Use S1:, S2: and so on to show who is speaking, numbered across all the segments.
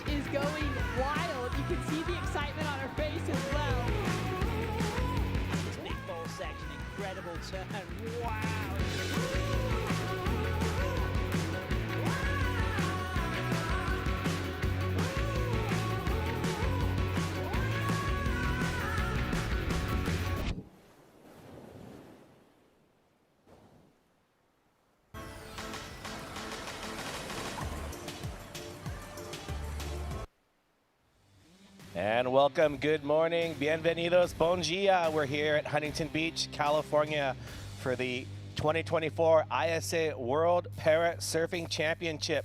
S1: Is going wild. You can see the excitement on her face as well.
S2: This big bowl section, incredible turn. Wow.
S3: And welcome, good morning, bienvenidos, bon dia. We're here at Huntington Beach, California for the 2024 ISA World Parasurfing Championship.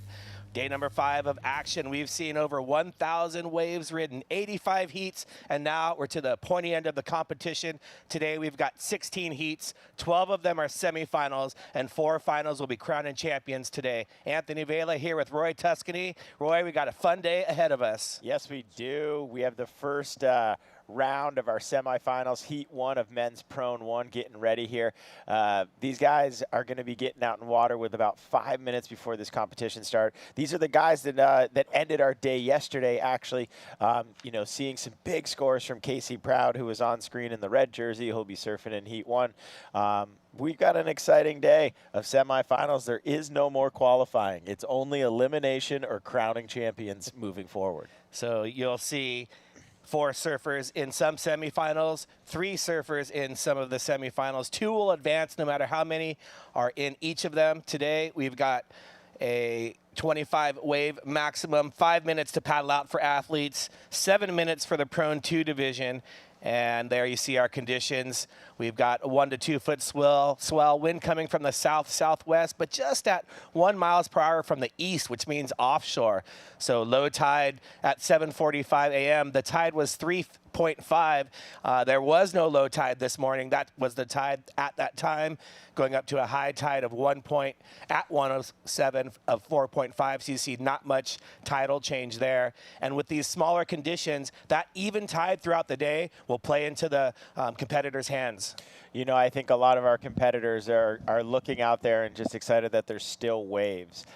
S3: Day number 5 of action. We've seen over 1,000 waves ridden, 85 heats, and now we're to the pointy end of the competition. Today we've got 16 heats, 12 of them are semifinals, and 4 finals will be crowning champions today. Anthony Vela here with Roy Tuscany. Roy, we got a fun day ahead of us.
S4: Yes, we do. We have the first round of our semifinals, Heat 1 of Men's Prone 1 getting ready here. These guys are going to be getting out in water with about 5 minutes before this competition starts. These are the guys that that ended our day yesterday, actually. You know, seeing some big scores from Casey Proud, who was on screen in the red jersey. He'll be surfing in Heat 1. We've got an exciting day of semifinals. There is no more qualifying. It's only elimination or crowning champions moving forward.
S3: So you'll see 4 surfers in some semifinals, 3 surfers in some of the semifinals. 2 will advance no matter how many are in each of them. Today we've got a 25 wave maximum, 5 minutes to paddle out for athletes, 7 minutes for the Prone 2 division. And there you see our conditions. We've got a 1 to 2 foot swell, wind coming from the south-southwest, but just at 1 miles per hour from the east, which means offshore. So low tide at 7:45 a.m. The tide was 3.5. There was no low tide this morning. That was the tide at that time, going up to a high tide of 107 of 4.5. So you see not much tidal change there. And with these smaller conditions, that even tide throughout the day will play into the competitors' hands.
S4: You know, I think a lot of our competitors are looking out there and just excited that there's still waves.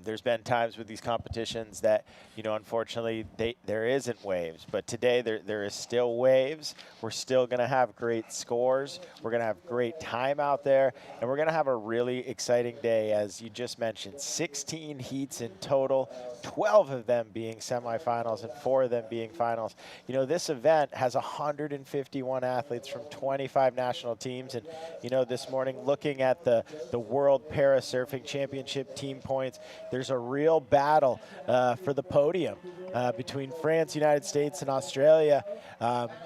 S4: There's been times with these competitions that, you know, unfortunately there isn't waves. But today there is still waves. We're still going to have great scores. We're going to have great time out there. And we're going to have a really exciting day, as you just mentioned. 16 heats in total, 12 of them being semifinals and 4 of them being finals. You know, this event has 151 athletes from 25 national teams. And, you know, this morning, looking at the World Parasurfing Championship team points, there's a real battle for the podium between France, United States, and Australia.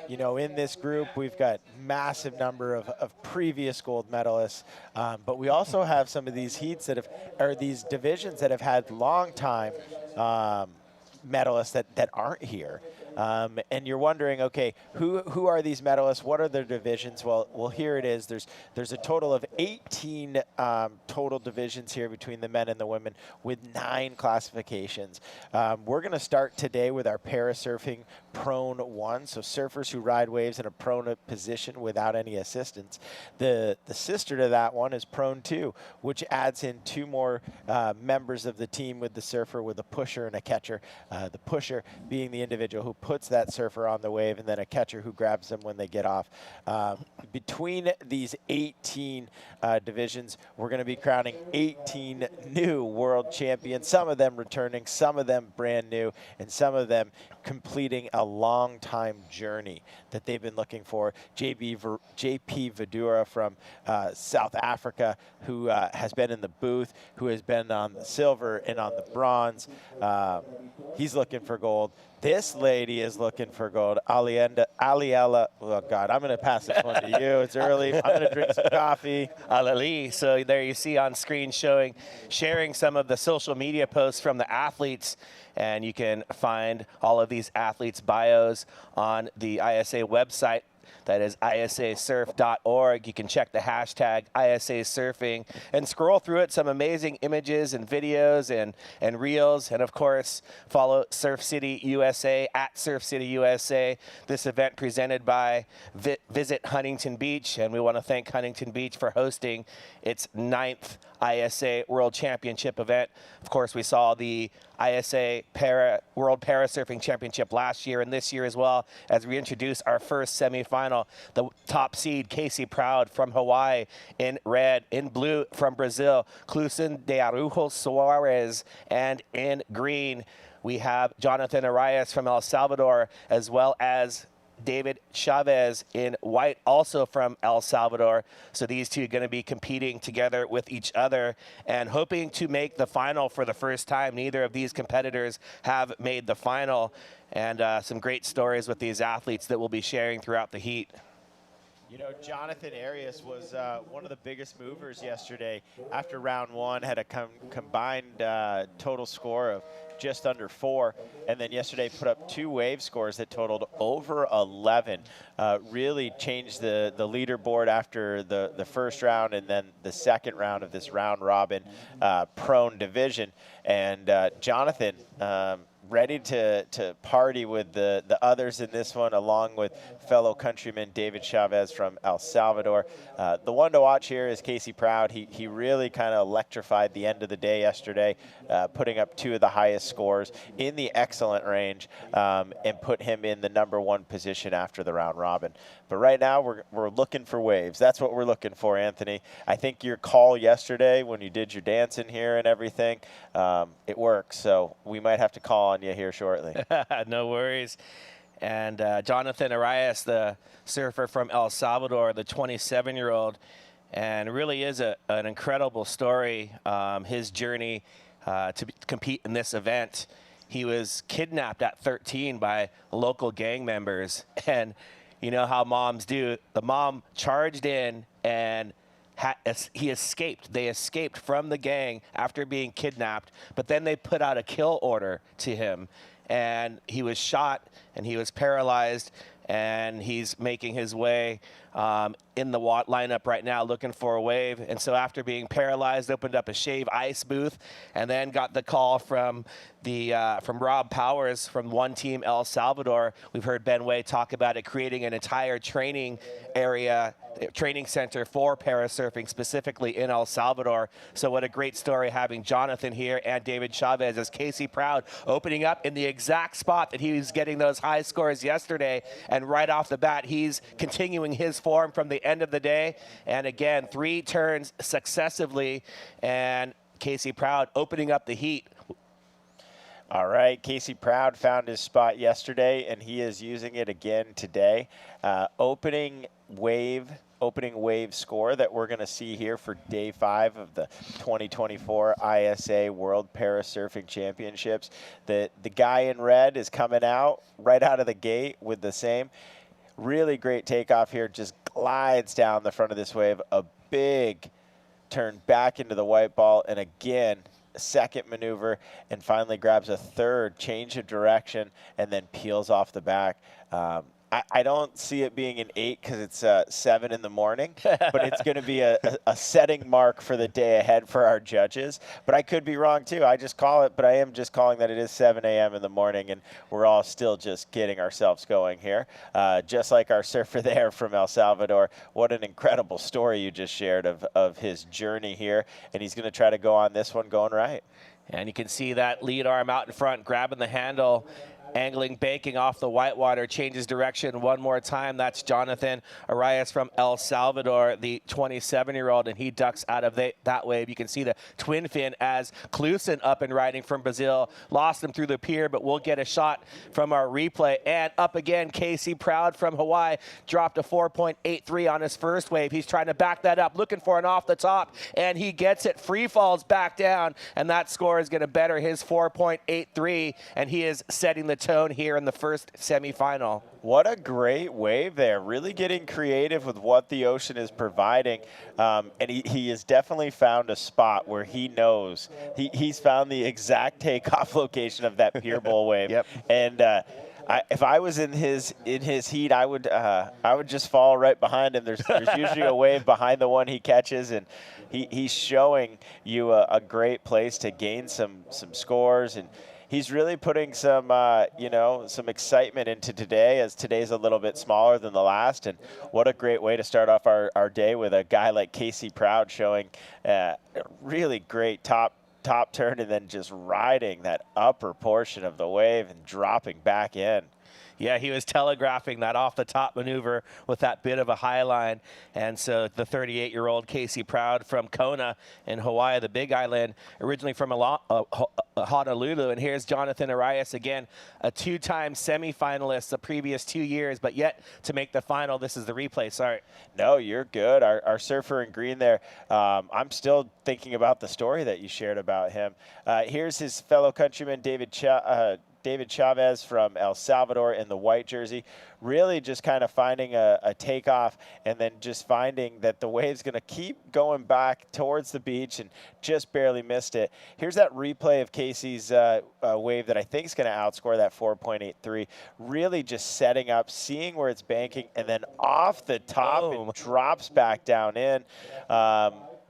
S4: You know, in this group, we've got massive number of previous gold medalists, but we also have some of these heats that have, or these divisions that have had long time medalists that aren't here. And you're wondering, okay, who are these medalists? What are their divisions? Well, here it is. There's a total of 18 total divisions here between the men and the women, with 9 classifications. We're going to start today with our Parasurfing Prone 1, so surfers who ride waves in a prone position without any assistance. The sister to that one is Prone 2, which adds in 2 more members of the team, with the surfer with a pusher and a catcher. The pusher being the individual who puts that surfer on the wave, and then a catcher who grabs them when they get off. Between these 18 divisions, we're going to be crowning 18 new world champions, some of them returning, some of them brand new, and some of them completing a long time journey that they've been looking for. JP Vidura from South Africa, who has been in the booth, who has been on the silver and on the bronze. He's looking for gold. This lady is looking for gold. Aliella, oh God, I'm going to pass this one to you. It's early. I'm going to drink some coffee.
S3: Alali. So there you see on screen sharing some of the social media posts from the athletes, and you can find all of these athletes' bios on the ISA website. That is ISAsurf.org. You can check the hashtag ISAsurfing and scroll through it. Some amazing images and videos and reels. And, of course, follow Surf City USA at Surf City USA. This event presented by Visit Huntington Beach. And we want to thank Huntington Beach for hosting its 9th ISA World Championship event. Of course, we saw the ISA World Parasurfing Championship last year and this year as well, as we introduce our first semifinal. The top seed, Casey Proud from Hawaii, in red. In blue from Brazil, Clusen de Arujo Suarez. And in green, we have Jonathan Arias from El Salvador, as well as David Chavez in white, also from El Salvador. So these two are going to be competing together with each other and hoping to make the final for the first time. Neither of these competitors have made the final. And some great stories with these athletes that we'll be sharing throughout the heat.
S4: You know, Jonathan Arias was one of the biggest movers yesterday. After round one, had a combined total score of just under 4, and then yesterday put up 2 wave scores that totaled over 11. Really changed the leaderboard after the first round and then the second round of this round robin prone division. And Jonathan, ready to party with the others in this one, along with fellow countryman David Chavez from El Salvador. The one to watch here is Casey Proud. He really kind of electrified the end of the day yesterday, putting up 2 of the highest scores in the excellent range, and put him in the #1 position after the round robin. But right now we're looking for waves. That's what we're looking for, Anthony. I think your call yesterday when you did your dance in here and everything, it works. So we might have to call on you here shortly.
S3: No worries. And Jonathan Arias, the surfer from El Salvador, the 27-year-old, and really is an incredible story, his journey to compete in this event. He was kidnapped at 13 by local gang members, and you know how moms do. The mom charged in and he escaped. They escaped from the gang after being kidnapped, but then they put out a kill order to him, and he was shot and he was paralyzed, and he's making his way in the lineup right now looking for a wave. And so after being paralyzed, opened up a shave ice booth, and then got the call from Rob Powers from One Team El Salvador. We've heard Ben Way talk about it, creating an entire training area, training center for parasurfing specifically in El Salvador. So what a great story having Jonathan here and David Chavez as Casey Proud opening up in the exact spot that he was getting those high scores yesterday. And right off the bat, he's continuing his form from the end of the day. And again, 3 turns successively, and Casey Proud opening up the heat.
S4: All right, Casey Proud found his spot yesterday, and he is using it again today. Opening wave score that we're going to see here for day 5 of the 2024 ISA World Parasurfing Championships. The guy in red is coming out right out of the gate with the same. Really great takeoff here, just glides down the front of this wave, a big turn back into the white ball, and again, a second maneuver, and finally grabs a third change of direction and then peels off the back. I don't see it being an 8 because it's 7 in the morning, but it's going to be a setting mark for the day ahead for our judges. But I could be wrong too. I just call it, but I am just calling that it is 7 a.m. in the morning, and we're all still just getting ourselves going here. Just like our surfer there from El Salvador. What an incredible story you just shared of his journey here, and he's going to try to go on this one going right.
S3: And you can see that lead arm out in front, grabbing the handle. angling, banking off the whitewater, changes direction one more time. That's Jonathan Arias from El Salvador, the 27-year-old, and he ducks out of that wave. You can see the twin fin as Klusen up and riding from Brazil. Lost him through the pier, but we'll get a shot from our replay. And up again, Casey Proud from Hawaii dropped a 4.83 on his first wave. He's trying to back that up, looking for an off the top, and he gets it. Free falls back down, and that score is going to better his 4.83, and he is setting the tone here in the first semifinal.
S4: What a great wave there. Really getting creative with what the ocean is providing. And he has definitely found a spot where he knows. He's found the exact takeoff location of that pier bowl wave.
S3: Yep.
S4: And if I was in his heat, I would just fall right behind him. There's usually a wave behind the one he catches, and he's showing you a great place to gain some scores, and he's really putting some some excitement into today, as today's a little bit smaller than the last. And what a great way to start off our day with a guy like Casey Proud showing a really great top turn and then just riding that upper portion of the wave and dropping back in.
S3: Yeah, he was telegraphing that off-the-top maneuver with that bit of a high line. And so the 38-year-old Casey Proud from Kona in Hawaii, the Big Island, originally from Honolulu. And here's Jonathan Arias again, a two-time semifinalist the previous 2 years, but yet to make the final. This is the replay. Sorry.
S4: No, you're good. Our surfer in green there, I'm still thinking about the story that you shared about him. Here's his fellow countryman, David Chavez from El Salvador in the white jersey, really just kind of finding a takeoff and then just finding that the wave's going to keep going back towards the beach and just barely missed it. Here's that replay of Casey's wave that I think is going to outscore that 4.83. Really just setting up, seeing where it's banking, and then off the top it drops back down in.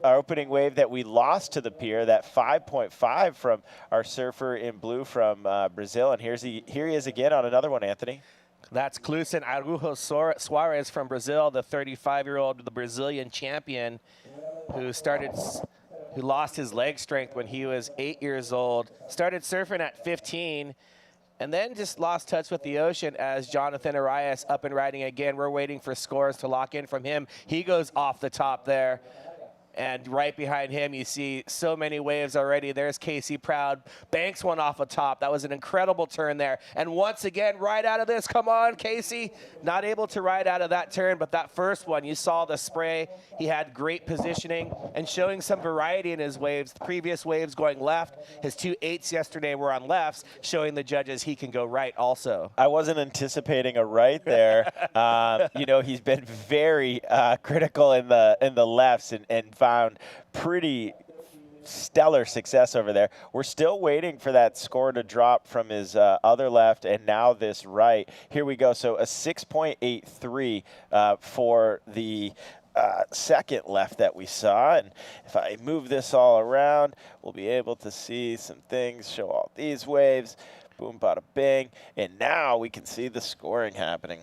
S4: Our opening wave that we lost to the pier, that 5.5 from our surfer in blue from Brazil. And here he is again on another one, Anthony.
S3: That's Klusen Araújo Soares from Brazil, the 35-year-old, the Brazilian champion who lost his leg strength when he was 8 years old. Started surfing at 15 and then just lost touch with the ocean as Jonathan Arias up and riding again. We're waiting for scores to lock in from him. He goes off the top there. And right behind him, you see so many waves already. There's Casey Proud. Banks one off the top. That was an incredible turn there. And once again, right out of this. Come on, Casey. Not able to ride out of that turn, but that first one, you saw the spray. He had great positioning and showing some variety in his waves. The previous waves going left. His 2.8s yesterday were on lefts, showing the judges he can go right also.
S4: I wasn't anticipating a right there. He's been very critical in the lefts and found pretty stellar success over there. We're still waiting for that score to drop from his other left and now this right. Here we go. So a 6.83 for the second left that we saw. And if I move this all around, we'll be able to see some things, show all these waves. Boom, bada, bing. And now we can see the scoring happening.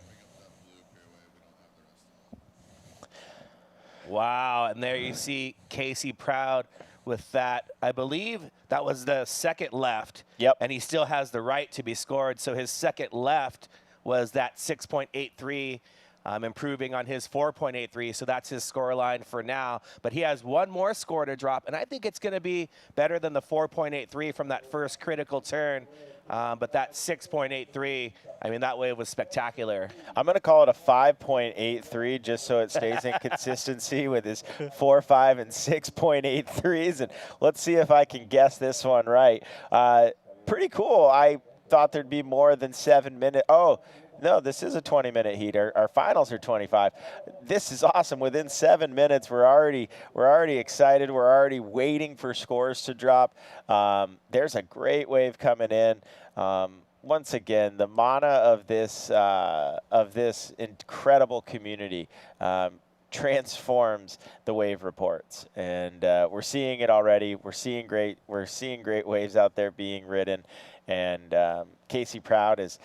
S3: Wow, and there you see Casey Proud with that. I believe that was the second left.
S4: Yep.
S3: And he still has the right to be scored. So his second left was that 6.83, improving on his 4.83. So that's his score line for now. But he has one more score to drop, and I think it's going to be better than the 4.83 from that first critical turn. But that 6.83, I mean, that wave was spectacular.
S4: I'm going to call it a 5.83 just so it stays in consistency with his 4, 5, and 6.83s. And let's see if I can guess this one right. Pretty cool. I thought there'd be more than 7 minutes. Oh, no, this is a 20-minute heat. Our finals are 25. This is awesome. Within 7 minutes, we're already excited. We're already waiting for scores to drop. There's a great wave coming in. Once again, the mana of this incredible community transforms the wave reports, and we're seeing it already. We're seeing great waves out there being ridden, and Casey Proud is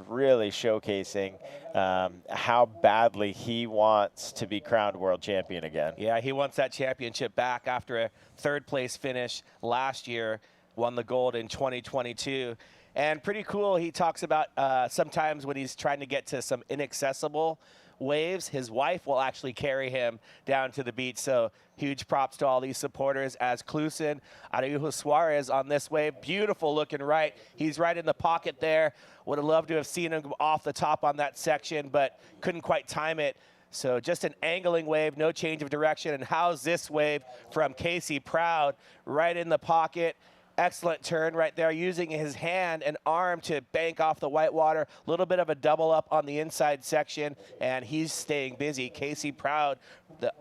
S4: really showcasing how badly he wants to be crowned world champion again.
S3: Yeah, he wants that championship back after a third place finish last year. won the gold in 2022. And pretty cool, he talks about sometimes when he's trying to get to some inaccessible waves, his wife will actually carry him down to the beach. So huge props to all these supporters as Clusen Araujo Suarez on this wave. Beautiful looking right. He's right in the pocket there. Would have loved to have seen him off the top on that section, but couldn't quite time it. So just an angling wave, no change of direction. And how's this wave from Casey Proud? Right in the pocket. Excellent turn right there, using his hand and arm to bank off the whitewater. A little bit of a double up on the inside section, and he's staying busy. Casey Proud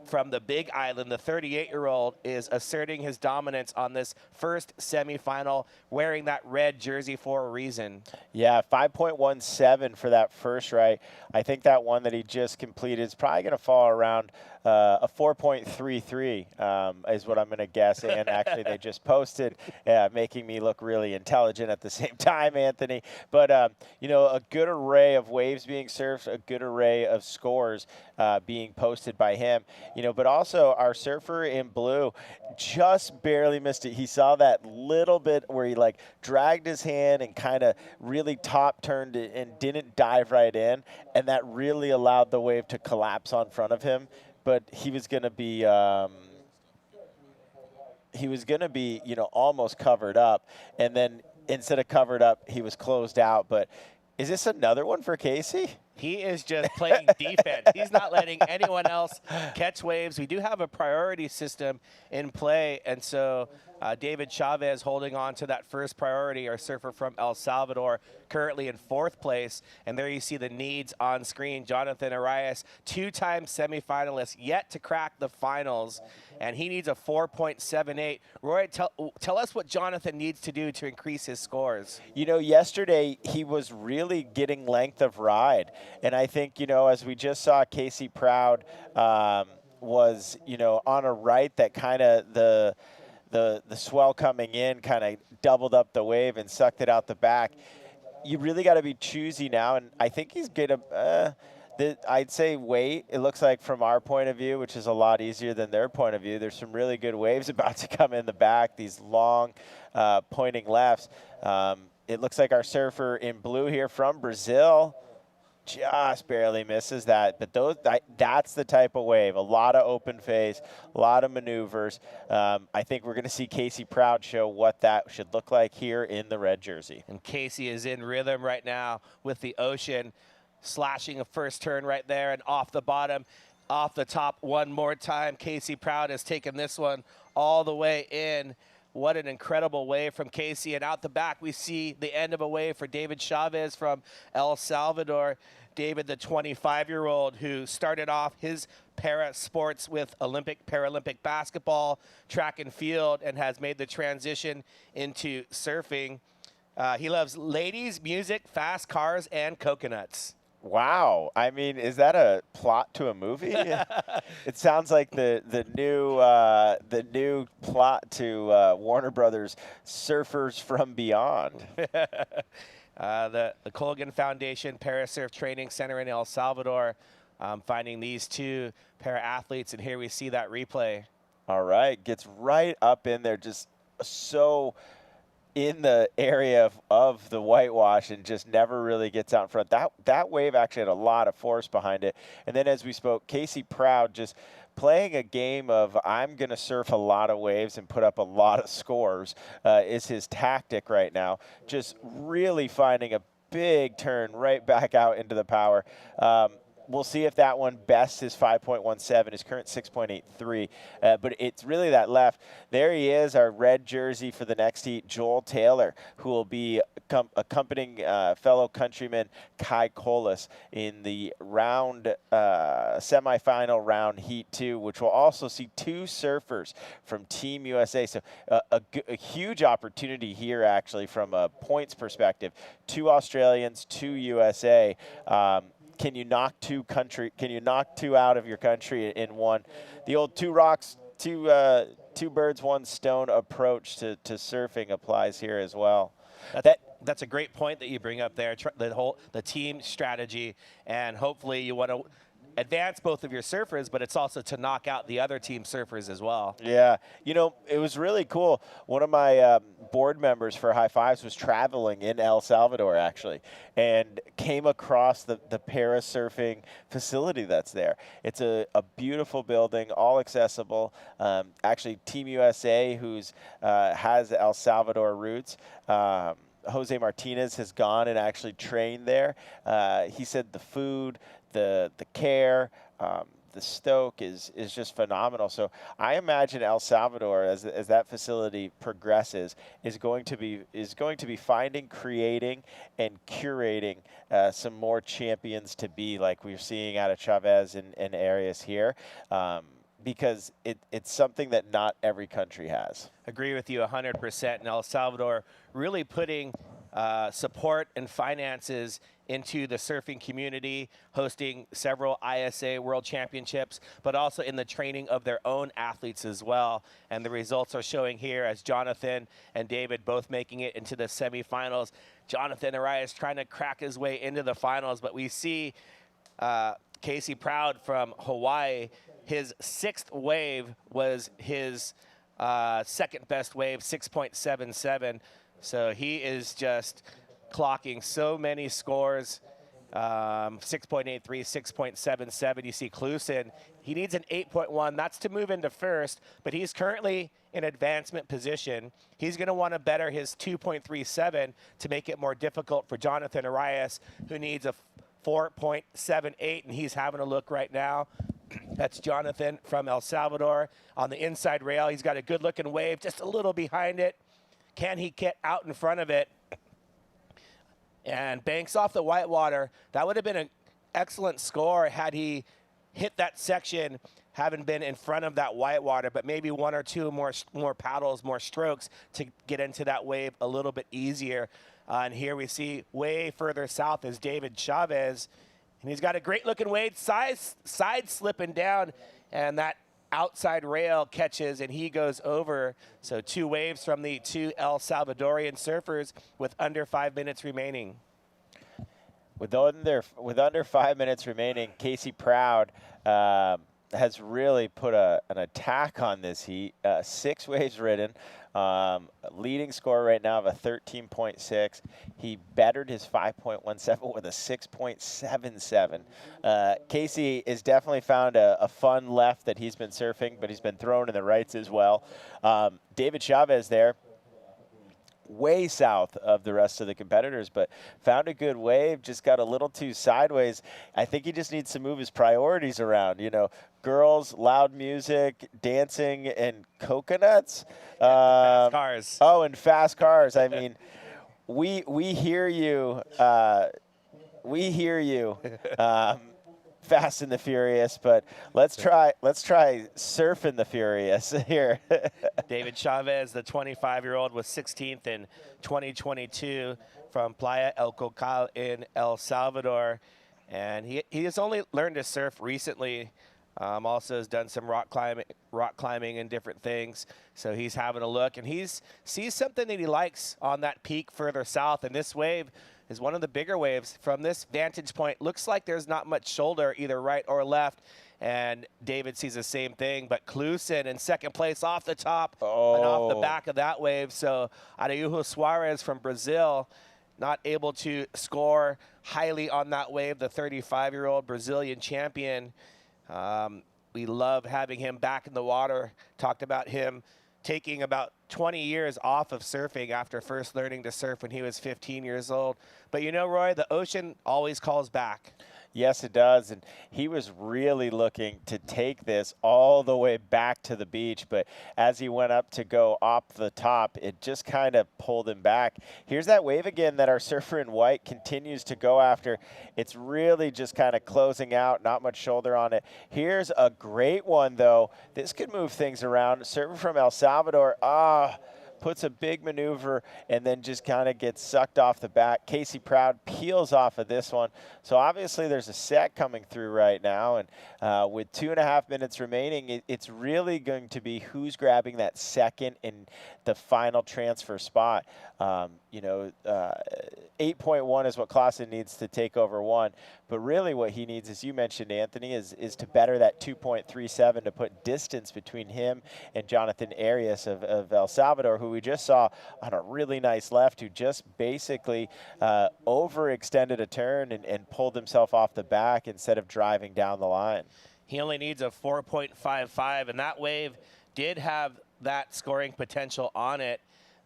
S3: from the Big Island, the 38-year-old, is asserting his dominance on this first semifinal, wearing that red jersey for a reason. Yeah, 5.17 for that first right. I think that one that he just completed is probably going to fall around a 4.33 is what I'm going to guess. And actually, they just posted, making me look really intelligent at the same time, Anthony. But, you know, a good array of waves being surfed, a good array of scores being posted by him. You know, but also our surfer in blue just barely missed it. He saw that little bit where he like dragged his hand and kind of really top turned it and didn't dive right in. And that really allowed the wave to collapse on front of him. But he was going to be, you know, almost covered up. And then instead of covered up, he was closed out. But is this another one for Casey? He is just playing defense. He's not letting anyone else catch waves. We do have a priority system in play, and so David Chavez holding on to that first priority, our surfer from El Salvador, currently in 4th place. And there you see the needs on screen. Jonathan Arias, 2-time semifinalist, yet to crack the finals, and he needs a 4.78. Roy, tell us what Jonathan needs to do to increase his scores. You know, yesterday he was really getting length of ride. And I think, you know, as we just saw, Casey Proud was, you know, on a right that kind of the swell coming in kind of doubled up the wave and sucked it out the back. You really got to be choosy now. And I think he's going to, I'd say wait. It looks like from our point of view, which is a lot easier than their point of view, there's some really good waves about to come in the back, these long pointing lefts. It looks like our surfer in blue here from Brazil just barely misses that, but that's the type of wave. A lot of open face, a lot of maneuvers. I think we're going to see Casey Proud show what that should look like here in the red jersey. And Casey is in rhythm right now with the ocean, slashing a first turn right there and off the bottom, off the top one more time. Casey Proud has taken this one all the way in. What an incredible wave from Casey. And out the back, we see the end of a wave for David Chavez from El Salvador. David, the 25-year-old who started off his para sports with Paralympic basketball, track and field, and has made the transition into surfing. He loves ladies, music, fast cars, and coconuts. Wow. I mean, is that a plot to a movie? It sounds like the new plot to Warner Brothers' Surfers from Beyond. The Colgan Foundation Parasurf Training Center in El Salvador, finding these two para-athletes, and here we see that replay. All right. Gets right up in there, just so in the area of the whitewash and just never really gets out in front. That wave actually had a lot of force behind it. And then as we spoke, Casey Proud just playing a game of I'm going to surf a lot of waves and put up a lot of scores is his tactic right now. Just really finding a big turn right back out into the power. We'll see if that one bests his 5.17, his current 6.83. But it's really that left. There he is, our red jersey for the next heat, Joel Taylor, who will be accompanying fellow countryman Kai Colas in the semifinal round heat 2, which will also see 2 surfers from Team USA. So a huge opportunity here, actually, from a points perspective. 2 Australians, 2 USA. Can you knock two out of your country in one? The old two birds, one stone approach to surfing applies here as well. That's a great point that you bring up there. The team strategy, and hopefully you want to advance both of your surfers, but it's also to knock out the other team surfers as well.
S4: Yeah, you know, it was really cool. One of my board members for High Fives was traveling in El Salvador, actually, and came across the Parasurfing facility that's there. It's a beautiful building, all accessible. Actually, Team USA, who's has El Salvador roots, Jose Martinez has gone and actually trained there. He said the food, the care, the stoke is just phenomenal. So I imagine El Salvador, as that facility progresses, is going to be finding, creating, and curating some more champions to be like we're seeing out of Chavez and Arias here. Because it's something that not every country has.
S3: Agree with you 100%. And El Salvador really putting support and finances into the surfing community, hosting several ISA World Championships, but also in the training of their own athletes as well. And the results are showing here as Jonathan and David both making it into the semifinals. Jonathan Arias trying to crack his way into the finals, but we see Casey Proud from Hawaii. His 6th wave was his second best wave, 6.77. So he is just clocking so many scores, 6.83, 6.77. You see Klusen, he needs an 8.1. That's to move into first, but he's currently in advancement position. He's going to want to better his 2.37 to make it more difficult for Jonathan Arias, who needs a 4.78, and he's having a look right now. That's Jonathan from El Salvador on the inside rail. He's got a good-looking wave, just a little behind it. Can he get out in front of it? And banks off the whitewater. That would have been an excellent score had he hit that section, having been in front of that whitewater, but maybe 1 or 2 more paddles, more strokes to get into that wave a little bit easier. And here we see way further south is David Chavez. And he's got a great-looking wave, side slipping down, and that outside rail catches, and he goes over. So 2 waves from the 2 El Salvadorian surfers with under 5 minutes remaining.
S4: With under 5 minutes remaining, Casey Proud has really put an attack on this heat. 6 waves ridden. Leading score right now of a 13.6. He bettered his 5.17 with a 6.77. Casey has definitely found a fun left that he's been surfing, but he's been thrown in the rights as well. David Chavez there, way south of the rest of the competitors, but found a good wave, just got a little too sideways. I think he just needs to move his priorities around, you know, girls, loud music, dancing, and coconuts.
S3: Fast cars.
S4: Oh, and fast cars. I mean, we hear you. We hear you. Fast and the Furious, but let's try Surfing the Furious here.
S3: David Chavez, the 25-year-old, was 16th in 2022 from Playa El Cocal in El Salvador, and he has only learned to surf recently. Also has done some rock climbing and different things. So he's having a look, and sees something that he likes on that peak further south. And this wave is one of the bigger waves. From this vantage point, looks like there's not much shoulder either right or left. And David sees the same thing, but Klusen in second place off the top and off the back of that wave. So Araujo Suarez from Brazil not able to score highly on that wave, the 35-year-old Brazilian champion. We love having him back in the water. Talked about him taking about 20 years off of surfing after first learning to surf when he was 15 years old. But you know, Roy, the ocean always calls back.
S4: Yes, it does. And he was really looking to take this all the way back to the beach. But as he went up to go up the top, it just kind of pulled him back. Here's that wave again that our surfer in white continues to go after. It's really just kind of closing out, not much shoulder on it. Here's a great one, though. This could move things around. Surfer from El Salvador. puts a big maneuver, and then just kind of gets sucked off the back. Casey Proud peels off of this one. So obviously there's a set coming through right now, and with 2.5 minutes remaining, it's really going to be who's grabbing that second and the final transfer spot. 8.1 is what Clausen needs to take over 1. But really what he needs, as you mentioned, Anthony, is to better that 2.37 to put distance between him and Jonathan Arias of El Salvador, who we just saw on a really nice left, who just basically overextended a turn and pulled himself off the back instead of driving down the line.
S3: He only needs a 4.55, and that wave did have that scoring potential on it.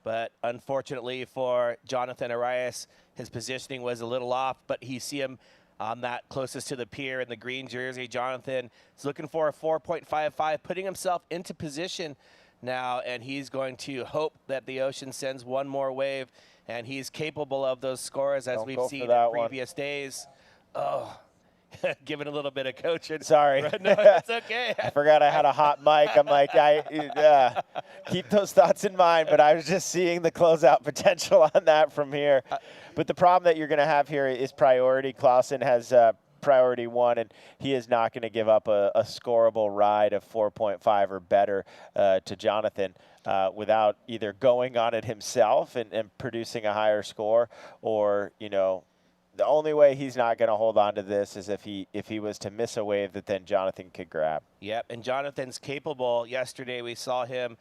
S3: But unfortunately for Jonathan Arias, his positioning was a little off, but you see him on that closest to the pier in the green jersey. Jonathan is looking for a 4.55, putting himself into position now, and he's going to hope that the ocean sends one more wave, and he's capable of those scores as we've seen in previous days. Oh, giving a little bit of coaching.
S4: Sorry.
S3: No, it's okay.
S4: I forgot I had a hot mic. I'm like, keep those thoughts in mind, but I was just seeing the closeout potential on that from here. But the problem that you're going to have here is priority. Clausen has priority 1, and he is not going to give up a scorable ride of 4.5 or better to Jonathan without either going on it himself and producing a higher score, or, the only way he's not going to hold on to this is if he was to miss a wave that then Jonathan could grab.
S3: Yep, and Jonathan's capable. Yesterday we saw him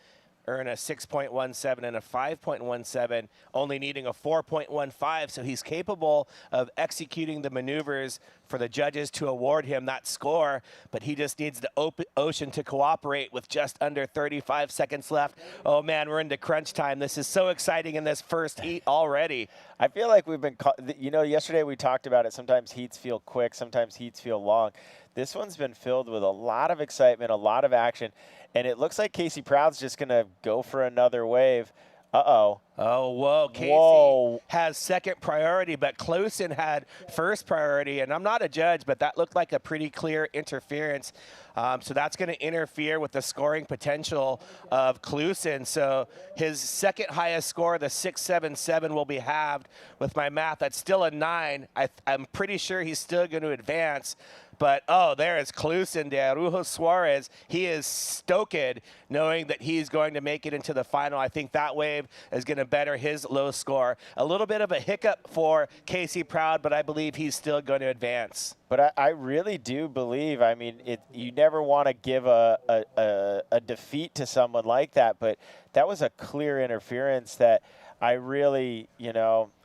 S3: earn a 6.17 and a 5.17, only needing a 4.15. So he's capable of executing the maneuvers for the judges to award him that score, but he just needs the ocean to cooperate with just under 35 seconds left. Oh man, we're into crunch time. This is so exciting in this first heat already.
S4: I feel like we've been, yesterday we talked about it. Sometimes heats feel quick, sometimes heats feel long. This one's been filled with a lot of excitement, a lot of action, and it looks like Casey Proud's just going to go for another wave. Uh-oh.
S3: Oh, whoa. Casey has second priority, but Clausen had first priority. And I'm not a judge, but that looked like a pretty clear interference. So that's going to interfere with the scoring potential of Clausen. So his second highest score, the 6.77, will be halved. With my math, that's still a 9. I'm pretty sure he's still going to advance. But, oh, there is Clausen de Araujo Suarez. He is stoked knowing that he's going to make it into the final. I think that wave is going to better his low score. A little bit of a hiccup for Casey Proud, but I believe he's still going to advance.
S4: But I really do believe, I mean, you never want to give a defeat to someone like that, but that was a clear interference that I really,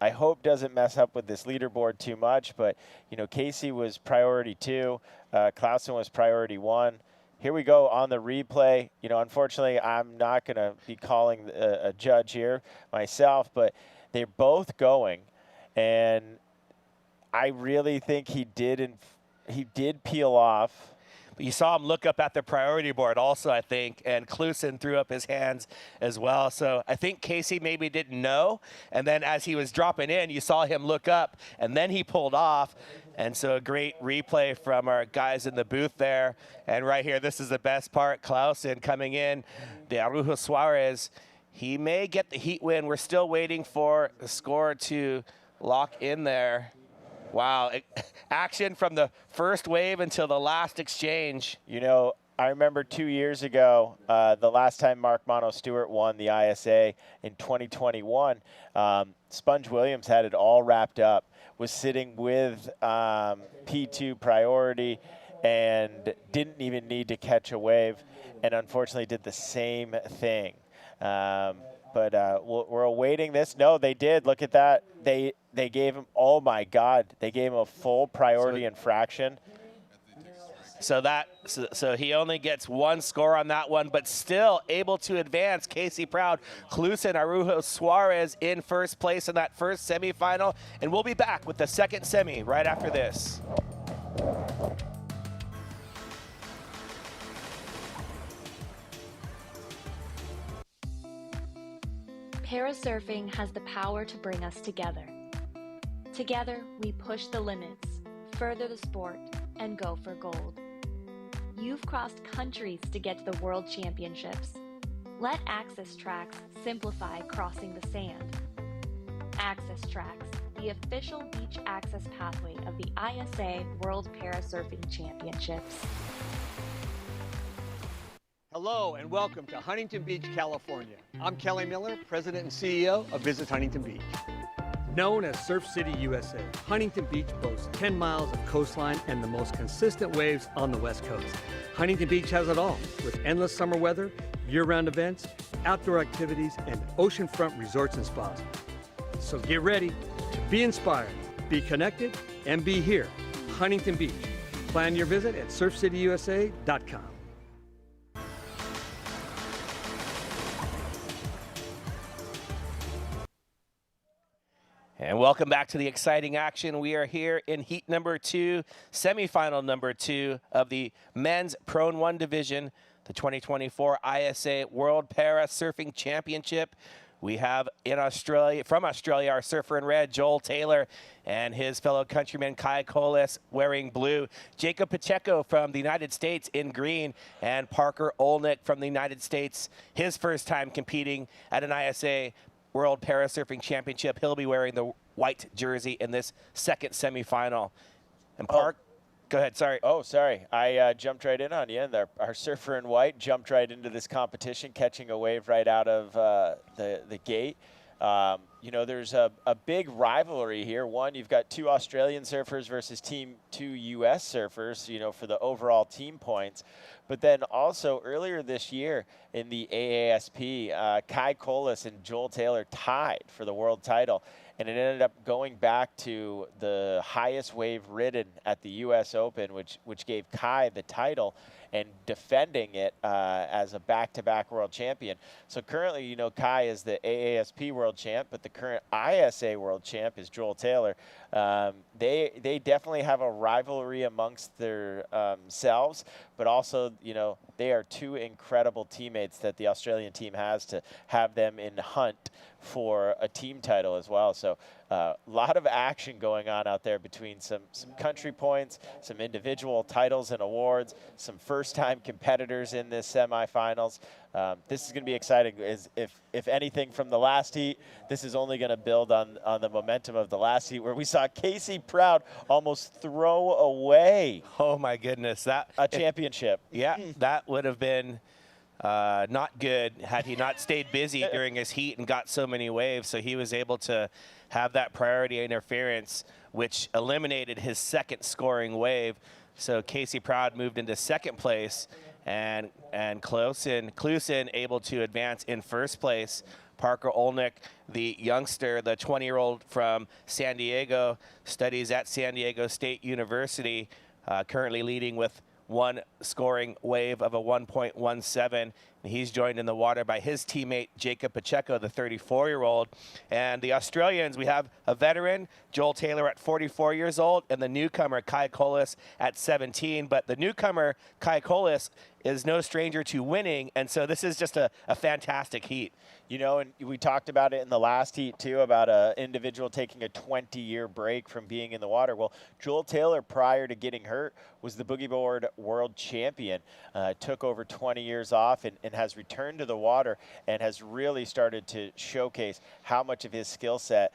S4: I hope doesn't mess up with this leaderboard too much. But, Casey was priority 2. Clausen was priority 1. Here we go on the replay. Unfortunately, I'm not going to be calling a judge here myself, but they're both going. And I really think he did peel off.
S3: But you saw him look up at the priority board also, I think, and Clausen threw up his hands as well. So I think Casey maybe didn't know, and then as he was dropping in, you saw him look up, and then he pulled off. And so a great replay from our guys in the booth there. And right here, this is the best part. Clausen coming in, de Araujo Suarez. He may get the heat win. We're still waiting for the score to lock in there. Wow, action from the first wave until the last exchange.
S4: I remember 2 years ago, the last time Mark Mono Stewart won the ISA in 2021, Sponge Williams had it all wrapped up, was sitting with P2 priority and didn't even need to catch a wave, and unfortunately did the same thing. But we're awaiting this. No, they did. Look at that. They gave him, oh my God, they gave him a full priority infraction.
S3: So he only gets one score on that one, but still able to advance. Casey Proud, Clausen Araujo Suarez in first place in that first semifinal. And we'll be back with the second semi right after this.
S5: Parasurfing has the power to bring us together. Together, we push the limits, further the sport, and go for gold. You've crossed countries to get to the World Championships. Let Access Tracks simplify crossing the sand. Access Tracks, the official beach access pathway of the ISA World Parasurfing Championships.
S6: Hello and welcome to Huntington Beach, California. I'm Kelly Miller, President and CEO of Visit Huntington Beach. Known as Surf City, USA, Huntington Beach boasts 10 miles of coastline and the most consistent waves on the West Coast. Huntington Beach has it all, with endless summer weather, year-round events, outdoor activities, and oceanfront resorts and spas. So get ready to be inspired, be connected, and be here. Huntington Beach. Plan your visit at surfcityusa.com.
S3: And welcome back to the exciting action. We are here in heat number 2, semifinal number 2 of the men's Prone 1 division, the 2024 ISA World Parasurfing Championship. We have from Australia, our surfer in red, Joel Taylor, and his fellow countryman, Kai Colas, wearing blue. Jacob Pacheco from the United States in green, and Parker Olnick from the United States, his first time competing at an ISA World Parasurfing Championship. He'll be wearing the white jersey in this second semifinal. And Park, go ahead, sorry.
S4: Oh, sorry. I jumped right in on you. And our surfer in white jumped right into this competition, catching a wave right out of the gate. You know, there's a big rivalry here. One, you've got 2 Australian surfers versus 2 U.S. surfers, you know, for the overall team points. But then also earlier this year in the AASP, Kai Colas and Joel Taylor tied for the world title. And it ended up going back to the highest wave ridden at the U.S. Open, which gave Kai the title and defending it as a back-to-back world champion. So currently, you know, Kai is the AASP world champ, but the current ISA world champ is Joel Taylor. They definitely have a rivalry amongst their selves, but also, you know, they are 2 incredible teammates that the Australian team has to have them in hunt for a team title as well. So a lot of action going on out there between some country points, some individual titles and awards, some first-time competitors in this semifinals. This is going to be exciting. If anything from the last heat, this is only going to build on the momentum of the last heat, where we saw Casey Proud almost throw away.
S3: Oh my goodness,
S4: a championship.
S3: Yeah, that would have been not good had he not stayed busy during his heat and got so many waves. So he was able to have that priority interference, which eliminated his second scoring wave. So Casey Proud moved into second place, and Clusen able to advance in first place. Parker Olnick, the youngster, the 20-year-old from San Diego, studies at San Diego State University, currently leading with 1 scoring wave of a 1.17. He's joined in the water by his teammate, Jacob Pacheco, the 34-year-old. And the Australians, we have a veteran, Joel Taylor, at 44 years old, and the newcomer, Kai Colas, at 17. But the newcomer, Kai Colas, is no stranger to winning, and so this is just a fantastic heat.
S4: You know, and we talked about it in the last heat, too, about an individual taking a 20-year break from being in the water. Well, Joel Taylor, prior to getting hurt, was the boogie board world champion, took over 20 years off and has returned to the water and has really started to showcase how much of his skill set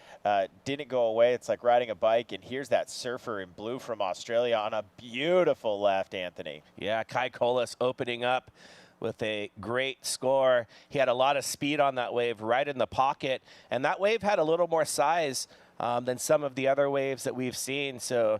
S4: didn't go away. It's like riding a bike, and here's that surfer in blue from Australia on a beautiful left, Anthony.
S3: Yeah, Kai Colas opening up with a great score. He had a lot of speed on that wave right in the pocket, and that wave had a little more size than some of the other waves that we've seen. So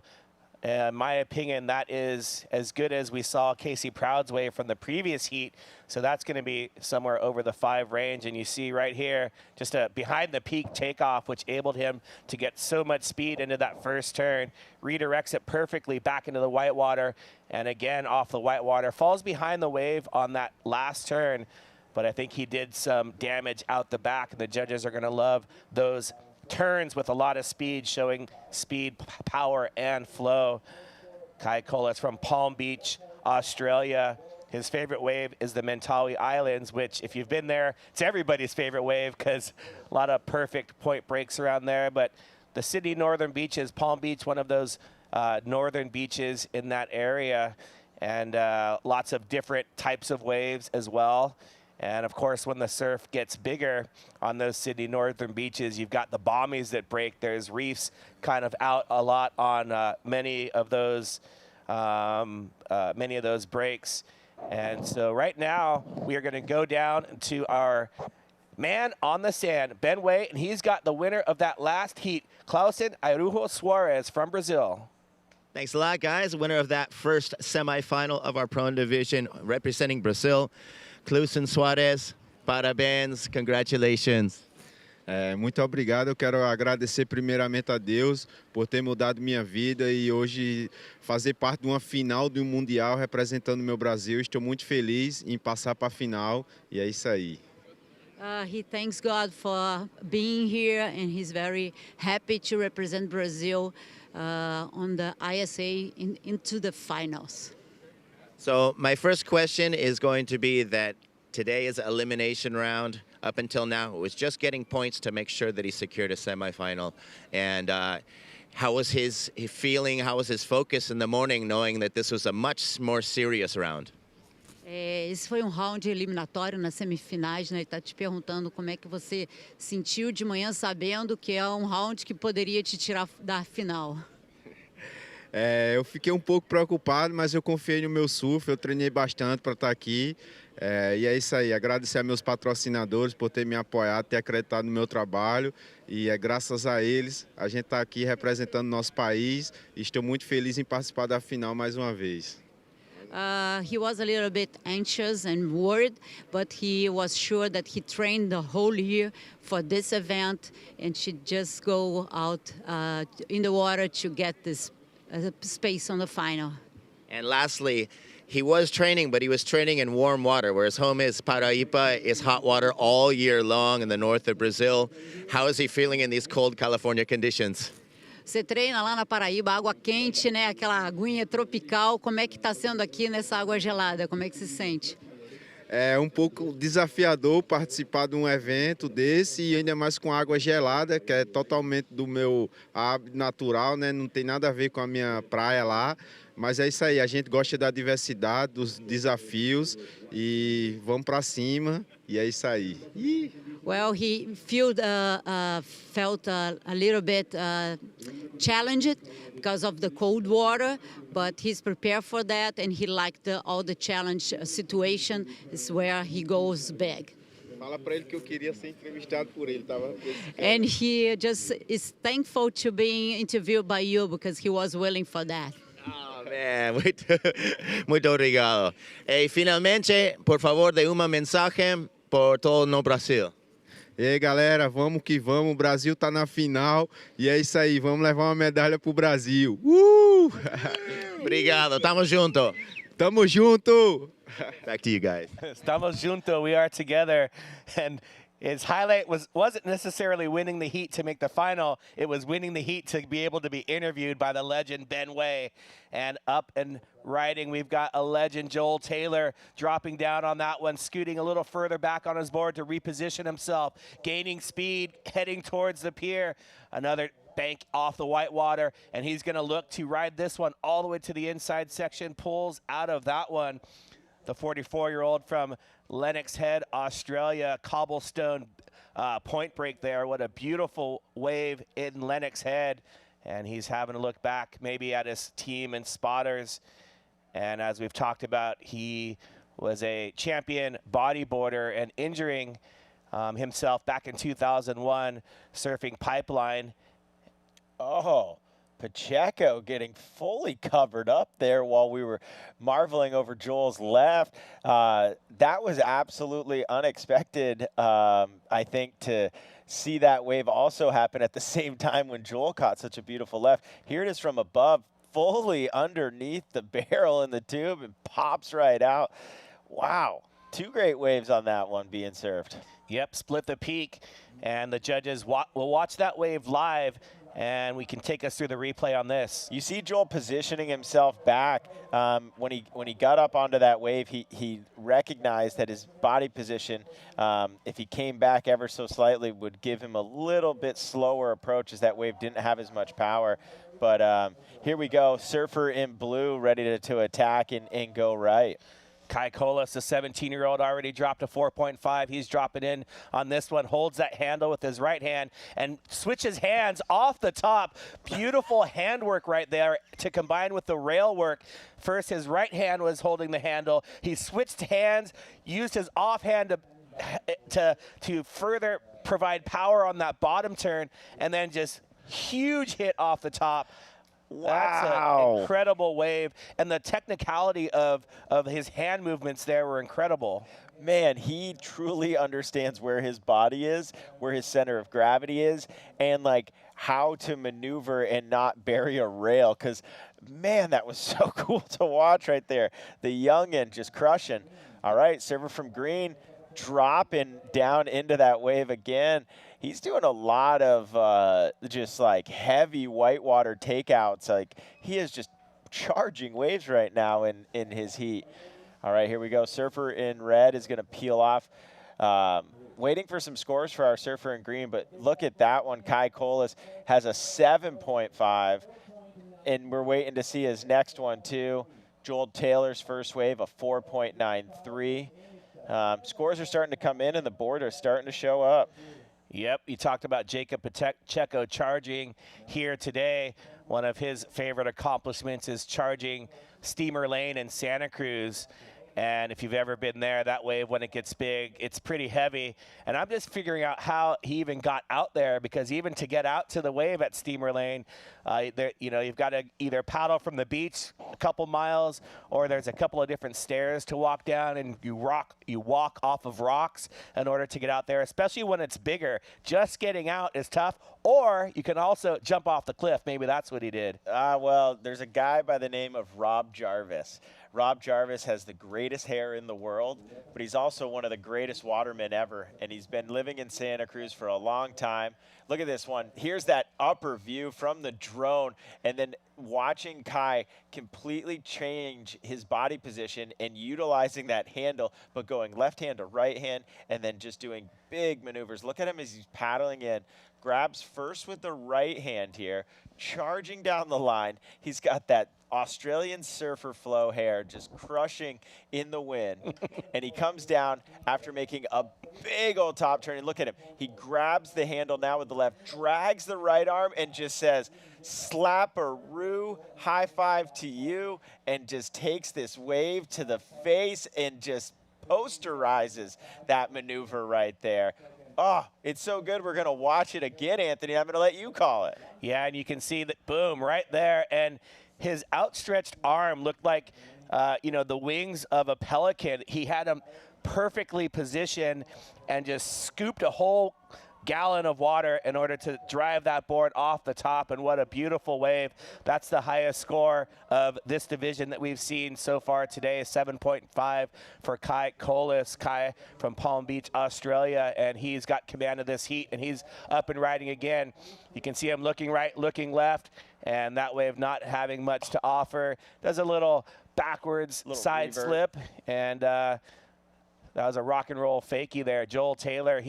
S3: in my opinion, that is as good as we saw Casey Proud's wave from the previous heat. So that's going to be somewhere over the 5 range. And you see right here, just a behind the peak takeoff, which enabled him to get so much speed into that first turn, redirects it perfectly back into the whitewater, and again off the whitewater, falls behind the wave on that last turn. But I think he did some damage out the back, and the judges are going to love those turns with a lot of speed, showing speed, power, and flow. Kai Colas from Palm Beach, Australia. His favorite wave is the Mentawai Islands, which, if you've been there, it's everybody's favorite wave because a lot of perfect point breaks around there. But the Sydney Northern Beaches, Palm Beach, one of those northern beaches in that area, and lots of different types of waves as well. And of course, when the surf gets bigger on those Sydney northern beaches, you've got the bommies that break. There's reefs kind of out a lot on many of those breaks. And so right now, we are going to go down to our man on the sand, Ben Way, and he's got the winner of that last heat, Clausen Airujo Suarez from Brazil.
S7: Thanks a lot, guys. Winner of that first semifinal of our Prone Division, representing Brazil, Clausen Suarez. Parabéns, congratulations.
S8: Muito obrigado. Eu quero agradecer primeiramente a Deus por ter mudado minha vida e hoje fazer parte de uma final de um mundial representando o meu Brasil. Estou muito feliz em passar para a final e é isso aí.
S9: He thanks God for being here, and he's very happy to represent Brazil on the ISA into the finals.
S7: So my first question is going to be that today is an elimination round. Up until now, it was just getting points to make sure that he secured a semifinal. And how was his feeling? How was his focus in the morning, knowing that this was a much more serious round?
S9: Esse foi round eliminatório nas semifinais, né? Ele está te perguntando como é que você sentiu de manhã sabendo que é round que poderia te tirar da final.
S8: Eu fiquei um pouco preocupado, mas eu confiei no meu surf, eu treinei bastante para estar aqui. E é isso aí, agradecer a meus patrocinadores por ter me apoiado, ter acreditado no meu trabalho. E é graças a eles, a gente está aqui representando nosso país e estou muito feliz em participar da final mais uma vez.
S9: He was a little bit anxious and worried, but he was sure that he trained the whole year for this event and should just go out in the water to get this space on the final.
S7: And lastly, he was training, but he was training in warm water, whereas home is Paraíba is hot water all year long in the north of Brazil. How is he feeling in these cold California conditions?
S9: Você treina lá na Paraíba, água quente, né? Aquela aguinha tropical. Como é que está sendo aqui nessa água gelada? Como é que se sente?
S8: É um pouco desafiador participar de um evento desse e ainda mais com água gelada, que é totalmente do meu hábito natural, né? Não tem nada a ver com a minha praia lá. Mas é isso aí, a gente gosta da diversidade, dos desafios e vamos para cima e é isso aí.
S9: Well, he felt a little bit challenged because of the cold water, but he's prepared for that, and he liked all the challenge situation. Is where he goes big.
S8: Fala para ele que eu queria ser entrevistado por ele, tava.
S9: And he just is thankful to being interviewed by you because he was willing for that.
S7: Oh, man, muito obrigado. E finalmente, por favor, dê uma mensagem por todo no Brasil.
S8: E aí, galera, vamos que vamos. O Brasil tá na final e é isso aí. Vamos levar uma medalha pro Brasil.
S7: Obrigado. Tamo junto.
S8: Tamo junto.
S7: Back to you guys.
S3: Estamos junto. We are together. And his highlight wasn't necessarily winning the heat to make the final. It was winning the heat to be able to be interviewed by the legend Ben Way. And up and riding, we've got a legend, Joel Taylor, dropping down on that one, scooting a little further back on his board to reposition himself, gaining speed, heading towards the pier. Another bank off the whitewater, and he's going to look to ride this one all the way to the inside section, pulls out of that one. The 44-year-old from Lennox Head, Australia, cobblestone point break there. What a beautiful wave in Lennox Head. And he's having to look back maybe at his team and spotters. And as we've talked about, he was a champion bodyboarder and injuring himself back in 2001 surfing Pipeline.
S4: Oh, Pacheco getting fully covered up there while we were marveling over Joel's left. That was absolutely unexpected, I think, to see that wave also happen at the same time when Joel caught such a beautiful left. Here it is from above, fully underneath the barrel in the tube and pops right out. Wow, two great waves on that one being surfed.
S3: Yep, split the peak, and the judges will watch that wave live, and we can take us through the replay on this.
S4: You see Joel positioning himself back. When he got up onto that wave, he recognized that his body position, if he came back ever so slightly, would give him a little bit slower approach as that wave didn't have as much power. But here we go, surfer in blue ready to attack and go right.
S3: Kai Kolas, the 17-year-old, already dropped a 4.5. He's dropping in on this one, holds that handle with his right hand and switches hands off the top. Beautiful handwork right there to combine with the rail work. First, his right hand was holding the handle. He switched hands, used his offhand to further provide power on that bottom turn, and then just huge hit off the top.
S4: Wow.
S3: That's an incredible wave, and the technicality of his hand movements there were incredible.
S4: Man, he truly understands where his body is, where his center of gravity is, and like how to maneuver and not bury a rail. Because, man, that was so cool to watch right there. The youngin just crushing. All right, server from green, dropping down into that wave again. He's doing a lot of just like heavy whitewater takeouts. Like he is just charging waves right now in his heat. All right, here we go. Surfer in red is going to peel off. Waiting for some scores for our surfer in green, but look at that one. Kai Kolas has a 7.5, and we're waiting to see his next one too. Joel Taylor's first wave, a 4.93. Scores are starting to come in, and the board are starting to show up.
S3: Yep, you talked about Jacob Pacheco charging here today. One of his favorite accomplishments is charging Steamer Lane in Santa Cruz. And if you've ever been there, that wave, when it gets big, it's pretty heavy. And I'm just figuring out how he even got out there, because even to get out to the wave at Steamer Lane, you've got to either paddle from the beach a couple miles, or there's a couple of different stairs to walk down, and you walk off of rocks in order to get out there, especially when it's bigger. Just getting out is tough, or you can also jump off the cliff. Maybe that's what he did.
S4: Well, there's a guy by the name of Rob Jarvis. Rob Jarvis has the greatest hair in the world, but he's also one of the greatest watermen ever, and he's been living in Santa Cruz for a long time. Look at this one. Here's that upper view from the drone, and then watching Kai completely change his body position and utilizing that handle, but going left hand to right hand, and then just doing big maneuvers. Look at him as he's paddling in. Grabs first with the right hand here, charging down the line. He's got that Australian surfer flow hair just crushing in the wind. And he comes down after making a big old top turn. And look at him. He grabs the handle now with the left, drags the right arm, and just says, slap-a-roo, high five to you, and just takes this wave to the face and just posterizes that maneuver right there. Oh, it's so good. We're going to watch it again, Anthony. I'm going to let you call it.
S3: Yeah, and you can see that, boom, right there. And his outstretched arm looked like, the wings of a pelican. He had him perfectly positioned and just scooped a whole gallon of water in order to drive that board off the top. And what a beautiful wave. That's the highest score of this division that we've seen so far today, 7.5 for Kai Kolas. Kai from Palm Beach, Australia, and he's got command of this heat, and he's up and riding again. You can see him looking right, looking left, and that wave not having much to offer. Does a little backwards side slip, and that was a rock and roll fakie there. Joel Taylor,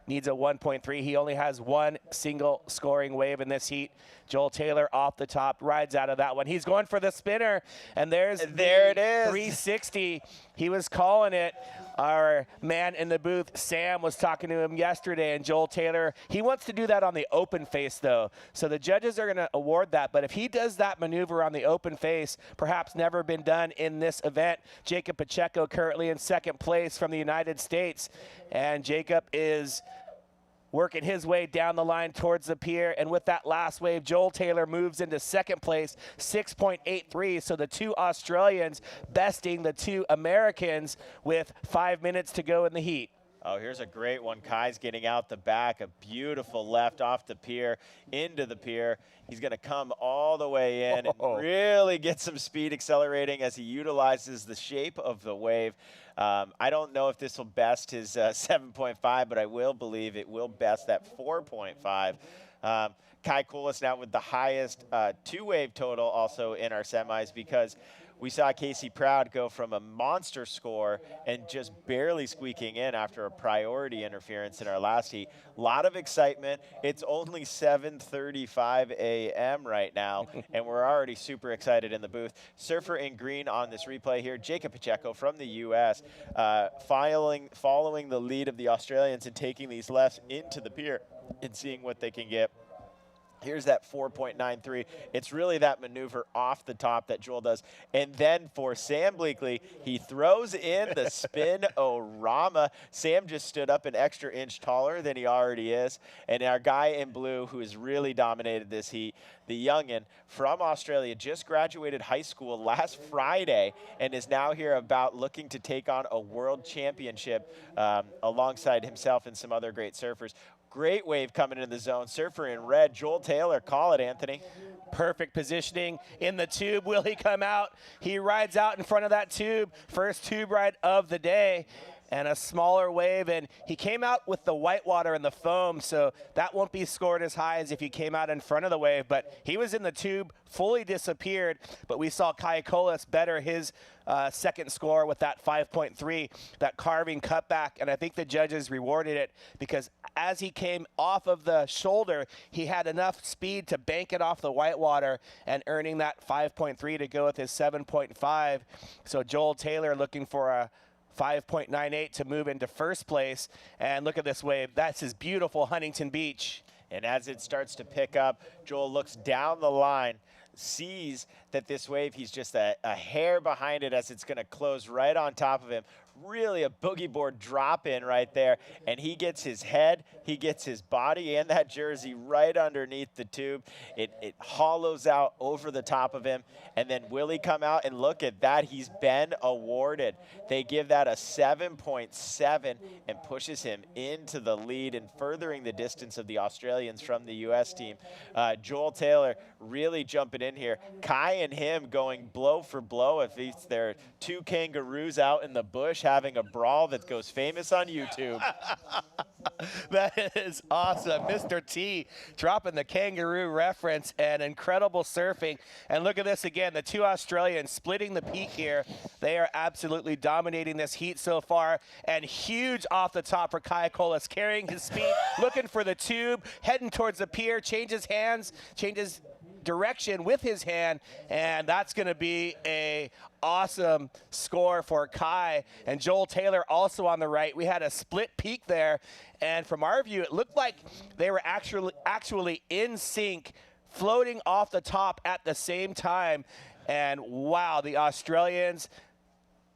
S3: needs a 1.3. He only has one single scoring wave in this heat. Joel Taylor off the top, rides out of that one. He's going for the spinner, and there it is. 360. He was calling it. Our man in the booth, Sam, was talking to him yesterday, and Joel Taylor, he wants to do that on the open face, though. So the judges are going to award that. But if he does that maneuver on the open face, perhaps never been done in this event. Jacob Pacheco currently in second place from the United States. And Jacob is working his way down the line towards the pier. And with that last wave, Joel Taylor moves into second place, 6.83. So the two Australians besting the two Americans with 5 minutes to go in the heat.
S4: Oh, here's a great one. Kai's getting out the back, a beautiful left off the pier, into the pier. He's going to come all the way in and really get some speed accelerating as he utilizes the shape of the wave. I don't know if this will best his 7.5, but I will believe it will best that 4.5. Kai Kolas now with the highest two-wave total also in our semis, because we saw Casey Proud go from a monster score and just barely squeaking in after a priority interference in our last heat. A lot of excitement. It's only 7:35 a.m. right now, and we're already super excited in the booth. Surfer in green on this replay here, Jacob Pacheco from the U.S., following the lead of the Australians and taking these lefts into the pier and seeing what they can get. Here's that 4.93. It's really that maneuver off the top that Joel does. And then for Sam Bleakley, he throws in the spin-o-rama. Sam just stood up an extra inch taller than he already is. And our guy in blue, who has really dominated this heat, the youngin from Australia, just graduated high school last Friday and is now here about looking to take on a world championship alongside himself and some other great surfers. Great wave coming into the zone. Surfer in red. Joel Taylor, call it, Anthony.
S3: Perfect positioning in the tube. Will he come out? He rides out in front of that tube. First tube ride of the day. And a smaller wave, and he came out with the whitewater and the foam, so that won't be scored as high as if he came out in front of the wave, but he was in the tube, fully disappeared, but we saw Kai Kolas better his second score with that 5.3, that carving cutback, and I think the judges rewarded it because as he came off of the shoulder, he had enough speed to bank it off the whitewater and earning that 5.3 to go with his 7.5. So Joel Taylor looking for a 5.98 to move into first place. And look at this wave. That's his beautiful Huntington Beach.
S4: And as it starts to pick up, Joel looks down the line, sees that this wave, he's just a hair behind it as it's going to close right on top of him. Really a boogie board drop in right there. And he gets his head, he gets his body and that jersey right underneath the tube. It hollows out over the top of him. And then will he come out and look at that? He's been awarded. They give that a 7.7 and pushes him into the lead and furthering the distance of the Australians from the U.S. team. Joel Taylor really jumping in here. Kai and him going blow for blow. If it's their two kangaroos out in the bush having a brawl that goes famous on YouTube.
S3: That is awesome. Mr. T dropping the kangaroo reference and incredible surfing. And look at this again, the two Australians splitting the peak here. They are absolutely dominating this heat so far. And huge off the top for Kai Kolas, carrying his speed, looking for the tube, heading towards the pier, changes hands, changes direction with his hand, and that's going to be a awesome score for Kai. And Joel Taylor also on the right. We had a split peak there, and from our view it looked like they were actually in sync, floating off the top at the same time. And wow, the Australians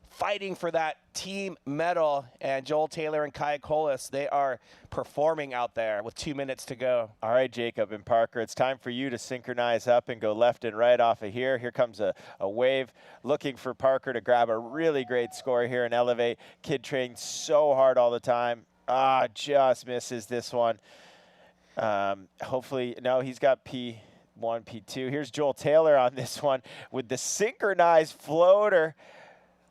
S3: fighting for that team medal, and Joel Taylor and Kai Kolas, they are performing out there with 2 minutes to go.
S4: All right, Jacob and Parker, it's time for you to synchronize up and go left and right off of here. Here comes a wave looking for Parker to grab a really great score here and elevate. Kid trains so hard all the time. Just misses this one. Hopefully, no, he's got P1, P2. Here's Joel Taylor on this one with the synchronized floater.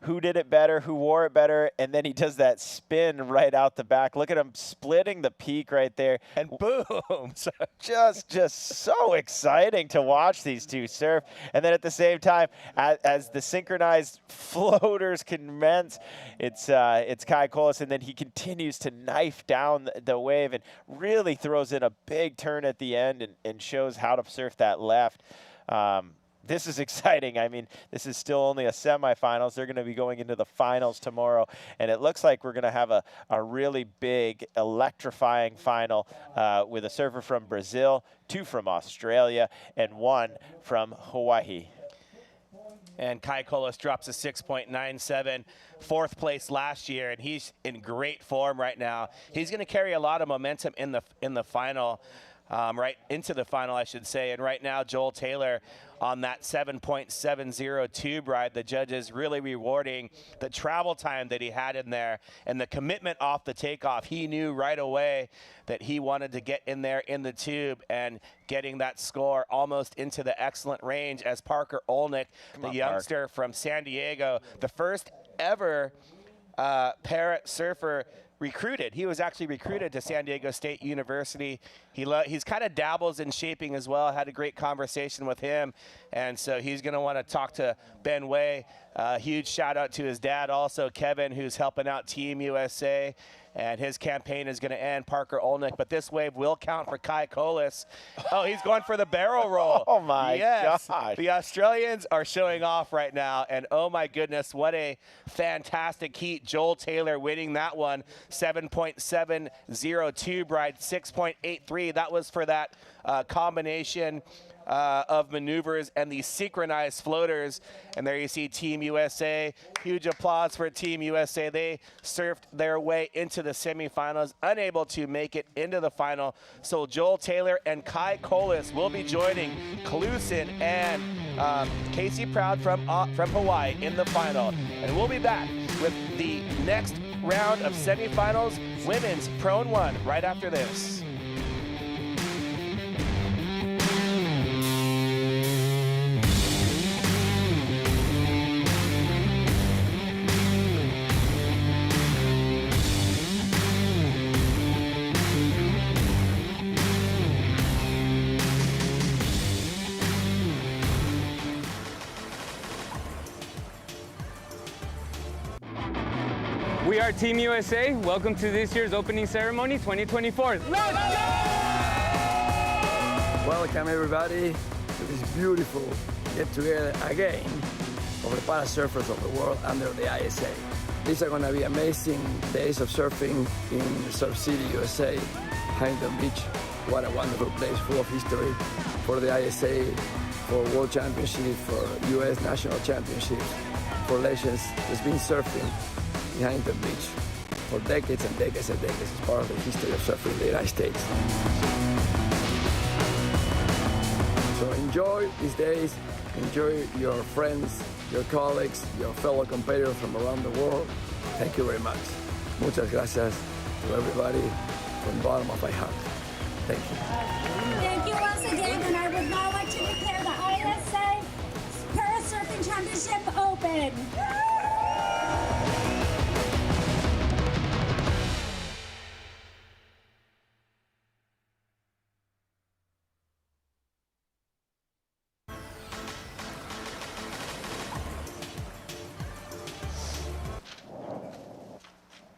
S4: Who did it better, who wore it better, and then he does that spin right out the back. Look at him splitting the peak right there.
S3: And boom!
S4: just so exciting to watch these two surf. And then at the same time, as the synchronized floaters commence, it's Kai Kolas, and then he continues to knife down the wave and really throws in a big turn at the end and shows how to surf that left. This is exciting. I mean, this is still only a semifinals. They're going to be going into the finals tomorrow, and it looks like we're going to have a really big, electrifying final with a surfer from Brazil, 2 from Australia, and 1 from Hawaii.
S3: And Kai Kolas drops a 6.97, 4th place last year, and he's in great form right now. He's going to carry a lot of momentum in the final. Right into the final, I should say. And right now, Joel Taylor on that 7.70 tube ride. The judges really rewarding the travel time that he had in there and the commitment off the takeoff. He knew right away that he wanted to get in there in the tube and getting that score almost into the excellent range as Parker Olnick, the youngster from San Diego, the first ever para surfer recruited. He was actually recruited to San Diego State University He's kind of dabbles in shaping as well. I had a great conversation with him, and so he's going to want to talk to Ben Way. Huge shout out to his dad also, Kevin, who's helping out Team USA. And his campaign is going to end, Parker Olnick. But this wave will count for Kai Colas. Oh, he's going for the barrel roll.
S4: Oh, my gosh.
S3: The Australians are showing off right now. And, oh, my goodness, what fantastic heat. Joel Taylor winning that one, 7.702, Bride, 6.83. That was for that combination of maneuvers and the synchronized floaters. And there you see Team USA. Huge applause for Team USA. They surfed their way into the semifinals, unable to make it into the final. So Joel Taylor and Kai Colas will be joining Clusin and Casey Proud from Hawaii in the final. And we'll be back with the next round of semifinals, women's Prone 1, right after this.
S10: We are Team USA. Welcome to this year's opening ceremony 2024. Let's go!
S11: Welcome everybody to this beautiful get together again of the parasurfers of the world under the ISA. These are going to be amazing days of surfing in Surf City, USA, Huntington Beach. What a wonderful place full of history for the ISA, for World Championships, for US National Championships, for legends that's been surfing in Huntington Beach for decades and decades and decades. It's part of the history of surfing in the United States. So enjoy these days, enjoy your friends, your colleagues, your fellow competitors from around the world. Thank you very much. Muchas gracias to everybody from the bottom of my heart. Thank you.
S12: Thank you once again, and I would now like to declare the ISA Parasurfing Championship open.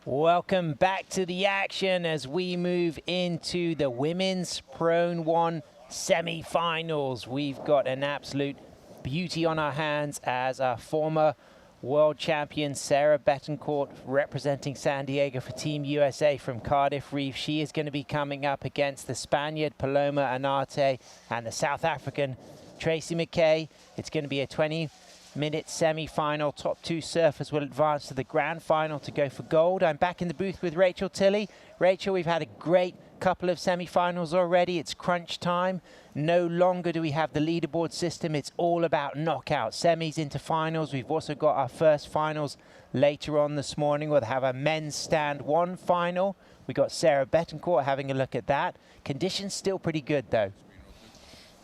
S13: Welcome back to the action as we move into the women's Prone 1 semi-finals. We've got an absolute beauty on our hands as our former world champion Sarah Betancourt representing San Diego for Team USA from Cardiff Reef. She is going to be coming up against the Spaniard Paloma Anarte and the South African Tracy McKay. It's going to be a 20-minute semi-final. Top two surfers will advance to the grand final to go for gold. I'm back in the booth with Rachel Tilley. Rachel, we've had a great couple of semi-finals already. It's crunch time. No longer do we have the leaderboard system. It's all about knockout semis into finals. We've also got our first finals later on this morning. We'll have a men's stand one final. We've got Sarah Betancourt having a look at that. Conditions still pretty good though.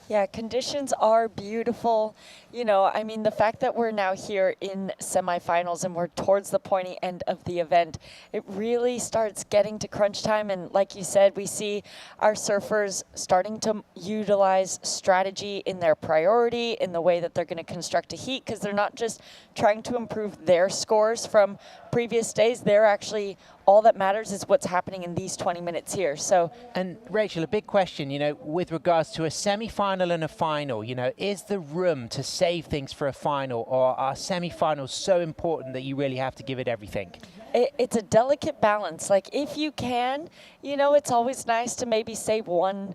S14: Yeah, conditions are beautiful. You know, I mean, the fact that we're now here in semifinals and we're towards the pointy end of the event, it really starts getting to crunch time. And like you said, we see our surfers starting to utilize strategy in their priority, in the way that they're going to construct a heat, because they're not just trying to improve their scores from previous days. They're actually, all that matters is what's happening in these 20 minutes here. So,
S13: and Rachel, a big question, you know, with regards to a semi-final and a final, you know, is the room to save things for a final, or are semi-finals so important that you really have to give it everything?
S14: It's a delicate balance. Like, if you can, you know, it's always nice to maybe save one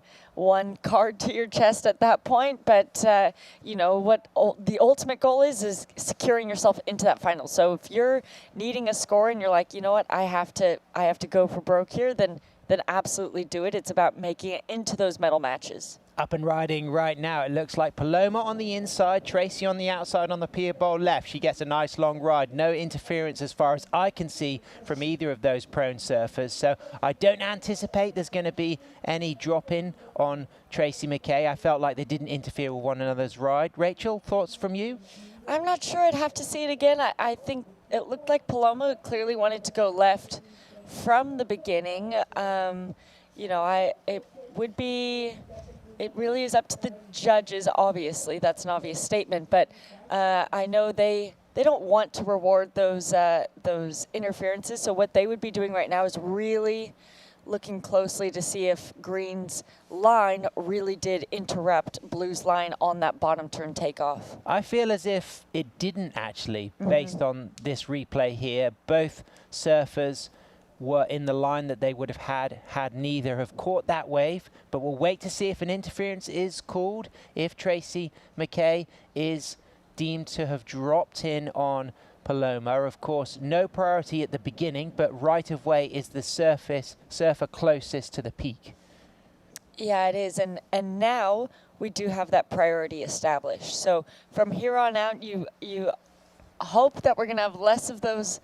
S14: card to your chest at that point. But, you know, what the ultimate goal is securing yourself into that final. So if you're needing a score and you're like, you know what, I have to go for broke here, then absolutely do it. It's about making it into those medal matches.
S13: Up and riding right now. It looks like Paloma on the inside, Tracy on the outside on the pier bowl left. She gets a nice long ride. No interference as far as I can see from either of those prone surfers. So I don't anticipate there's going to be any drop-in on Tracy McKay. I felt like they didn't interfere with one another's ride. Rachel, thoughts from you?
S14: I'm not sure. I'd have to see it again. I think it looked like Paloma clearly wanted to go left from the beginning. You know, would be, it really is up to the judges, obviously. That's an obvious statement, but I know they don't want to reward those interferences, so what they would be doing right now is really looking closely to see if green's line really did interrupt blue's line on that bottom turn takeoff.
S13: I feel as if it didn't actually, based on this replay here. Both surfers were in the line that they would have had neither have caught that wave, but we'll wait to see if an interference is called, if Tracy McKay is deemed to have dropped in on Paloma. Of course, no priority at the beginning, but right of way is the surfer closest to the peak.
S14: Yeah, it is, and now we do have that priority established. So from here on out, you hope that we're going to have less of those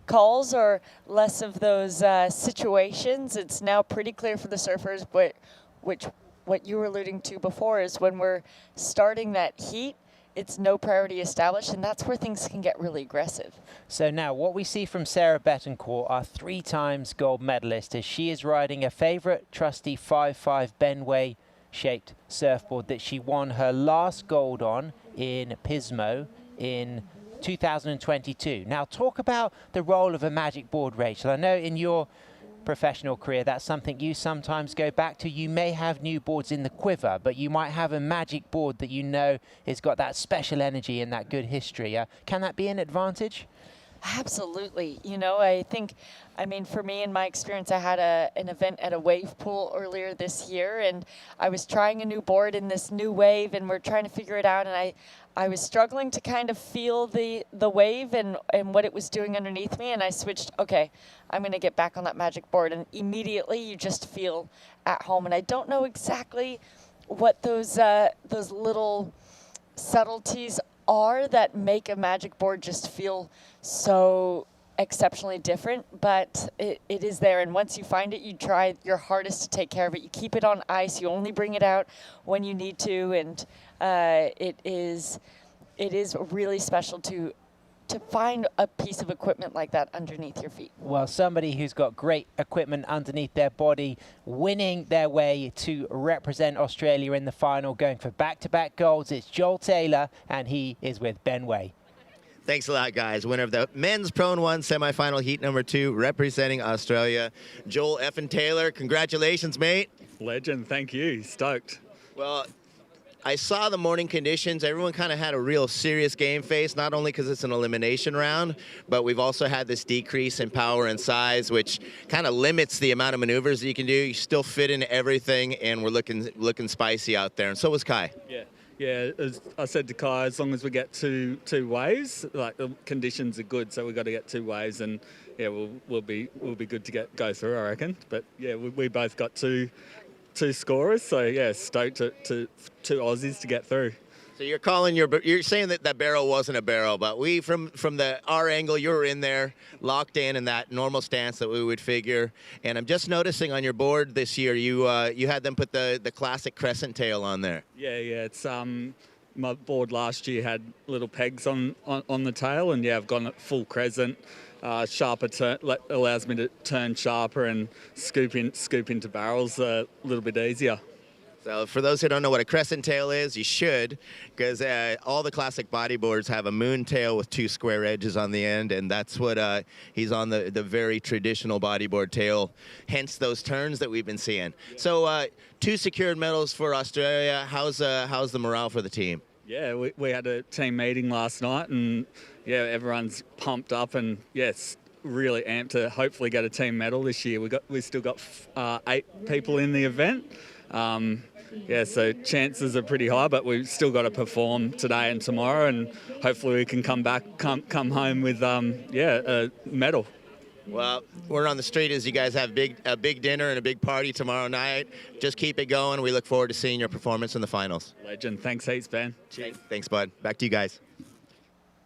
S14: calls or less of those situations. It's now pretty clear for the surfers, but what you were alluding to before is when we're starting that heat, it's no priority established, and that's where things can get really aggressive.
S13: So now what we see from Sarah Betancourt, our 3 times gold medalist, is she is riding a favorite trusty 5.5 Benway shaped surfboard that she won her last gold on in Pismo in 2022. Now talk about the role of a magic board, Rachel. I know in your professional career that's something you sometimes go back to. You may have new boards in the quiver, but you might have a magic board that you know has got that special energy and that good history. Can that be an advantage?
S14: Absolutely. You know, I think, I mean, for me, in my experience, I had an event at a wave pool earlier this year, and I was trying a new board in this new wave, and we're trying to figure it out, and I was struggling to kind of feel the wave and what it was doing underneath me, and I switched, okay, I'm going to get back on that magic board, and immediately you just feel at home. And I don't know exactly what those little subtleties are that make a magic board just feel so exceptionally different, but it is there, and once you find it, you try your hardest to take care of it. You keep it on ice, you only bring it out when you need to, and it is really special to find a piece of equipment like that underneath your feet.
S13: Well, somebody who's got great equipment underneath their body, winning their way to represent Australia in the final, going for back-to-back golds. It's Joel Taylor, and he is with Benway.
S7: Thanks a lot, guys. Winner of the men's Prone 1 semifinal heat number 2, representing Australia, Joel Effin Taylor. Congratulations, mate.
S15: Legend, thank you. Stoked.
S7: Well, I saw the morning conditions. Everyone kind of had a real serious game face, not only because it's an elimination round, but we've also had this decrease in power and size, which kind of limits the amount of maneuvers that you can do. You still fit in everything, and we're looking spicy out there, and so was Kai.
S15: Yeah, as I said to Kai, as long as we get two waves, like the conditions are good, so we've got to get 2 waves, and yeah, we'll be good to go through, I reckon. But yeah, we both got two scorers, so yeah, stoked to 2 Aussies to get through.
S7: So you're saying that barrel wasn't a barrel, but we from our angle, you were in there, locked in that normal stance that we would figure. And I'm just noticing on your board this year, you had them put the classic crescent tail on there.
S15: Yeah, it's my board last year had little pegs on the tail, and yeah, I've gone full crescent. Sharper turn allows me to turn sharper and scoop into barrels a little bit easier.
S7: So for those who don't know what a crescent tail is, you should, because all the classic bodyboards have a moon tail with 2 square edges on the end, and that's what he's on the very traditional bodyboard tail, hence those turns that we've been seeing. Yeah. So 2 secured medals for Australia. How's the morale for the team?
S15: Yeah, we had a team meeting last night, and yeah, everyone's pumped up, and yes, really amped to hopefully get a team medal this year. We still got 8 people in the event. Yeah, so chances are pretty high, but we've still got to perform today and tomorrow, and hopefully we can come home with a medal.
S7: Well, word on the street is you guys have a big dinner and a big party tomorrow night. Just keep it going. We look forward to seeing your performance in the finals.
S15: Legend. Thanks heaps, Ben.
S7: Cheers. Thanks, bud. Back to you guys.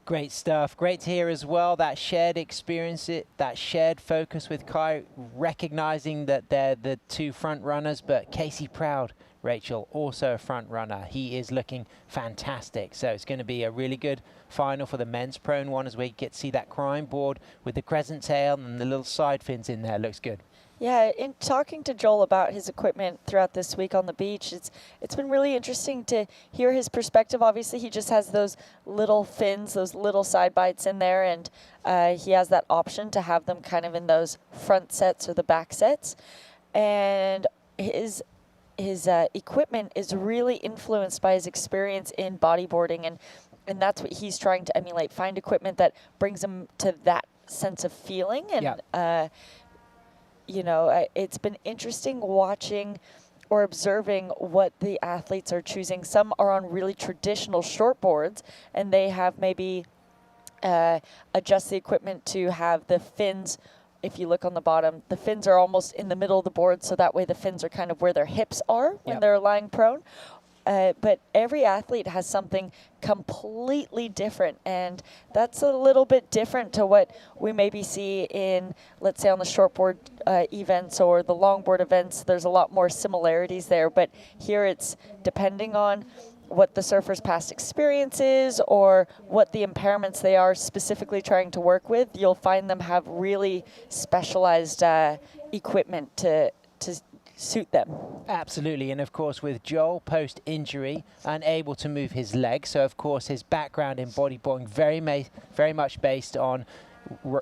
S13: Great stuff. Great to hear as well that shared experience, that shared focus with Kai, recognizing that they're the 2 front runners, but Casey Proud, Rachel, also a front runner. He is looking fantastic. So it's going to be a really good final for the men's Prone 1 as we get to see that crime board with the crescent tail and the little side fins in there. Looks good.
S14: Yeah, in talking to Joel about his equipment throughout this week on the beach, it's been really interesting to hear his perspective. Obviously, he just has those little fins, those little side bites in there, and he has that option to have them kind of in those front sets or the back sets. And his equipment is really influenced by his experience in bodyboarding, and that's what he's trying to emulate, find equipment that brings him to that sense of feeling. And you know, it's been interesting watching or observing what the athletes are choosing. Some are on really traditional shortboards, and they have maybe adjust the equipment to have the fins. If you look on the bottom, the fins are almost in the middle of the board, so that way the fins are kind of where their hips are when they're lying prone. But every athlete has something completely different, and that's a little bit different to what we maybe see in, let's say, on the shortboard events or the longboard events. There's a lot more similarities there, but here it's depending on what the surfer's past experience is or what the impairments they are specifically trying to work with. You'll find them have really specialized equipment to suit them.
S13: Absolutely, and of course with Joel post-injury unable to move his leg, so of course his background in bodyboarding very much based on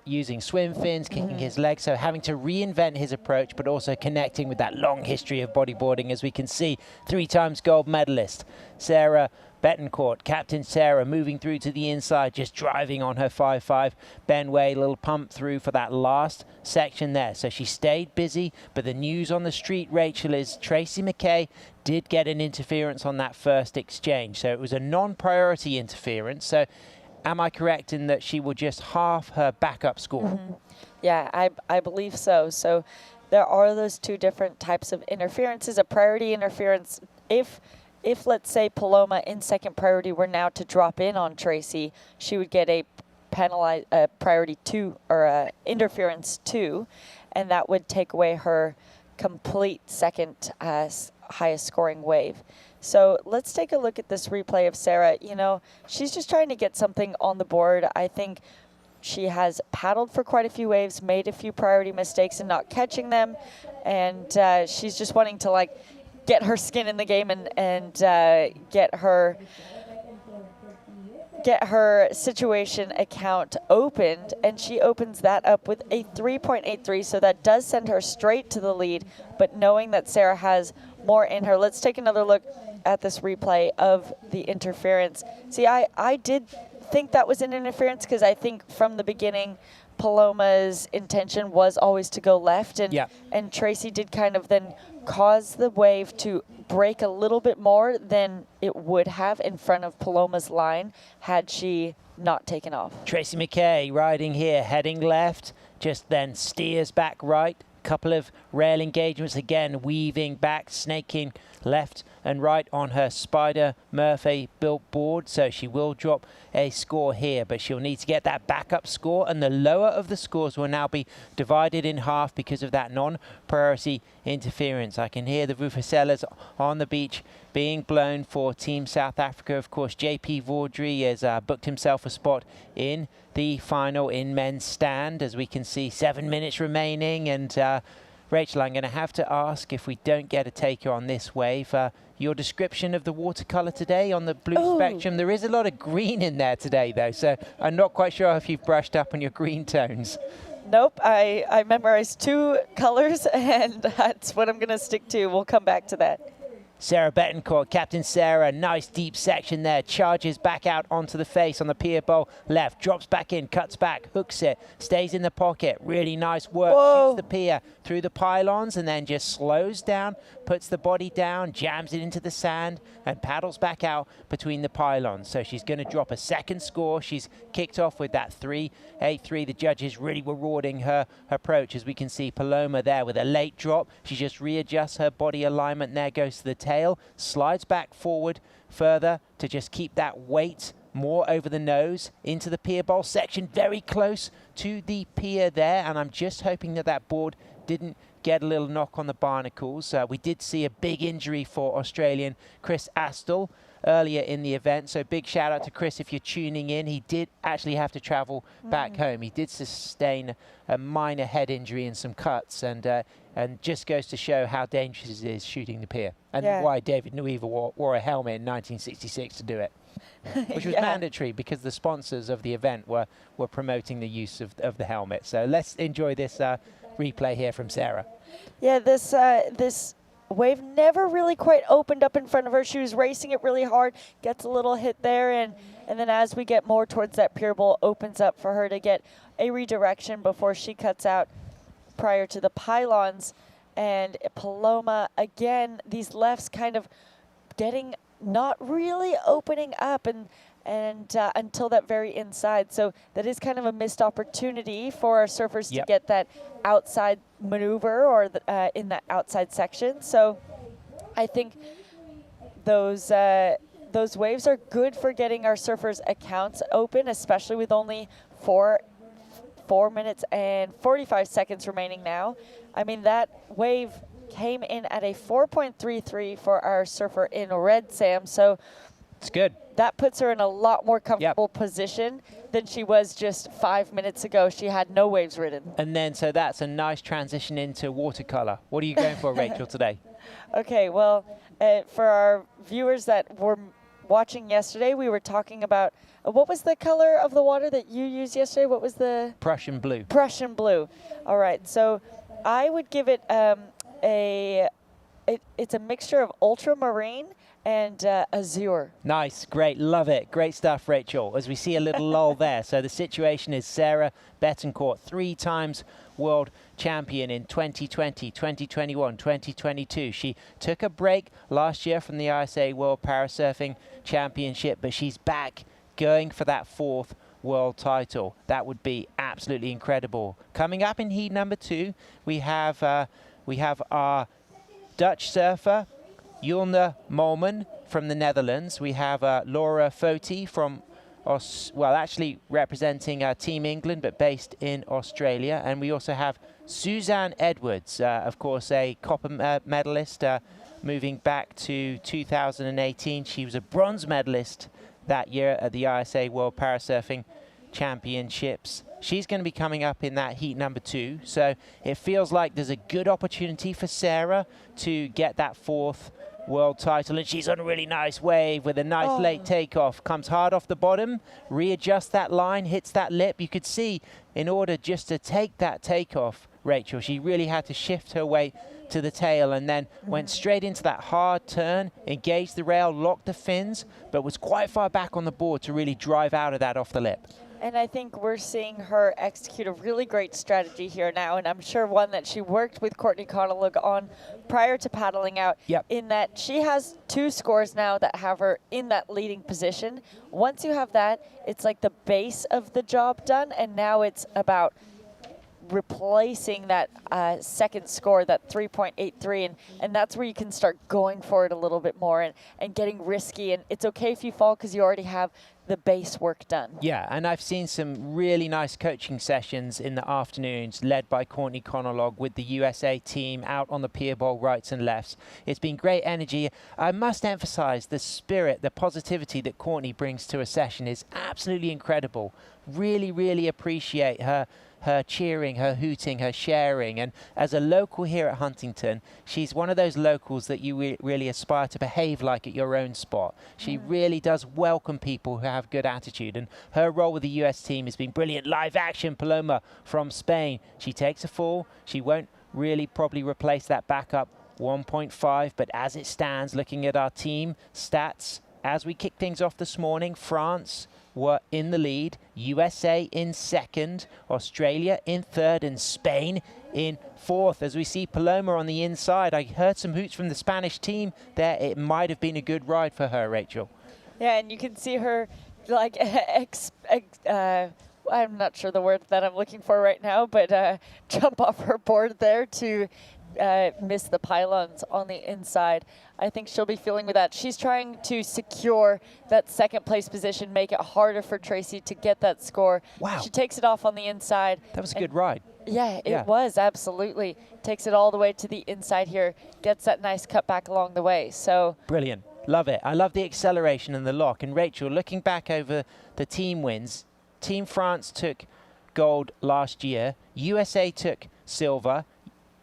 S13: using swim fins, kicking his legs, so having to reinvent his approach, but also connecting with that long history of bodyboarding. As we can see, 3 times gold medalist Sarah Betancourt, Captain Sarah, moving through to the inside, just driving on her 5.5. Ben Way, little pump through for that last section there. So she stayed busy, but the news on the street, Rachel, is Tracy McKay did get an interference on that first exchange. So it was a non-priority interference. So am I correct in that she will just halve her backup score?
S14: Yeah, I believe so. So there are those 2 different types of interferences. A priority interference, if let's say Paloma in second priority were now to drop in on Tracy, she would get a priority 2 or interference 2, and that would take away her complete second highest scoring wave. So let's take a look at this replay of Sarah. You know, she's just trying to get something on the board. I think she has paddled for quite a few waves, made a few priority mistakes and not catching them, and she's just wanting to like get her skin in the game and get her situation account opened, and she opens that up with a 3.83, so that does send her straight to the lead. But knowing that Sarah has more in her, let's take another look at this replay of the interference. See, I did think that was an interference because I think from the beginning Paloma's intention was always to go left, and Tracy did kind of then cause the wave to break a little bit more than it would have in front of Paloma's line had she not taken off.
S13: Tracy McKay riding here, heading left, just then steers back right. Couple of rail engagements again, weaving back, snaking left and right on her Spider Murphy built board. So she will drop a score here, but she'll need to get that backup score, and the lower of the scores will now be divided in half because of that non-priority interference. I can hear the vuvuzelas on the beach being blown for Team South Africa. Of course, JP Vaudry has booked himself a spot in the final in men's stand, as we can see 7 minutes remaining. And Rachel, I'm going to have to ask, if we don't get a taker on this wave, your description of the watercolor today on the blue spectrum. There is a lot of green in there today, though, so I'm not quite sure if you've brushed up on your green tones.
S14: Nope, I memorized 2 colors, and that's what I'm going to stick to. We'll come back to that.
S13: Sarah Betancourt, Captain Sarah, nice deep section there, charges back out onto the face on the pier bowl left, drops back in, cuts back, hooks it, stays in the pocket, really nice work, shoots the pier through the pylons and then just slows down, puts the body down, jams it into the sand and paddles back out between the pylons. So she's going to drop a second score. She's kicked off with that 3.83. The judges really rewarding her approach, as we can see Paloma there with a late drop. She just readjusts her body alignment there, goes to the tail, slides back forward further to just keep that weight more over the nose into the pier bowl section, very close to the pier there. And I'm just hoping that that board didn't get a little knock on the barnacles. We did see a big injury for Australian Chris Astle earlier in the event, so big shout out to Chris if you're tuning in. He did actually have to travel back home. He did sustain a minor head injury and some cuts, and And just goes to show how dangerous it is shooting the pier. And
S14: Yeah.
S13: why David Nuiva wore a helmet in 1966 to do it. Which was
S14: Yeah.
S13: mandatory because the sponsors of the event were promoting the use of the helmet. So let's enjoy this replay here from Sarah.
S14: Yeah, this wave never really quite opened up in front of her. She was racing it really hard, gets a little hit there, and then as we get more towards that pier bowl, opens up for her to get a redirection before she cuts out prior to the pylons. And Paloma, again, these lefts kind of getting not really opening up and until that very inside. So that is kind of a missed opportunity for our surfers to get that outside maneuver or in that outside section. So I think those waves are good for getting our surfers' accounts open, especially with only 4 minutes and 45 seconds remaining now. I mean, that wave came in at a 4.33 for our surfer in red, Sam. So
S13: it's good.
S14: That puts her in a lot more comfortable position than she was just 5 minutes ago. She had no waves ridden.
S13: And then, so that's a nice transition into watercolor. What are you going for, Rachel, today?
S14: Okay, well, for our viewers that were watching yesterday, we were talking about what was the color of the water that you used yesterday? What was the?
S13: Prussian blue.
S14: Prussian blue. All right, so I would give it it's a mixture of ultramarine and azure.
S13: Nice, great, love it. Great stuff, Rachel. As we see a little lull there. So the situation is Sarah Betancourt, 3 times world champion in 2020, 2021, 2022. She took a break last year from the ISA World Parasurfing Championship, but she's back going for that 4th world title. That would be absolutely incredible. Coming up in heat number 2, we have our Dutch surfer, Julne Molman from the Netherlands. We have Laura Foti from, actually representing Team England, but based in Australia. And we also have Suzanne Edwards, of course, a copper medalist, moving back to 2018. She was a bronze medalist that year at the ISA World Parasurfing Championships. She's going to be coming up in that heat number 2. So it feels like there's a good opportunity for Sarah to get that 4th world title. And she's on a really nice wave with a nice late takeoff. Comes hard off the bottom, readjusts that line, hits that lip. You could see in order just to take that takeoff, Rachel, she really had to shift her weight to the tail and then went straight into that hard turn, engaged the rail, locked the fins, but was quite far back on the board to really drive out of that off the lip.
S14: And I think we're seeing her execute a really great strategy here now, and I'm sure one that she worked with Courtney Conalug on prior to paddling out, in that she has 2 scores now that have her in that leading position. Once you have that, it's like the base of the job done, and now it's about replacing that second score, that 3.83, and that's where you can start going for it a little bit more and getting risky. And it's okay if you fall because you already have the base work done.
S13: Yeah, and I've seen some really nice coaching sessions in the afternoons led by Courtney Conalog with the USA team out on the pier bowl rights and lefts. It's been great energy. I must emphasize the spirit, the positivity that Courtney brings to a session is absolutely incredible. Really, really appreciate her cheering, her hooting, her sharing. And as a local here at Huntington, she's one of those locals that you really aspire to behave like at your own spot. She really does welcome people who have good attitude. And her role with the US team has been brilliant. Live action, Paloma from Spain. She takes a fall. She won't really probably replace that backup 1.5. But as it stands, looking at our team stats, as we kick things off this morning, France were in the lead, USA in 2nd, Australia in 3rd, and Spain in 4th. As we see Paloma on the inside, I heard some hoots from the Spanish team there. It might have been a good ride for her, Rachel.
S14: Yeah, and you can see her like I'm not sure the word that I'm looking for right now, but jump off her board there to miss the pylons on the inside. I think she'll be feeling with that. She's trying to secure that 2nd place position, make it harder for Tracy to get that score.
S13: Wow.
S14: She takes it off on the inside.
S13: That was a good ride.
S14: Yeah, it was, absolutely. Takes it all the way to the inside here, gets that nice cut back along the way. So
S13: brilliant. Love it. I love the acceleration and the lock. And Rachel, looking back over the team wins, Team France took gold last year. USA took silver.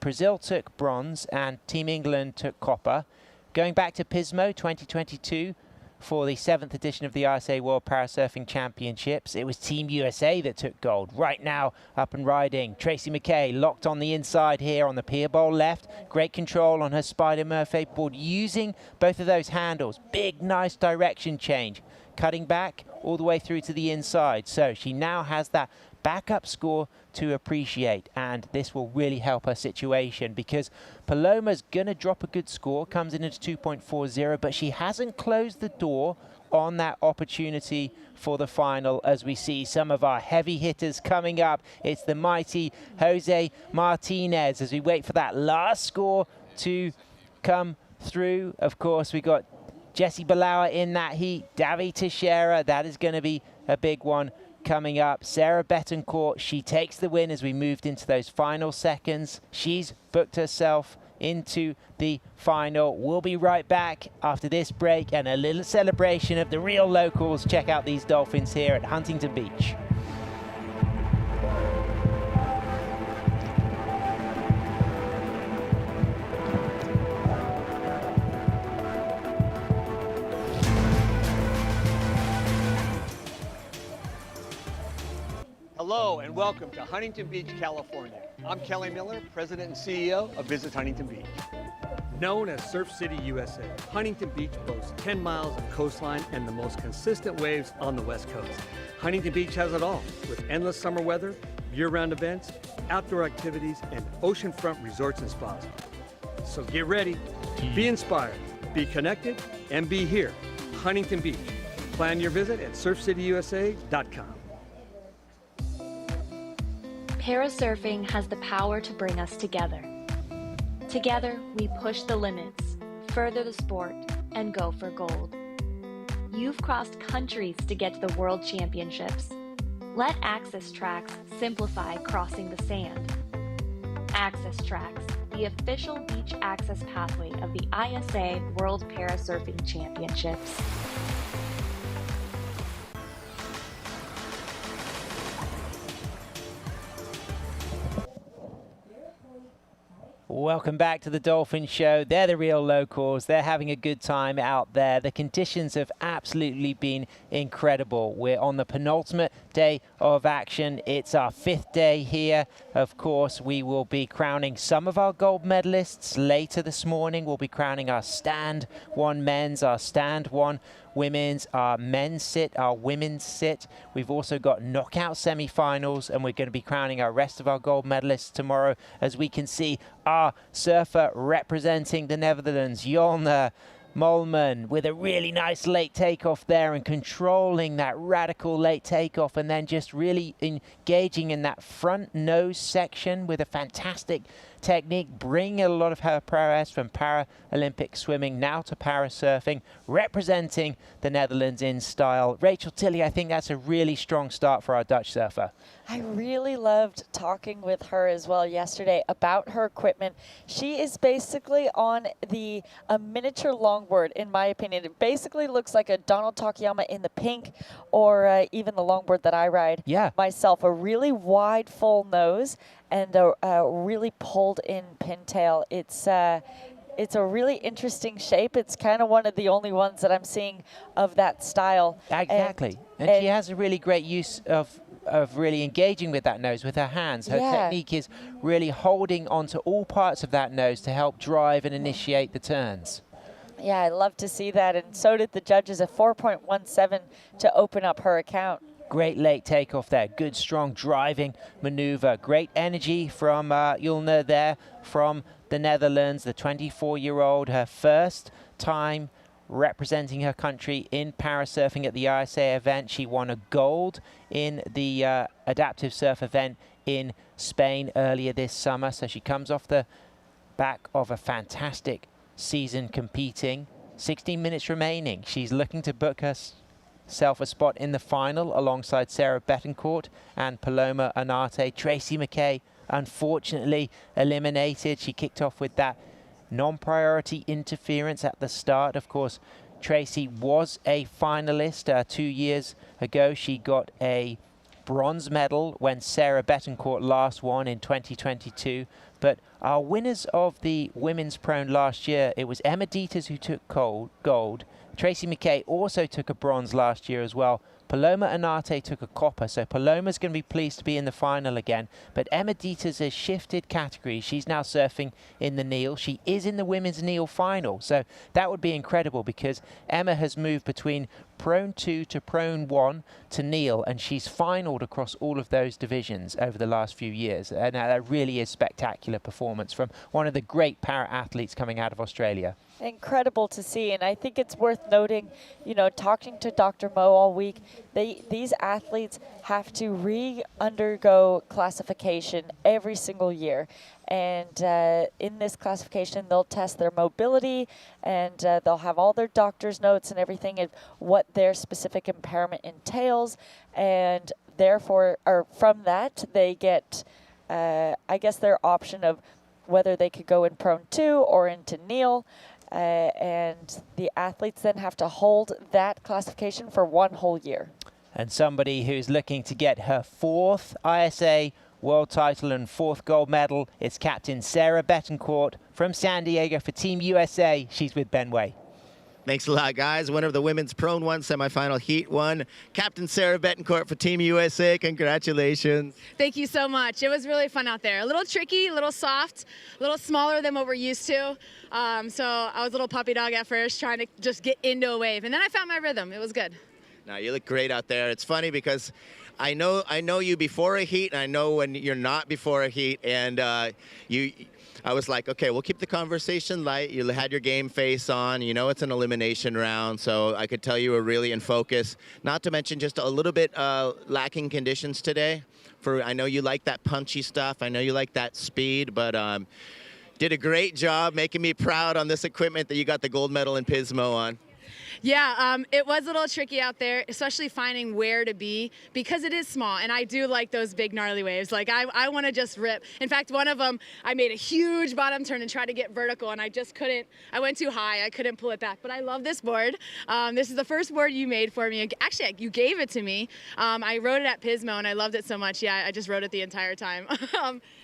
S13: Brazil took bronze and Team England took copper. Going back to Pismo 2022 for the 7th edition of the ISA World Parasurfing Championships, it was Team USA that took gold. Right now, up and riding, Tracy McKay locked on the inside here on the pier bowl left. Great control on her Spider Murphy board, using both of those handles. Big, nice direction change, cutting back all the way through to the inside. So she now has that backup score to appreciate, and this will really help her situation because Paloma's gonna drop a good score, comes in at 2.40, but she hasn't closed the door on that opportunity for the final as we see some of our heavy hitters coming up. It's the mighty Jose Martinez as we wait for that last score to come through. Of course, we got Jesse Balawa in that heat, Davi Teixeira, that is going to be a big one coming up. Sarah Betancourt, she takes the win as we moved into those final seconds. She's booked herself into the final. We'll be right back after this break and a little celebration of the real locals. Check out these dolphins here at Huntington Beach.
S6: Hello and welcome to Huntington Beach, California. I'm Kelly Miller, President and CEO of Visit Huntington Beach. Known as Surf City, USA, Huntington Beach boasts 10 miles of coastline and the most consistent waves on the West Coast. Huntington Beach has it all, with endless summer weather, year-round events, outdoor activities, and oceanfront resorts and spas. So get ready, be inspired, be connected, and be here, Huntington Beach. Plan your visit at surfcityusa.com.
S5: Parasurfing has the power to bring us together. Together, we push the limits, further the sport, and go for gold. You've crossed countries to get to the World Championships. Let Access Tracks simplify crossing the sand. Access Tracks, the official beach access pathway of the ISA World Parasurfing Championships.
S13: Welcome back to the Dolphin Show. They're the real locals. They're having a good time out there. The conditions have absolutely been incredible. We're on the penultimate day of action. It's our 5th day here. Of course, we will be crowning some of our gold medalists later this morning. We'll be crowning our stand 1 men's, our stand 1 women's, our men's sit, our women's sit. We've also got knockout semifinals, and we're going to be crowning our rest of our gold medalists tomorrow. As we can see, our surfer representing the Netherlands, Jolne Molman, with a really nice late takeoff there and controlling that radical late takeoff, and then just really engaging in that front nose section with a fantastic technique, bringing a lot of her prowess from Paralympic swimming now to parasurfing, representing the Netherlands in style. Rachel Tilley, I think that's a really strong start for our Dutch surfer.
S14: I really loved talking with her as well yesterday about her equipment. She is basically on a miniature longboard, in my opinion. It basically looks like a Donald Takayama in the pink, or even the longboard that I ride myself. A really wide, full nose and a really pulled-in pintail. It's a really interesting shape. It's kind of one of the only ones that I'm seeing of that style.
S13: Exactly. And she has a really great use of really engaging with that nose with her hands. Her technique is really holding onto all parts of that nose to help drive and initiate the turns.
S14: Yeah, I love to see that. And so did the judges, a 4.17 to open up her account.
S13: Great late takeoff there. Good, strong driving maneuver. Great energy from Jolne there from the Netherlands, the 24-year-old, her first time representing her country in parasurfing at the ISA event. She won a gold in the adaptive surf event in Spain earlier this summer. So she comes off the back of a fantastic season competing. 16 minutes remaining. She's looking to book herself a spot in the final alongside Sarah Betancourt and Paloma Anate. Tracy McKay, unfortunately, eliminated. She kicked off with that non-priority interference at the start. Of course, Tracy was a finalist 2 years ago. She got a bronze medal when Sarah Betancourt last won in 2022. But our winners of the women's prone last year, it was Emma Dieters who took gold. Tracy McKay also took a bronze last year as well. Paloma Anate took a copper, so Paloma's going to be pleased to be in the final again. But Emma Dieters has shifted categories. She's now surfing in the kneel. She is in the women's kneel final, so that would be incredible because Emma has moved between prone 2 to prone 1 to kneel, and she's finaled across all of those divisions over the last few years. And that really is spectacular performance from one of the great para-athletes coming out of Australia.
S14: Incredible to see, and I think it's worth noting, you know, talking to Dr. Mo all week, these athletes have to re-undergo classification every single year. And in this classification, they'll test their mobility, and they'll have all their doctor's notes and everything of what their specific impairment entails. And therefore, or from that, they get, I guess, their option of whether they could go in prone 2 or into kneel. And the athletes then have to hold that classification for 1 whole year.
S13: And somebody who's looking to get her 4th ISA world title and 4th gold medal is Captain Sarah Betancourt from San Diego for Team USA. She's with Ben Way.
S7: Thanks a lot, guys. Winner of the women's prone 1 semifinal heat 1, Captain Sarah Betancourt for Team USA. Congratulations.
S16: Thank you so much. It was really fun out there. A little tricky, a little soft, a little smaller than what we're used to. So I was a little puppy dog at first, trying to just get into a wave. And then I found my rhythm. It was good.
S7: Now, you look great out there. It's funny because I know you before a heat, and I know when you're not before a heat. And I was like, okay, we'll keep the conversation light. You had your game face on. You know it's an elimination round, so I could tell you were really in focus. Not to mention just a little bit lacking conditions today. I know you like that punchy stuff. I know you like that speed, but did a great job making me proud on this equipment that you got the gold medal in Pismo on.
S16: Yeah, it was a little tricky out there, especially finding where to be because it is small, and I do like those big gnarly waves. Like I want to just rip. In fact, one of them, I made a huge bottom turn and tried to get vertical, and I just couldn't. I went too high. I couldn't pull it back. But I love this board. This is the first board you made for me. Actually, you gave it to me. I rode it at Pismo, and I loved it so much. Yeah, I just rode it the entire time.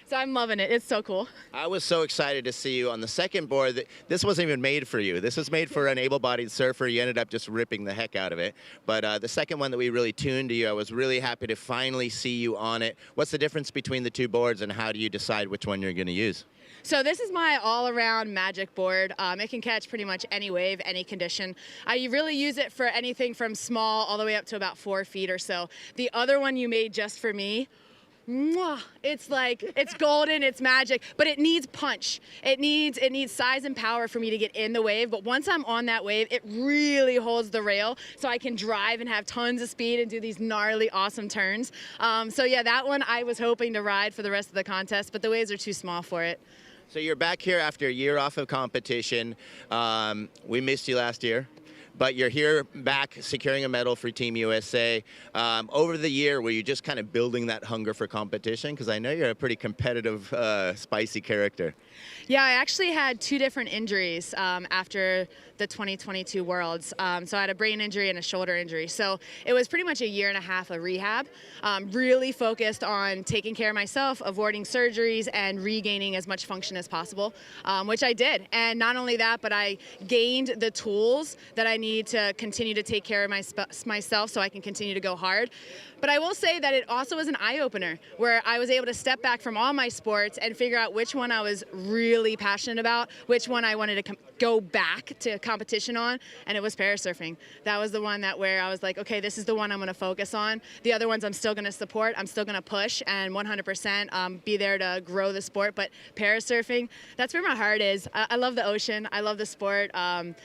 S16: So I'm loving it. It's so cool.
S7: I was so excited to see you on the second board. This wasn't even made for you. This was made for an able-bodied surfer. You ended up just ripping the heck out of it. But the second one that we really tuned to you, I was really happy to finally see you on it. What's the difference between the 2 boards, and how do you decide which one you're going to use?
S16: So this is my all-around magic board. It can catch pretty much any wave, any condition. I really use it for anything from small all the way up to about 4 feet or so. The other one you made just for me, mwah, it's like, it's golden, it's magic, but it needs punch. It needs size and power for me to get in the wave, but once I'm on that wave, it really holds the rail so I can drive and have tons of speed and do these gnarly, awesome turns. So yeah, that one I was hoping to ride for the rest of the contest, but the waves are too small for it.
S7: So you're back here after a year off of competition. We missed you last year, but you're here back securing a medal for Team USA. Over the year, were you just kind of building that hunger for competition? Because I know you're a pretty competitive, spicy character.
S16: Yeah, I actually had 2 different injuries after the 2022 Worlds. So I had a brain injury and a shoulder injury. So it was pretty much a year and a half of rehab, really focused on taking care of myself, avoiding surgeries, and regaining as much function as possible, which I did. And not only that, but I gained the tools that I need to continue to take care of myself so I can continue to go hard. But I will say that it also was an eye-opener where I was able to step back from all my sports and figure out which one I was really passionate about, which one I wanted to go back to competition on, and it was parasurfing. That was the one where I was like, okay, this is the one I'm going to focus on. The other ones I'm still going to support, I'm still going to push and 100% be there to grow the sport. But parasurfing, that's where my heart is. I love the ocean. I love the sport. And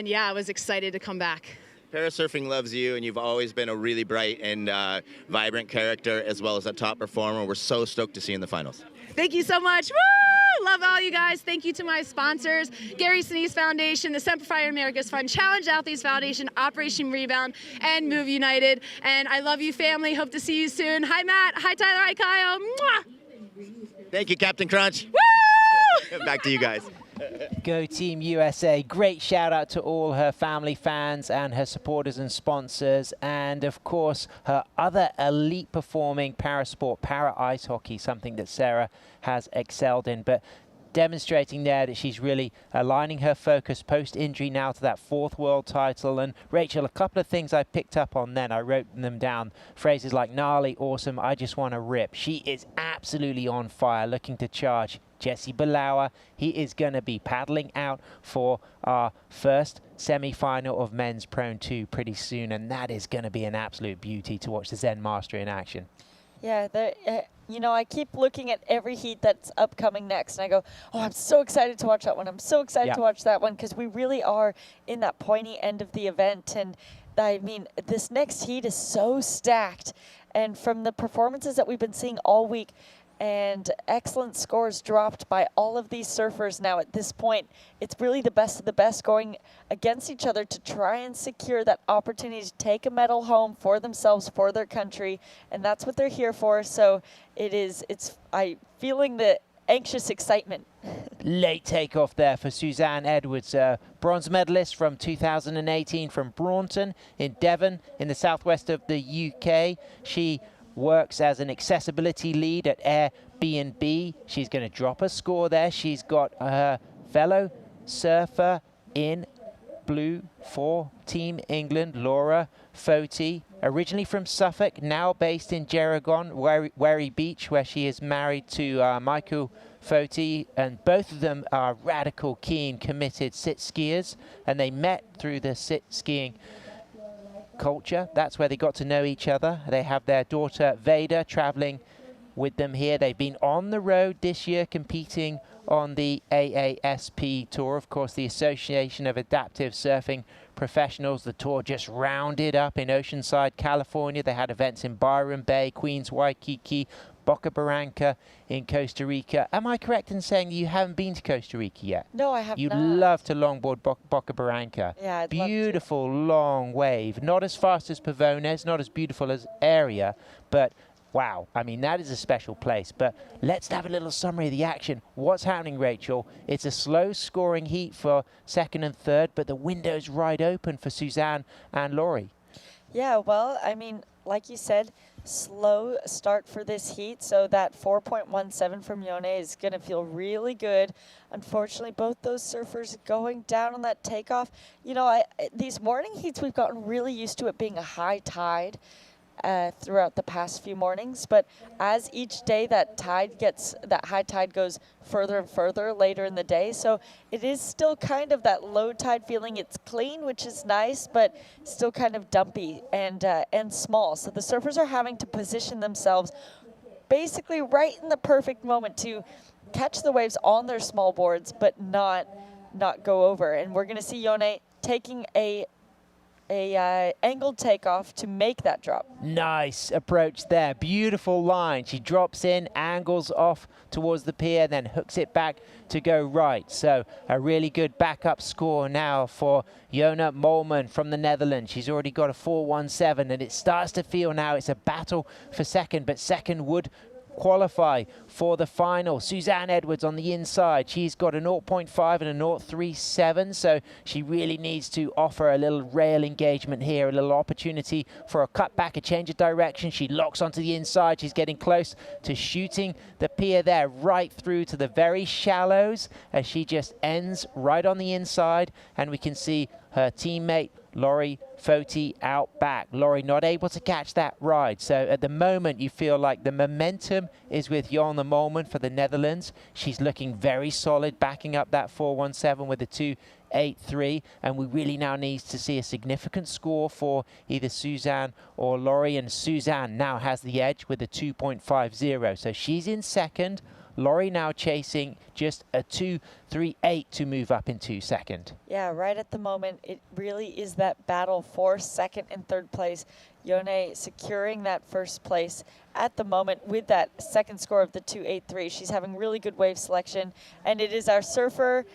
S16: yeah, I was excited to come back.
S7: Parasurfing loves you, and you've always been a really bright and vibrant character, as well as a top performer. We're so stoked to see you in the finals.
S16: Thank you so much. Woo! Love all you guys. Thank you to my sponsors, Gary Sinise Foundation, the Semper America's Fund, Challenge Athletes Foundation, Operation Rebound, and Move United. And I love you, family. Hope to see you soon. Hi, Matt. Hi, Tyler. Hi, Kyle. Mwah!
S7: Thank you, Captain Crunch.
S16: Woo!
S7: Back to you guys.
S13: Go Team USA. Great shout out to all her family, fans, and her supporters and sponsors. And of course, her other elite performing parasport, para ice hockey, something that Sarah has excelled in. But demonstrating there that she's really aligning her focus post-injury now to that 4th world title. And Rachel, a couple of things I picked up on then, I wrote them down. Phrases like gnarly, awesome, I just want to rip. She is absolutely on fire, looking to charge. Jesse Belauer, he is going to be paddling out for our first semi-final of Men's Prone 2 pretty soon, and that is going to be an absolute beauty to watch the Zen Master in action.
S14: Yeah, you know, I keep looking at every heat that's upcoming next, and I go, oh, I'm so excited to watch that one. I'm so excited to watch that one, because we really are in that pointy end of the event. And I mean, this next heat is so stacked. And from the performances that we've been seeing all week, and excellent scores dropped by all of these surfers now at this point, it's really the best of the best going against each other to try and secure that opportunity to take a medal home for themselves, for their country, and that's what they're here for. So I'm feeling the anxious excitement.
S13: Late takeoff there for Suzanne Edwards, bronze medalist from 2018 from Braunton in Devon in the southwest of the UK. She works as an accessibility lead at Airbnb. She's going to drop a score there. She's got her fellow surfer in blue for Team England, Laura Foti, originally from Suffolk, now based in Gerringong, Wherry Beach, where she is married to Michael Foti, and both of them are radical, keen, committed sit skiers, and they met through the sit skiing culture. That's where they got to know each other. They have their daughter Veda traveling with them here. They've been on the road this year competing on the AASP tour, of course, the Association of Adaptive Surfing Professionals. The tour just rounded up in Oceanside, California. They had events in Byron Bay, Queens, Waikiki, Boca Barranca in Costa Rica. Am I correct in saying you haven't been to Costa Rica yet?
S14: No, I have not.
S13: You'd love to longboard Boca Barranca.
S14: Yeah, I'd
S13: beautiful long wave. Not as fast as Pavones, not as beautiful as Area, but wow, I mean, that is a special place. But let's have a little summary of the action. What's happening, Rachel? It's a slow scoring heat for second and third, but the window's right open for Suzanne and Laurie.
S14: Yeah, well, I mean, like you said, slow start for this heat, so that 4.17 from Yone is going to feel really good. Unfortunately, both those surfers going down on that takeoff. You know, these morning heats, we've gotten really used to it being a high tide throughout the past few mornings, but as each day that high tide goes further and further later in the day, so it is still kind of that low tide feeling. It's clean, which is nice, but still kind of dumpy and small. So the surfers are having to position themselves basically right in the perfect moment to catch the waves on their small boards, but not go over. And we're going to see Yone taking a angled takeoff to make that drop.
S13: Nice approach there. Beautiful line. She drops in, angles off towards the pier, then hooks it back to go right. So a really good backup score now for Jona Molman from the Netherlands. She's already got a 4.17, and it starts to feel now it's a battle for second, but second would qualify for the final. Suzanne Edwards on the inside. She's got a 0.5 and a 0.37, so she really needs to offer a little rail engagement here, a little opportunity for a cutback, a change of direction. She locks onto the inside. She's getting close to shooting the pier there right through to the very shallows as she just ends right on the inside, and we can see her teammate Laurie Foti out back. Laurie not able to catch that ride. So at the moment, you feel like the momentum is with Jona Molman for the Netherlands. She's looking very solid, backing up that 4.17 with a 2.83. And we really now need to see a significant score for either Suzanne or Laurie. And Suzanne now has the edge with a 2.50. So she's in second. Laurie now chasing just a 2.38 to move up into second.
S14: Yeah, right at the moment, it really is that battle for second and third place. Yone securing that first place at the moment with that second score of the 2.83. She's having really good wave selection, and it is our surfer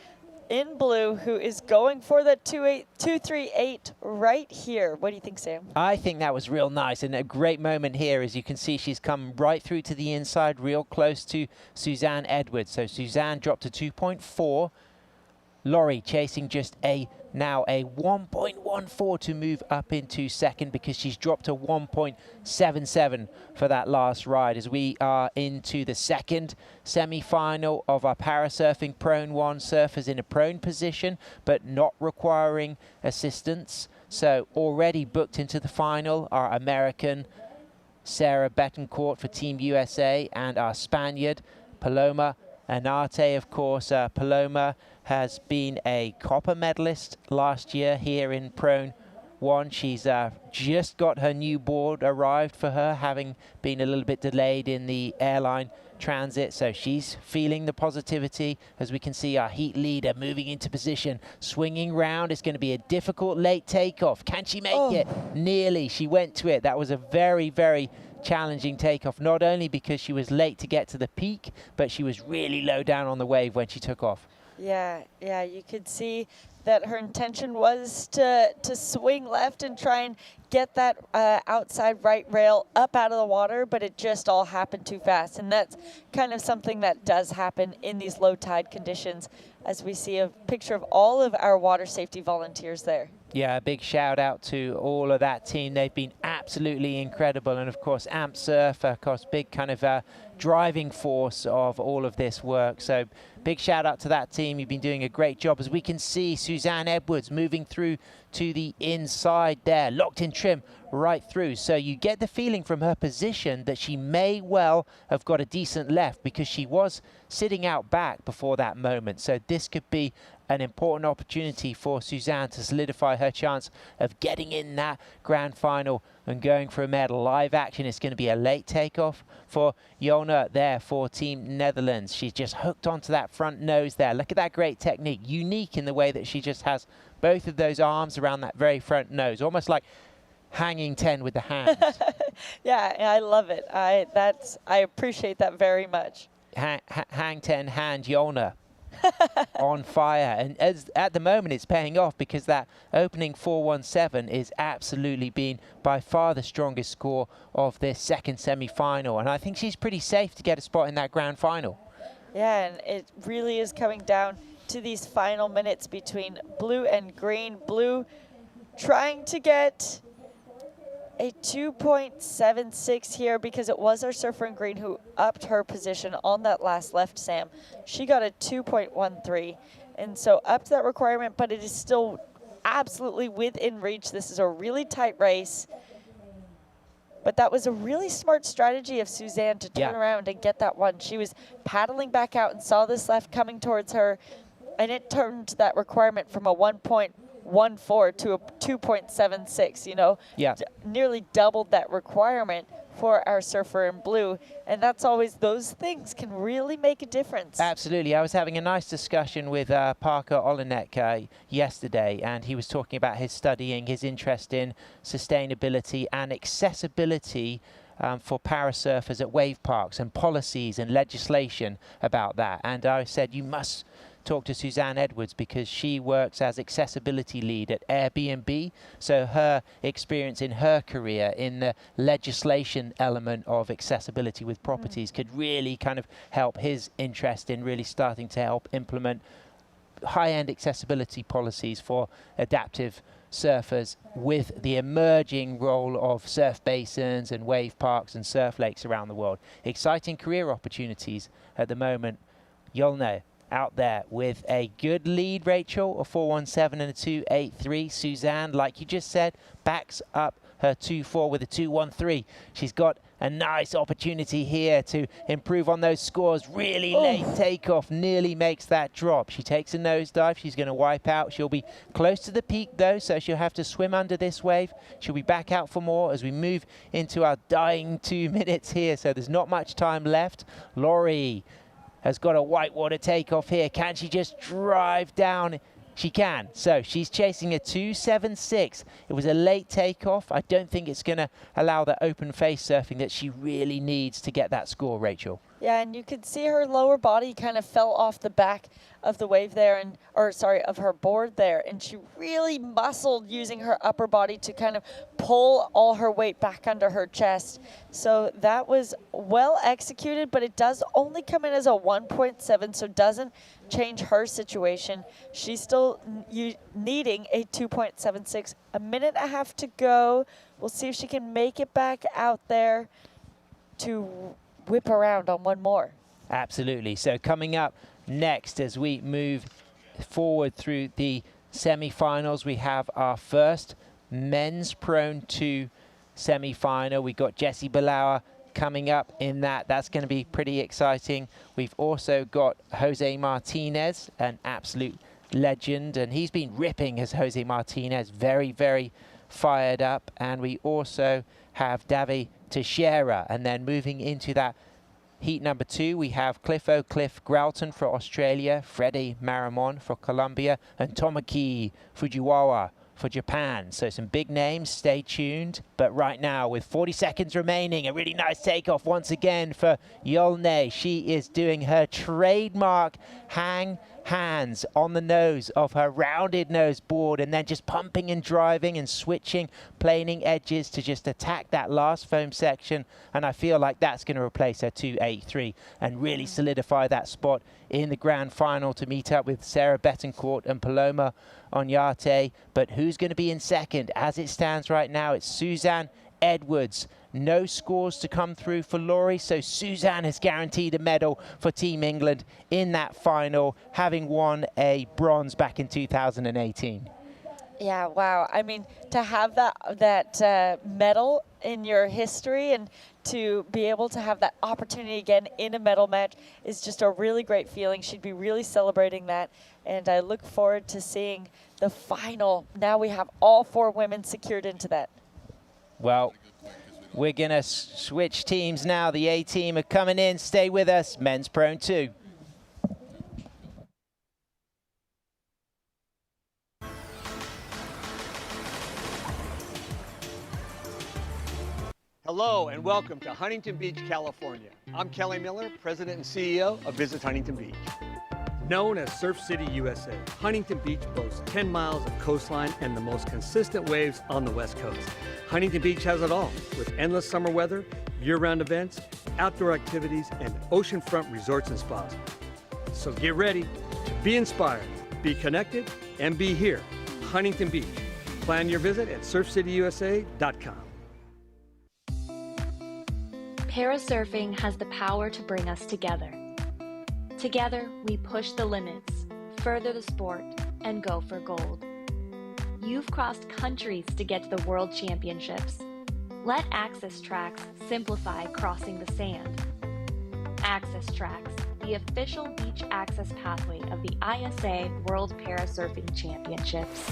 S14: in blue who is going for the 2.38 right here. What do you think, Sam?
S13: I think that was real nice, and a great moment here. As you can see, she's come right through to the inside, real close to Suzanne Edwards. So Suzanne dropped to 2.4. Laurie chasing just now a 1.14 to move up into second, because she's dropped to 1.77 for that last ride, as we are into the second semi-final of our Parasurfing Prone 1. Surfers in a prone position but not requiring assistance. So already booked into the final, our American Sarah Betancourt for Team USA, and our Spaniard Paloma Anarte, of course. Paloma has been a copper medalist last year here in Prone 1. She's just got her new board arrived for her, having been a little bit delayed in the airline transit. So she's feeling the positivity, as we can see our heat leader moving into position, swinging round. It's going to be a difficult late takeoff. Can she make it? Nearly. She went to it. That was a very, very challenging takeoff, not only because she was late to get to the peak, but she was really low down on the wave when she took off.
S14: Yeah, you could see that her intention was to swing left and try and get that outside right rail up out of the water, but it just all happened too fast. And that's kind of something that does happen in these low tide conditions, as we see a picture of all of our water safety volunteers there.
S13: Yeah, a big shout out to all of that team. They've been absolutely incredible. And of course, Amp Surf, of course, big kind of driving force of all of this work. So big shout out to that team. You've been doing a great job. As we can see, Suzanne Edwards moving through to the inside there, locked in trim right through. So you get the feeling from her position that she may well have got a decent left, because she was sitting out back before that moment. So this could be an important opportunity for Suzanne to solidify her chance of getting in that grand final and going for a medal. Live action is going to be a late takeoff for Jona there for Team Netherlands. She's just hooked onto that front nose there. Look at that great technique. Unique in the way that she just has both of those arms around that very front nose, almost like hanging 10 with the hands.
S14: Yeah, I love it. I appreciate that very much.
S13: Hang 10 hand Jona. On fire, and at the moment it's paying off, because that opening 417 is absolutely been by far the strongest score of this second semi-final, and I think she's pretty safe to get a spot in that grand final.
S14: Yeah, and it really is coming down to these final minutes between blue and green. Blue trying to get a 2.76 here, because it was our surfer in green who upped her position on that last left, Sam. She got a 2.13, and so upped that requirement, but it is still absolutely within reach. This is a really tight race, but that was a really smart strategy of Suzanne to turn around and get that one. She was paddling back out and saw this left coming towards her, and it turned that requirement from a 1.14 to a 2.76, you know?
S13: Yeah.
S14: Nearly doubled that requirement for our surfer in blue. And that's always, those things can really make a difference.
S13: Absolutely. I was having a nice discussion with Parker Olenek yesterday, and he was talking about his studying, his interest in sustainability and accessibility for parasurfers at wave parks, and policies and legislation about that. And I said, you must talk to Suzanne Edwards, because she works as accessibility lead at Airbnb. So her experience in her career in the legislation element of accessibility with properties could really kind of help his interest in really starting to help implement high-end accessibility policies for adaptive surfers, with the emerging role of surf basins and wave parks and surf lakes around the world. Exciting career opportunities at the moment. You'll know. Out there with a good lead, Rachel, a 417 and a 283. Suzanne, like you just said, backs up her 2.4 with a 2.13. She's got a nice opportunity here to improve on those scores. Really late takeoff, nearly makes that drop. She takes a nosedive. She's going to wipe out. She'll be close to the peak, though, so she'll have to swim under this wave. She'll be back out for more as we move into our dying 2 minutes here, so there's not much time left. Laurie has got a whitewater takeoff here. Can she just drive down? She can. So she's chasing a 2.76. It was a late takeoff. I don't think it's going to allow the open face surfing that she really needs to get that score, Rachel.
S14: Yeah, and you could see her lower body kind of fell off the back of the wave there, of her board there, and she really muscled using her upper body to kind of pull all her weight back under her chest. So that was well executed, but it does only come in as a 1.7, so doesn't change her situation. She's still needing a 2.76. A minute and a half to go. We'll see if she can make it back out there to whip around on one more.
S13: Absolutely. So coming up next as we move forward through the semi-finals, we have our first men's prone 2 semi-final. We got Jesse Bilauer coming up in that. That's going to be pretty exciting. We've also got Jose Martinez, an absolute legend, and he's been ripping as Jose Martinez, very, very fired up. And we also have Davi Teixeira, and then moving into that heat number 2, we have Cliff Gralton for Australia, Freddie Maramon for Colombia, and Tomoki Fujiwara for Japan. So some big names, stay tuned. But right now, with 40 seconds remaining, a really nice takeoff once again for Yolne. She is doing her trademark hang hands on the nose of her rounded nose board, and then just pumping and driving and switching planing edges to just attack that last foam section. And I feel like that's going to replace her 2.83 and really solidify that spot in the grand final to meet up with Sarah Betancourt and Paloma Onyate. But who's going to be in second? As it stands right now, it's Suzanne Edwards. No scores to come through for Laurie, so Suzanne has guaranteed a medal for Team England in that final, having won a bronze back in 2018.
S14: Yeah, wow. I mean, to have that medal in your history and to be able to have that opportunity again in a medal match is just a really great feeling. She'd be really celebrating that, and I look forward to seeing the final. Now we have all 4 women secured into that.
S13: Well, we're going to switch teams now. The A team are coming in. Stay with us. Men's prone 2.
S6: Hello and welcome to Huntington Beach, California. I'm Kelly Miller, President and CEO of Visit Huntington Beach. Known as Surf City, USA, Huntington Beach boasts 10 miles of coastline and the most consistent waves on the West Coast. Huntington Beach has it all, with endless summer weather, year-round events, outdoor activities, and oceanfront resorts and spas. So get ready to be inspired, be connected, and be here, Huntington Beach. Plan your visit at surfcityusa.com.
S5: Parasurfing has the power to bring us together. Together, we push the limits, further the sport, and go for gold. You've crossed countries to get to the World Championships. Let Access Tracks simplify crossing the sand. Access Tracks, the official beach access pathway of the ISA World Parasurfing Championships.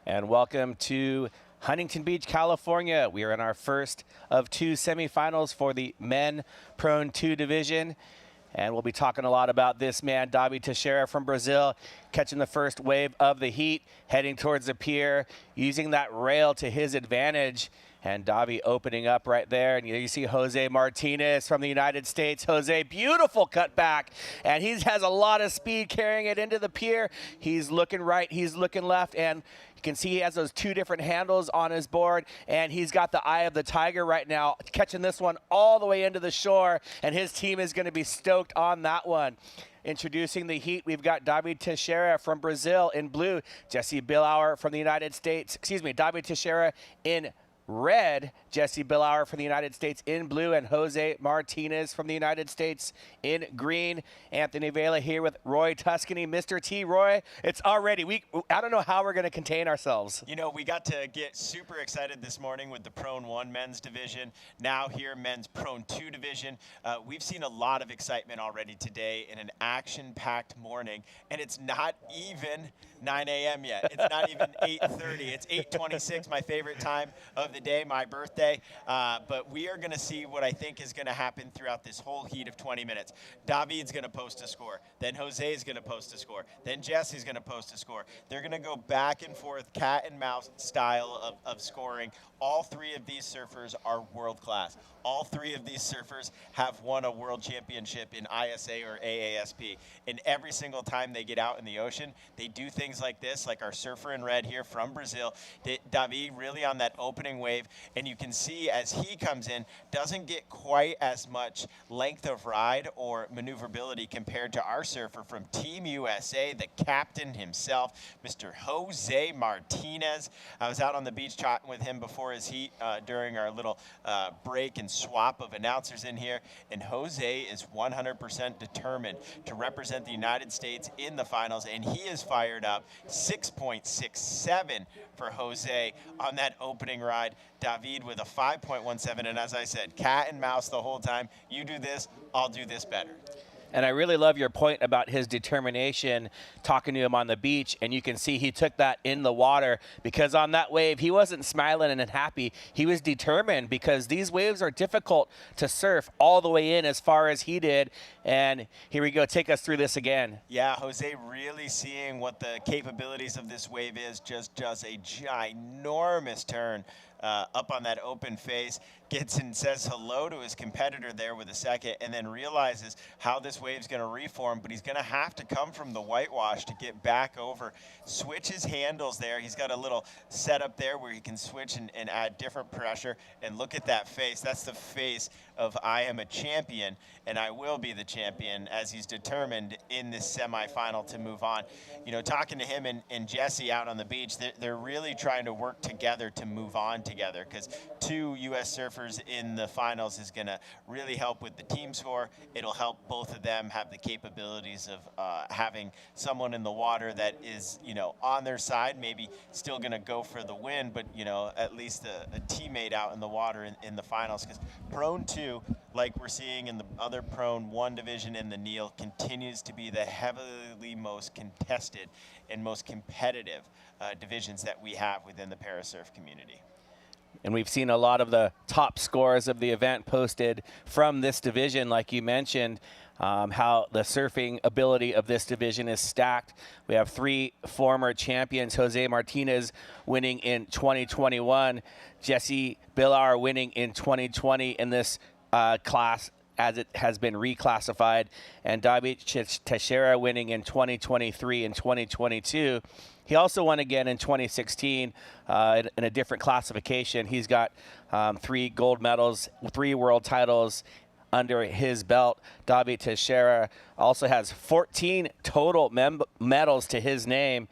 S3: And welcome to Huntington Beach, California. We are in our first of 2 semifinals for the men prone 2 division. And we'll be talking a lot about this man, Davi Teixeira from Brazil, catching the first wave of the heat, heading towards the pier, using that rail to his advantage. And Davi opening up right there. And you see Jose Martinez from the United States. Jose, beautiful cutback. And he has a lot of speed carrying it into the pier. He's looking right, he's looking left. And you can see he has those 2 different handles on his board. And he's got the eye of the tiger right now, catching this one all the way into the shore. And his team is going to be stoked on that one. Introducing the heat, we've got Davi Teixeira from Brazil in blue. Jesse Bilauer from the United States. Davi Teixeira in red, Jesse Bilauer from the United States in blue, and Jose Martinez from the United States in green. Anthony Vela here with Roy Tuscany. Mr. T. Roy, it's already, I don't know how we're going to contain ourselves.
S4: You know, we got to get super excited this morning with the Prone 1 men's division. Now here, men's Prone 2 division. We've seen a lot of excitement already today in an action-packed morning, and it's not even 9 a.m. yet. It's not even 8:30. It's 8:26, my favorite time of the day, my birthday. birthday. But we are going to see what I think is going to happen throughout this whole heat of 20 minutes. David's going to post a score. Then Jose is going to post a score. Then Jesse's going to post a score. They're going to go back and forth, cat and mouse style of scoring. All three of these surfers are world class. All three of these surfers have won a world championship in ISA or AASP. And every single time they get out in the ocean, they do things like this, like our surfer in red here from Brazil. David really on that opening wave. And you can see as he comes in, doesn't get quite as much length of ride or maneuverability compared to our surfer from Team USA, the captain himself, Mr. Jose Martinez. I was out on the beach chatting with him before his heat during our little break and swap of announcers in here, and Jose is 100% determined to represent the United States in the finals, and he is fired up. 6.67 for Jose on that opening ride. David with a 5.17, and as I said, cat and mouse the whole time. You do this, I'll do this better.
S3: And I really love your point about his determination, talking to him on the beach, and you can see he took that in the water, because on that wave, he wasn't smiling and happy. He was determined, because these waves are difficult to surf all the way in as far as he did. And here we go, take us through this again.
S4: Yeah, Jose really seeing what the capabilities of this wave is, just does a ginormous turn up on that open face, gets and says hello to his competitor there with a second, and then realizes how this wave's going to reform, but he's going to have to come from the whitewash to get back over. Switch his handles there. He's got a little setup there where he can switch and add different pressure, and look at that face. That's the face of I am a champion, and I will be the champion, as he's determined in this semifinal to move on. You know, talking to him and Jesse out on the beach, they're really trying to work together to move on together, because two U.S. surfers in the finals is going to really help with the team score. It'll help both of them have the capabilities of having someone in the water that is, you know, on their side, maybe still going to go for the win, but, you know, at least a teammate out in the water in the finals, because Prone 2, like we're seeing in the other Prone 1 division in the Neil, continues to be the heavily most contested and most competitive divisions that we have within the Parasurf community.
S3: And we've seen a lot of the top scores of the event posted from this division, like you mentioned, how the surfing ability of this division is stacked. We have three former champions, Jose Martinez winning in 2021, Jesse Billar winning in 2020 in this class as it has been reclassified, and David Teixeira winning in 2023 and 2022. He also won again in 2016 in a different classification. He's got 3 gold medals, 3 world titles under his belt. David Teixeira also has 14 total medals to his name,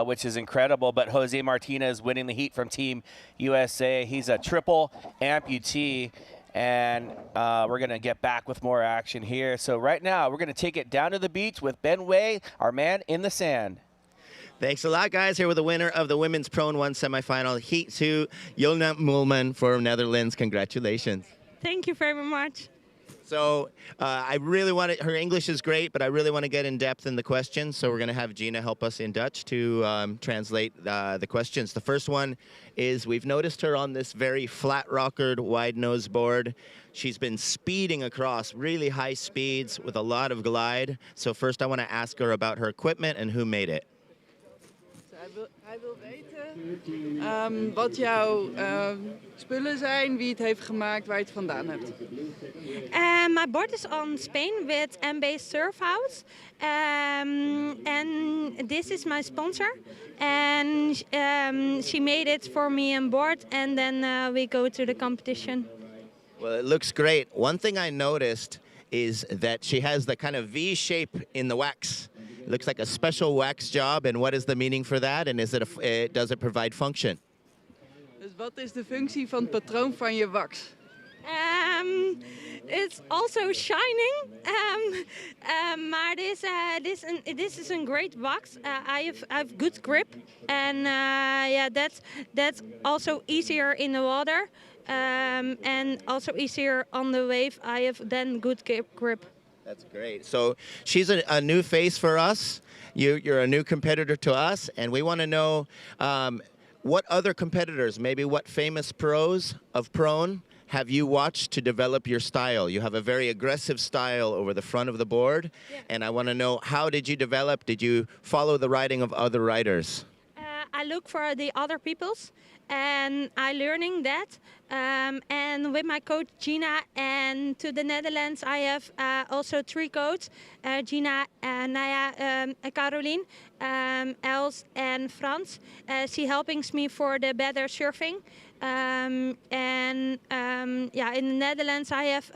S3: which is incredible. But Jose Martinez winning the heat from Team USA. He's a triple amputee. And we're going to get back with more action here. So right now, we're going to take it down to the beach with Ben Way, our man in the sand.
S7: Thanks a lot, guys. Here with the winner of the Women's Prone 1 semifinal, Heat 2, Jolna Moolman for Netherlands. Congratulations.
S17: Thank you very much.
S7: So I really want to, her English is great, but I really want to get in depth in the questions. So we're going to have Gina help us in Dutch to translate the questions. The first one is, we've noticed her on this very flat rockered wide nose board. She's been speeding across really high speeds with a lot of glide. So first I want to ask her about her equipment and who made it.
S18: Hij wil weten wat jouw spullen zijn, wie het heeft gemaakt, waar je het vandaan hebt.
S17: My board is on Spain with MB Surf House, and this is my sponsor, and she made it for me on board, and then we go to the competition.
S7: Well, it looks great. One thing I noticed is that she has the kind of V shape in the wax. It looks like a special wax job, and what is the meaning for that, and is it does it provide function?
S18: Dus wat is de functie van het patroon van je wax?
S17: It's also shining, maar this is a great wax. I have good grip, and yeah, that's also easier in the water, and also easier on the wave. I have then good grip.
S7: That's great. So she's a new face for us. You're a new competitor to us, and we want to know what other competitors, maybe what famous pros of prone have you watched to develop your style? You have a very aggressive style over the front of the board, and I want to know, how did you develop? Did you follow the riding of other riders?
S17: I look for the other people's, and I learning that. And with my coach Gina, and to the Netherlands, I have also 3 coaches: Gina, Naya, Caroline, Els, and Frans. She helping me for the better surfing. Yeah, in the Netherlands, I have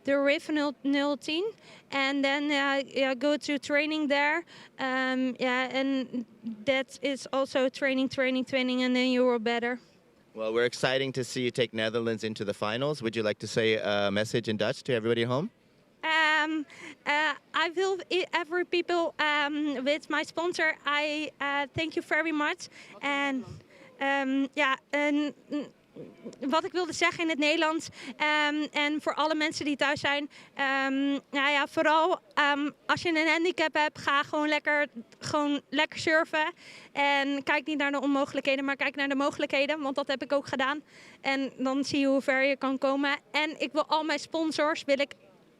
S17: the regional team, and then go to training there. Yeah, and that is also training, and then you are better.
S7: Well, we're exciting to see you take Netherlands into the finals. Would you like to say a message in Dutch to everybody at home?
S17: I will every people with my sponsor. I thank you very much. And ja, wat ik wilde zeggen in het Nederlands, en voor alle mensen die thuis zijn, nou ja, vooral als je een handicap hebt, ga gewoon lekker surfen. En kijk niet naar de onmogelijkheden, maar kijk naar de mogelijkheden, want dat heb ik ook gedaan. En dan zie je hoe ver je kan komen. En ik wil al mijn sponsors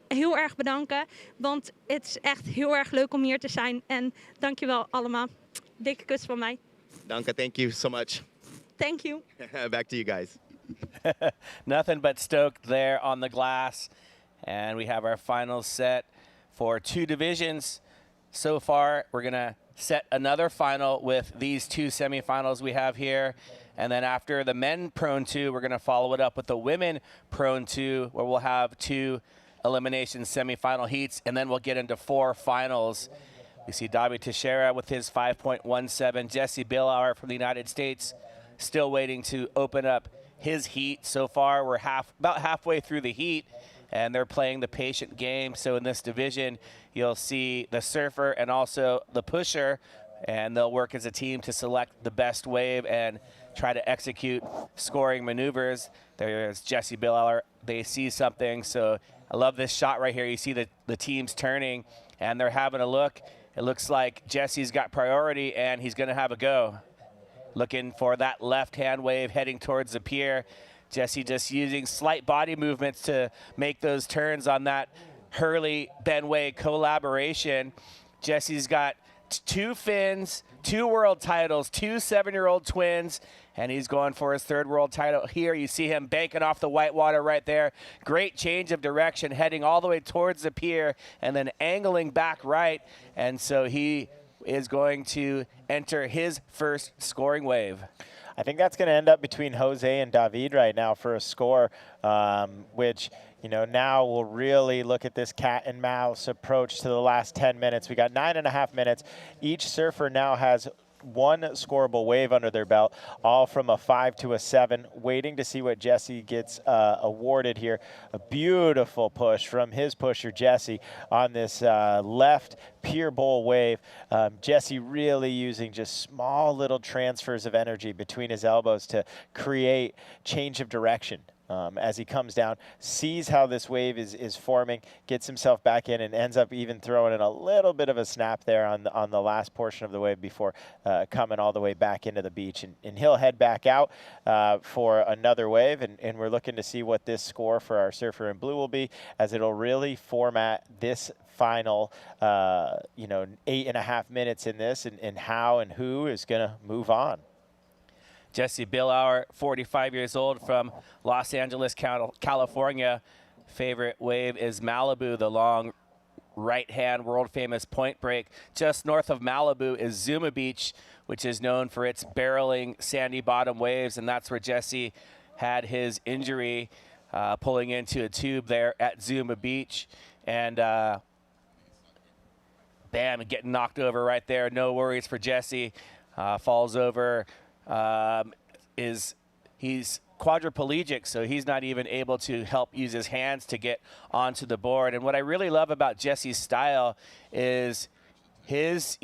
S17: heel erg bedanken, want het is echt heel erg leuk om hier te zijn. En dankjewel allemaal. Dikke kus van mij.
S7: Danke, thank you so much.
S17: Thank you.
S7: Back to you guys.
S3: Nothing but stoked there on the glass. And we have our final set for 2 divisions. So far, we're going to set another final with these 2 semifinals we have here. And then after the men prone 2, we're going to follow it up with the women prone 2, where we'll have 2 elimination semifinal heats, and then we'll get into 4 finals. We see Davi Teixeira with his 5.17. Jesse Billauer from the United States still waiting to open up his heat. So far, we're about halfway through the heat, and they're playing the patient game. So in this division, you'll see the surfer and also the pusher, and they'll work as a team to select the best wave and try to execute scoring maneuvers. There's Jesse Billauer. They see something, so I love this shot right here. You see the teams turning, and they're having a look. It looks like Jesse's got priority, and he's going to have a go. Looking for that left-hand wave heading towards the pier. Jesse just using slight body movements to make those turns on that Hurley-Benway collaboration. Jesse's got 2 fins, 2 world titles, 2 7-year-old twins, and he's going for his 3rd world title here. You see him banking off the whitewater right there. Great change of direction, heading all the way towards the pier and then angling back right. And so he is going to enter his first scoring wave.
S4: I think that's going to end up between Jose and David right now for a score, which, you know, now we'll really look at this cat and mouse approach to the last 10 minutes. We got 9.5 minutes. Each surfer now has 1 scoreable wave under their belt, all from a 5 to a 7, waiting to see what Jesse gets awarded here. A beautiful push from his pusher, Jesse, on this left pier bowl wave. Jesse really using just small little transfers of energy between his elbows to create change of direction. As he comes down, sees how this wave is forming, gets himself back in, and ends up even throwing in a little bit of a snap there on the last portion of the wave before coming all the way back into the beach. And he'll head back out for another wave, and we're looking to see what this score for our surfer in blue will be, as it'll really format this final, 8.5 minutes in this, and how and who is going to move on.
S3: Jesse Billauer, 45 years old, from Los Angeles, California. Favorite wave is Malibu, the long right-hand world-famous point break. Just north of Malibu is Zuma Beach, which is known for its barreling sandy bottom waves, and that's where Jesse had his injury, pulling into a tube there at Zuma Beach. And bam, getting knocked over right there. No worries for Jesse. Falls over. He's quadriplegic, so he's not even able to help use his hands to get onto the board. And what I really love about Jesse's style is his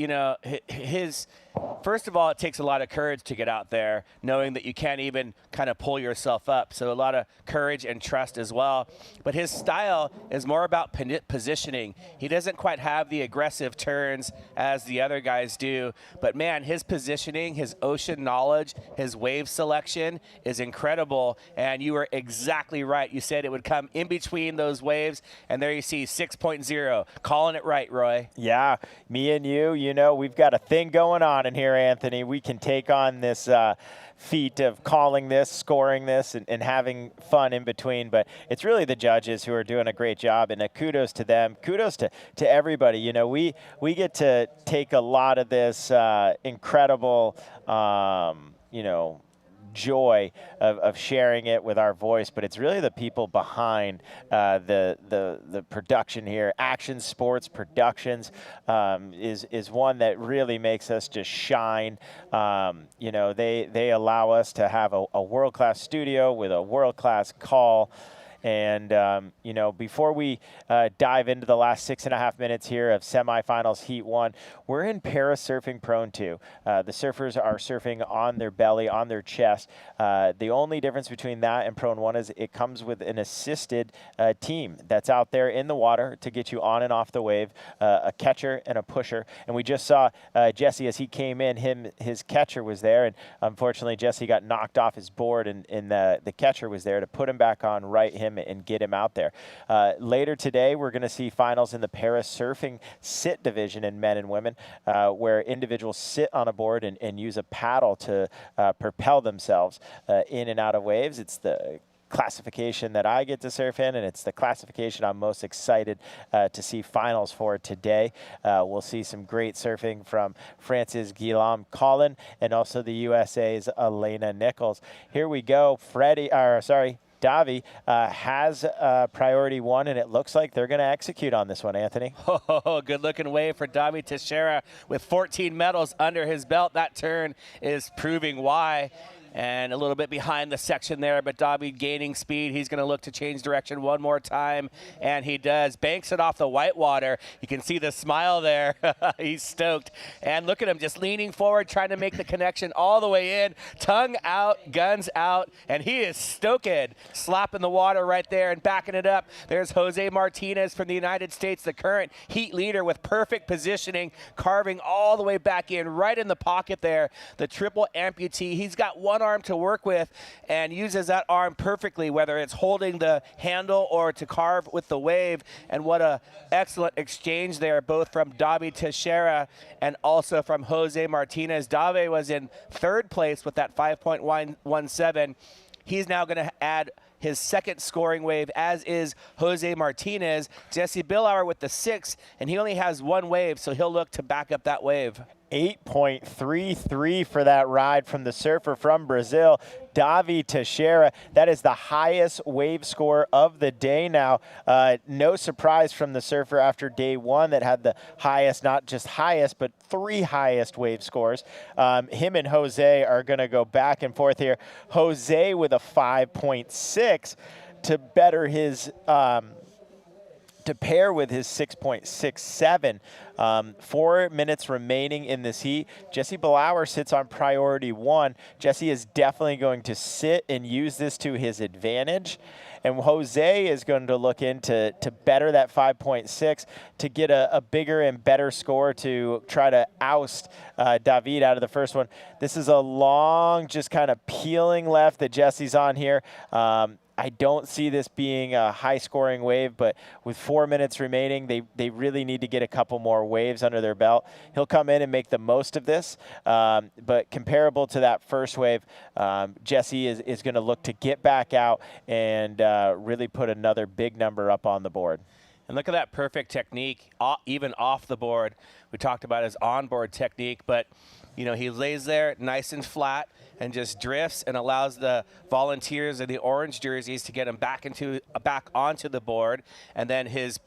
S3: First of all, it takes a lot of courage to get out there, knowing that you can't even kind of pull yourself up. So a lot of courage and trust as well. But his style is more about positioning. He doesn't quite have the aggressive turns as the other guys do. But man, his positioning, his ocean knowledge, his wave selection is incredible. And you were exactly right. You said it would come in between those waves. And there you see 6.0. Calling it right, Roy.
S4: Yeah, me and you know, we've got a thing going on in here, Anthony. We can take on this feat of calling this, scoring this, and having fun in between. But it's really the judges who are doing a great job, and kudos to them. Kudos to everybody. You know, we get to take a lot of this incredible, you know, joy of sharing it with our voice, but it's really the people behind the production here. Action Sports Productions is one that really makes us just shine. You know, they allow us to have a world-class studio with a world-class call. And, you know, before we dive into the last 6.5 minutes here of semifinals Heat 1, we're in Parasurfing Prone 2. The surfers are surfing on their belly, on their chest. The only difference between that and Prone 1 is it comes with an assisted team that's out there in the water to get you on and off the wave, a catcher and a pusher. And we just saw Jesse as he came in, his catcher was there. And unfortunately, Jesse got knocked off his board, and the catcher was there to put him back on, right him, and get him out there. Later today, we're going to see finals in the Parasurfing sit division in men and women, where individuals sit on a board and use a paddle to propel themselves in and out of waves. It's the classification that I get to surf in, and it's the classification I'm most excited to see finals for today. We'll see some great surfing from France's Guillaume Collin and also the USA's Elena Nichols. Here we go. Davi has priority 1, and it looks like they're going to execute on this one, Anthony.
S3: Oh, good-looking wave for Davi Teixeira with 14 medals under his belt. That turn is proving why. And a little bit behind the section there, but Davi gaining speed. He's going to look to change direction one more time, and he does. Banks it off the white water. You can see the smile there. He's stoked. And look at him just leaning forward, trying to make the connection all the way in. Tongue out, guns out, and he is stoked. Slapping the water right there and backing it up. There's Jose Martinez from the United States, the current heat leader, with perfect positioning, carving all the way back in, right in the pocket there. The triple amputee. He's got one arm to work with and uses that arm perfectly, whether it's holding the handle or to carve with the wave. And what a excellent exchange there, both from Davi Teixeira and also from Jose Martinez. Davi was in 3rd place with that 5.117. He's now going to add his 2nd scoring wave, as is Jose Martinez. Jesse Billauer with the 6, and he only has 1 wave, so he'll look to back up that wave.
S4: 8.33 for that ride from the surfer from Brazil, Davi Teixeira. That is the highest wave score of the day now. No surprise from the surfer after day 1 that had the highest, not just highest, but 3 highest wave scores. Him and Jose are going to go back and forth here. Jose with a 5.6 to better his to pair with his 6.67. 4 minutes remaining in this heat. Jesse Billauer sits on priority 1. Jesse is definitely going to sit and use this to his advantage. And Jose is going to look into better that 5.6 to get a bigger and better score to try to oust David out of the first one. This is a long, just kind of peeling left that Jesse's on here. I don't see this being a high-scoring wave, but with 4 minutes remaining, they really need to get a couple more waves under their belt. He'll come in and make the most of this, but comparable to that first wave, Jesse is going to look to get back out and really put another big number up on the board.
S3: And look at that perfect technique, even off the board. We talked about his onboard technique, but you know, he lays there nice and flat and just drifts and allows the volunteers in the orange jerseys to get him back onto the board, and then his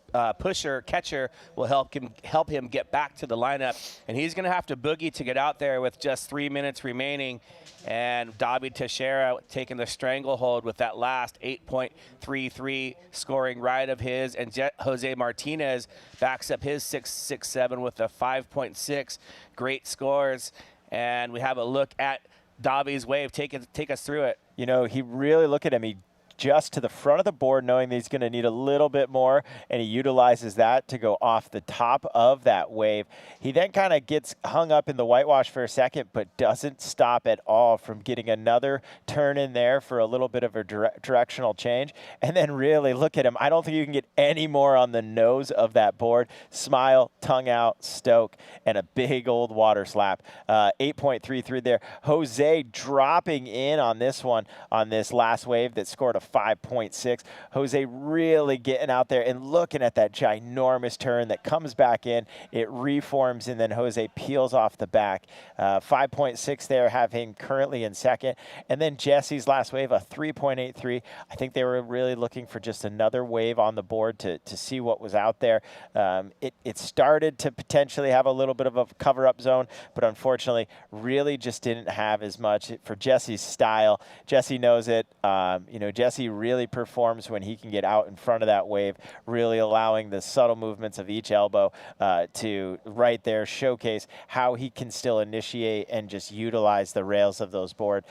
S3: catcher will help him get back to the lineup. And he's going to have to boogie to get out there with just 3 minutes remaining. And Davi Teixeira taking the stranglehold with that last 8.33 scoring ride of his, and Jose Martinez backs up his 6.67 with a 5.6. Great scores. And we have a look at Davi's wave. Take us through it.
S4: You know, he really, look at him. He just to the front of the board, knowing that he's going to need a little bit more, and he utilizes that to go off the top of that wave. He then kind of gets hung up in the whitewash for a second, but doesn't stop at all from getting another turn in there for a little bit of a directional change. And then really, look at him. I don't think you can get any more on the nose of that board. Smile, tongue out, stoke, and a big old water slap. 8.33 there. Jose dropping in on this one, on this last wave that scored a 5.6. Jose really getting out there and looking at that ginormous turn that comes back in. It reforms, and then Jose peels off the back. 5.6 there, have him currently in second. And then Jesse's last wave, a 3.83. I think they were really looking for just another wave on the board to see what was out there. It started to potentially have a little bit of a cover-up zone, but unfortunately really just didn't have as much for Jesse's style. Jesse knows it. You know, Jesse really performs when he can get out in front of that wave, really allowing the subtle movements of each elbow to right there showcase how he can still initiate and just utilize the rails of those board.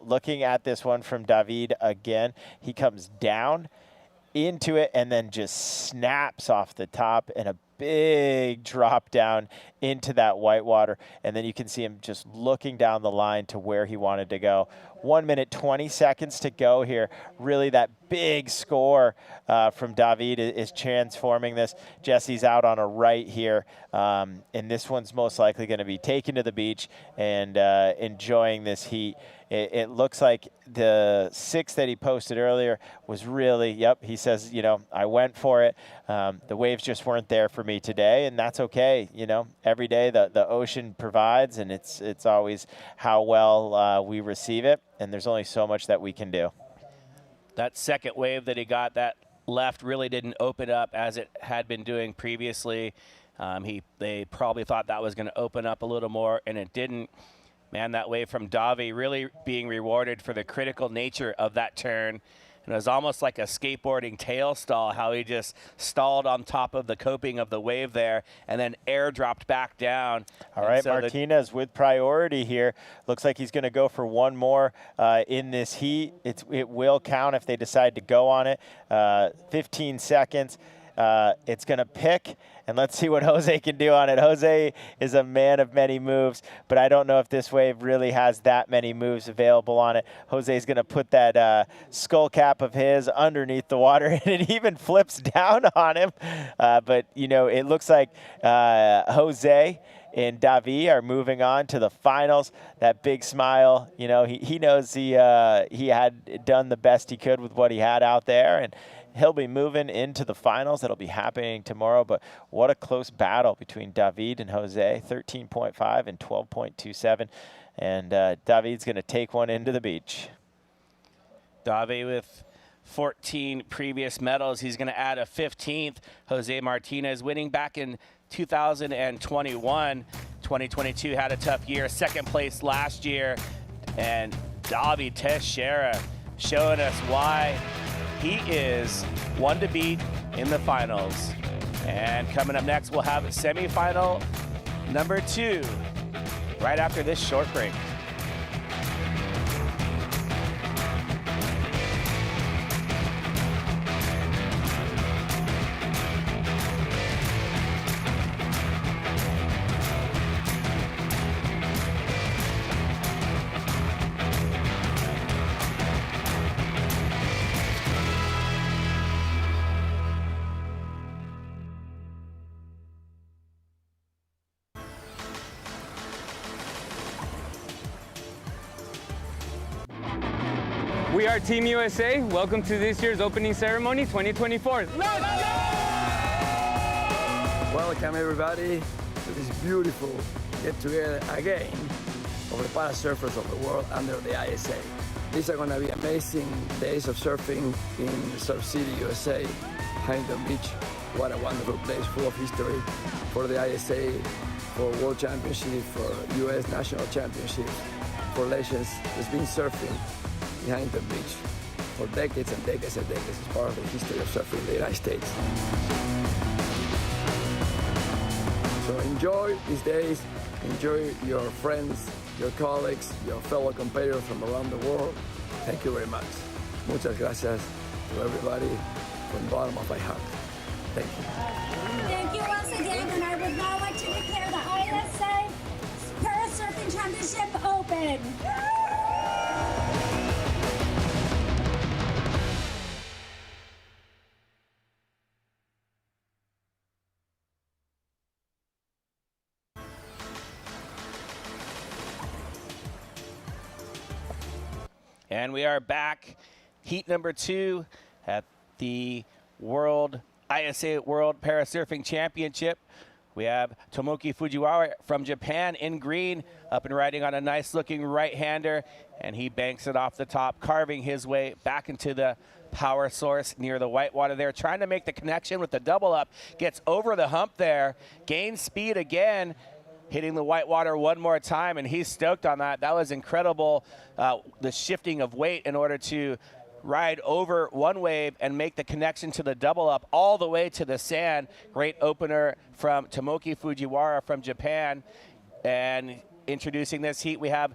S4: Looking at this one from David again, he comes down into it and then just snaps off the top, and a big drop down into that whitewater. And then you can see him just looking down the line to where he wanted to go. 1 minute, 20 seconds to go here. Really that big score from David is transforming this. Jesse's out on a right here. And this one's most likely going to be taken to the beach and enjoying this heat. It looks like the 6 that he posted earlier was really, yep, he says, you know, I went for it. The waves just weren't there for me today, and that's okay. You know, every day the ocean provides, and it's always how well we receive it, and there's only so much that we can do.
S3: That second wave that he got, that left, really didn't open up as it had been doing previously. They probably thought that was going to open up a little more, and it didn't. Man, that wave from Davi really being rewarded for the critical nature of that turn. And it was almost like a skateboarding tail stall, how he just stalled on top of the coping of the wave there and then airdropped back down.
S4: All right, so Martinez with priority here. Looks like he's going to go for one more in this heat. It will count if they decide to go on it. 15 seconds. It's going to pick, and let's see what Jose can do on it. Jose is a man of many moves, but I don't know if this wave really has that many moves available on it. Jose's going to put that skull cap of his underneath the water, and it even flips down on him. But, you know, it looks like Jose and Davi are moving on to the finals. That big smile, you know, he knows he had done the best he could with what he had out there, and he'll be moving into the finals. That'll be happening tomorrow, but what a close battle between David and Jose, 13.5 and 12.27. And David's going to take one into the beach.
S3: David with 14 previous medals. He's going to add a 15th. Jose Martinez winning back in 2021. 2022 had a tough year, second place last year. And David Teixeira showing us why he is one to beat in the finals. And coming up next, we'll have semifinal number 2 right after this short break.
S10: We are Team USA. Welcome to this year's opening ceremony 2024. Let's go!
S11: Welcome everybody to this beautiful get-together again of the parasurfers of the world under the ISA. These are going to be amazing days of surfing in Surf City, USA, Huntington Beach. What a wonderful place, full of history for the ISA, for World Championship, for US National Championships, for legends that's been surfing in Huntington Beach for decades and decades and decades. It's part of the history of surfing in the United States. So in enjoy these days, enjoy your friends, your colleagues, your fellow competitors from around the world. Thank you very much. Muchas gracias to everybody from the bottom of my heart. Thank you.
S12: Thank you once again, and I would now like to declare the ISA Parasurfing Championship open.
S3: And we are back, heat number 2 at the ISA World Parasurfing Championship. We have Tomoki Fujiwara from Japan in green, up and riding on a nice looking right-hander, and he banks it off the top, carving his way back into the power source near the whitewater there, trying to make the connection with the double up, gets over the hump there, gains speed again, hitting the whitewater one more time, and he's stoked on that. That was incredible, the shifting of weight in order to ride over one wave and make the connection to the double up all the way to the sand. Great opener from Tomoki Fujiwara from Japan. And introducing this heat, we have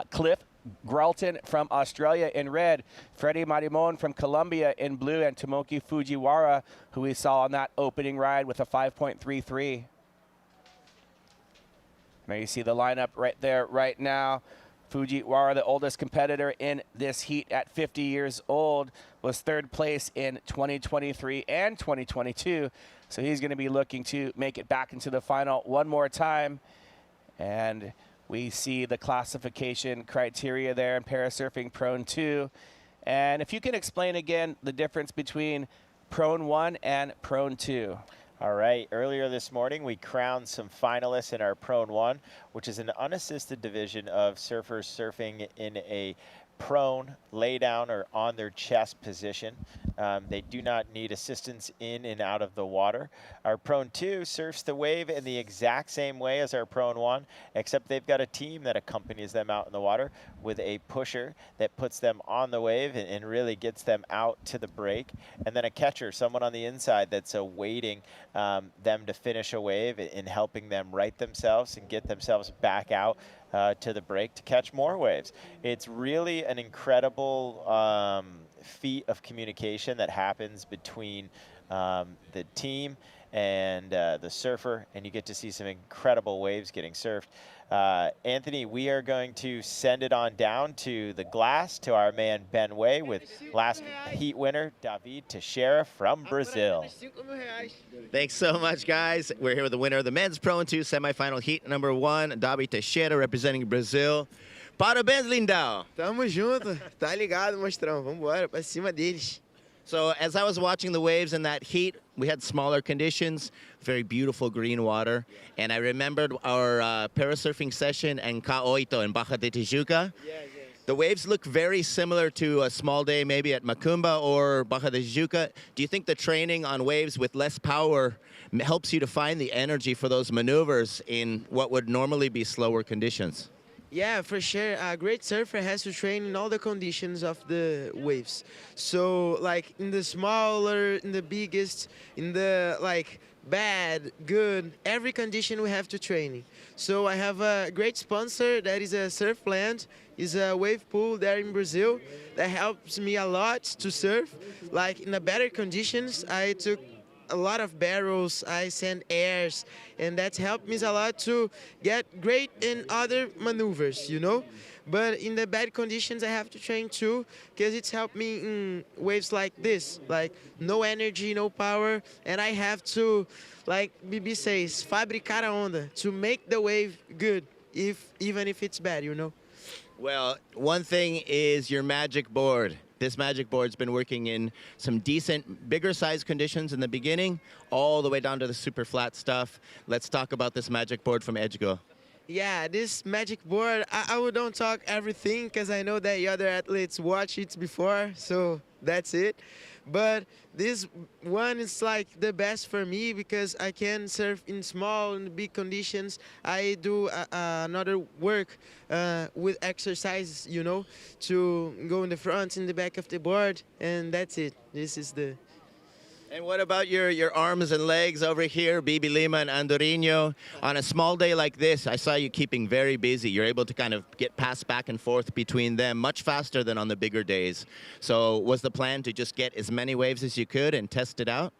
S3: Cliff Gralton from Australia in red, Freddie Marimon from Colombia in blue, and Tomoki Fujiwara, who we saw on that opening ride with a 5.33. Now you see the lineup right there right now. Fujiwara, the oldest competitor in this heat at 50 years old, was third place in 2023 and 2022. So he's going to be looking to make it back into the final one more time. And we see the classification criteria there in Parasurfing Prone 2. And if you can explain again the difference between Prone 1 and Prone 2.
S4: All right, earlier this morning we crowned some finalists in our Prone 1, which is an unassisted division of surfers surfing in a prone, lay down, or on their chest position. They do not need assistance in and out of the water. Our Prone 2 surfs the wave in the exact same way as our Prone 1, except they've got a team that accompanies them out in the water with a pusher that puts them on the wave and really gets them out to the break, and then a catcher, someone on the inside that's awaiting them to finish a wave and helping them right themselves and get themselves back out to the break to catch more waves. It's really an incredible feat of communication that happens between the team and the surfer, and you get to see some incredible waves getting surfed. Anthony, we are going to send it on down to the glass to our man Ben Way with last heat winner David Teixeira from Brazil.
S7: Thanks so much, guys. We're here with the winner of the men's Prone 2 semifinal heat number 1, David Teixeira, representing Brazil. Parabéns, Lindão.
S19: Tamo junto. Tá ligado, monstrão. Vambora, pra cima deles.
S7: So as I was watching the waves in that heat, we had smaller conditions, very beautiful green water. And I remembered our parasurfing session in Ka8 in Baja de Tijuca. The waves look very similar to a small day maybe at Macumba or Baja de Tijuca. Do you think the training on waves with less power helps you to find the energy for those maneuvers in what would normally be slower conditions?
S19: Yeah, for sure. A great surfer has to train in all the conditions of the waves. So, like, in the smaller, in the biggest, in the, like, bad, good, every condition we have to train. So I have a great sponsor that is a Surfland, is a wave pool there in Brazil that helps me a lot to surf. Like, in the better conditions, I took a lot of barrels, I send airs, and that's helped me a lot to get great in other maneuvers, you know? But in the bad conditions, I have to train too, because it's helped me in waves like this, like no energy, no power, and I have to, like BB says, fabricar a onda, to make the wave good, even if it's bad, you know?
S7: Well, one thing is your magic board. This magic board's been working in some decent, bigger size conditions in the beginning, all the way down to the super flat stuff. Let's talk about this magic board from Edgego.
S19: Yeah, this magic board, I don't talk everything because I know that the other athletes watch it before, so that's it. But this one is like the best for me because I can surf in small and big conditions. I do another work with exercises, you know, to go in the front and the back of the board, and that's it. This is the...
S7: And what about your arms and legs over here, Bibi Lima and Andorinho? On a small day like this, I saw you keeping very busy. You're able to kind of get passed back and forth between them much faster than on the bigger days. So was the plan to just get as many waves as you could and test it out?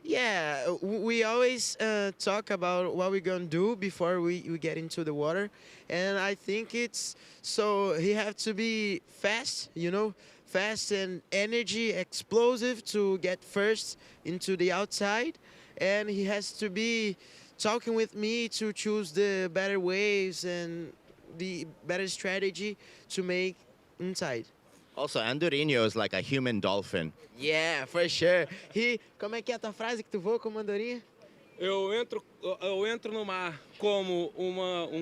S19: Yeah, we always talk about what we're going to do before we get into the water. And I think it's, so he have to be fast, you know, fast and energy, explosive to get first into the outside. And he has to be talking with me to choose the better waves and the better strategy to make inside.
S7: Also, Andorinho is like a human dolphin.
S19: Yeah, for sure. Como é que é a tua frase que tu voa como andorinha?
S20: Eu entro no mar como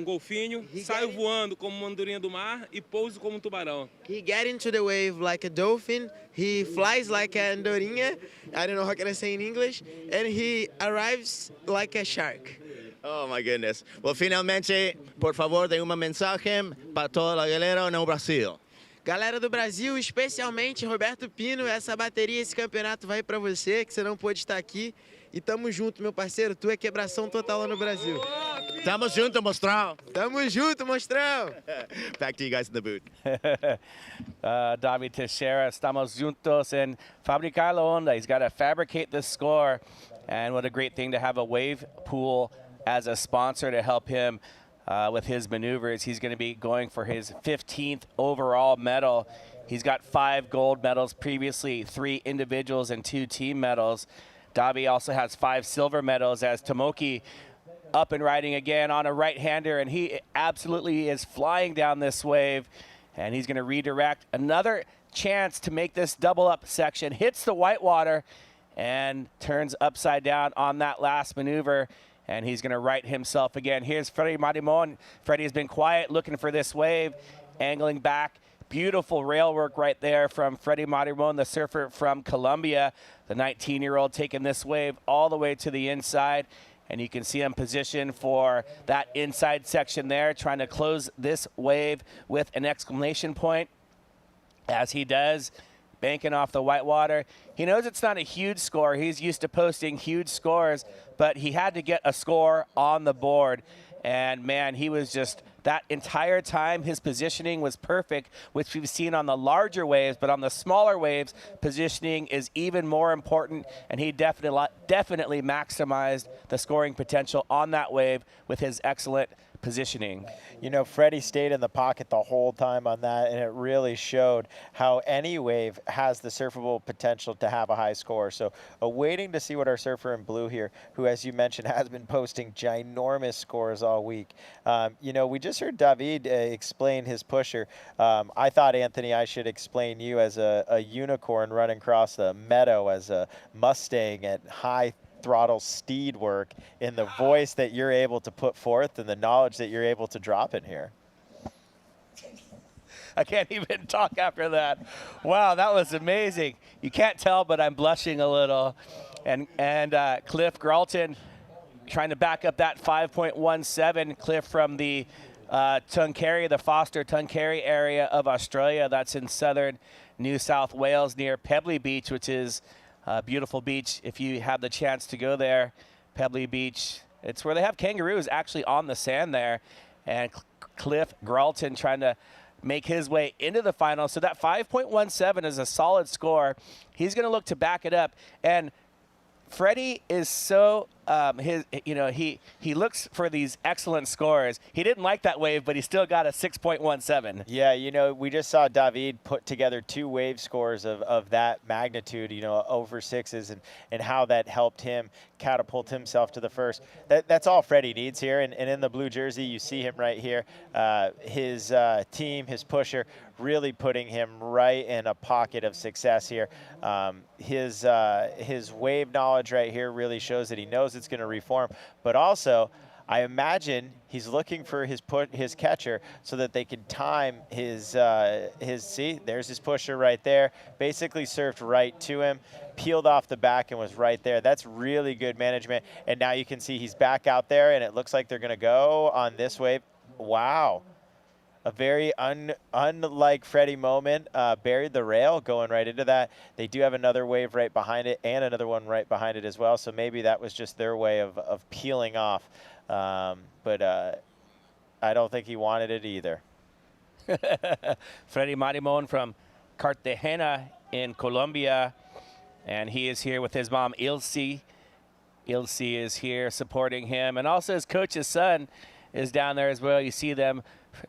S20: golfinho, saio voando como uma andorinha do mar e pouso como tubarão.
S19: He get into the wave like a dolphin, he flies like an andorinha, I don't know how can I say in English, and he arrives like a shark.
S7: Oh my goodness. Well, finalmente, por favor, de uma mensagem para toda a galera no Brasil.
S19: Galera do Brasil, especialmente Roberto Pino, essa bateria, esse campeonato vai para você, que você não pôde estar aqui. E tamo junto, meu parceiro. Tu é quebração total lá no Brasil.
S7: Tamo junto, Mostrão.
S19: Tamo junto, Mostrão.
S7: Back to you guys in the booth.
S3: David Teixeira, estamos juntos en fabricar la onda. He's got to fabricate this score. And what a great thing to have a wave pool as a sponsor to help him with his maneuvers. He's going to be going for his 15th overall medal. He's got 5 gold medals previously, 3 individuals and 2 team medals. Davi also has 5 silver medals as Tomoki up and riding again on a right-hander, and he absolutely is flying down this wave, and he's going to redirect. Another chance to make this double-up section. Hits the whitewater and turns upside down on that last maneuver, and he's going to right himself again. Here's Freddy Marimon. Freddy has been quiet, looking for this wave, angling back. Beautiful rail work right there from Freddy Marimon, the surfer from Colombia. The 19-year-old taking this wave all the way to the inside. And you can see him positioned for that inside section there, trying to close this wave with an exclamation point. As he does, banking off the whitewater. He knows it's not a huge score. He's used to posting huge scores, but he had to get a score on the board. And man, he was just, that entire time, his positioning was perfect, which we've seen on the larger waves, but on the smaller waves, positioning is even more important, and he definitely maximized the scoring potential on that wave with his excellent positioning.
S4: You know, Freddie stayed in the pocket the whole time on that, and it really showed how any wave has the surfable potential to have a high score. So waiting to see what our surfer in blue here, who, as you mentioned, has been posting ginormous scores all week. You know, we just heard David explain his pusher. I thought, Anthony, I should explain you as a unicorn running across the meadow as a Mustang at high throttle steed work in the voice that you're able to put forth and the knowledge that you're able to drop in here.
S3: I can't even talk after that. Wow, that was amazing. You can't tell, but I'm blushing a little. And Cliff Gralton trying to back up that 5.17. Cliff from the Tuncary, the Foster Tuncary area of Australia. That's in southern New South Wales near Pebbly Beach, which is a beautiful beach if you have the chance to go there. Pebbly Beach, it's where they have kangaroos actually on the sand there. And Cliff Gralton trying to make his way into the final. So that 5.17 is a solid score. He's going to look to back it up. And Freddie is so, he looks for these excellent scores. He didn't like that wave, but he still got a 6.17.
S4: Yeah, you know, we just saw David put together 2 wave scores of that magnitude, you know, over 6s, and how that helped him catapult himself to the first. That's all Freddie needs here. And in the blue jersey, you see him right here. His team, his pusher, really putting him right in a pocket of success here. His wave knowledge right here really shows that he knows it's going to reform, but also I imagine he's looking for his catcher so that they can time his see, there's his pusher right there, basically surfed right to him, peeled off the back and was right there. That's really good management. And now you can see he's back out there, and it looks like they're going to go on this wave. Wow. a very unlike Freddie moment, buried the rail going right into that. They do have another wave right behind it and another one right behind it as well. So maybe that was just their way of peeling off. But I don't think he wanted it either.
S3: Freddy Marimon from Cartagena in Colombia, and he is here with his mom, Ilse. Ilse is here supporting him, and also his coach's son is down there as well. You see them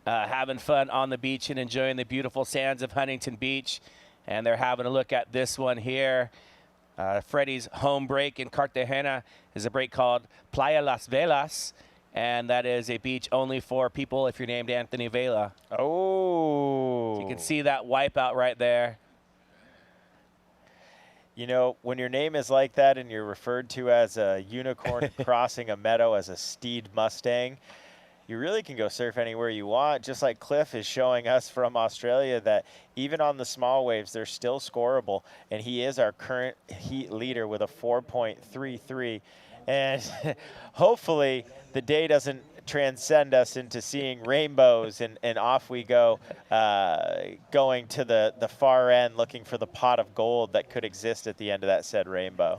S3: having fun on the beach and enjoying the beautiful sands of Huntington Beach, and they're having a look at this one here. Freddie's home break in Cartagena is a break called Playa Las Velas, and that is a beach only for people if you're named Anthony Vela.
S4: Oh.
S3: So you can see that wipeout right there.
S4: You know, when your name is like that and you're referred to as a unicorn crossing a meadow as a steed Mustang, you really can go surf anywhere you want. Just like Cliff is showing us from Australia that even on the small waves, they're still scoreable. And he is our current heat leader with a 4.33. And hopefully the day doesn't transcend us into seeing rainbows and off we go, going to the far end looking for the pot of gold that could exist at the end of that said rainbow.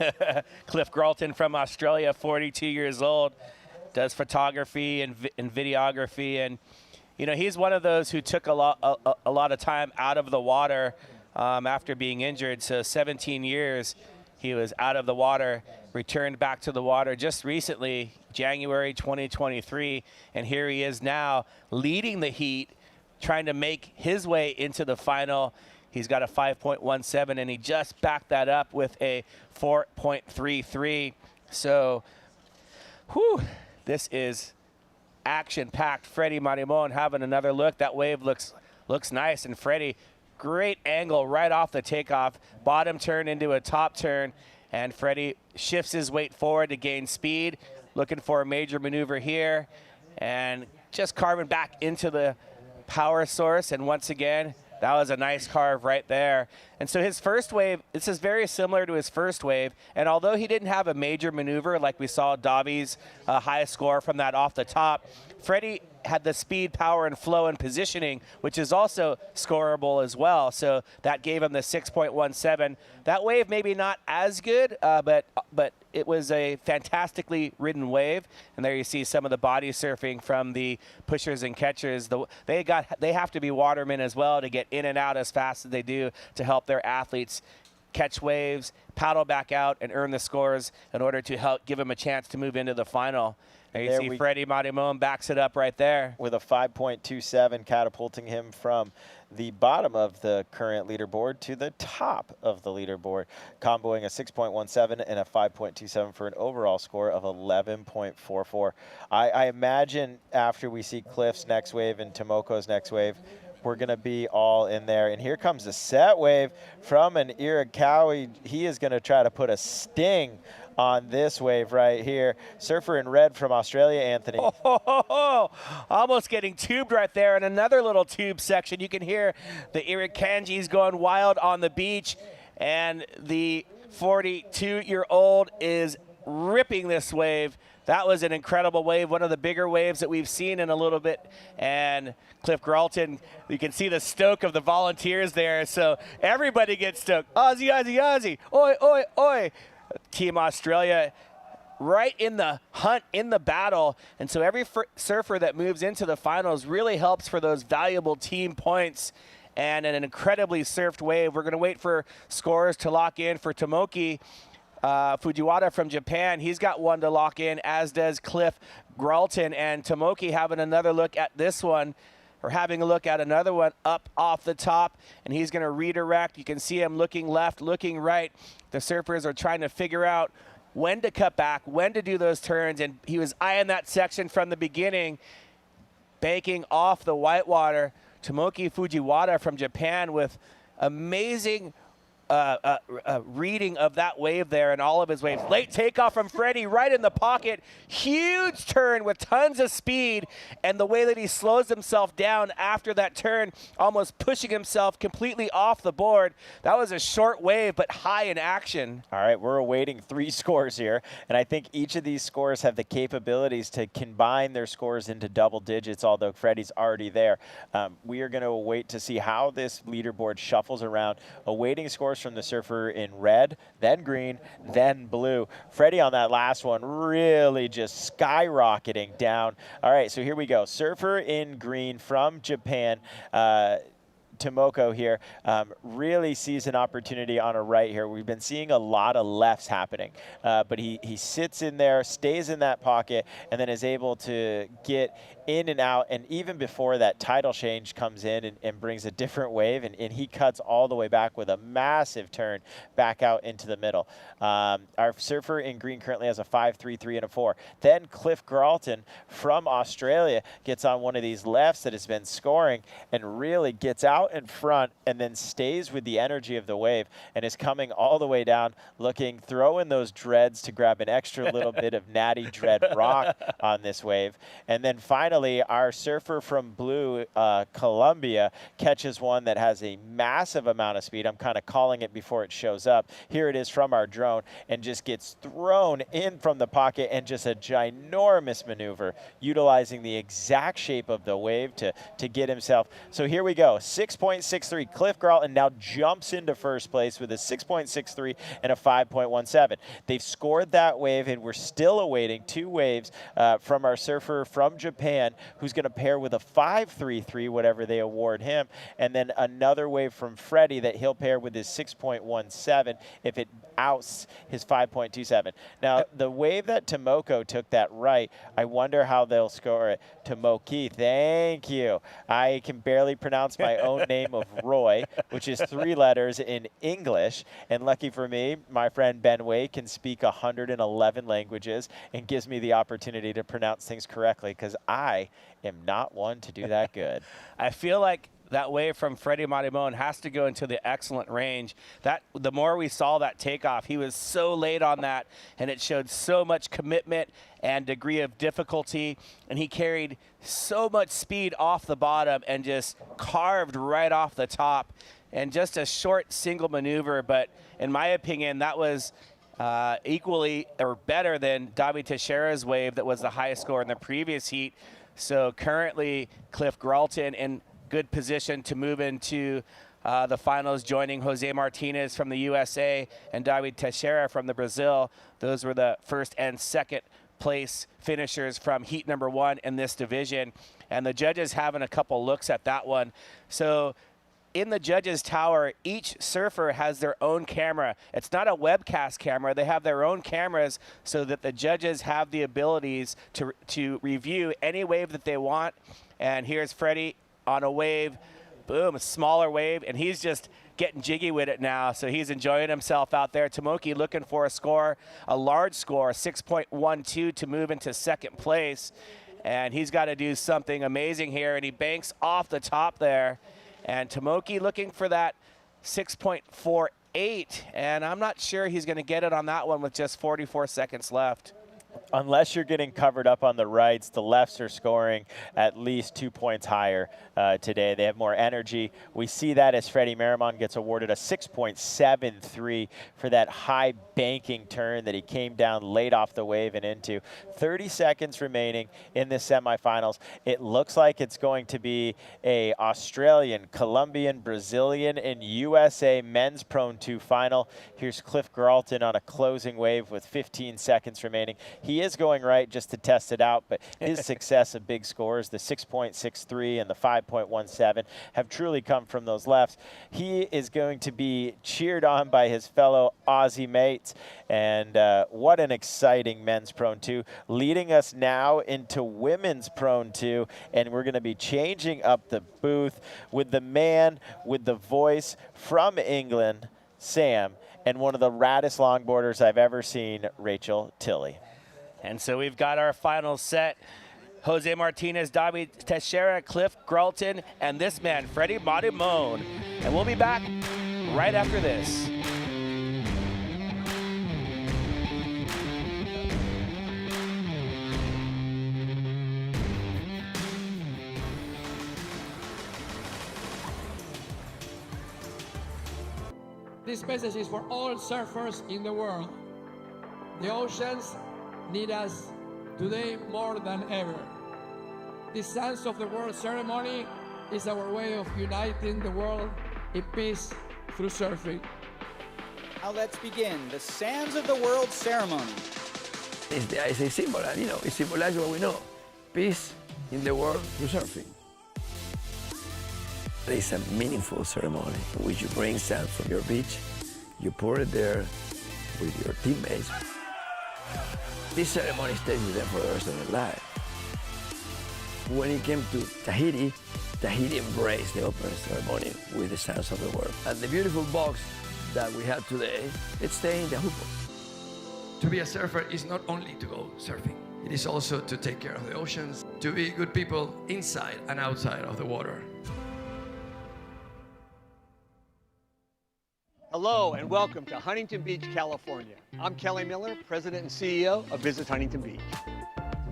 S3: Cliff Gralton from Australia, 42 years old, does photography and videography, and you know, he's one of those who took a lot of time out of the water after being injured. So 17 years he was out of the water, returned back to the water just recently, January 2023, and here he is now leading the heat, trying to make his way into the final. He's got a 5.17, and he just backed that up with a 4.33. So, whew, this is action-packed. Freddy Marimon having another look. That wave looks nice, and Freddy, great angle right off the takeoff. Bottom turn into a top turn, and Freddy shifts his weight forward to gain speed, looking for a major maneuver here, and just carving back into the power source. And once again, that was a nice carve right there. And so his first wave, this is very similar to his first wave. And although he didn't have a major maneuver like we saw Davi's high score from that off the top, Freddy had the speed, power, and flow and positioning, which is also scoreable as well. So that gave him the 6.17. That wave maybe not as good, but it was a fantastically ridden wave. And there you see some of the body surfing from the pushers and catchers. They have to be watermen as well to get in and out as fast as they do to help their athletes catch waves, paddle back out, and earn the scores in order to help give them a chance to move into the final. There you see Freddy Marimon backs it up right there.
S4: With a 5.27, catapulting him from the bottom of the current leaderboard to the top of the leaderboard, comboing a 6.17 and a 5.27 for an overall score of 11.44. I imagine after we see Cliff's next wave and Tomoko's next wave, we're going to be all in there. And here comes a set wave from an Irakawa. He is going to try to put a sting on this wave right here. Surfer in red from Australia, Anthony.
S3: Almost getting tubed right there. And another little tube section. You can hear the Irakanjis going wild on the beach. And the 42-year-old is ripping this wave. That was an incredible wave, one of the bigger waves that we've seen in a little bit. And Cliff Gralton, you can see the stoke of the volunteers there. So everybody gets stoked. Aussie, Aussie, Aussie. Oi, oi, oi. Team Australia right in the hunt, in the battle. And so every surfer that moves into the finals really helps for those valuable team points and an incredibly surfed wave. We're going to wait for scores to lock in for Tomoki Fujiwara from Japan. He's got one to lock in, as does Cliff Gralton. And Tomoki having another look at this one, or having a look at another one up off the top, and he's going to redirect. You can see him looking left, looking right. The surfers are trying to figure out when to cut back, when to do those turns, and he was eyeing that section from the beginning, banking off the whitewater. Tomoki Fujiwara from Japan with amazing reading of that wave there and all of his waves. Late takeoff from Freddie right in the pocket. Huge turn with tons of speed, and the way that he slows himself down after that turn, almost pushing himself completely off the board. That was a short wave, but high in action.
S4: All right, we're awaiting 3 scores here, and I think each of these scores have the capabilities to combine their scores into double digits, although Freddie's already there. We are going to wait to see how this leaderboard shuffles around, awaiting scores from the surfer in red, then green, then blue. Freddie on that last one really just skyrocketing down. All right, so here we go. Surfer in green from Japan. Tomoko here really sees an opportunity on a right here. We've been seeing a lot of lefts happening, but he sits in there, stays in that pocket, and then is able to get in and out. And even before that tidal change comes in and brings a different wave, and he cuts all the way back with a massive turn back out into the middle. Our surfer in green currently has a 5.33 and a 4. Then Cliff Gralton from Australia gets on one of these lefts that has been scoring and really gets out in front and then stays with the energy of the wave and is coming all the way down, throwing those dreads to grab an extra little bit of natty dread rock on this wave. And then finally, our surfer from blue, Colombia, catches one that has a massive amount of speed. I'm kind of calling it before it shows up. Here it is from our drone, and just gets thrown in from the pocket, and just a ginormous maneuver, utilizing the exact shape of the wave to get himself. So here we go, 6.63. Cliff Gralton now jumps into first place with a 6.63 and a 5.17. They've scored that wave, and we're still awaiting 2 waves from our surfer from Japan, who's going to pair with a 5.33, whatever they award him, and then another wave from Freddie that he'll pair with his 6.17 if it outs his 5.27. Now, the wave that Tomoko took that right, I wonder how they'll score it. Tomoki, thank you. I can barely pronounce my own name of Roy, which is 3 letters in English, and lucky for me, my friend Ben Way can speak 111 languages and gives me the opportunity to pronounce things correctly, because I am not one to do that good.
S3: I feel like that wave from Freddie Marimon has to go into the excellent range. The more we saw that takeoff, he was so late on that, and it showed so much commitment and degree of difficulty, and he carried so much speed off the bottom and just carved right off the top, and just a short single maneuver. But in my opinion, that was equally or better than David Teixeira's wave that was the highest score in the previous heat. So currently, Cliff Gralton in good position to move into the finals, joining Jose Martinez from the USA and David Teixeira from the Brazil. Those were the first and second place finishers from heat number 1 in this division. And the judges having a couple looks at that one. So in the judges' tower, each surfer has their own camera. It's not a webcast camera. They have their own cameras so that the judges have the abilities to review any wave that they want. And here's Freddie on a wave, boom, a smaller wave, and he's just getting jiggy with it now. So he's enjoying himself out there. Tomoki looking for a score, a large score, 6.12 to move into second place. And he's got to do something amazing here, and he banks off the top there. And Tomoki looking for that 6.48, and I'm not sure he's going to get it on that one with just 44 seconds left.
S4: Unless you're getting covered up on the rights, the lefts are scoring at least 2 points higher today. They have more energy. We see that as Freddie Marimon gets awarded a 6.73 for that high banking turn that he came down late off the wave and into. 30 seconds remaining in the semifinals. It looks like it's going to be a Australian, Colombian, Brazilian, and USA men's prone 2 final. Here's Cliff Gralton on a closing wave with 15 seconds remaining. He is going right just to test it out, but his success of big scores, the 6.63 and the 5.17, have truly come from those lefts. He is going to be cheered on by his fellow Aussie mates, and what an exciting men's prone 2, leading us now into women's prone 2, and we're going to be changing up the booth with the man with the voice from England, Sam, and one of the raddest longboarders I've ever seen, Rachel Tilley.
S3: And so we've got our final set. Jose Martinez, David Teixeira, Cliff Gralton, and this man, Freddie Marimon. And we'll be back right after this.
S11: This message is for all surfers in the world. The oceans need us today more than ever. This Sands of the World ceremony is our way of uniting the world in peace through surfing.
S2: Now let's begin the Sands of the World ceremony.
S11: It's the ISA symbol, and it symbolizes what we know, peace in the world through surfing. It's a meaningful ceremony in which you bring sand from your beach, you pour it there with your teammates. This ceremony stays with them for the rest of their life. When it came to Tahiti, Tahiti embraced the opening ceremony with the Sands of the World. And the beautiful box that we have today, it's staying in the Hupo. To be a surfer is not only to go surfing. It is also to take care of the oceans, to be good people inside and outside of the water.
S6: Hello and welcome to Huntington Beach, California. I'm Kelly Miller, President and CEO of Visit Huntington Beach.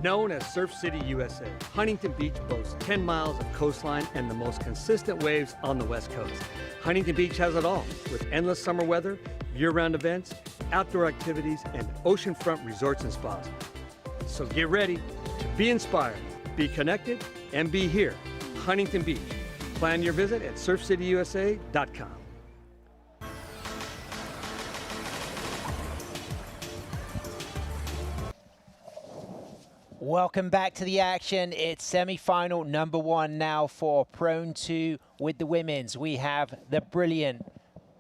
S6: Known as Surf City, USA, Huntington Beach boasts 10 miles of coastline and the most consistent waves on the West Coast. Huntington Beach has it all, with endless summer weather, year-round events, outdoor activities, and oceanfront resorts and spas. So get ready to be inspired, be connected, and be here, Huntington Beach. Plan your visit at surfcityusa.com.
S13: Welcome back to the action. It's semi-final number 1 now for Prone 2 with the women's. We have the brilliant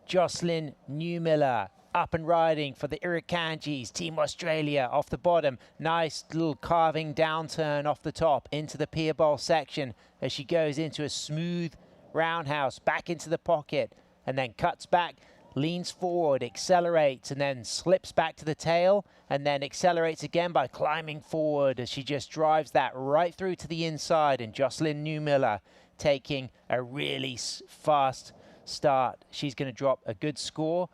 S13: Jocelyn Newmiller up and riding for the Irukandjis, Team Australia off the bottom. Nice little carving downturn off the top into the pier bowl section as she goes into a smooth roundhouse back into the pocket and then cuts back, leans forward, accelerates, and then slips back to the tail, and then accelerates again by climbing forward as she just drives that right through to the inside. And Jocelyn Newmiller taking a really fast start. She's going to drop a good score.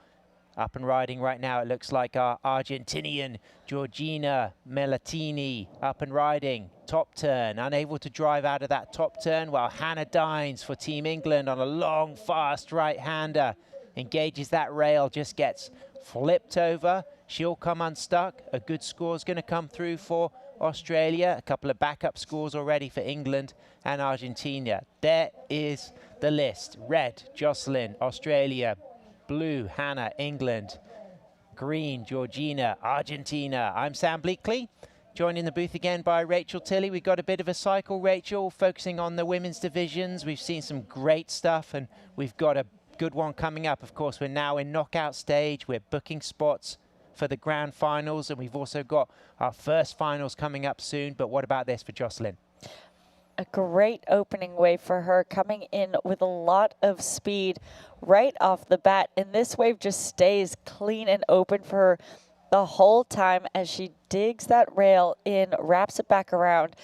S13: Up and riding right now, it looks like our Argentinian Georgina Melatini up and riding. Top turn, unable to drive out of that top turn, while Hannah Dines for Team England on a long, fast right-hander engages that rail, just gets flipped over. She'll come unstuck. A good score is going to come through for Australia. A couple of backup scores already for England and Argentina. There is the list. Red, Jocelyn, Australia. Blue, Hannah, England. Green, Georgina, Argentina. I'm Sam Bleakley. Joined in the booth again by Rachel Tilley. We've got a bit of a cycle, Rachel, focusing on the women's divisions. We've seen some great stuff, and we've got a good one coming up. Of course, we're now in knockout stage. We're booking spots for the grand finals, and we've also got our first finals coming up soon. But what about this for Jocelyn?
S14: A great opening wave for her, coming in with a lot of speed right off the bat. And this wave just stays clean and open for her the whole time as she digs that rail in, wraps it back around.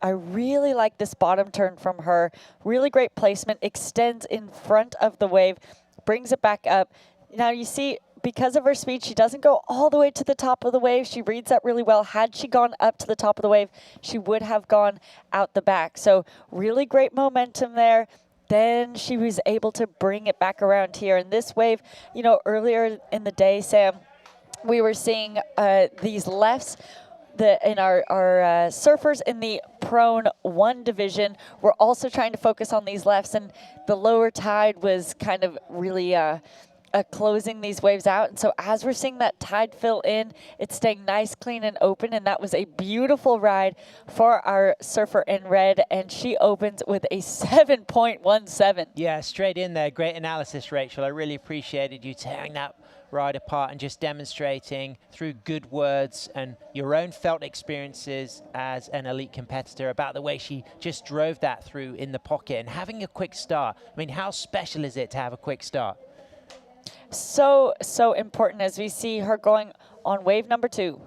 S14: I really like this bottom turn from her. Really great placement, extends in front of the wave, brings it back up. Now you see, because of her speed, she doesn't go all the way to the top of the wave. She reads that really well. Had she gone up to the top of the wave, she would have gone out the back. So really great momentum there. Then she was able to bring it back around here. And this wave, you know, earlier in the day, Sam, we were seeing these lefts in our surfers in the Prone 1 division were also trying to focus on these lefts, and the lower tide was kind of really closing these waves out. And so as we're seeing that tide fill in, it's staying nice, clean, and open, and that was a beautiful ride for our surfer in red, and she opens with a 7.17.
S13: Yeah, straight in there. Great analysis, Rachel. I really appreciated you tearing that ride apart and just demonstrating through good words and your own felt experiences as an elite competitor about the way she just drove that through in the pocket and having a quick start. I mean, how special is it to have a quick start?
S14: So important as we see her going on wave number 2.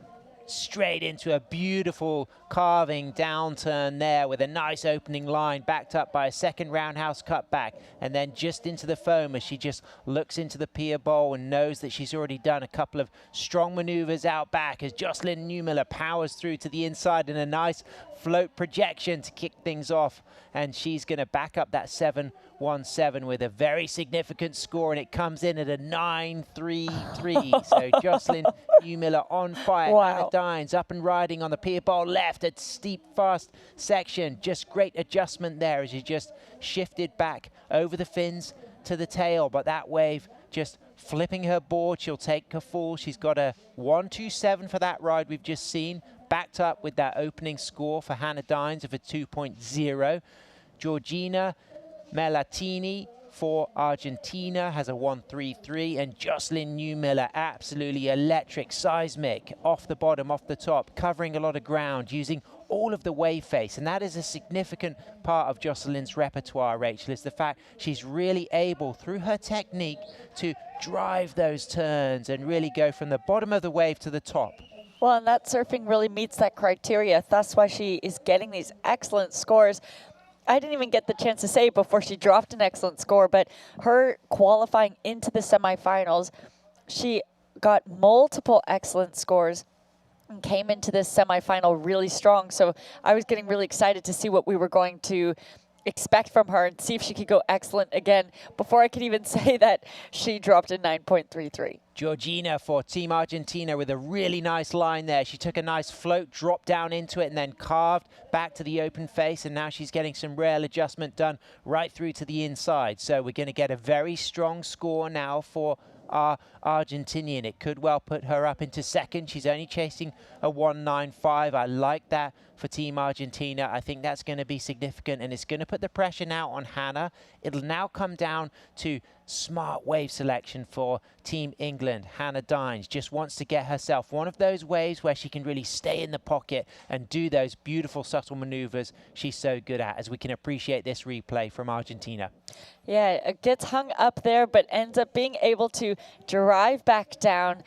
S13: Straight into a beautiful carving downturn there with a nice opening line backed up by a second roundhouse cutback, and then just into the foam as she just looks into the pier bowl and knows that she's already done a couple of strong maneuvers out back as Jocelyn Newmiller powers through to the inside in a nice float projection to kick things off. And she's going to back up that 7-1-7 with a very significant score, and it comes in at a 9-3-3. So Jocelyn Newmiller on fire.
S14: Wow.
S13: Hannah Dines up and riding on the pier bowl left at steep, fast section. Just great adjustment there as she just shifted back over the fins to the tail, but that wave just flipping her board. She'll take her fall. She's got a 1-2-7 for that ride we've just seen, backed up with that opening score for Hannah Dines of a 2.0. Georgina Melatini for Argentina has a 1-3-3, and Jocelyn Newmiller, absolutely electric, seismic, off the bottom, off the top, covering a lot of ground, using all of the wave face. And that is a significant part of Jocelyn's repertoire, Rachel, is the fact she's really able, through her technique, to drive those turns and really go from the bottom of the wave to the top.
S14: Well, and that surfing really meets that criteria. That's why she is getting these excellent scores. I didn't even get the chance to say it before she dropped an excellent score, but her qualifying into the semifinals, she got multiple excellent scores and came into this semifinal really strong. So I was getting really excited to see what we were going to expect from her and see if she could go excellent again before I could even say that she dropped a 9.33.
S13: Georgina for Team Argentina with a really nice line there. She took a nice float, dropped down into it, and then carved back to the open face, and now she's getting some rail adjustment done right through to the inside. So we're going to get a very strong score now for our Argentinian. It could well put her up into second. She's only chasing a 1.95. I like that for Team Argentina. I think that's going to be significant, and it's going to put the pressure now on Hannah. It'll now come down to smart wave selection for Team England. Hannah Dines just wants to get herself one of those waves where she can really stay in the pocket and do those beautiful subtle maneuvers she's so good at, as we can appreciate this replay from Argentina.
S14: Yeah, it gets hung up there, but ends up being able to drive back down,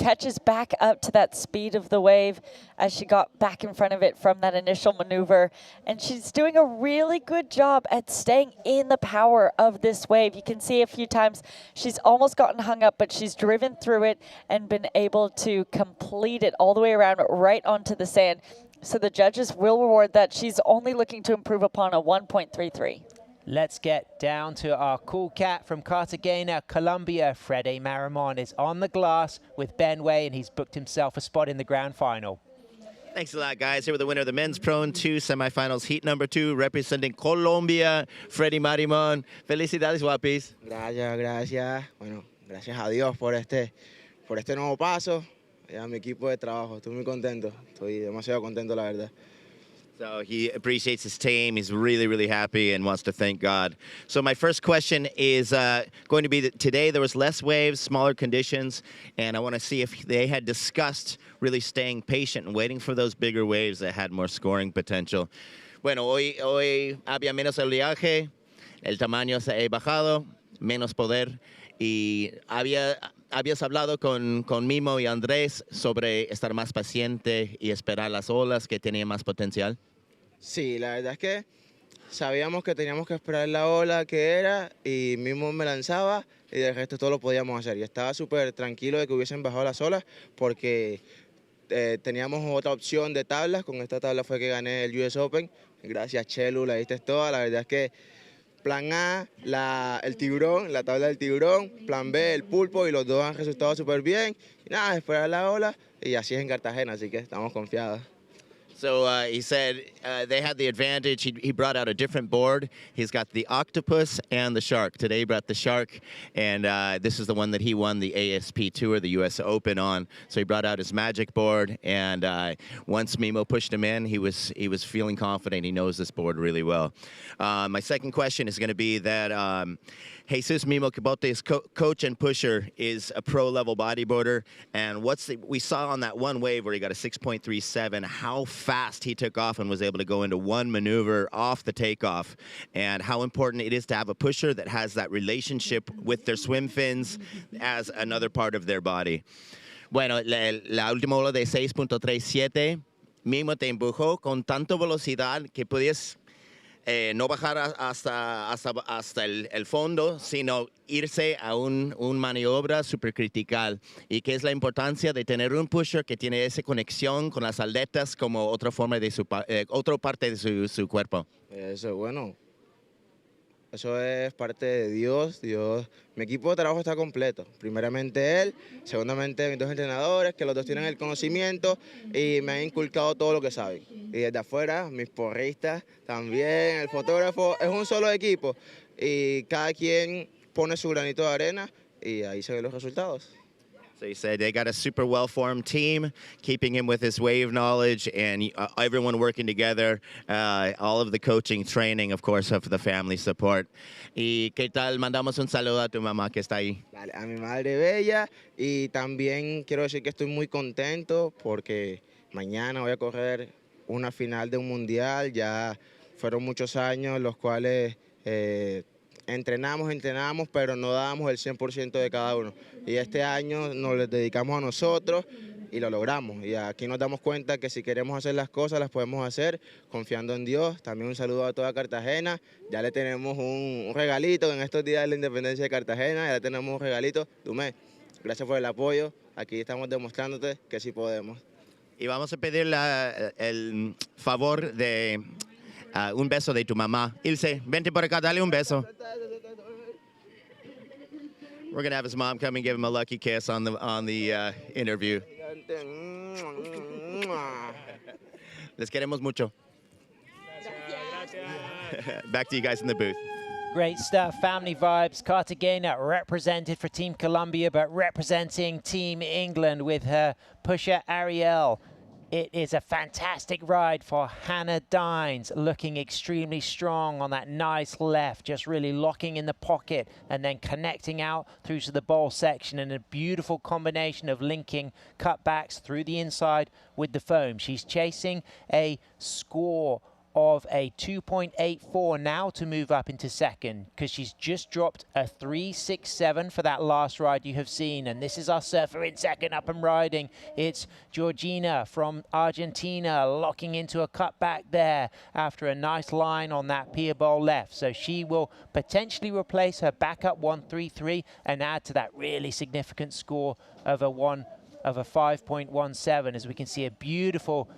S14: catches back up to that speed of the wave as she got back in front of it from that initial maneuver. And she's doing a really good job at staying in the power of this wave. You can see a few times she's almost gotten hung up, but she's driven through it and been able to complete it all the way around right onto the sand. So the judges will reward that. She's only looking to improve upon a 1.33.
S13: Let's get down to our cool cat from Cartagena, Colombia. Freddy Maramon is on the glass with Ben Way, and he's booked himself a spot in the grand final.
S7: Thanks a lot, guys. Here with the winner of the Men's Prone 2 semifinals, heat number 2, representing Colombia, Freddy Marimon. Felicidades, guapis.
S19: Gracias, gracias. Bueno, gracias a Dios por este nuevo paso. Y a mi equipo de trabajo. Estoy muy contento. Estoy demasiado contento, la verdad.
S7: So he appreciates his team. He's really, really happy and wants to thank God. So my first question is going to be that today there was less waves, smaller conditions, and I want to see if they had discussed really staying patient and waiting for those bigger waves that had more scoring potential. Bueno, hoy había menos oleaje, el tamaño se ha bajado, menos poder, y habías hablado con Mimo y Andrés sobre estar más paciente y esperar las olas que tenían más potencial.
S19: Sí, la verdad es que sabíamos que teníamos que esperar la ola que era y Mimo me lanzaba y del resto todo lo podíamos hacer. Y estaba súper tranquilo de que hubiesen bajado las olas porque teníamos otra opción de tablas. Con esta tabla fue que gané el US Open. Gracias, Chelu, la diste toda. La verdad es que plan A, el tiburón, la tabla del tiburón, plan B, el pulpo, y los dos han resultado súper bien. Y nada, esperar la ola, y así es en Cartagena, así que estamos confiados.
S7: So he said they had the advantage. He brought out a different board. He's got the octopus and the shark. Today he brought the shark, and this is the one that he won the ASP Tour, the US Open on. So he brought out his magic board, and once Mimo pushed him in, he was feeling confident. He knows this board really well. My second question is going to be that Jesus Mimo Cabote's coach and pusher is a pro-level bodyboarder, and we saw on that one wave where he got a 6.37, how fast he took off and was able to go into one maneuver off the takeoff, and how important it is to have a pusher that has that relationship with their swim fins as another part of their body. Bueno, la última ola de 6.37, Mimo te empujó con tanta velocidad que podías no bajar hasta el fondo, sino irse a un maniobra super critical. Y que es la importancia de tener un pusher que tiene esa conexión con las aletas como otra forma de otra parte de su cuerpo.
S19: Eso, bueno, eso es parte de Dios. Mi equipo de trabajo está completo. Primeramente él, segundamente mis dos entrenadores, que los dos tienen el conocimiento y me han inculcado todo lo que saben. Y desde afuera, mis porristas también, el fotógrafo, es un solo equipo. Y cada quien pone su granito de arena y ahí se ven los resultados.
S7: So he said they got a super well-formed team, keeping him with his wave knowledge and everyone working together, all of the coaching, training, of course, of the family support. ¿Y qué tal? Mandamos un saludo a tu mamá que está ahí.
S19: Dale, a mi madre bella, y también quiero decir que estoy muy contento porque mañana voy a correr una final de un mundial. Ya fueron muchos años los cuales entrenamos, pero no dábamos el 100% de cada uno. Y este año nos dedicamos a nosotros y lo logramos. Y aquí nos damos cuenta que si queremos hacer las cosas, las podemos hacer confiando en Dios. También un saludo a toda Cartagena. Ya le tenemos un regalito en estos días de la independencia de Cartagena. Ya le tenemos un regalito. Dumé, gracias por el apoyo. Aquí estamos demostrándote que sí podemos.
S7: Y vamos a pedir el favor de un beso de tu mamá. Ilse, vente por acá, dale un beso. We're going to have his mom come and give him a lucky kiss on the interview. Les queremos mucho. Back to you guys in the booth.
S13: Great stuff, family vibes. Cartagena represented for Team Colombia, but representing Team England with her pusher Ariel. It is a fantastic ride for Hannah Dines, looking extremely strong on that nice left, just really locking in the pocket and then connecting out through to the bowl section, and a beautiful combination of linking cutbacks through the inside with the foam. She's chasing a score of a 2.84 now to move up into second, because she's just dropped a 3.67 for that last ride you have seen. And this is our surfer in second, up and riding. It's Georgina from Argentina locking into a cutback there after a nice line on that pier bowl left. So she will potentially replace her backup 1.33 and add to that really significant score of a 5.17, as we can see a beautiful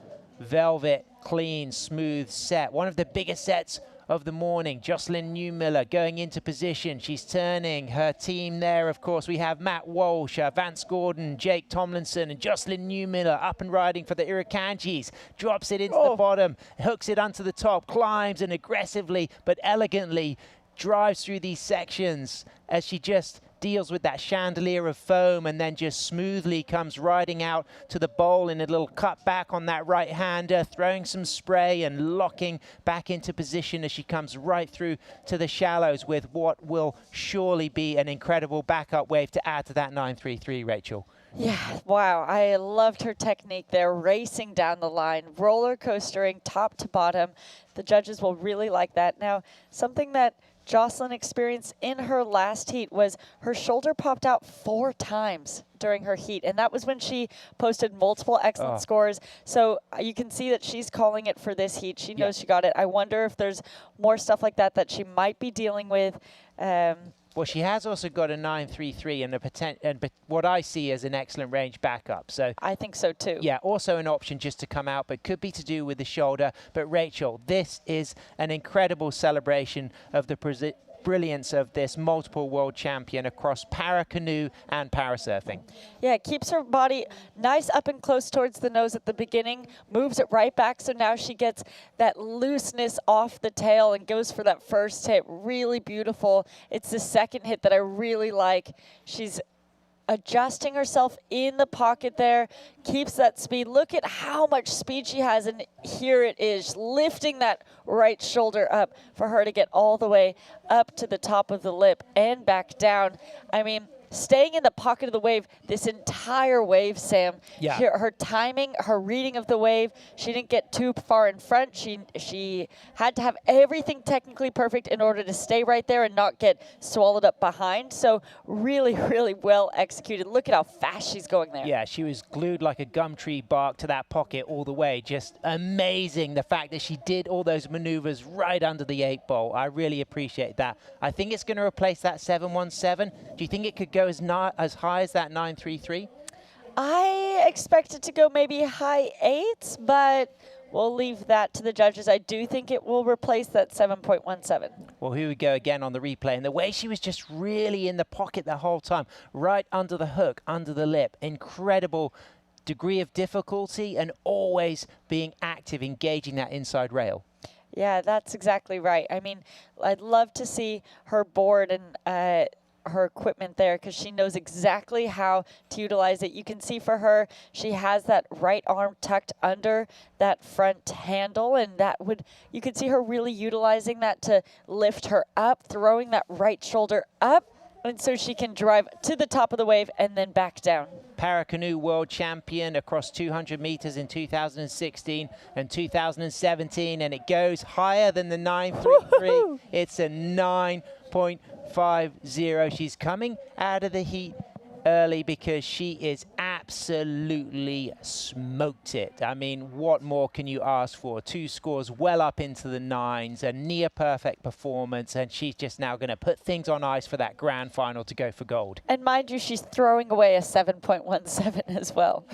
S13: velvet, clean, smooth set. One of the biggest sets of the morning. Jocelyn Newmiller going into position. She's turning her team there. Of course, we have Matt Walsh, Vance Gordon, Jake Tomlinson, and Jocelyn Newmiller up and riding for the Irukandjis. Drops it into the bottom, hooks it onto the top, climbs and aggressively but elegantly drives through these sections as she just deals with that chandelier of foam and then just smoothly comes riding out to the bowl in a little cut back on that right-hander, throwing some spray and locking back into position as she comes right through to the shallows with what will surely be an incredible backup wave to add to that 9.33, Rachel.
S14: Yeah, wow. I loved her technique there, racing down the line, roller coastering top to bottom. The judges will really like that. Now, something that Jocelyn experienced in her last heat was her shoulder popped out 4 times during her heat, and that was when she posted multiple excellent scores. So you can see that she's calling it for this heat. She knows she got it. I wonder if there's more stuff like that that she might be dealing with.
S13: Well, she has also got a 9.33 and but what I see as an excellent range backup. So
S14: I think so too.
S13: Yeah, also an option just to come out, but could be to do with the shoulder. But Rachel, this is an incredible celebration of the brilliance of this multiple world champion across para canoe and parasurfing.
S14: Yeah, it keeps her body nice up and close towards the nose at the beginning, moves it right back, so now she gets that looseness off the tail and goes for that first hit. Really beautiful. It's the second hit that I really like. She's adjusting herself in the pocket there, keeps that speed. Look at how much speed she has, and here it is, lifting that right shoulder up for her to get all the way up to the top of the lip and back down. I mean, staying in the pocket of the wave this entire wave, Sam.
S13: Yeah.
S14: Her timing, her reading of the wave, she didn't get too far in front. She had to have everything technically perfect in order to stay right there and not get swallowed up behind. So really, really well executed. Look at how fast she's going there.
S13: Yeah, she was glued like a gum tree bark to that pocket all the way. Just amazing, the fact that she did all those maneuvers right under the 8 ball. I really appreciate that. I think it's going to replace that 717. Do you think it could go as high as that 933?
S14: I expect it to go maybe high 8s, but we'll leave that to the judges. I do think it will replace that 7.17.
S13: Well, here we go again on the replay. And the way she was just really in the pocket the whole time, right under the hook, under the lip. Incredible degree of difficulty and always being active, engaging that inside rail.
S14: Yeah, that's exactly right. I mean, I'd love to see her board and her equipment there, because she knows exactly how to utilize it. You can see for her, she has that right arm tucked under that front handle, and you can see her really utilizing that to lift her up, throwing that right shoulder up, and so she can drive to the top of the wave and then back down.
S13: Para-canoe world champion across 200 meters in 2016 and 2017, and it goes higher than the 933. It's a 9.50. She's coming out of the heat early because she is absolutely smoked it. I mean, what more can you ask for? 2 scores well up into the 9s, a near perfect performance, and she's just now going to put things on ice for that grand final to go for gold.
S14: And mind you, she's throwing away a 7.17 as well.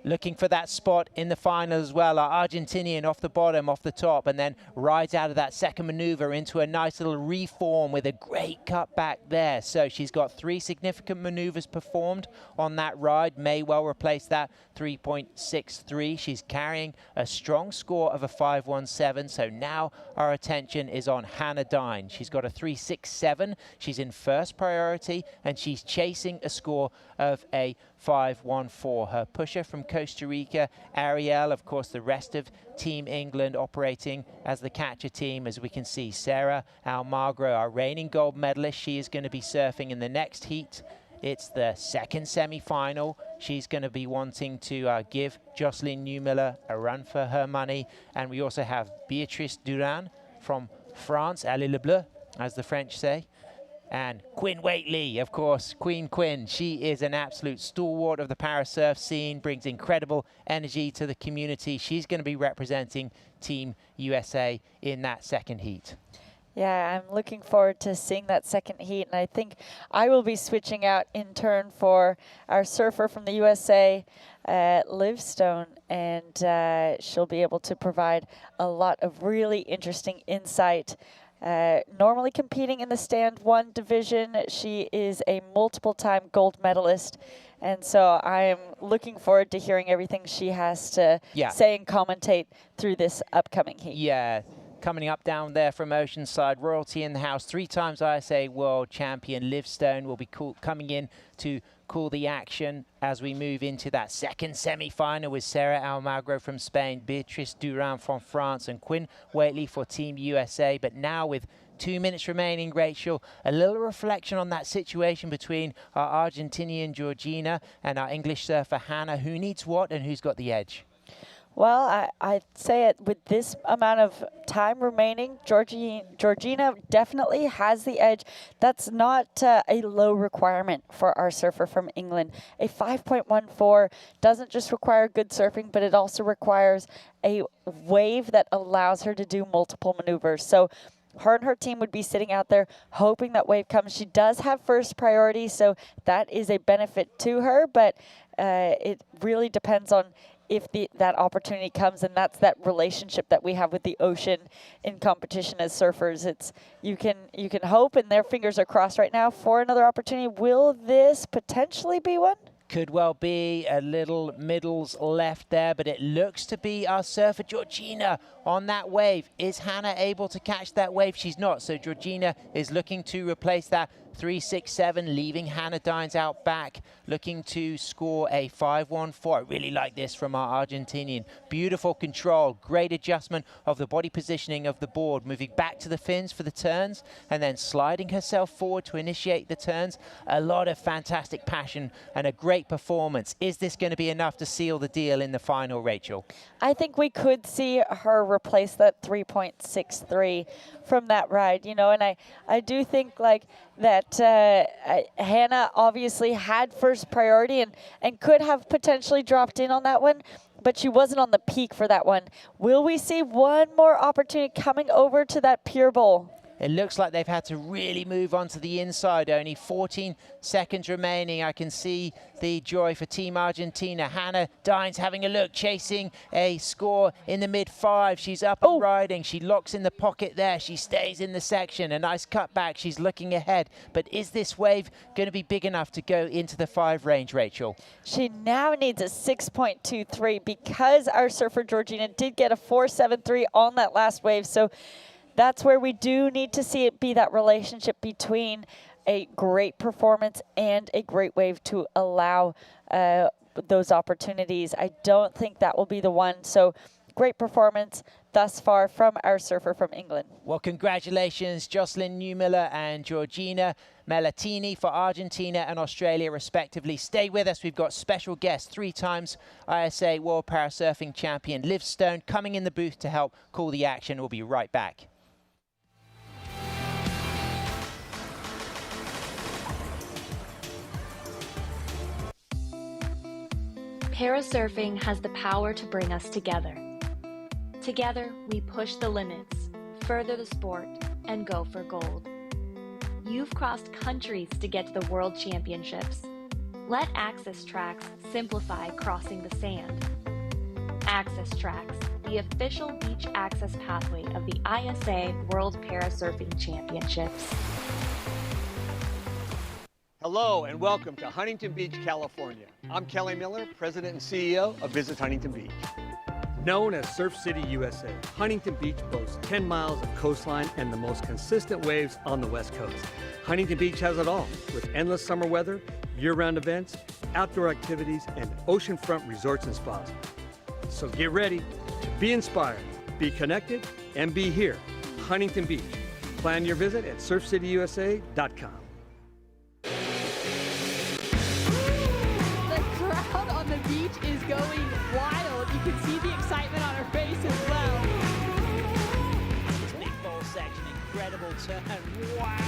S13: Looking for that spot in the final as well. Our Argentinian off the bottom, off the top, and then rides out of that second maneuver into a nice little reform with a great cut back there. So she's got 3 significant maneuvers performed on that ride. May well replace that 3.63. She's carrying a strong score of a 517. So now our attention is on Hannah Dine. She's got a 367. She's in first priority, and she's chasing a score of a 514. Her pusher from Costa Rica, Ariel, of course, the rest of Team England operating as the catcher team. As we can see, Sarah Almagro, our reigning gold medalist, she is going to be surfing in the next heat. It's the second semi-final. She's going to be wanting to give Jocelyn Neumiller a run for her money. And we also have Beatrice Duran from France, Allez le Bleu, as the French say. And Quinn Waitley, of course, Queen Quinn. She is an absolute stalwart of the parasurf scene, brings incredible energy to the community. She's going to be representing Team USA in that second heat.
S14: Yeah, I'm looking forward to seeing that second heat, and I think I will be switching out in turn for our surfer from the USA, Liv Stone, and she'll be able to provide a lot of really interesting insight. Normally competing in the Stand 1 division, she is a multiple-time gold medalist, and so I am looking forward to hearing everything she has to say and commentate through this upcoming heat.
S13: Yeah. Coming up down there from Oceanside, royalty in the house, 3 times ISA world champion Liv Stone will be coming in to call the action as we move into that second semi-final with Sarah Almagro from Spain, Beatrice Duran from France, and Quinn Waitley for Team USA. But now with 2 minutes remaining, Rachel, a little reflection on that situation between our Argentinian Georgina and our English surfer Hannah. Who needs what and who's got the edge?
S14: Well, I'd say it with this amount of time remaining, Georgina definitely has the edge. That's not a low requirement for our surfer from England. A 5.14 doesn't just require good surfing, but it also requires a wave that allows her to do multiple maneuvers. So her and her team would be sitting out there hoping that wave comes. She does have first priority, so that is a benefit to her, but it really depends on if that opportunity comes, and that's that relationship that we have with the ocean in competition as surfers. It's you can hope, and their fingers are crossed right now for another opportunity. Will this potentially be one?
S13: Could well be a little middles left there, but it looks to be our surfer Georgina on that wave. Is Hannah able to catch that wave? She's not, so Georgina is looking to replace that 3-6-7, leaving Hannah Dines out back, looking to score a 5-1-4. I really like this from our Argentinian. Beautiful control, great adjustment of the body positioning of the board, moving back to the fins for the turns, and then sliding herself forward to initiate the turns. A lot of fantastic passion and a great performance. Is this going to be enough to seal the deal in the final, Rachel?
S14: I think we could see her replace that 3.63 from that ride, you know, and I do think like that Hannah obviously had first priority and could have potentially dropped in on that one, but she wasn't on the peak for that one. Will we see one more opportunity coming over to that Pure Bowl?
S13: It looks like they've had to really move on to the inside. Only 14 seconds remaining. I can see the joy for Team Argentina. Hannah Dines having a look, chasing a score in the mid-5. She's up and riding. She locks in the pocket there. She stays in the section. A nice cutback. She's looking ahead. But is this wave going to be big enough to go into the 5 range, Rachel?
S14: She now needs a 6.23 because our surfer Georgina did get a 4.73 on that last wave. So that's where we do need to see it be that relationship between a great performance and a great wave to allow those opportunities. I don't think that will be the one. So great performance thus far from our surfer from England.
S13: Well, congratulations, Jocelyn Newmiller and Georgina Mellatini for Argentina and Australia, respectively. Stay with us. We've got special guests, 3 times ISA World Parasurfing Champion Liv Stone, coming in the booth to help call the action. We'll be right back.
S5: Parasurfing has the power to bring us together. Together, we push the limits, further the sport, and go for gold. You've crossed countries to get to the World Championships. Let Access Tracks simplify crossing the sand. Access Tracks, the official beach access pathway of the ISA World Parasurfing Championships.
S6: Hello and welcome to Huntington Beach, California. I'm Kelly Miller, President and CEO of Visit Huntington Beach. Known as Surf City, USA, Huntington Beach boasts 10 miles of coastline and the most consistent waves on the West Coast. Huntington Beach has it all, with endless summer weather, year-round events, outdoor activities, and oceanfront resorts and spas. So get ready to be inspired, be connected, and be here, Huntington Beach. Plan your visit at surfcityusa.com.
S1: The beach is going wild. You can see the excitement on her face as well.
S2: This big ball section, incredible turn. Wow.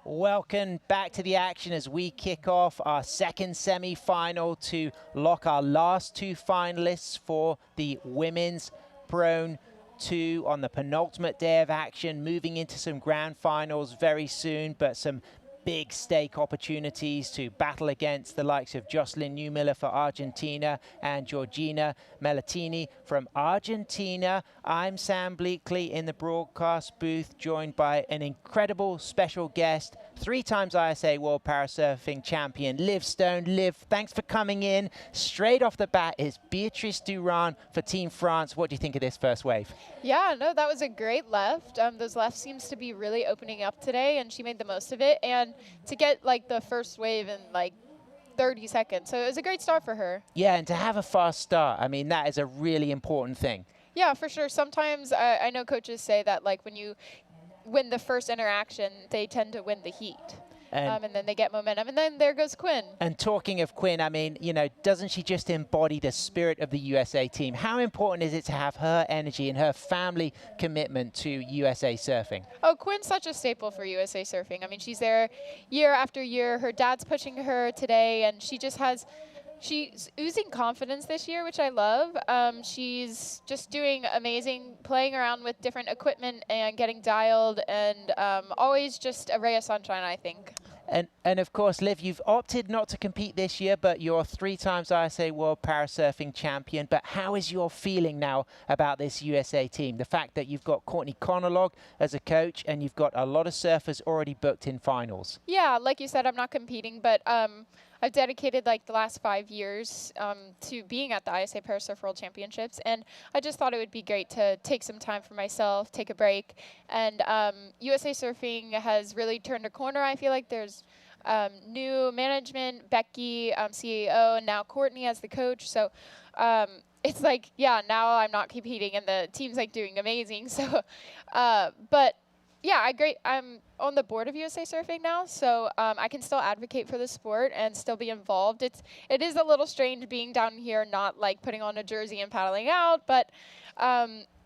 S13: Welcome back to the action as we kick off our second semi-final to lock our last 2 finalists for the Women's Prone 2 on the penultimate day of action, moving into some grand finals very soon, but some big stake opportunities to battle against the likes of Jocelyn Newmiller for Argentina and Georgina Mellatini from Argentina. I'm Sam Bleakley in the broadcast booth, joined by an incredible special guest, 3 times ISA World Parasurfing Champion Liv Stone. Liv, thanks for coming in. Straight off the bat is Beatrice Durand for Team France. What do you think of this first wave?
S21: Yeah, no, that was a great left. Those lefts seems to be really opening up today, and she made the most of it. And to get like the first wave in like 30 seconds. So it was a great start for her.
S13: Yeah, and to have a fast start, I mean, that is a really important thing.
S21: Yeah, for sure. Sometimes I know coaches say that like when you win the first interaction, they tend to win the heat. And then they get momentum, and then there goes Quinn.
S13: And talking of Quinn, I mean, you know, doesn't she just embody the spirit of the USA team? How important is it to have her energy and her family commitment to USA surfing?
S21: Oh, Quinn's such a staple for USA surfing. I mean, she's there year after year. Her dad's pushing her today, and she just has, she's oozing confidence this year, which I love. She's just doing amazing, playing around with different equipment and getting dialed, and always just a ray of sunshine, I think.
S13: And of course, Liv, you've opted not to compete this year, but you're 3 times ISA World Parasurfing Champion. But how is your feeling now about this USA team? The fact that you've got Courtney Conolog as a coach and you've got a lot of surfers already booked in finals.
S21: Yeah, like you said, I'm not competing, but I've dedicated like the last 5 years to being at the ISA Parasurf World Championships, and I just thought it would be great to take some time for myself, take a break. And USA Surfing has really turned a corner. I feel like there's new management, Becky, CEO, and now Courtney as the coach. So it's like, yeah, now I'm not competing, and the team's like doing amazing. So, but yeah, I'm on the board of USA Surfing now, so I can still advocate for the sport and still be involved. It is a little strange being down here, not like putting on a jersey and paddling out, but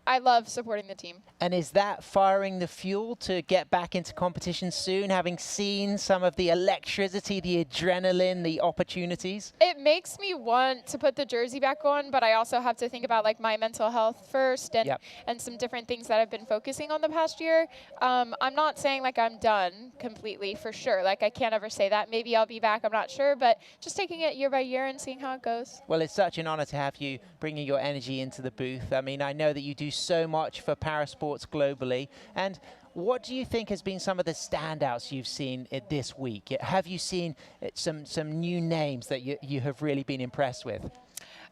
S21: I love supporting the team.
S13: And is that firing the fuel to get back into competition soon, having seen some of the electricity, the adrenaline, the opportunities?
S21: It makes me want to put the jersey back on, but I also have to think about like my mental health first and some different things that I've been focusing on the past year. I'm not saying like I'm done completely, for sure. Like I can't ever say that. Maybe I'll be back, I'm not sure, but just taking it year by year and seeing how it goes.
S13: Well, it's such an honor to have you bringing your energy into the booth. I mean, I know that you do so much for parasports globally. And what do you think has been some of the standouts you've seen this week? Have you seen some new names that you have really been impressed with?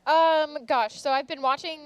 S21: Gosh, so I've been watching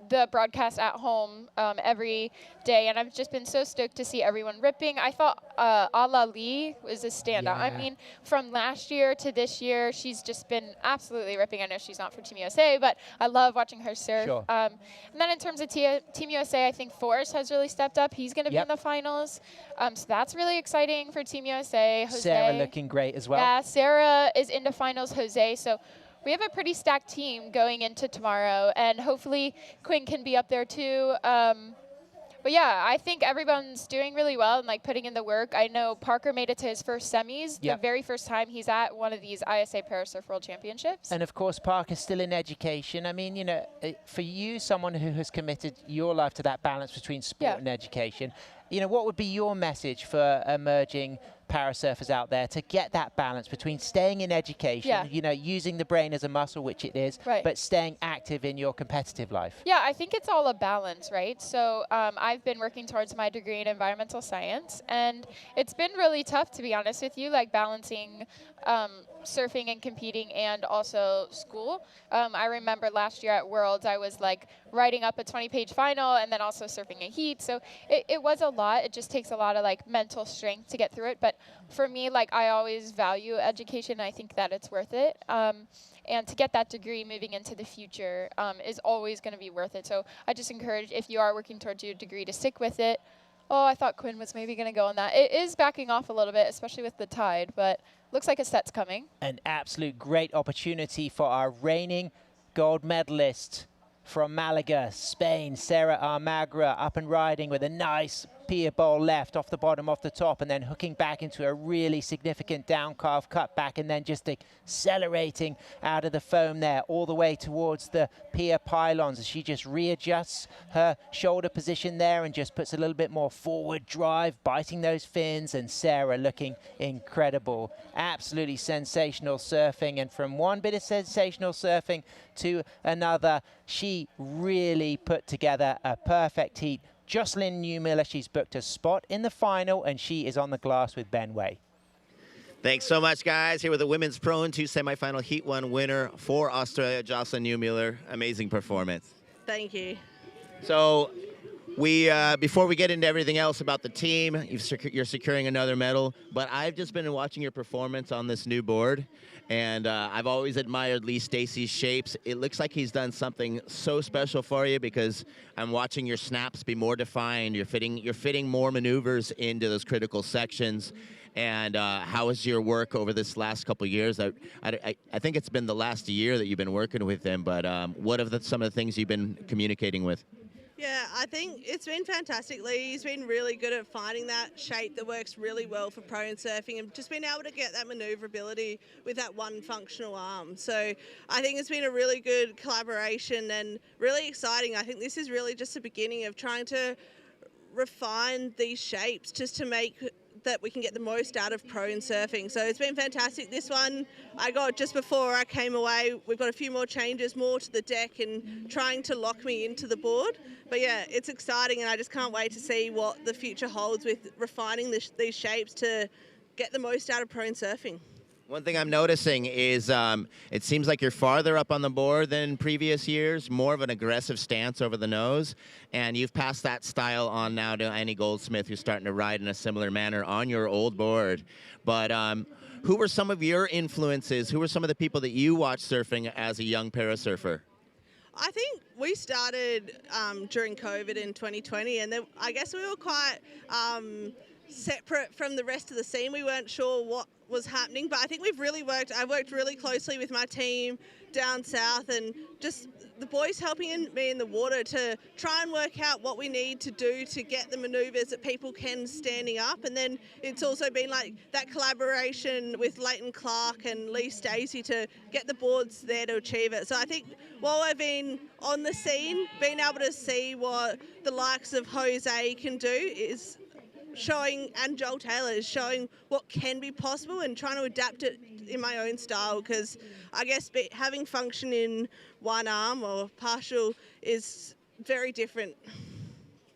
S21: the broadcast at home every day, and I've just been so stoked to see everyone ripping. I thought Ala Lee was a standout. I mean, from last year to this year, she's just been absolutely ripping. I know she's not for Team USA, but I love watching her surf.
S13: Sure.
S21: And then in terms of Team USA, I think Forrest has really stepped up. He's going to be in the finals. So that's really exciting for Team USA. Jose,
S13: Sarah looking great as well.
S21: Yeah, Sarah is into finals, Jose. So we have a pretty stacked team going into tomorrow, and hopefully Quinn can be up there too. But yeah, I think everyone's doing really well and like putting in the work. I know Parker made it to his first semis, the very first time he's at one of these ISA Parasurf World Championships.
S13: And of course, Parker's still in education. I mean, you know, for you, someone who has committed your life to that balance between sport and education, you know, what would be your message for emerging parasurfers out there to get that balance between staying in education, you know, using the brain as a muscle, which it is, but staying active in your competitive life?
S21: Yeah, I think it's all a balance, right? So I've been working towards my degree in environmental science, and it's been really tough, to be honest with you, like balancing surfing and competing and also school. I remember last year at Worlds, I was like writing up a 20-page final and then also surfing a heat. So it was a lot. It just takes a lot of like mental strength to get through it. But for me, like I always value education. I think that it's worth it. And to get that degree moving into the future is always going to be worth it. So I just encourage, if you are working towards your degree, to stick with it. Oh, I thought Quinn was maybe going to go on that. It is backing off a little bit, especially with the tide, but looks like a set's coming.
S13: An absolute great opportunity for our reigning gold medalist from Malaga, Spain, Sarah Almagra, up and riding with a nice pier bowl left off the bottom, off the top, and then hooking back into a really significant down carve cut back, and then just accelerating out of the foam there all the way towards the pier pylons as she just readjusts her shoulder position there and just puts a little bit more forward drive, biting those fins, and Sarah looking incredible. Absolutely sensational surfing, and from one bit of sensational surfing to another, she really put together a perfect heat. Jocelyn Newmiller, she's booked a spot in the final, and she is on the glass with Ben Way.
S7: Thanks so much, guys. Here with the Women's Pro and 2 semifinal Heat 1 winner for Australia, Jocelyn Newmiller. Amazing performance.
S9: Thank you.
S7: So before we get into everything else about the team, you're securing another medal, but I've just been watching your performance on this new board, and I've always admired Lee Stacy's shapes. It looks like he's done something so special for you, because I'm watching your snaps be more defined. You're fitting more maneuvers into those critical sections. And how is your work over this last couple of years? I think it's been the last year that you've been working with him, but what are some of the things you've been communicating with?
S9: Yeah, I think it's been fantastic, Lee. He's been really good at finding that shape that works really well for prone surfing, and just being able to get that maneuverability with that one functional arm. So I think it's been a really good collaboration and really exciting. I think this is really just the beginning of trying to refine these shapes just to make that we can get the most out of prone surfing. So it's been fantastic. This one I got just before I came away. We've got a few more changes, more to the deck and trying to lock me into the board. But yeah, it's exciting, and I just can't wait to see what the future holds with refining these shapes to get the most out of prone surfing.
S7: One thing I'm noticing is it seems like you're farther up on the board than previous years, more of an aggressive stance over the nose, and you've passed that style on now to Annie Goldsmith, who's starting to ride in a similar manner on your old board. But who were some of your influences? Who were some of the people that you watched surfing as a young parasurfer?
S9: I think we started during COVID in 2020, and then I guess we were quite separate from the rest of the scene. We weren't sure what was happening, but I think I worked really closely with my team down south, and just the boys helping me in the water to try and work out what we need to do to get the maneuvers that people can standing up. And then it's also been like that collaboration with Leighton Clark and Lee Stacey to get the boards there to achieve it. So I think while I've been on the scene, being able to see what the likes of Jose can do is showing, and Joel Taylor is showing what can be possible, and trying to adapt it in my own style, because I guess having function in one arm or partial is very different.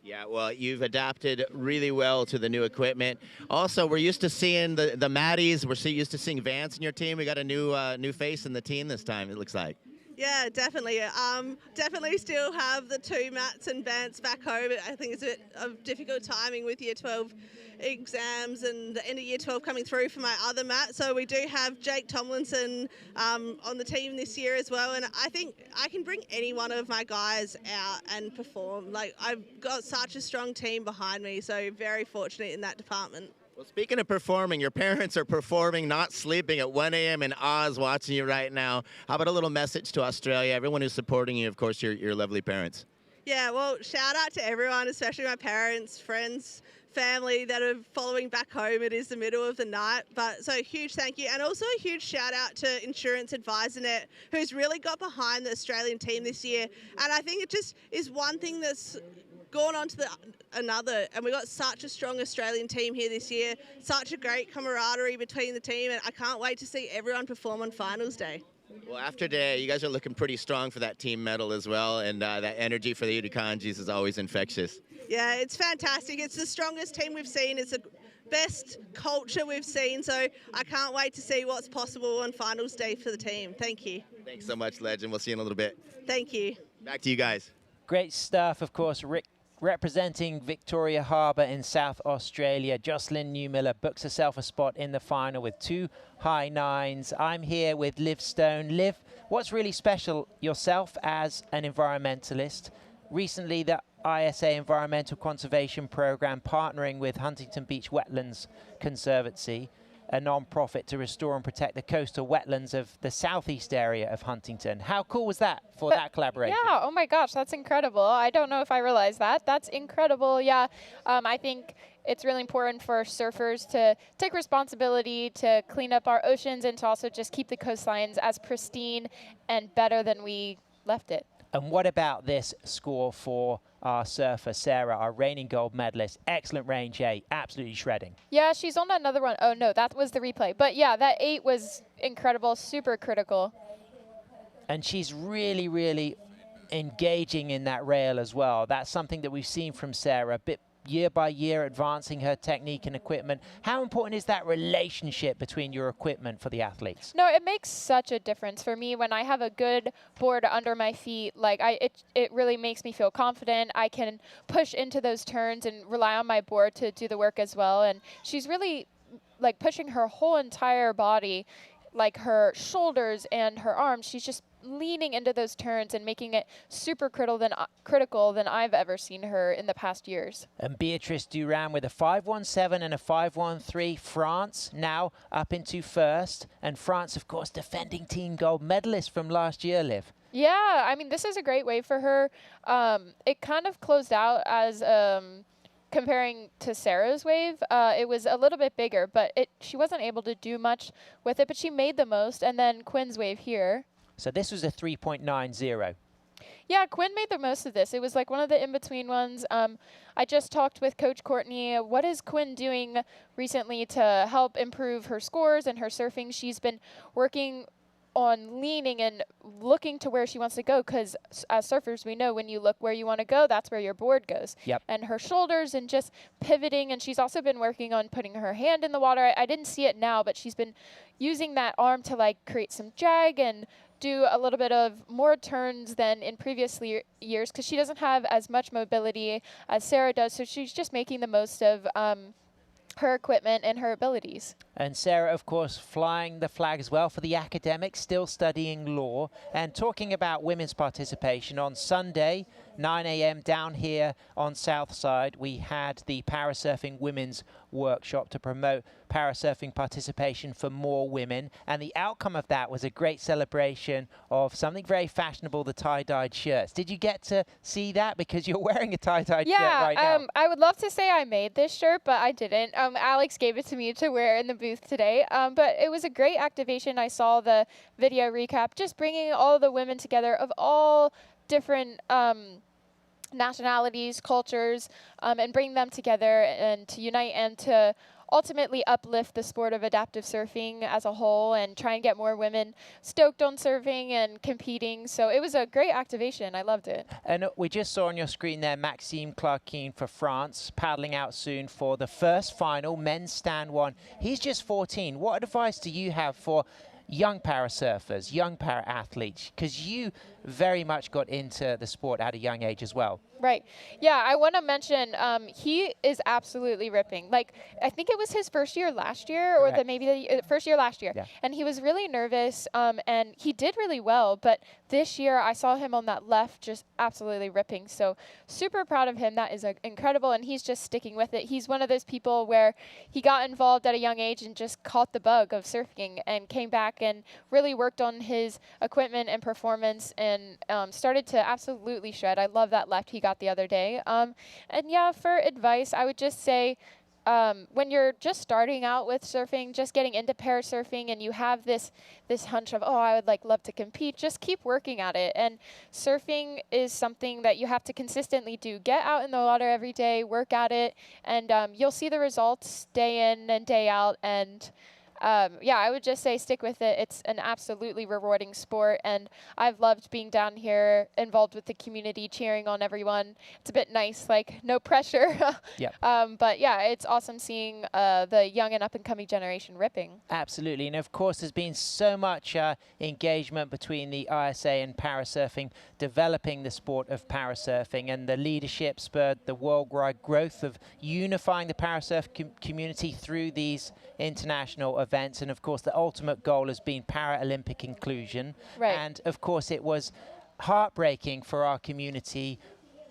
S7: Yeah, well, you've adapted really well to the new equipment. Also, we're used to seeing the Maddies. We're used to seeing Vance in your team. We got a new face in the team this time, it looks like.
S9: Yeah, definitely. Definitely still have the two Mats and Vance back home. I think it's a bit of difficult timing with Year 12 exams and the end of Year 12 coming through for my other Mat. So we do have Jake Tomlinson on the team this year as well. And I think I can bring any one of my guys out and perform. Like, I've got such a strong team behind me, so very fortunate in that department.
S7: Well, speaking of performing, your parents are performing, not sleeping at 1 a.m. in Oz watching you right now. How about a little message to Australia, everyone who's supporting you, of course, your lovely parents?
S9: Yeah, well, shout out to everyone, especially my parents, friends, family that are following back home. It is the middle of the night, but so huge thank you. And also a huge shout out to Insurance AdvisorNet, who's really got behind the Australian team this year. And I think it just is one thing that's gone on to another, and we've got such a strong Australian team here this year, such a great camaraderie between the team, and I can't wait to see everyone perform on finals day.
S7: Well, after today, you guys are looking pretty strong for that team medal as well, and that energy for the Udukanjis is always infectious.
S9: Yeah, it's fantastic. It's the strongest team we've seen. It's the best culture we've seen, so I can't wait to see what's possible on finals day for the team. Thank you.
S7: Thanks so much, Legend. We'll see you in a little bit.
S9: Thank you.
S7: Back to you guys.
S13: Great stuff, of course. Rick representing Victoria Harbour in South Australia. Jocelyn Newmiller books herself a spot in the final with 2 high nines. I'm here with Liv Stone. Liv, what's really special yourself as an environmentalist? Recently, the ISA Environmental Conservation Programme partnering with Huntington Beach Wetlands Conservancy, a non-profit to restore and protect the coastal wetlands of the southeast area of Huntington. How cool was that for that collaboration?
S21: Yeah, oh my gosh, that's incredible. I don't know if I realized that. That's incredible, yeah. I think it's really important for surfers to take responsibility to clean up our oceans and to also just keep the coastlines as pristine and better than we left it.
S13: And what about this score for our surfer, Sarah, our reigning gold medalist? Excellent range 8, absolutely shredding.
S21: Yeah, she's on another one. Oh, no, that was the replay. But yeah, that 8 was incredible, super critical.
S13: And she's really, really engaging in that rail as well. That's something that we've seen from Sarah, a bit year by year, advancing her technique and equipment. How important is that relationship between your equipment for the athletes?
S21: No, it makes such a difference for me when I have a good board under my feet. Like it really makes me feel confident. I can push into those turns and rely on my board to do the work as well. And she's really like pushing her whole entire body, like her shoulders and her arms. She's just leaning into those turns and making it super critical than I've ever seen her in the past years.
S13: And Beatrice Duran with a 5.17 and a 5.13. France now up into first. And France, of course, defending team gold medalist from last year, Liv.
S21: Yeah, I mean, this is a great wave for her. It kind of closed out as comparing to Sarah's wave. It was a little bit bigger, but she wasn't able to do much with it, but she made the most. And then Quinn's wave here.
S13: So this was a 3.90.
S21: Yeah, Quinn made the most of this. It was like one of the in-between ones. I just talked with Coach Courtney. What is Quinn doing recently to help improve her scores and her surfing? She's been working on leaning and looking to where she wants to go, because as surfers, we know when you look where you want to go, that's where your board goes.
S13: Yep.
S21: And her shoulders and just pivoting, and she's also been working on putting her hand in the water. I didn't see it now, but she's been using that arm to like create some drag and do a little bit of more turns than in previous years, because she doesn't have as much mobility as Sarah does, so she's just making the most of her equipment and her abilities.
S13: And Sarah, of course, flying the flag as well for the academics, still studying law. And talking about women's participation, on Sunday, 9 a.m. down here on Southside, we had the Parasurfing Women's Workshop to promote parasurfing participation for more women. And the outcome of that was a great celebration of something very fashionable, the tie-dyed shirts. Did you get to see that? Because you're wearing a tie-dyed shirt right now.
S21: Yeah, I would love to say I made this shirt, but I didn't. Alex gave it to me to wear in the booth today. But it was a great activation. I saw the video recap, just bringing all the women together of all different nationalities, cultures, and bring them together and to unite and to ultimately uplift the sport of adaptive surfing as a whole and try and get more women stoked on surfing and competing. So it was a great activation. I loved it.
S13: And we just saw on your screen there Maxime Clarkine for France, paddling out soon for the first final, men's stand one. He's just 14. What advice do you have for young parasurfers, young para-athletes? Because you very much got into the sport at a young age as well.
S21: Right. Yeah, I want to mention he is absolutely ripping. Like, I think it was his first year last year, or maybe the first year last year. Yeah. And he was really nervous, and he did really well. But this year, I saw him on that left just absolutely ripping. So super proud of him. That is incredible, and he's just sticking with it. He's one of those people where he got involved at a young age and just caught the bug of surfing and came back and really worked on his equipment and performance and started to absolutely shred. I love that left he got the other day. And yeah, for advice, I would just say when you're just starting out with surfing, just getting into parasurfing, and you have this hunch of, oh, I would love to compete, just keep working at it. And surfing is something that you have to consistently do. Get out in the water every day, work at it, and you'll see the results day in and day out. And yeah, I would just say stick with it. It's an absolutely rewarding sport, and I've loved being down here involved with the community, cheering on everyone. It's a bit nice, like no pressure.
S13: Yep.
S21: But yeah, it's awesome seeing the young and up-and-coming generation ripping.
S13: Absolutely, and of course there's been so much engagement between the ISA and Parasurfing, developing the sport of parasurfing, and the leadership spurred the worldwide growth of unifying the parasurf community through these international events. And of course the ultimate goal has been Paralympic inclusion.
S21: Right.
S13: And of course it was heartbreaking for our community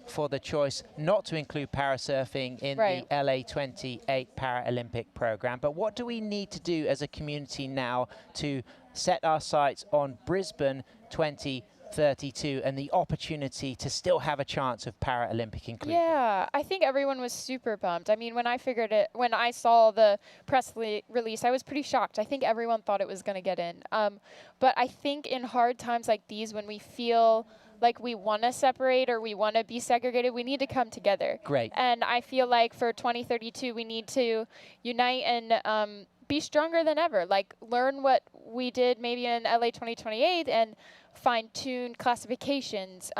S13: for the choice not to include parasurfing in the LA 28 Paralympic program. But what do we need to do as a community now to set our sights on Brisbane 2032 and the opportunity to still have a chance of Paralympic inclusion?
S21: Yeah, I think everyone was super bummed. I mean, when I saw the press release, I was pretty shocked. I think everyone thought it was going to get in. But I think in hard times like these, when we feel like we want to separate or we want to be segregated, we need to come together.
S13: Great.
S21: And I feel like for 2032, we need to unite and be stronger than ever. Like, learn what we did maybe in LA 2028 and fine-tune classifications,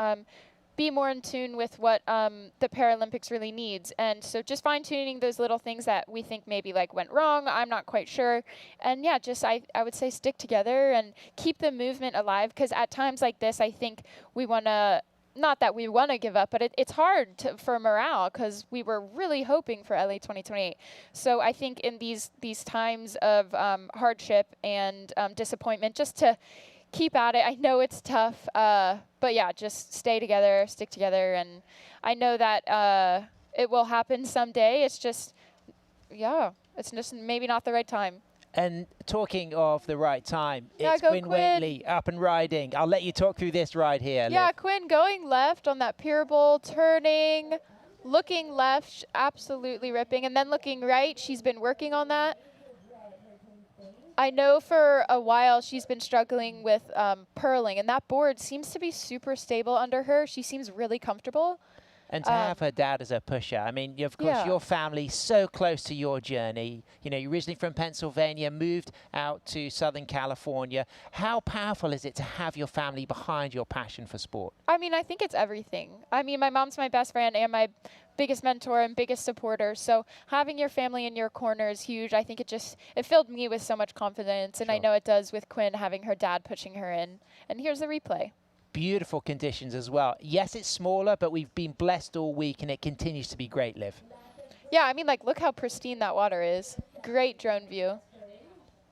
S21: be more in tune with what the Paralympics really needs. And so just fine-tuning those little things that we think maybe went wrong, I'm not quite sure. And yeah, just I would say stick together and keep the movement alive, because at times like this, I think we want to, not that we want to give up, but it's hard for morale, because we were really hoping for LA 2028. So I think in these times of hardship and disappointment, just to keep at it. I know it's tough, but yeah, just stay together, stick together, and I know that it will happen someday. It's just, yeah, it's just maybe not the right time.
S13: And talking of the right time,
S21: Yeah,
S13: it's
S21: go
S13: Quinn
S21: Quinn.
S13: Waitley up and riding. I'll let you talk through this ride here.
S21: Yeah,
S13: Liv.
S21: Quinn going left on that pier bowl, turning, looking left, absolutely ripping, and then looking right. She's been working on that. I know for a while she's been struggling with purling, and that board seems to be super stable under her. She seems really comfortable.
S13: And to have her dad as a pusher, I mean, of course, your family's so close to your journey. You know, you're originally from Pennsylvania, moved out to Southern California. How powerful is it to have your family behind your passion for sport?
S21: I mean, I think it's everything. I mean, my mom's my best friend and my biggest mentor and biggest supporter. So having your family in your corner is huge. I think it filled me with so much confidence. And I know it does with Quinn having her dad pushing her in. And here's the replay.
S13: Beautiful conditions as well. Yes, it's smaller, but we've been blessed all week, and it continues to be great, Liv.
S21: Yeah, I mean, like, look how pristine that water is. Great drone view.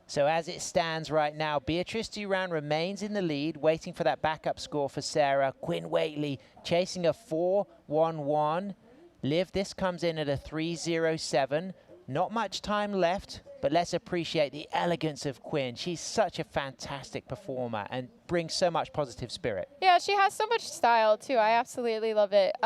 S13: So as it stands right now, Beatrice Duran remains in the lead, waiting for that backup score for Sarah. Quinn Waitley chasing a 4.11. Liv, this comes in at a 3.07. Not much time left, but let's appreciate the elegance of Quinn. She's such a fantastic performer and brings so much positive spirit.
S21: Yeah, she has so much style, too. I absolutely love it.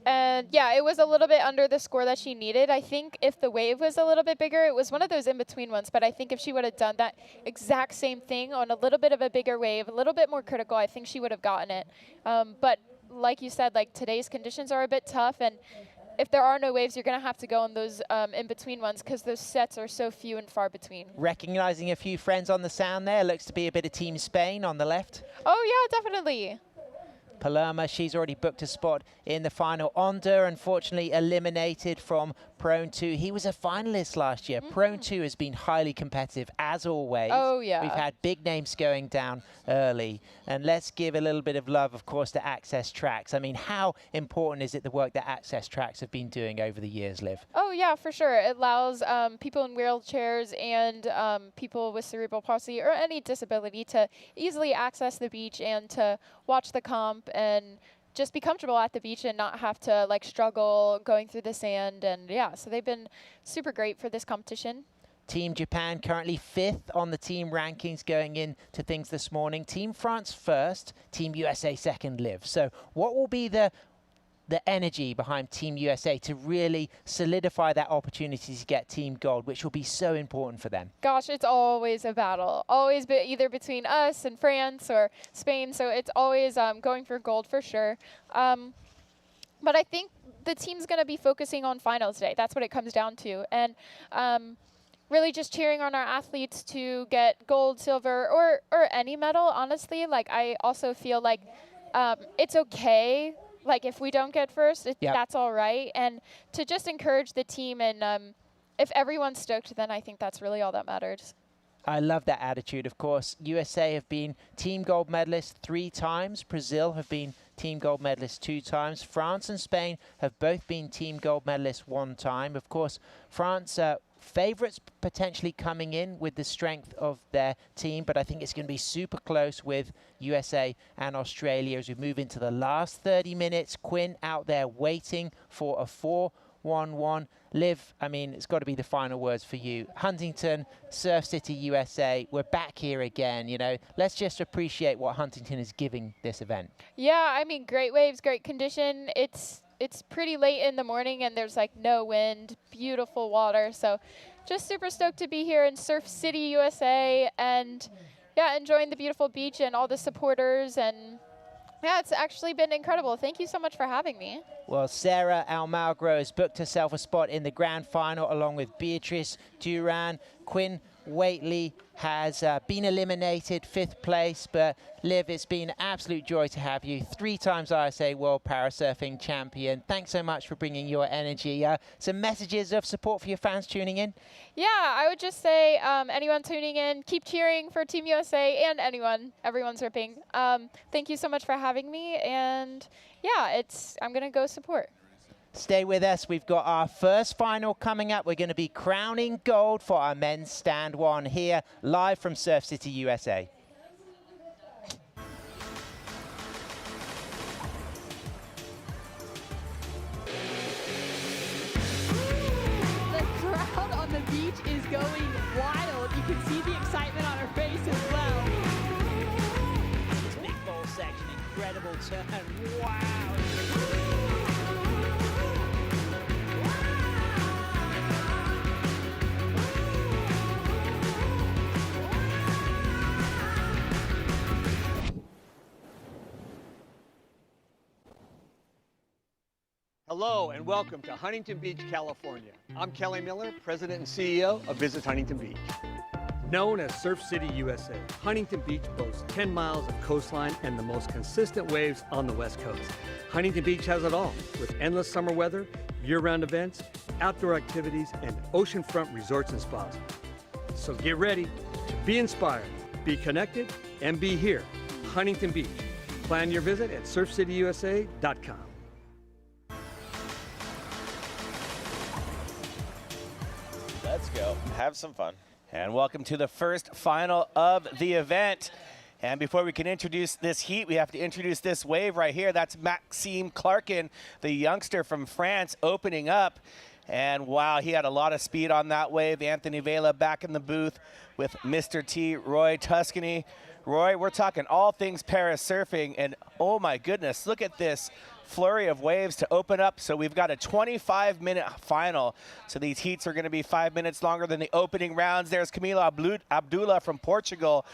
S21: And, yeah, it was a little bit under the score that she needed. I think if the wave was a little bit bigger, it was one of those in-between ones. But I think if she would have done that exact same thing on a little bit of a bigger wave, a little bit more critical, I think she would have gotten it. But like you said, like, today's conditions are a bit tough, and if there are no waves, you're going to have to go on those in-between ones because those sets are so few and far between.
S13: Recognizing a few friends on the sound there. Looks to be a bit of Team Spain on the left.
S21: Oh, yeah, definitely.
S13: Palermo, she's already booked a spot in the final. Onda, unfortunately, eliminated from Prone 2. He was a finalist last year. Prone 2 has been highly competitive, as always.
S21: Oh, yeah.
S13: We've had big names going down early. And let's give a little bit of love, of course, to Access Tracks. I mean, how important is it, the work that Access Tracks have been doing over the years, Liv?
S21: Oh, yeah, for sure. It allows people in wheelchairs and people with cerebral palsy or any disability to easily access the beach and to watch the comp and just be comfortable at the beach and not have to like struggle going through the sand. And yeah, so they've been super great for this competition.
S13: Team Japan currently 5th on the team rankings going into things this morning. Team France first, Team USA second, Liv. So what will be the energy behind Team USA to really solidify that opportunity to get Team Gold, which will be so important for them?
S21: Gosh, it's always a battle. Always either between us and France or Spain. So it's always going for gold for sure. But I think the team's going to be focusing on finals today. That's what it comes down to. And really just cheering on our athletes to get gold, silver, or any medal, honestly. Like, I also feel like it's okay. Like, if we don't get first, that's all right. And to just encourage the team, and if everyone's stoked, then I think that's really all that matters.
S13: I love that attitude, of course. USA have been team gold medalists 3 times. Brazil have been team gold medalists 2 times. France and Spain have both been team gold medalists 1 time. Of course, France favorites potentially coming in with the strength of their team, but I think it's going to be super close with USA and Australia as we move into the last 30 minutes. Quinn out there waiting for a 4.11. Liv, I mean, it's got to be the final words for you. Huntington, Surf City, USA, we're back here again, you know. Let's just appreciate what Huntington is giving this event.
S21: Yeah, I mean, great waves, great condition. It's pretty late in the morning and there's like no wind, beautiful water. So just super stoked to be here in Surf City, USA, and yeah, enjoying the beautiful beach and all the supporters. And yeah, it's actually been incredible. Thank you so much for having me.
S13: Well, Sarah Almagro has booked herself a spot in the grand final along with Beatrice Duran. Quinn Waitley has been eliminated, 5th place. But Liv, it's been an absolute joy to have you. 3 times ISA World Parasurfing Champion. Thanks so much for bringing your energy. Some messages of support for your fans tuning in?
S21: Yeah, I would just say anyone tuning in, keep cheering for Team USA and everyone surfing. Thank you so much for having me. And yeah, I'm going to go support.
S13: Stay with us. We've got our first final coming up. We're going to be crowning gold for our men's stand 1 here live from Surf City, USA.
S1: The crowd on the beach is going wild. You can see the excitement on her face as well.
S2: This big ball section, incredible turn. Wow.
S6: Hello and welcome to Huntington Beach, California. I'm Kelly Miller, President and CEO of Visit Huntington Beach. Known as Surf City, USA, Huntington Beach boasts 10 miles of coastline and the most consistent waves on the West Coast. Huntington Beach has it all, with endless summer weather, year-round events, outdoor activities, and oceanfront resorts and spas. So get ready to be inspired, be connected, and be here, Huntington Beach. Plan your visit at surfcityusa.com.
S4: Let's go. Have some fun.
S3: And welcome to the first final of the event. And before we can introduce this heat, we have to introduce this wave right here. That's Maxime Clarkin, the youngster from France, opening up. And wow, he had a lot of speed on that wave. Anthony Vela back in the booth with Mr. T, Roy Tuscany. Roy, we're talking all things Parasurfing, and oh my goodness, look at this flurry of waves to open up. So we've got a 25-minute final. So these heats are going to be 5 minutes longer than the opening rounds. There's Camilo Abdullah from Portugal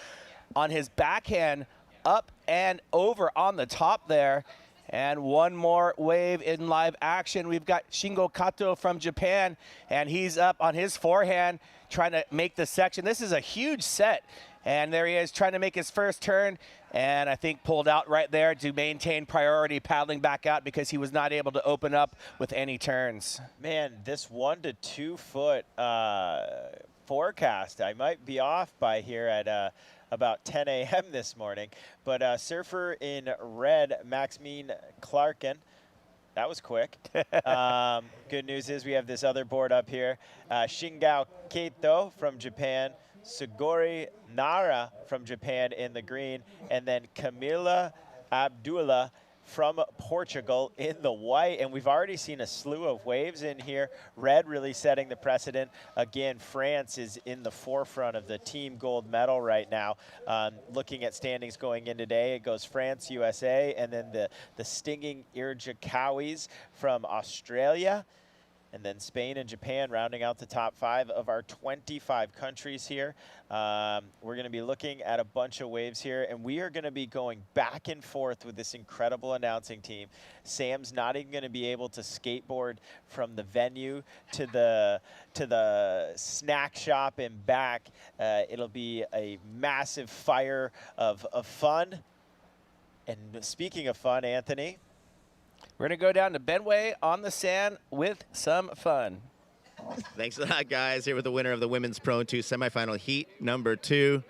S3: on his backhand, up and over on the top there. And one more wave in live action. We've got Shingo Kato from Japan, and he's up on his forehand trying to make the section. This is a huge set. And there he is trying to make his first turn, and I think pulled out right there to maintain priority, paddling back out because he was not able to open up with any turns.
S4: Man, this 1 to 2 foot forecast, I might be off by here at about 10 a.m. this morning. But surfer in red, Maxime Clarkin. That was quick. Good news is we have this other board up here. Shingao Keito from Japan. Sugori Nara from Japan in the green, and then Camila Abdullah from Portugal in the white. And we've already seen a slew of waves in here. Red really setting the precedent. Again, France is in the forefront of the team gold medal right now. Looking at standings going in today, it goes France, USA, and then the stinging Irjakawis from Australia. And then Spain and Japan rounding out the top 5 of our 25 countries here. We're going to be looking at a bunch of waves here, and we are going to be going back and forth with this incredible announcing team. Sam's not even going to be able to skateboard from the venue to the snack shop and back. It'll be a massive fire of fun. And speaking of fun, Anthony,
S3: we're going to go down to Benway on the sand with some fun.
S7: Thanks a lot, guys. Here with the winner of the Women's Pro 2 semifinal heat number 2.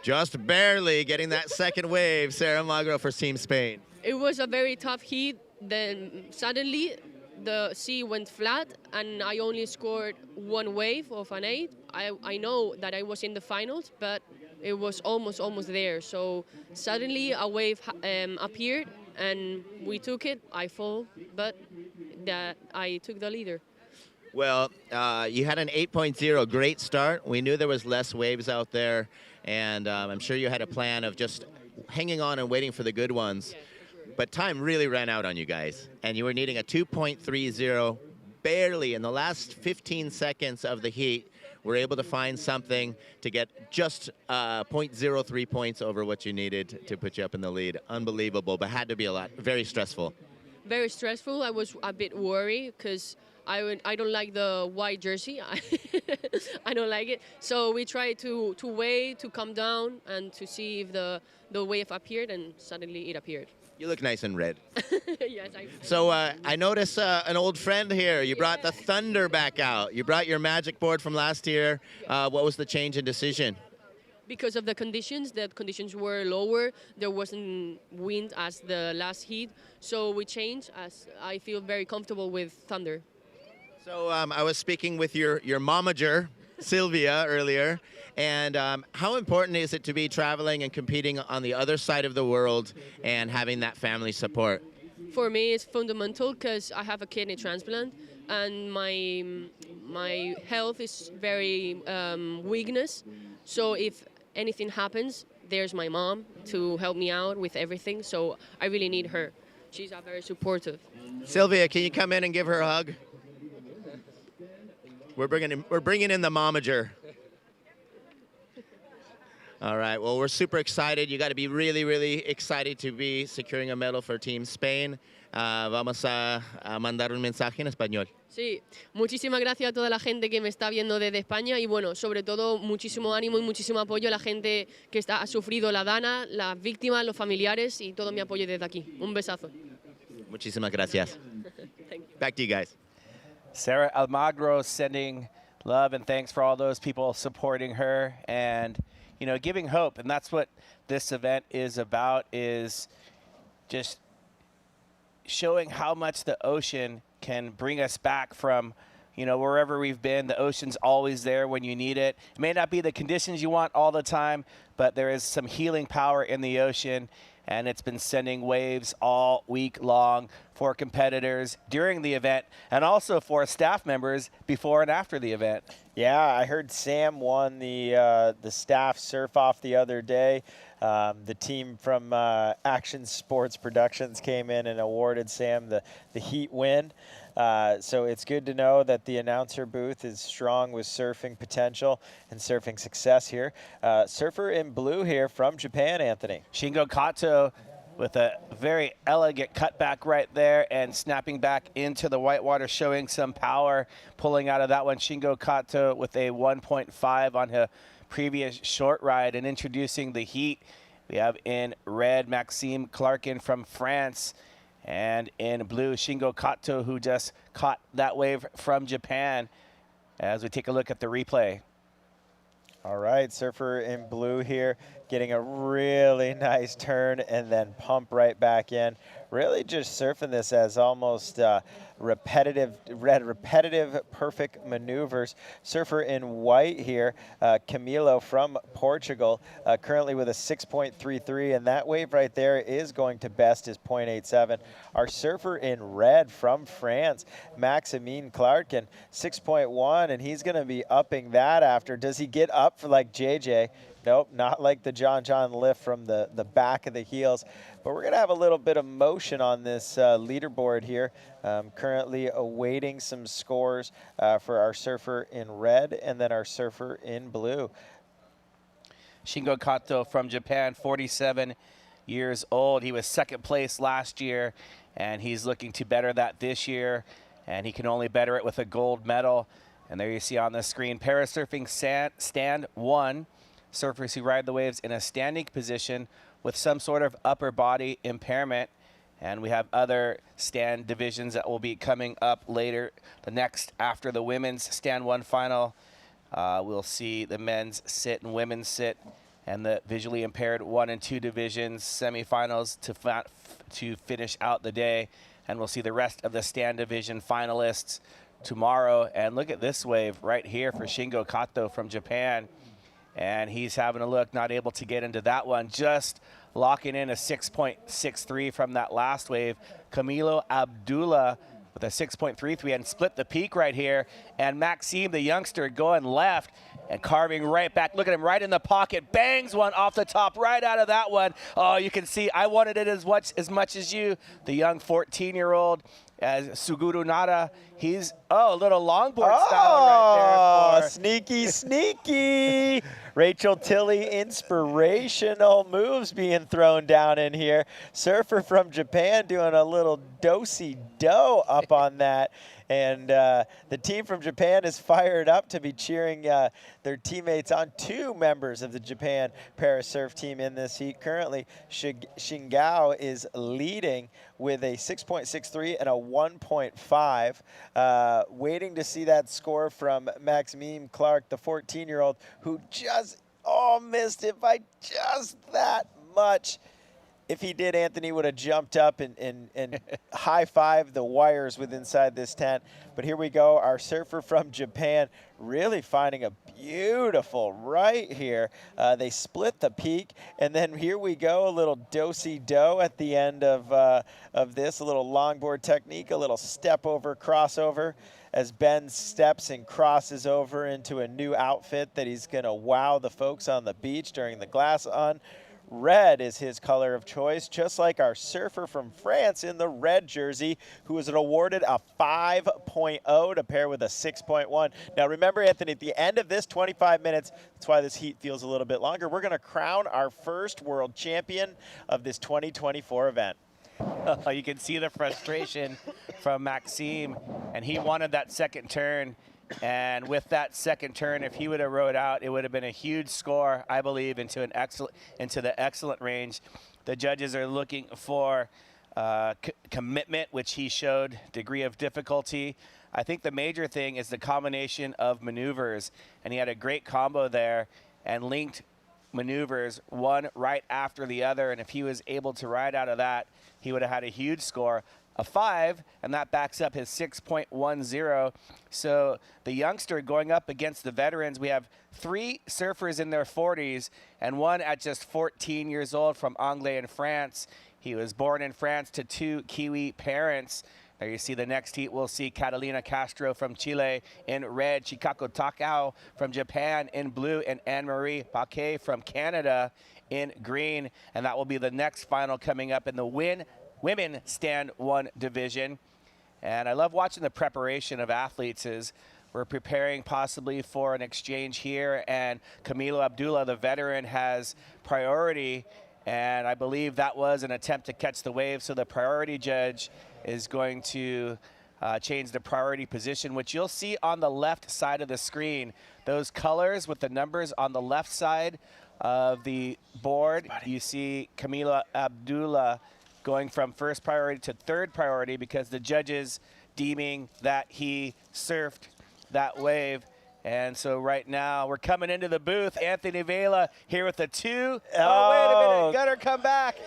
S7: Just barely getting that second wave, Sarah Magro for Team Spain.
S8: It was a very tough heat. Then suddenly the sea went flat and I only scored 1 wave of an 8. I know that I was in the finals, but it was almost there. So suddenly a wave appeared and we took it. I fall, but I took the leader.
S7: Well, you had an 8.0, great start. We knew there was less waves out there, and I'm sure you had a plan of just hanging on and waiting for the good ones. Yeah, but time really ran out on you guys, and you were needing a 2.30 barely in the last 15 seconds of the heat. We're able to find something to get just 0.03 points over what you needed to put you up in the lead. Unbelievable, but had to be very stressful.
S8: Very stressful. I was a bit worried because I don't like the white jersey. I don't like it. So we tried to wait, to come down, and to see if the wave appeared, and suddenly it appeared.
S7: You look nice in red.
S8: Yes, I.
S7: So I noticed an old friend here. You brought the Thunder back out. You brought your magic board from last year. What was the change in decision?
S8: Because of the conditions were lower. There wasn't wind as the last heat. So we changed, as I feel very comfortable with Thunder.
S7: So I was speaking with your momager, Sylvia, earlier. And how important is it to be traveling and competing on the other side of the world and having that family support?
S8: For me, it's fundamental because I have a kidney transplant and my health is very weakness. So if anything happens, there's my mom to help me out with everything. So I really need her. She's very supportive.
S7: Sylvia, can you come in and give her a hug? We're bringing in the momager. All right, well, we're super excited. You got to be really, really excited to be securing a medal for Team Spain. Vamos a mandar un mensaje en español.
S8: Sí, muchísimas gracias a toda la gente que me está viendo desde España y bueno, sobre todo muchísimo ánimo y muchísimo apoyo a la gente que ha sufrido la dana, las víctimas, los familiares y todo mi apoyo desde aquí. Un besazo.
S7: Muchísimas gracias. Back to you guys.
S3: Sarah Almagro sending love and thanks for all those people supporting her and, you know, giving hope. And that's what this event is about, is just showing how much the ocean can bring us back from, you know, wherever we've been. The ocean's always there when you need it. It may not be the conditions you want all the time, but there is some healing power in the ocean, and it's been sending waves all week long for competitors during the event and also for staff members before and after the event.
S4: Yeah, I heard Sam won the staff surf-off the other day. The team from Action Sports Productions came in and awarded Sam the heat win. So it's good to know that the announcer booth is strong with surfing potential and surfing success here. Surfer in blue here from Japan, Anthony.
S3: Shingo Kato with a very elegant cutback right there and snapping back into the whitewater, showing some power, pulling out of that one. Shingo Kato with a 1.5 on her previous short ride, and introducing the heat. We have in red Maxime Clarkin from France, and in blue Shingo Kato, who just caught that wave from Japan, as we take a look at the replay.
S4: All right, surfer in blue here, getting a really nice turn and then pump right back in. Really just surfing this as almost repetitive, perfect maneuvers. Surfer in white here, Camilo from Portugal, currently with a 6.33, and that wave right there is going to best his 0.87. Our surfer in red from France, Maxime Clarkin, 6.1, and he's going to be upping that after. Does he get up for like JJ? Nope, not like the John lift from the back of the heels. But we're going to have a little bit of motion on this leaderboard here. Currently awaiting some scores for our surfer in red and then our surfer in blue.
S3: Shingo Kato from Japan, 47 years old. He was second place last year, and he's looking to better that this year, and he can only better it with a gold medal. And there you see on the screen, Parasurfing stand 1. Surfers who ride the waves in a standing position with some sort of upper body impairment. And we have other stand divisions that will be coming up later. The next, after the women's stand 1 final, we'll see the men's sit and women's sit, and the visually impaired 1 and 2 divisions semifinals to finish out the day. And we'll see the rest of the stand division finalists tomorrow. And look at this wave right here for Shingo Kato from Japan. And he's having a look, not able to get into that one, just locking in a 6.63 from that last wave. Camilo Abdullah with a 6.33 and split the peak right here. And Maxime, the youngster, going left and carving right back. Look at him right in the pocket, bangs one off the top right out of that one. Oh, you can see I wanted it as much as you. The young 14-year-old. As Suguru Nara, he's, a little longboard style right there.
S4: Sneaky. Rachel Tilley, inspirational moves being thrown down in here. Surfer from Japan doing a little do-si-do up on that. And the team from Japan is fired up to be cheering their teammates on. 2 members of the Japan Parasurf team in this heat. Currently, Shingao is leading with a 6.63 and a 1.5. Waiting to see that score from Maxime Clark, the 14-year-old, who just missed it by just that much. If he did, Anthony would have jumped up and high-fived the wires with inside this tent. But here we go, our surfer from Japan really finding a beautiful right here. They split the peak, and then here we go, a little do-si-do at the end of this, a little longboard technique, a little step-over, crossover, as Ben steps and crosses over into a new outfit that he's going to wow the folks on the beach during the glass on. Red is his color of choice, just like our surfer from France in the red jersey, who was awarded a 5.0 to pair with a 6.1. Now remember, Anthony, at the end of this 25 minutes, that's why this heat feels a little bit longer, we're going to crown our first world champion of this 2024 event.
S3: You can see the frustration from Maxime, and he wanted that second turn. And with that second turn, if he would have rode out, it would have been a huge score, I believe, into the excellent range. The judges are looking for commitment, which he showed, degree of difficulty. I think the major thing is the combination of maneuvers, and he had a great combo there and linked maneuvers one right after the other. And if he was able to ride out of that, he would have had a huge score. A 5, and that backs up his 6.10. So the youngster going up against the veterans, we have 3 surfers in their 40s and one at just 14 years old from Angers in France. He was born in France to 2 Kiwi parents. There you see the next heat. We'll see Catalina Castro from Chile in red, Chikako Takao from Japan in blue, and Anne-Marie Paquet from Canada in green. And that will be the next final coming up in the women stand 1 division. And I love watching the preparation of athletes as we're preparing possibly for an exchange here, and Camilo Abdullah, the veteran, has priority, and I believe that was an attempt to catch the wave. So the priority judge is going to change the priority position, which you'll see on the left side of the screen. Those colors with the numbers on the left side of the board, you see Camilo Abdullah going from first priority to third priority because the judges deeming that he surfed that wave. And so right now we're coming into the booth. Anthony Vela here with the 2. Oh, wait a minute. Gunnar, come back.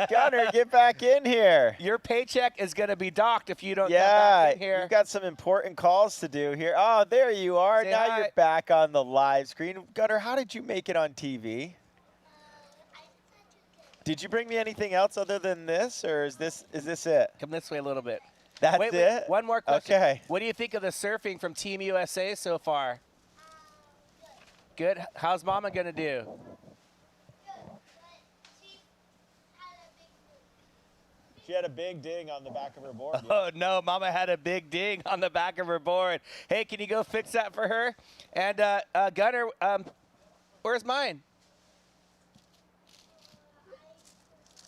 S4: Gunnar, get back in here.
S3: Your paycheck is going to be docked if you don't get back in here.
S4: You've got some important calls to do here. Oh, there you are.
S3: Say
S4: now
S3: hi.
S4: You're back on the live screen. Gunnar, how did you make it on TV? Did you bring me anything else other than this, or is this it?
S3: Come this way a little bit.
S4: That's
S3: wait,
S4: it?
S3: One more question.
S4: Okay.
S3: What do you think of the surfing from Team USA so far? Good. How's Mama going to do?
S4: She had a big ding on the back of her board.
S3: Oh, no, Mama had a big ding on the back of her board. Hey, can you go fix that for her? And Gunnar, where's mine?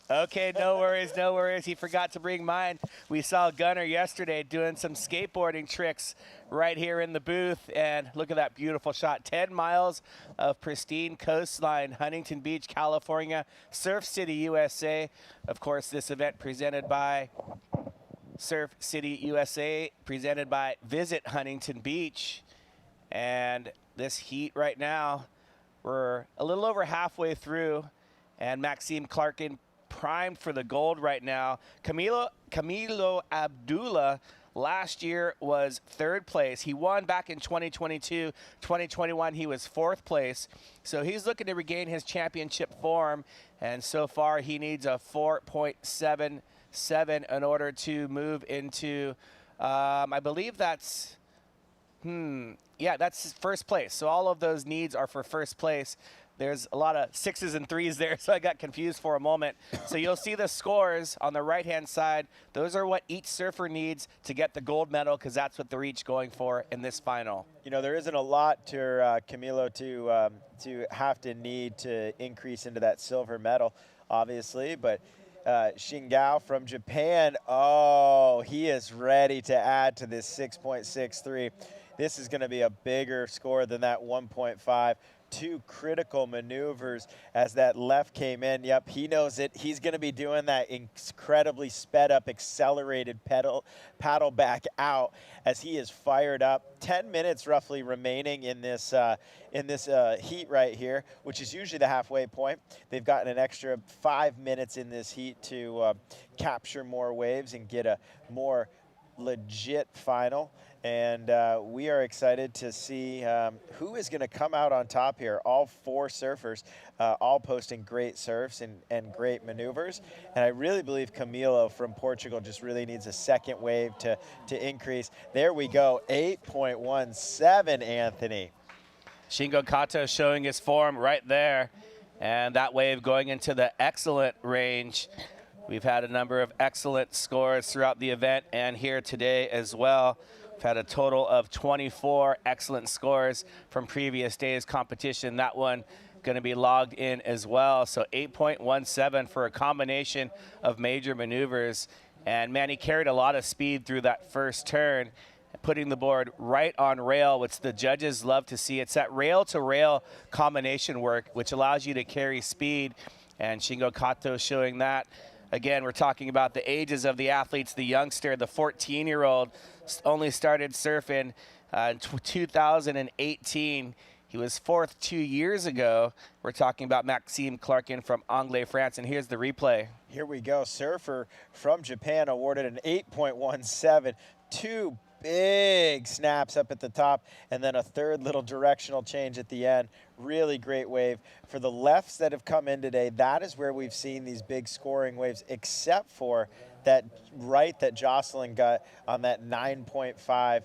S3: Okay, no worries, no worries. He forgot to bring mine. We saw Gunnar yesterday doing some skateboarding tricks right here in the booth. And look at that beautiful shot. 10 miles of pristine coastline, Huntington Beach, California, Surf City, USA. Of course, this event presented by Surf City, USA, presented by Visit Huntington Beach. And this heat right now, we're a little over halfway through. And Maxime Clarkin primed for the gold right now. Camilo Abdullah last year was 3rd place. He won back in 2022. 2021, he was 4th place. So he's looking to regain his championship form. And so far, he needs a 4.77 in order to move into, I believe that's, yeah, that's 1st place. So all of those needs are for 1st place. There's a lot of 6s and 3s there, so I got confused for a moment. So you'll see the scores on the right-hand side. Those are what each surfer needs to get the gold medal, because that's what they're each going for in this final.
S4: You know, there isn't a lot to Camilo to have to need to increase into that silver medal, obviously, but Shingao from Japan, oh, he is ready to add to this 6.63. This is going to be a bigger score than that 1.5. 2 critical maneuvers as that left came in. Yep, he knows it. He's going to be doing that incredibly sped up, accelerated paddle back out as he is fired up. 10 minutes roughly remaining in this heat right here, which is usually the halfway point. They've gotten an extra 5 minutes in this heat to capture more waves and get a more legit final. And we are excited to see who is going to come out on top here. All 4 surfers, all posting great surfs and great maneuvers. And I really believe Camilo from Portugal just really needs a second wave to increase. There we go, 8.17, Anthony.
S3: Shingo Kato showing his form right there. And that wave going into the excellent range. We've had a number of excellent scores throughout the event and here today as well. We've had a total of 24 excellent scores from previous days' competition. That one going to be logged in as well. So 8.17 for a combination of major maneuvers. And man, he carried a lot of speed through that first turn, putting the board right on rail, which the judges love to see. It's that rail-to-rail combination work, which allows you to carry speed, and Shingo Kato showing that. Again, we're talking about the ages of the athletes. The youngster, the 14-year-old, only started surfing in 2018. He was fourth 2 years ago. We're talking about Maxime Clarkin from Anglais, France, and here's the replay.
S4: Here we go. Surfer from Japan awarded an 8.17. Two big snaps up at the top, and then a third little directional change at the end. Really great wave. For the lefts that have come in today, that is where we've seen these big scoring waves, except for that right that Jocelyn got on that 9.5.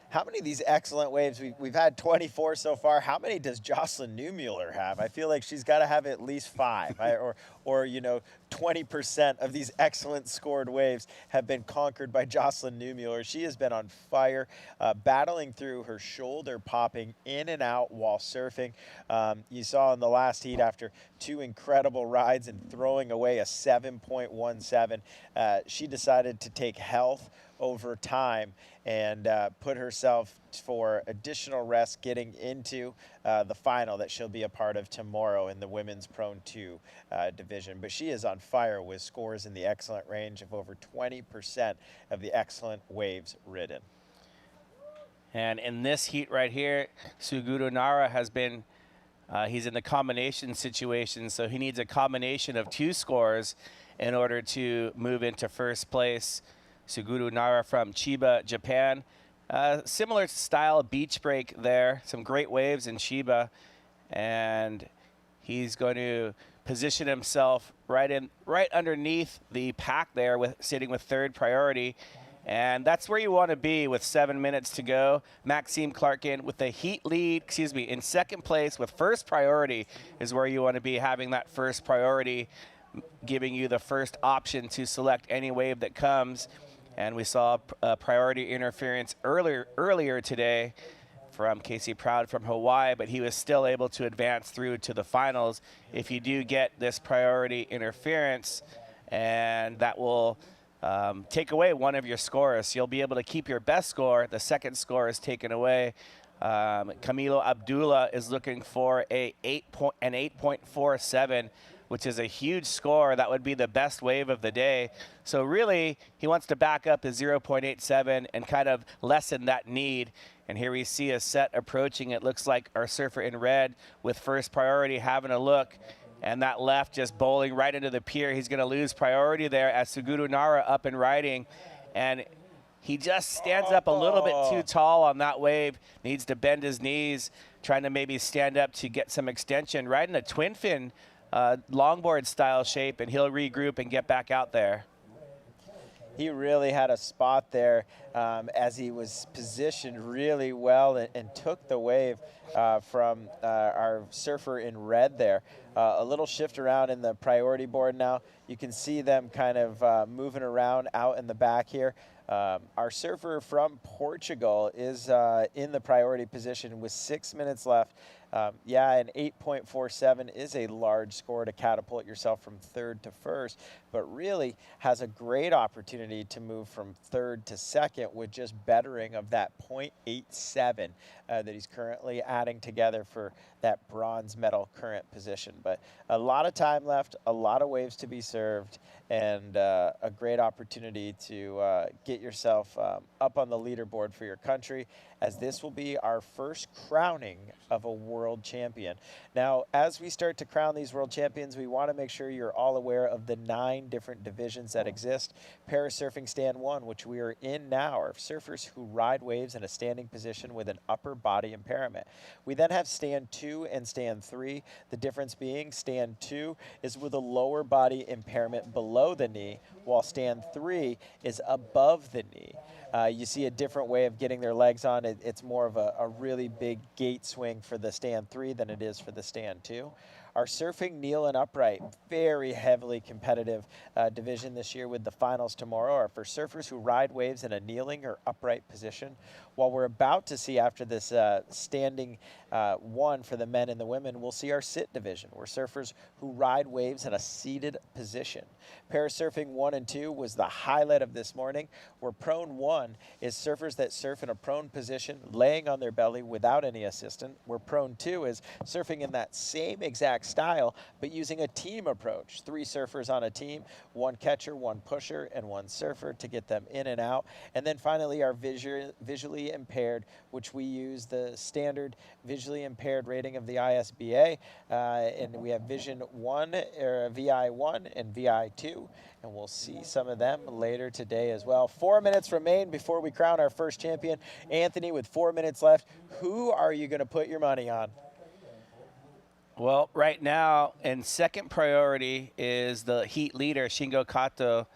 S4: How many of these excellent waves? We've had 24 so far. How many does Jocelyn Neumuller have? I feel like she's got to have at least 5, or you know, 20% of these excellent scored waves have been conquered by Jocelyn Neumuller. She has been on fire, battling through her shoulder popping in and out while surfing. You saw in the last heat, after 2 incredible rides and throwing away a 7.17, she decided to take health over time and put herself for additional rest getting into the final that she'll be a part of tomorrow in the women's Prone 2 division. But she is on fire with scores in the excellent range of over 20% of the excellent waves ridden.
S3: And in this heat right here, Suguru Nara has been, he's in the combination situation, so he needs a combination of 2 scores in order to move into first place. Suguru Nara from Chiba, Japan. Similar style beach break there. Some great waves in Chiba. And he's going to position himself right underneath the pack there, sitting with 3rd priority. And that's where you want to be with 7 minutes to go. Maxime Clarkin with the heat lead, in 2nd place with 1st priority is where you want to be, having that 1st priority, giving you the first option to select any wave that comes. And we saw priority interference earlier today from Casey Proud from Hawaii, but he was still able to advance through to the finals. If you do get this priority interference, and that will take away one of your scores. You'll be able to keep your best score. The 2nd score is taken away. Camilo Abdullah is looking for an 8.47, which is a huge score. That would be the best wave of the day. So really, he wants to back up his 0.87 and kind of lessen that need. And here we see a set approaching. It looks like our surfer in red with 1st priority having a look. And that left just bowling right into the pier. He's going to lose priority there as Suguru Nara up and riding. And he just stands up a little bit too tall on that wave. Needs to bend his knees, trying to maybe stand up to get some extension. Riding a twin fin longboard style shape, and he'll regroup and get back out there.
S4: He really had a spot there as he was positioned really well and took the wave from our surfer in red there. A little shift around in the priority board now. You can see them kind of moving around out in the back here. Our surfer from Portugal is in the priority position with 6 minutes left. Yeah, an 8.47 is a large score to catapult yourself from 3rd to 1st, but really has a great opportunity to move from 3rd to 2nd with just bettering of that 0.87 that he's currently adding together for that bronze medal current position. But a lot of time left, a lot of waves to be served, and a great opportunity to get yourself up on the leaderboard for your country, as this will be our first crowning of a world champion. Now, as we start to crown these world champions, we want to make sure you're all aware of the 9 different divisions that exist. Parasurfing Stand 1, which we are in now, are surfers who ride waves in a standing position with an upper body impairment. We then have Stand 2 and Stand 3. The difference being Stand 2 is with a lower body impairment below the knee, while Stand 3 is above the knee. You see a different way of getting their legs on. It's more of a really big gate swing for the Stand 3 than it is for the Stand 2. Our surfing, kneel, and upright, very heavily competitive division this year with the finals tomorrow are for surfers who ride waves in a kneeling or upright position. While we're about to see after this standing one for the men and the women, we'll see our sit division, where surfers who ride waves in a seated position. Parasurfing 1 and 2 was the highlight of this morning, where prone 1 is surfers that surf in a prone position, laying on their belly without any assistant, where prone 2 is surfing in that same exact style, but using a team approach. 3 surfers on a team, 1 catcher, 1 pusher, and 1 surfer to get them in and out. And then finally, our visually impaired, which we use the standard visually impaired rating of the ISBA, and we have Vision 1, or VI1 and VI2, and we'll see some of them later today as well. 4 minutes remain before we crown our first champion. Anthony, with 4 minutes left, who are you going to put your money on?
S3: Well, right now, in second priority is the heat leader, Shingo Kato,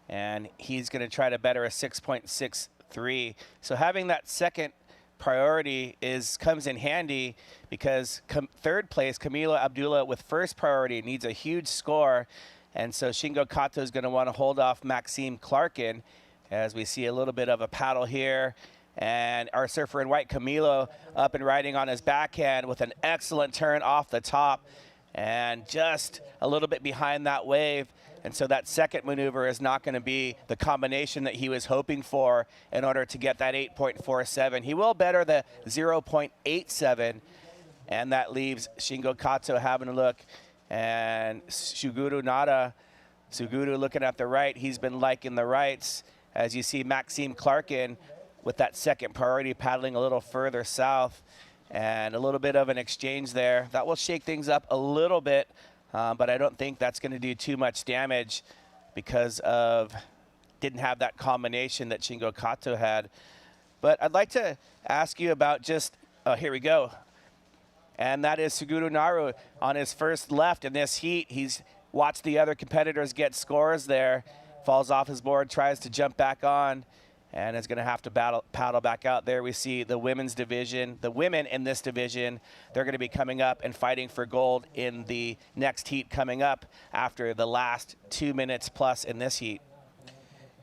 S3: and he's going to try to better a 6.63. So having that second priority comes in handy because third place, Camila Abdullah, with first priority, needs a huge score. And so Shingo Kato is going to want to hold off Maxime Clarkin, as we see a little bit of a paddle here. And our surfer in white, Camilo, up and riding on his backhand with an excellent turn off the top and just a little bit behind that wave. And so that second maneuver is not going to be the combination that he was hoping for in order to get that 8.47. He will better the 0.87, and that leaves Shingo Kato having a look. And Suguru Nada, Suguru looking at the right. He's been liking the rights. As you see Maxime Clarkin with that second priority paddling a little further south, and a little bit of an exchange there. That will shake things up a little bit, but I don't think that's going to do too much damage because didn't have that combination that Shingo Kato had. But I'd like to ask you about just, here we go. And that is Suguru Naru on his first left in this heat. He's watched the other competitors get scores there, falls off his board, tries to jump back on, and is going to have to paddle back out. There we see the women's division. The women in this division, they're going to be coming up and fighting for gold in the next heat coming up after the last 2 minutes plus in this heat.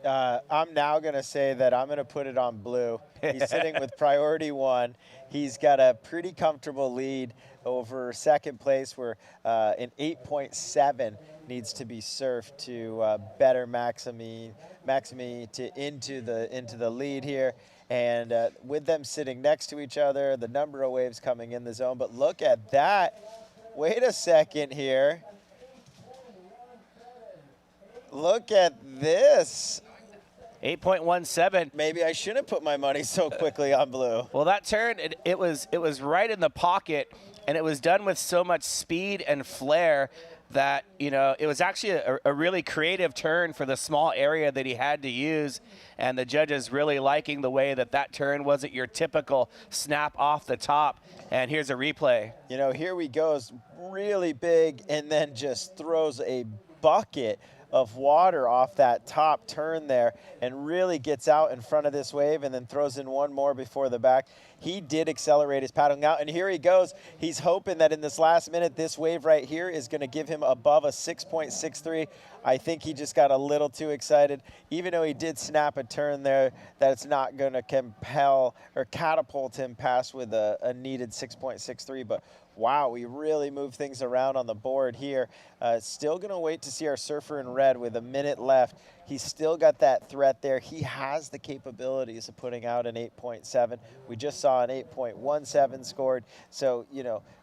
S4: I'm now going to say that I'm going to put it on blue. He's sitting with priority 1. He's got a pretty comfortable lead over second place, where an 8.7 needs to be surfed to better Maxime into the lead here. And with them sitting next to each other, the number of waves coming in the zone. But look at that. Wait a second here. Look at this.
S3: 8.17.
S4: Maybe I shouldn't put my money so quickly on blue.
S3: Well, that turn, it was right in the pocket, and it was done with so much speed and flair that, it was actually a really creative turn for the small area that he had to use, and the judges really liking the way that turn wasn't your typical snap off the top. And here's a replay.
S4: Here he goes, really big, and then just throws a bucket of water off that top turn there and really gets out in front of this wave and then throws in one more before the back. He did accelerate his paddling out, and here he goes. He's hoping that in this last minute, this wave right here is going to give him above a 6.63. I think he just got a little too excited. Even though he did snap a turn there, that's not going to compel or catapult him past with a needed 6.63. But wow, we really moved things around on the board here. Still going to wait to see our surfer in red with a minute left. He's still got that threat there. He has the capabilities of putting out an 8.7. We just saw an 8.17 scored. So,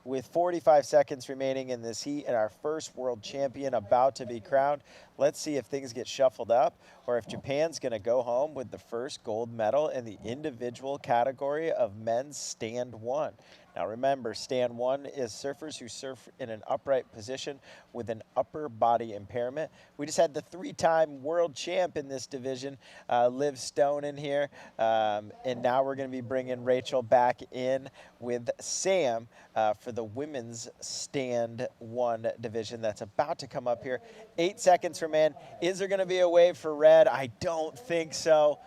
S4: with 45 seconds remaining in this heat and our first world champion about to be crowned, let's see if things get shuffled up or if Japan's going to go home with the first gold medal in the individual category of men's stand 1. Now remember, stand 1 is surfers who surf in an upright position with an upper body impairment. We just had the 3-time world champ in this division, Liv Stone, in here. And now we're going to be bringing Rachel back in with Sam for the women's stand 1 division that's about to come up here. 8 seconds remain. Is there going to be a wave for red? I don't think so.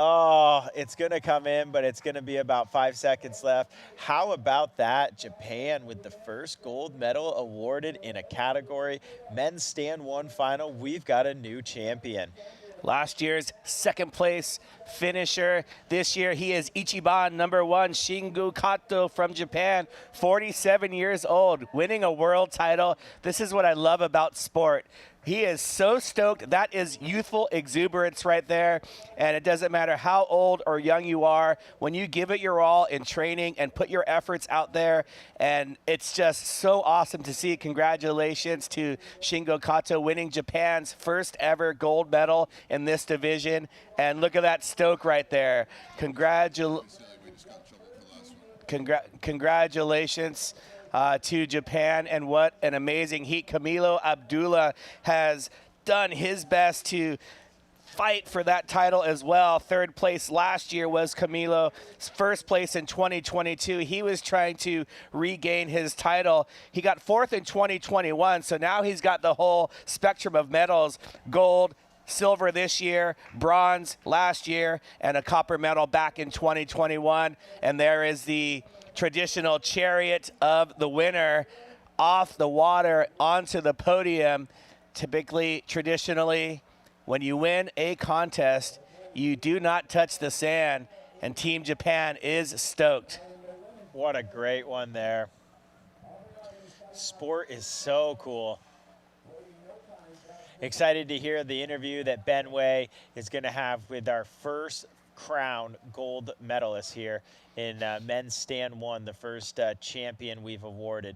S4: Oh, it's going to come in, but it's going to be about 5 seconds left. How about that? Japan with the first gold medal awarded in a category. Men's stand one final. We've got a new champion.
S3: Last year's second place finisher. This year he is Ichiban #1 Shingo Kato from Japan, 47 years old, winning a world title. This is what I love about sport. He is so stoked. That is youthful exuberance right there. And it doesn't matter how old or young you are, when you give it your all in training and put your efforts out there, and it's just so awesome to see. Congratulations to Shingo Kato winning Japan's first ever gold medal in this division. And look at that stoke right there. Congratulations. To Japan, and what an amazing heat. Camilo Abdullah has done his best to fight for that title as well. Third place last year was Camilo's first place in 2022. He was trying to regain his title. He got fourth in 2021, so now he's got the whole spectrum of medals: gold, silver this year, bronze last year, and a copper medal back in 2021. And there is the traditional chariot of the winner off the water onto the podium. Typically, traditionally, when you win a contest, you do not touch the sand, and Team Japan is stoked.
S4: What a great one there. Sport is so cool. Excited to hear the interview that Ben Way is going to have with our first crowned gold medalist here in men's stand one, the first champion we've awarded.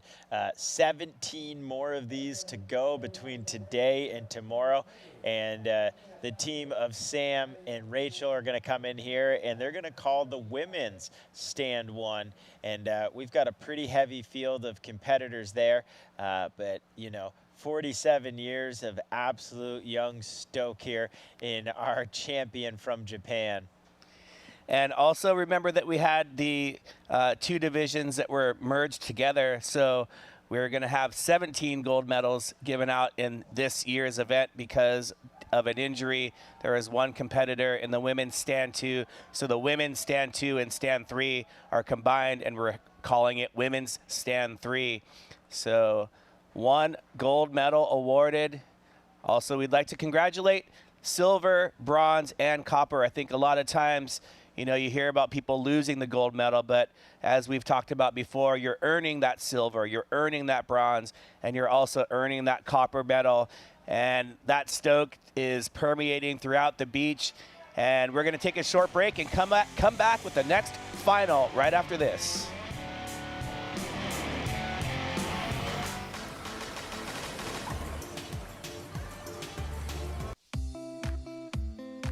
S4: 17 more of these to go between today and tomorrow. And the team of Sam and Rachel are going to come in here, and they're going to call the women's stand one. And we've got a pretty heavy field of competitors there, but, you know, 47 years of absolute young stoke here in our champion from Japan.
S3: And also remember that we had the two divisions that were merged together. So we're going to have 17 gold medals given out in this year's event because of an injury. There is one competitor in the women's stand two. So the women's stand two and stand three are combined, and we're calling it women's stand three. So one gold medal awarded. Also, we'd like to congratulate silver, bronze, and copper. I think a lot of times, you know, you hear about people losing the gold medal, but as we've talked about before, you're earning that silver, you're earning that bronze, and you're also earning that copper medal. And that stoke is permeating throughout the beach. And we're going to take a short break and come back with the next final right after this.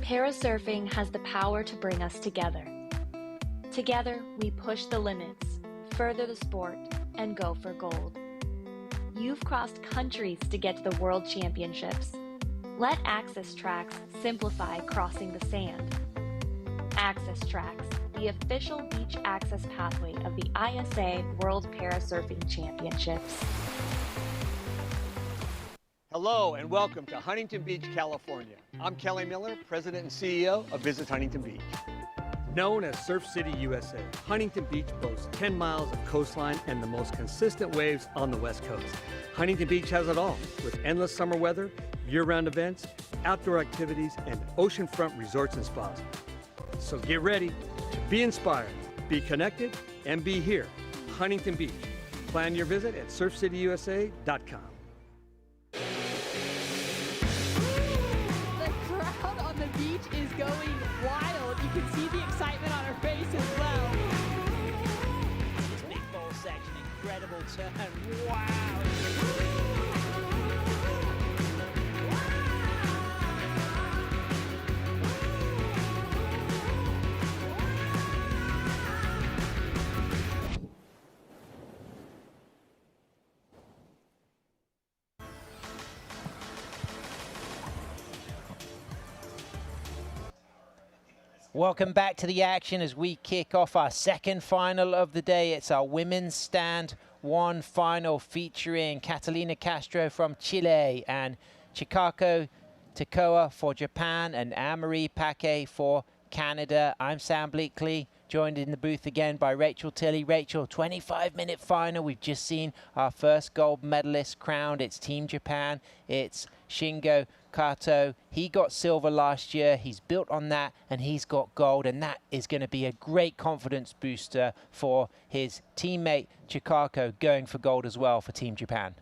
S5: Parasurfing has the power to bring us together. Together, we push the limits, further the sport, and go for gold. You've crossed countries to get to the World Championships. Let Access Tracks simplify crossing the sand. Access Tracks, the official beach access pathway of the ISA World Parasurfing Championships.
S6: Hello and welcome to Huntington Beach, California. I'm Kelly Miller, President and CEO of Visit Huntington Beach. Known as Surf City, USA, Huntington Beach boasts 10 miles of coastline and the most consistent waves on the West Coast. Huntington Beach has it all, with endless summer weather, year-round events, outdoor activities, and oceanfront resorts and spas. So get ready to be inspired, be connected, and be here, Huntington Beach. Plan your visit at surfcityusa.com.
S1: The beach is going wild. You can see the excitement on her face as well.
S2: This big ball section, incredible turn. Wow.
S13: Welcome back to the action as we kick off our second final of the day. It's our women's stand one final featuring Catalina Castro from Chile and Chikako Takoa for Japan and Anne-Marie Paquet for Canada. I'm Sam Bleakley, joined in the booth again by Rachel Tilley. Rachel, 25-minute final. We've just seen our first gold medalist crowned. It's Team Japan. It's Shingo Kato. He got silver last year. He's built on that, and he's got gold, and that is going to be a great confidence booster for his teammate Chikako going for gold as well for Team Japan.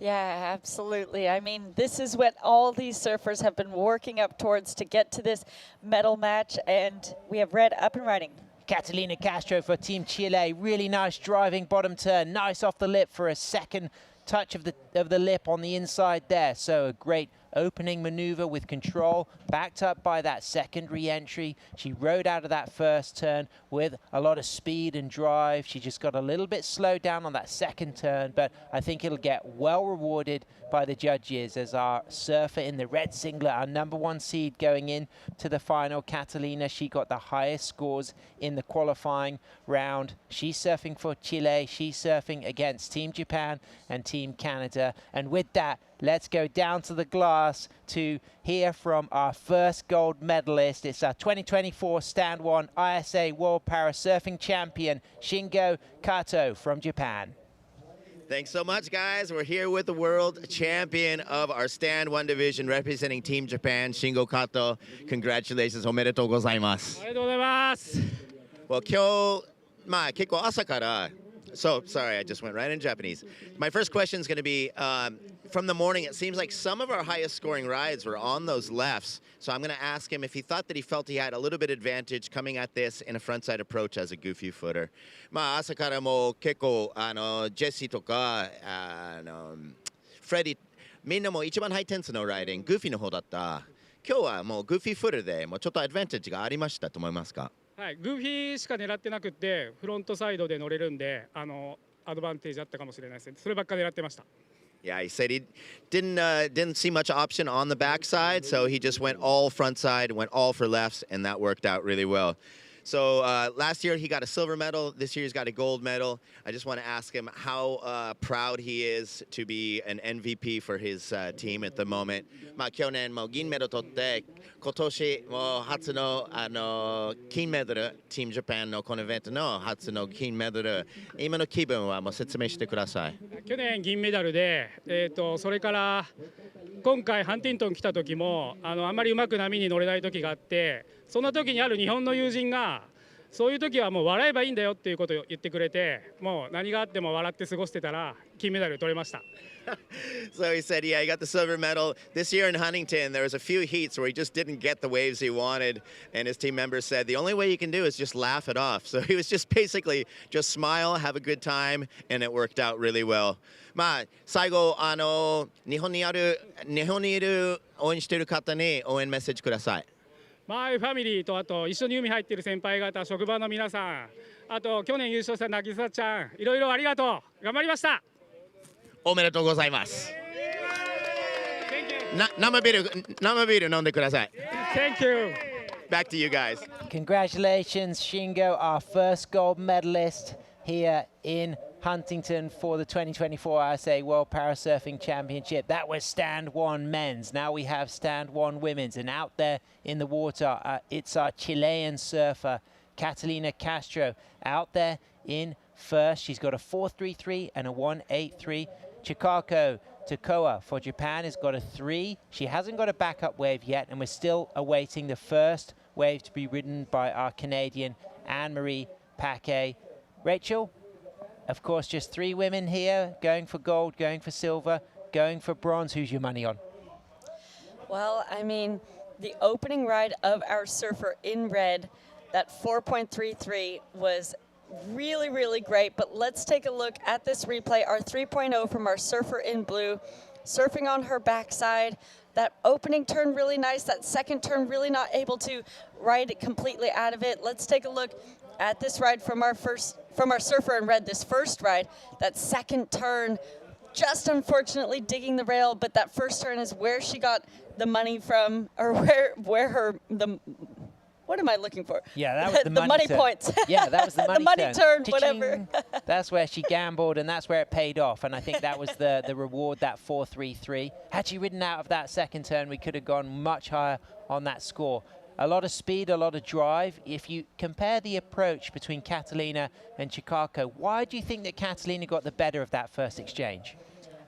S14: Yeah, absolutely. I mean, this is what all these surfers have been working up towards to get to this medal match, and we have Red up and riding.
S13: Catalina Castro for Team Chile. Really nice driving bottom turn. Nice off the lip for a second touch of the lip on the inside there. So a great opening maneuver with control, backed up by that second re-entry. She rode out of that first turn with a lot of speed and drive. She just got a little bit slowed down on that second turn, but I think it'll get well rewarded by the judges as our surfer in the red singlet, our #1 seed going in to the final. Catalina, she got the highest scores in the qualifying round. She's surfing for Chile. She's surfing against Team Japan and Team Canada. And with that, let's go down to the glass to hear from our first gold medalist. It's our 2024 Stand 1 ISA World Parasurfing Champion, Shingo Kato from Japan.
S7: Thanks so much, guys. We're here with the world champion of our Stand 1 division representing Team Japan, Shingo Kato. Congratulations. おめでとうございます。
S10: おめでとうございます。
S7: Well, 今日、結構朝から、So, sorry, I just went right in Japanese. My first question is going to be, from the morning, it seems like some of our highest scoring rides were on those lefts. So I'm going to ask him if he thought that he felt he had a little bit advantage coming at this in a frontside approach as a goofy footer. まあ、朝からも結構、ジェシーとか、フレディ、みんなも一番ハイテンスのライディング、グーフィーの方だった。今日はもうグーフィーフットでもうちょっとアドバンテージがありましたと思いますか？
S10: はい、グーフィーしか狙ってなくてフロントサイドで乗れるんでアドバンテージあったかもしれないですね。そればっか狙ってました。
S7: Yeah, he said he didn't see much option on the backside, so he just went all front side, went all for lefts, and that worked out really well. So last year he got a silver medal. This year he's got a gold medal. I just want to ask him how proud he is to be an MVP for his team at the moment. まあ去年も銀メダル取って今年も初の金メダル、チームジャパンのこのイベントの初の金メダル。今の気分はもう説明してください。
S10: 去年銀メダルで、それから今回ハンティントン来た時もあんまりうまく波に乗れない時があって。そんな時にある日本の友人がそういう時はもう笑えばいいんだよっていうことを言ってくれて、もう何があっても笑って過ごしてたら金メダル取れました。
S7: So he said, yeah, he got the silver medal. This year in Huntington, there was a few heats where he just didn't get the waves he wanted. And his team members said, the only way you can do is just laugh it off. So he was just basically just smile, have a good time, and it worked out really well. まあ、最後、日本にいる応援している方に応援メッセージください。
S10: マイファミリーとあと一緒に海入っている先輩方、職場の皆さん、あと去年優勝した渚ちゃん、いろいろありがとう。頑張りました。
S7: おめでとうございます。生ビール飲んでください。
S10: Thank you.
S7: Back to you guys.
S13: Congratulations, Shingo, our first gold medalist here in Huntington for the 2024 ISA World Parasurfing Championship. That was Stand 1 men's. Now we have Stand 1 women's. And out there in the water, it's our Chilean surfer, Catalina Castro, out there in first. She's got a 4.33 and a 1.83. Chikako Takoa for Japan has got a 3. She hasn't got a backup wave yet, and we're still awaiting the first wave to be ridden by our Canadian Anne-Marie Paquet. Rachel? Of course, just 3 women here, going for gold, going for silver, going for bronze. Who's your money on?
S14: Well, I mean, the opening ride of our surfer in red, that 4.33 was really, really great. But let's take a look at this replay. Our 3.0 from our surfer in blue, surfing on her backside. That opening turn really nice. That second turn really not able to ride it completely out of it. Let's take a look at this ride from our surfer in red, this first ride. That second turn, just unfortunately digging the rail, but that first turn is where she got the money from, or what am I looking for?
S13: Yeah, that was the
S14: money
S13: turn.
S14: Points.
S13: Yeah, that was the money,
S14: the money turn, whatever.
S13: That's where she gambled, and that's where it paid off. And I think that was the reward, that 4.33. Had she ridden out of that second turn, we could have gone much higher on that score. A lot of speed, a lot of drive. If you compare the approach between Catalina and Chicago, why do you think that Catalina got the better of that first exchange?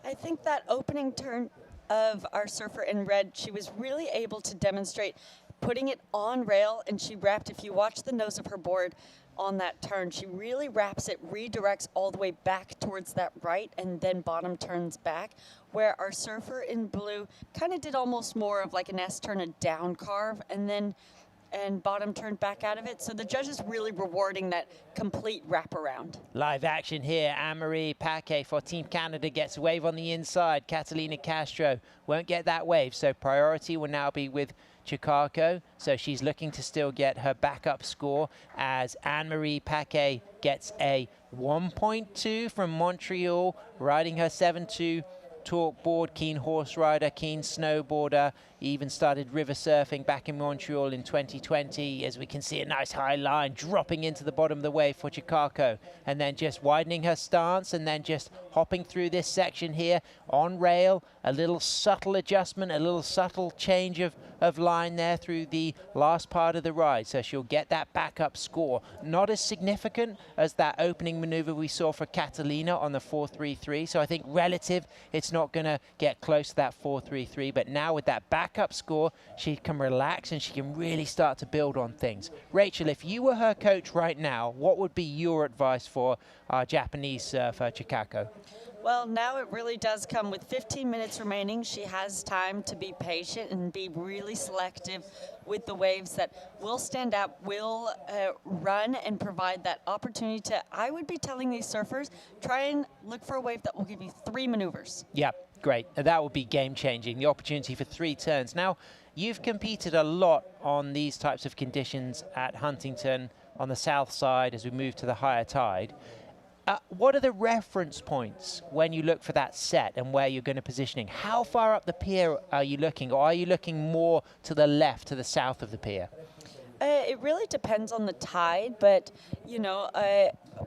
S14: I think that opening turn of our surfer in red, she was really able to demonstrate putting it on rail, and she wrapped, if you watch the nose of her board on that turn, she really wraps it, redirects all the way back towards that right, and then bottom turns back, where our surfer in blue kind of did almost more of like an S-turn, a down carve, and bottom turned back out of it. So the judges really rewarding that complete wraparound.
S13: Live action here. Anne-Marie Paquet for Team Canada gets a wave on the inside. Catalina Castro won't get that wave, so priority will now be with Chicago. So she's looking to still get her backup score as Anne-Marie Paquet gets a 1.2 from Montreal, riding her 7.2 talk board, keen horse rider, keen snowboarder, even started river surfing back in Montreal in 2020. As we can see, a nice high line dropping into the bottom of the wave for Chicago, and then just widening her stance and then just hopping through this section here on rail. A little subtle adjustment, a little subtle change of line there through the last part of the ride, so she'll get that backup score. Not as significant as that opening maneuver we saw for Catalina on the 4.33, so I think relative it's not going to get close to that 4.33, but now with that backup score she can relax and she can really start to build on things. Rachel, if you were her coach right now, what would be your advice for our Japanese surfer Chikako?
S14: Well, now it really does come with 15 minutes remaining. She has time to be patient and be really selective with the waves that will stand out, will run and provide that opportunity to, I would be telling these surfers, try and look for a wave that will give you 3 maneuvers.
S13: Yeah, great. That would be game-changing, the opportunity for 3 turns. Now, you've competed a lot on these types of conditions at Huntington on the south side as we move to the higher tide. What are the reference points when you look for that set and where you're going to positioning? How far up the pier are you looking, or are you looking more to the left, to the south of the pier?
S14: It really depends on the tide, but, you know,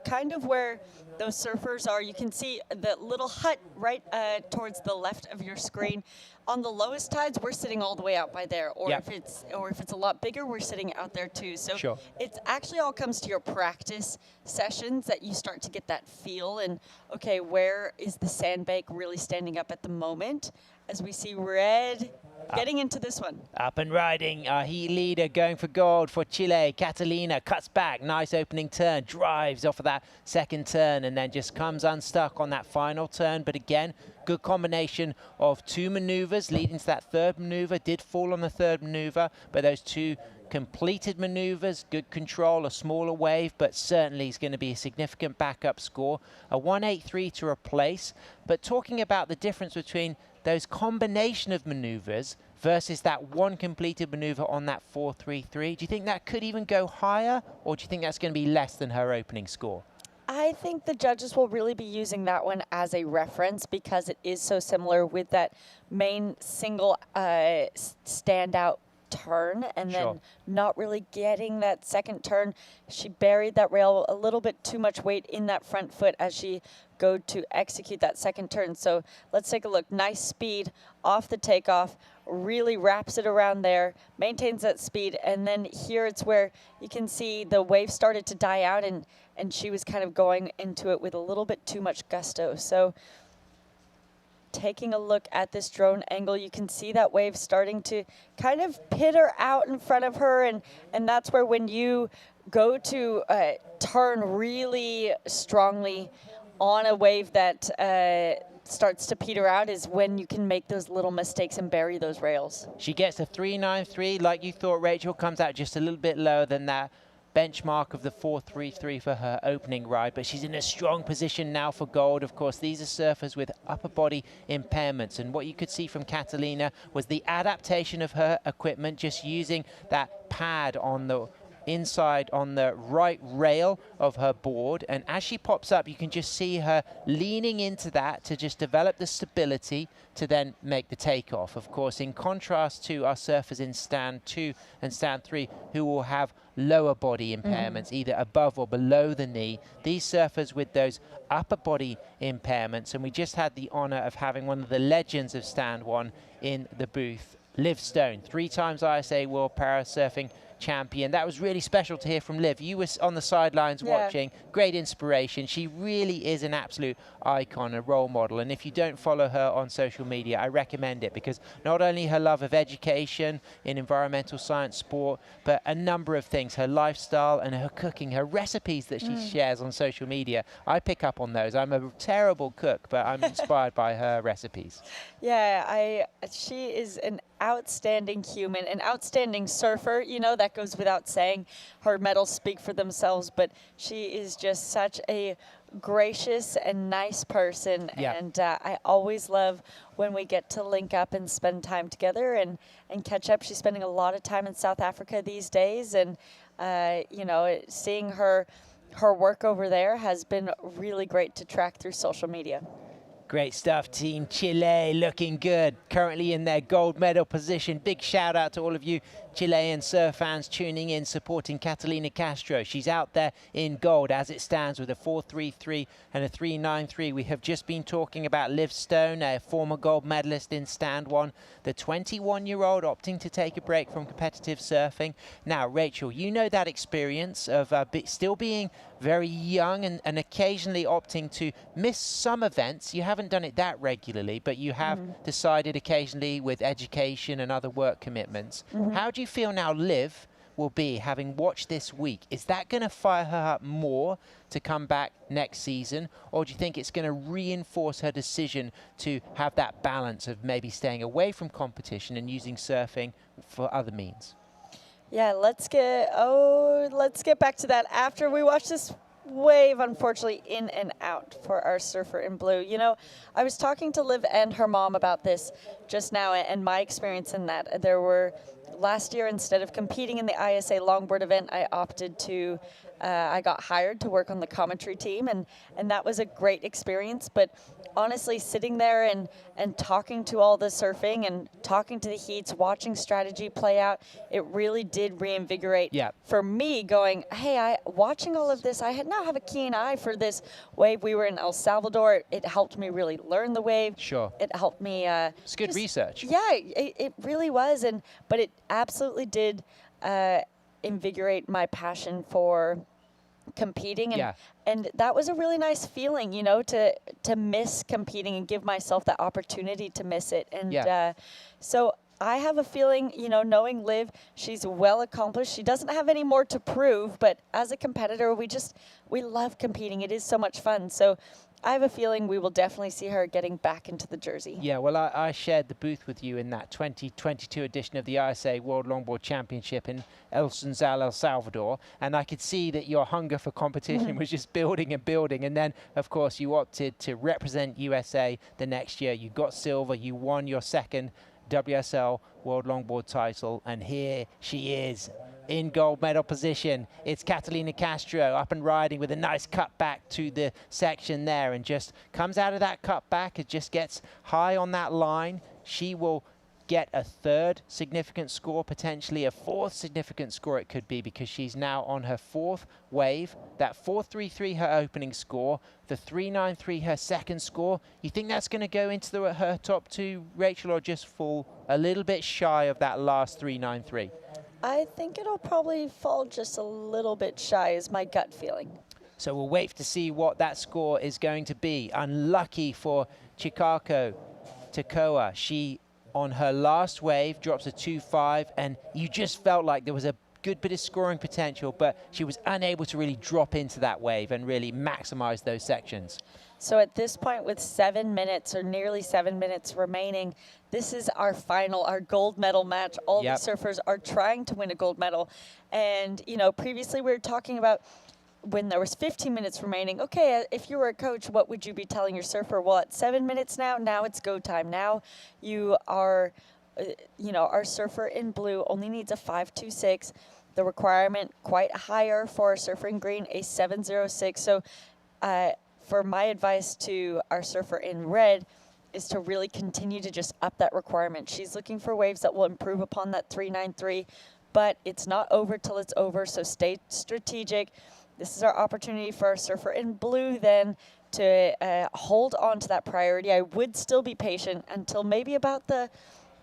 S14: kind of where those surfers are, you can see the little hut right towards the left of your screen. On the lowest tides, we're sitting all the way out by there, or
S13: Yep.
S14: if it's a lot bigger, we're sitting out there too. So
S13: Sure.
S14: It's actually all comes to your practice sessions that you start to get that feel and, okay, where is the sandbank really standing up at the moment? As we see red getting into this one.
S13: Up and riding, our heat leader going for gold for Chile. Catalina cuts back, nice opening turn, drives off of that second turn and then just comes unstuck on that final turn. But again, good combination of 2 maneuvers leading to that third maneuver. Did fall on the third maneuver, but those 2 completed maneuvers, good control, a smaller wave, but certainly is going to be a significant backup score. A 1.83 to replace. But talking about the difference between those combination of maneuvers versus that 1 completed maneuver on that 4.33, do you think that could even go higher, or do you think that's going to be less than her opening score?
S14: I think the judges will really be using that one as a reference because it is so similar with that main single standout turn and then
S13: Sure.
S14: not really getting that second turn. She buried that rail, a little bit too much weight in that front foot as she go to execute that second turn. So let's take a look. Nice speed off the takeoff, really wraps it around there, maintains that speed, and then here it's where you can see the wave started to die out and she was kind of going into it with a little bit too much gusto. So taking a look at this drone angle, you can see that wave starting to kind of pitter out in front of her, and that's where when you go to turn really strongly on a wave that starts to peter out is when you can make those little mistakes and bury those rails.
S13: She gets a 3.93 like you thought, Rachel, comes out just a little bit lower than that benchmark of the 4.33 for her opening ride, but she's in a strong position now for gold. Of course, these are surfers with upper body impairments, and what you could see from Catalina was the adaptation of her equipment, just using that pad on the inside on the right rail of her board, and as she pops up you can just see her leaning into that to just develop the stability to then make the takeoff. Of course, in contrast to our surfers in stand 2 and stand 3 who will have lower body impairments, either above or below the knee, these surfers with those upper body impairments, and we just had the honor of having one of the legends of stand 1 in the booth Liv Stone, 3 times ISA World Parasurfing champion. That was really special to hear from Liv. You were on the sidelines watching. Great inspiration. She really is an absolute icon, a role model. And if you don't follow her on social media, I recommend it, because not only her love of education in environmental science, sport, but a number of things, her lifestyle and her cooking, her recipes that she shares on social media. I pick up on those. I'm a terrible cook, but I'm inspired by her recipes.
S14: Yeah, she is an outstanding human, an outstanding surfer. You know, that goes without saying. Her medals speak for themselves, but she is just such a gracious and nice person. And I always love when we get to link up and spend time together and catch up. She's spending a lot of time in South Africa these days, and you know, seeing her work over there has been really great to track through social media.
S13: Great stuff, Team Chile, looking good. Currently in their gold medal position. Big shout out to all of you Chilean surf fans tuning in, supporting Catalina Castro. She's out there in gold as it stands with a 4.33 and a 3.93. We have just been talking about Liv Stone, a former gold medalist in stand 1, the 21-year-old opting to take a break from competitive surfing. Now, Rachel, you know that experience of still being very young and occasionally opting to miss some events. You haven't done it that regularly, but you have decided occasionally with education and other work commitments. How do you feel now Liv will be, having watched this week? Is that going to fire her up more to come back next season, or do you think it's going to reinforce her decision to have that balance of maybe staying away from competition and using surfing for other means?
S14: Yeah, let's get back to that after we watch this wave, unfortunately, in and out for our surfer in blue. You know, I was talking to Liv and her mom about this just now, and my experience in that. There were, last year, instead of competing in the ISA longboard event, I opted to, I got hired to work on the commentary team, and that was a great experience. But honestly, sitting there and talking to all the surfing and talking to the heats, watching strategy play out, it really did reinvigorate for me, going, hey, watching all of this, I now have a keen eye for this wave. We were in El Salvador. It helped me really learn the wave.
S13: Sure.
S14: It helped me.
S13: It's good research.
S14: Yeah, it really was. But it absolutely did invigorate my passion for competing, and that was a really nice feeling, you know, to miss competing and give myself that opportunity to miss it. And so I have a feeling, you know, knowing Liv, she's well accomplished. She doesn't have any more to prove, but as a competitor, we love competing. It is so much fun. So I have a feeling we will definitely see her getting back into the jersey.
S13: Yeah, well, I shared the booth with you in that 2022 edition of the ISA World Longboard Championship in El Sunzal, El Salvador, and I could see that your hunger for competition was just building and building. And then, of course, you opted to represent USA the next year. You got silver. You won your second WSL World Longboard title, and here she is in gold medal position. It's Catalina Castro up and riding with a nice cut back to the section there, and just comes out of that cut back. It just gets high on that line. She will get a third significant score, potentially a fourth significant score it could be, because she's now on her fourth wave. That 4.33 her opening score, the 3.93 her second score. You think that's going to go into her top 2, Rachel, or just fall a little bit shy of that last 3.93?
S14: I think it'll probably fall just a little bit shy, is my gut feeling.
S13: So we'll wait to see what that score is going to be. Unlucky for Chikako Takoa. She, on her last wave, drops a 2.5, and you just felt like there was a good bit of scoring potential, but she was unable to really drop into that wave and really maximize those sections.
S14: So at this point, with 7 minutes or nearly 7 minutes remaining, this is our final, our gold medal match. All the surfers are trying to win a gold medal. And, you know, previously we were talking about when there was 15 minutes remaining, okay, if you were a coach, what would you be telling your surfer? Well, at 7 minutes now it's go time. Now you are, you know, our surfer in blue only needs a 5.26. The requirement quite higher for a surfer in green, a 7.06. So for my advice to our surfer in red is to really continue to just up that requirement. She's looking for waves that will improve upon that 3.93, but it's not over till it's over, so stay strategic. This is our opportunity for our surfer in blue then to hold on to that priority. I would still be patient until maybe about the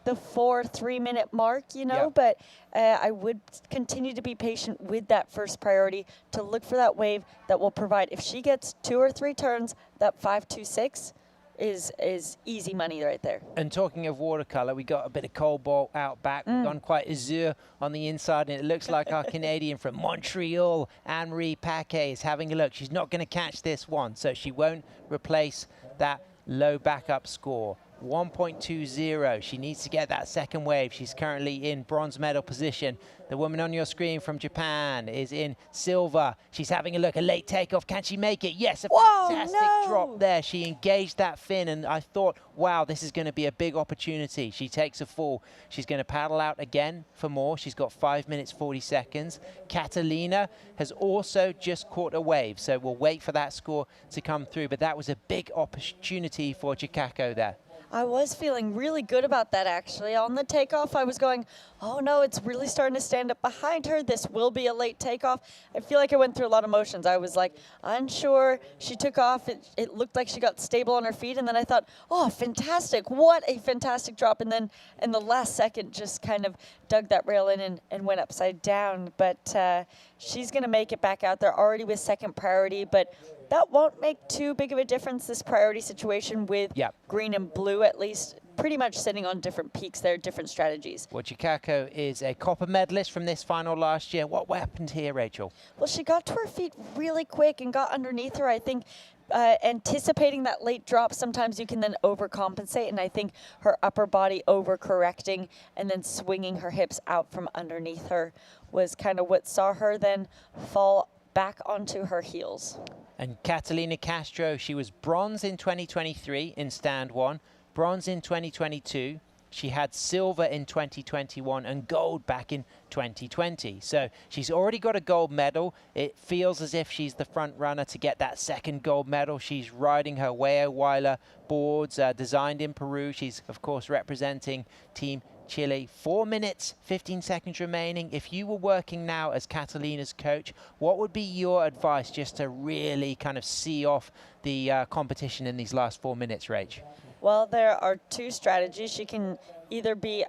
S14: the 4 3-minute mark, you know, but I would continue to be patient with that first priority to look for that wave that will provide, if she gets 2 or 3 turns, that 5.26 is easy money right there.
S13: And talking of watercolor, we got a bit of cobalt out back. We've gone quite azure on the inside, and it looks like our Canadian from Montreal, Anne-Marie Paquet, is having a look. She's not going to catch this one, so she won't replace that low backup score. 1.20. She needs to get that second wave. She's currently in bronze medal position. The woman on your screen from Japan is in silver. She's having a look, a late takeoff. Can she make it? Yes, a fantastic drop there. She engaged that fin, and I thought, wow, this is going to be a big opportunity. She takes a fall. She's going to paddle out again for more. She's got 5 minutes, 40 seconds. Catalina has also just caught a wave, so we'll wait for that score to come through, but that was a big opportunity for Chicago there.
S14: I was feeling really good about that, actually. On the takeoff, I was going, oh no, it's really starting to stand up behind her. This will be a late takeoff. I feel like I went through a lot of motions. I was like unsure. She took off. It looked like she got stable on her feet. And then I thought, oh, fantastic. What a fantastic drop. And then in the last second, just kind of dug that rail in and went upside down. But she's going to make it back out there already with second priority. But that won't make too big of a difference, this priority situation with green and blue, at least pretty much sitting on different peaks there, different strategies.
S13: Well, Chicago is a copper medalist from this final last year. What happened here, Rachel?
S14: Well, she got to her feet really quick and got underneath her. I think anticipating that late drop, sometimes you can then overcompensate, and I think her upper body overcorrecting and then swinging her hips out from underneath her was kind of what saw her then fall back onto her heels.
S13: And Catalina Castro, she was bronze in 2023 in stand 1, bronze in 2022. She had silver in 2021 and gold back in 2020. So she's already got a gold medal. It feels as if she's the front runner to get that second gold medal. She's riding her Weiler boards designed in Peru. She's, of course, representing Team Chile. 4 minutes, 15 seconds remaining. If you were working now as Catalina's coach, what would be your advice just to really kind of see off the competition in these last 4 minutes, Rach?
S14: Well, there are 2 strategies. She can either be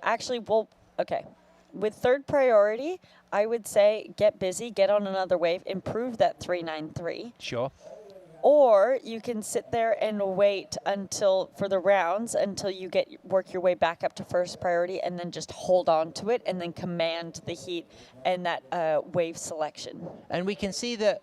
S14: with third priority, I would say get busy, get on another wave, improve that 3.93.
S13: Sure.
S14: Or you can sit there and wait for the rounds until you work your way back up to first priority and then just hold on to it and then command the heat and that wave selection.
S13: And we can see that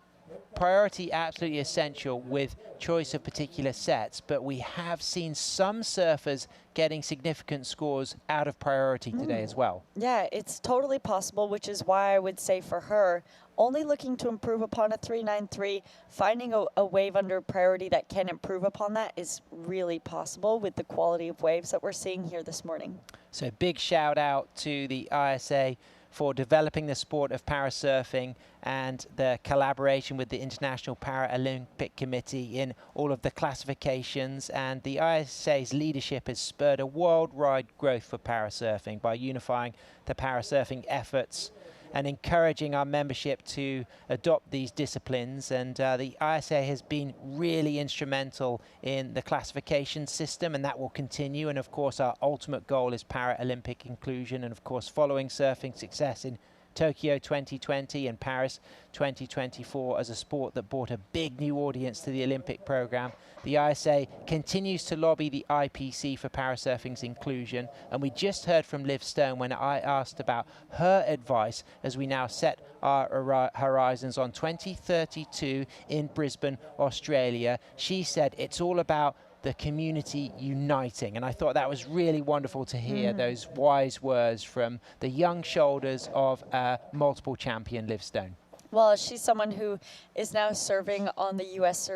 S13: priority absolutely essential with choice of particular sets, but we have seen some surfers getting significant scores out of priority today as well.
S14: Yeah, it's totally possible, which is why I would say for her, only looking to improve upon a 3.93, finding a wave under priority that can improve upon that is really possible with the quality of waves that we're seeing here this morning.
S13: So big shout out to the ISA for developing the sport of parasurfing and the collaboration with the International Paralympic Committee in all of the classifications. And the ISA's leadership has spurred a worldwide growth for parasurfing by unifying the parasurfing efforts and encouraging our membership to adopt these disciplines. And the ISA has been really instrumental in the classification system, and that will continue. And of course, our ultimate goal is Paralympic inclusion. And of course, following surfing success in Tokyo 2020 and Paris 2024 as a sport that brought a big new audience to the Olympic program, the ISA continues to lobby the IPC for parasurfing's inclusion. And we just heard from Liv Stone when I asked about her advice as we now set our horizons on 2032 in Brisbane, Australia. She said it's all about the community uniting, and I thought that was really wonderful to hear those wise words from the young shoulders of multiple champion Liv Stone.
S14: Well, she's someone who is now serving on the USA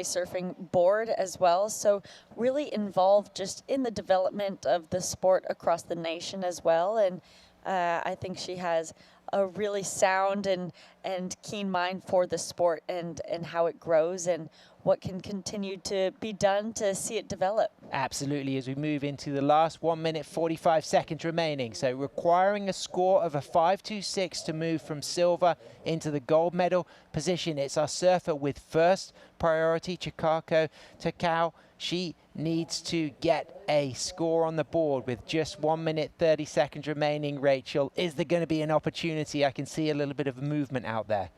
S14: Surfing board as well, so really involved just in the development of the sport across the nation as well. And I think she has a really sound and keen mind for the sport and how it grows and what can continue to be done to see it develop.
S13: Absolutely, as we move into the last 1 minute 45 seconds remaining. So requiring a score of a 5.26 to move from silver into the gold medal position. It's our surfer with first priority, Chikako Takao. She needs to get a score on the board with just 1 minute 30 seconds remaining. Rachel, is there going to be an opportunity? I can see a little bit of movement out there.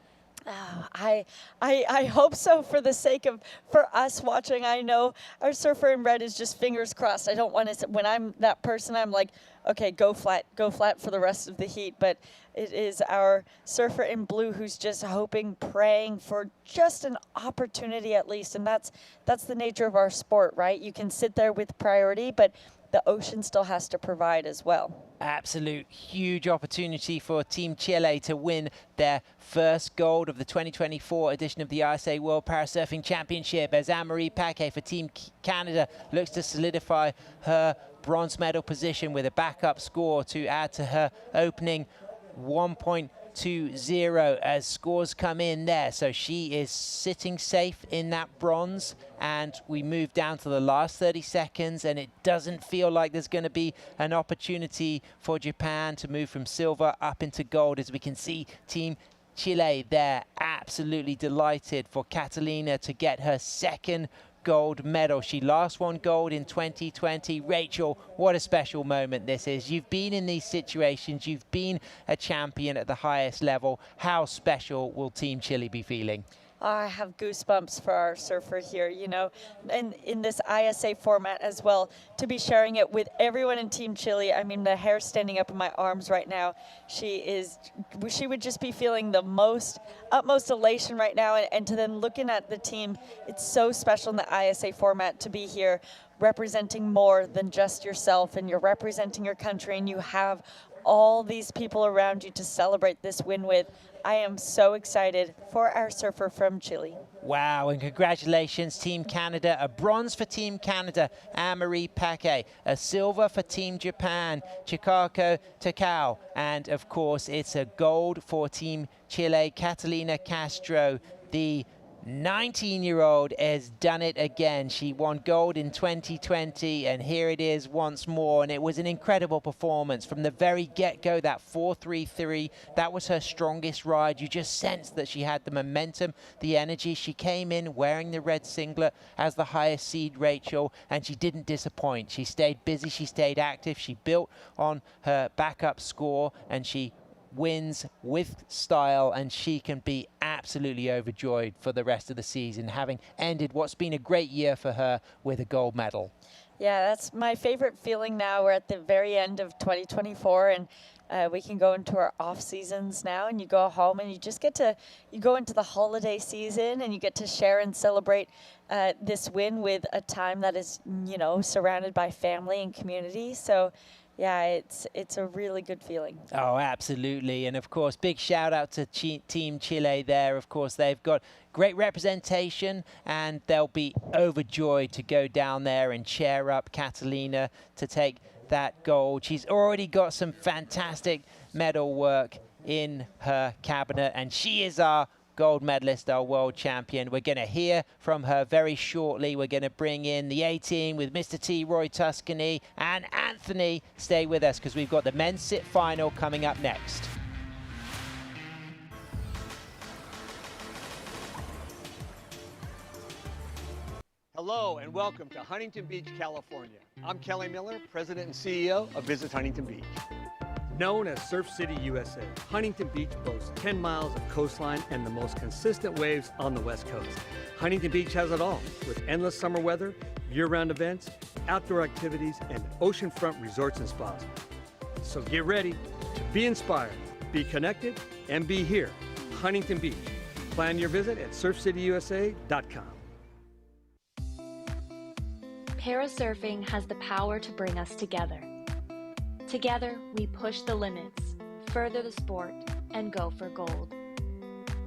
S14: Oh, I hope so for the sake of, for us watching. I know our surfer in red is just fingers crossed. I don't want to, when I'm that person, I'm like, okay, go flat for the rest of the heat. But it is our surfer in blue who's just hoping, praying for just an opportunity at least. And that's the nature of our sport, right? You can sit there with priority, but the ocean still has to provide as well.
S13: Absolute huge opportunity for Team Chile to win their first gold of the 2024 edition of the ISA World Parasurfing Championship, as Anne-Marie Paquet for Team Canada looks to solidify her bronze medal position with a backup score to add to her opening 1.20 as scores come in there. So she is sitting safe in that bronze, and we move down to the last 30 seconds, and it doesn't feel like there's going to be an opportunity for Japan to move from silver up into gold. As we can see, Team Chile there absolutely delighted for Catalina to get her second gold medal. She last won gold in 2020. Rachel, what a special moment this is. You've been in these situations. You've been a champion at the highest level. How special will Team Chile be feeling?
S14: I have goosebumps for our surfer here, you know, and in this ISA format as well, to be sharing it with everyone in Team Chile. I mean, the hair standing up in my arms right now. She would just be feeling the utmost elation right now, and to then looking at the team, it's so special in the ISA format to be here representing more than just yourself, and you're representing your country, and you have all these people around you to celebrate this win with. I am so excited for our surfer from Chile.
S13: Wow, and congratulations, Team Canada. A bronze for Team Canada, Anne-Marie Paquet. A silver for Team Japan, Chikako Takao. And of course, it's a gold for Team Chile, Catalina Castro. The 19-year-old has done it again. She won gold in 2020, and here it is once more. And it was an incredible performance from the very get-go. That 4.33, that was her strongest ride. You just sensed that she had the momentum, the energy. She came in wearing the red singlet as the highest seed, Rachel, and she didn't disappoint. She stayed busy, she stayed active, she built on her backup score, and she wins with style, and she can be absolutely overjoyed for the rest of the season, having ended what's been a great year for her with a gold medal.
S14: Yeah, that's my favorite feeling now. We're at the very end of 2024, and we can go into our off seasons now, and you go home and you just get to, you go into the holiday season and you get to share and celebrate this win with a time that is, you know, surrounded by family and community. So yeah, it's a really good feeling.
S13: Oh, absolutely. And of course, big shout out to Team Chile there. Of course, they've got great representation, and they'll be overjoyed to go down there and cheer up Catalina to take that gold. She's already got some fantastic medal work in her cabinet, and she is our gold medalist, our world champion. We're going to hear from her very shortly. We're going to bring in the A-team with Mr. T, Roy Tuscany, and Anthony. Stay with us because we've got the men's sit final coming up next.
S6: Hello and welcome to Huntington Beach, California. I'm Kelly Miller, President and CEO of Visit Huntington Beach. Known as Surf City, USA, Huntington Beach boasts 10 miles of coastline and the most consistent waves on the West Coast. Huntington Beach has it all, with endless summer weather, year-round events, outdoor activities, and oceanfront resorts and spas. So get ready to be inspired, be connected, and be here, Huntington Beach. Plan your visit at surfcityusa.com.
S5: Parasurfing has the power to bring us together. Together, we push the limits, further the sport, and go for gold.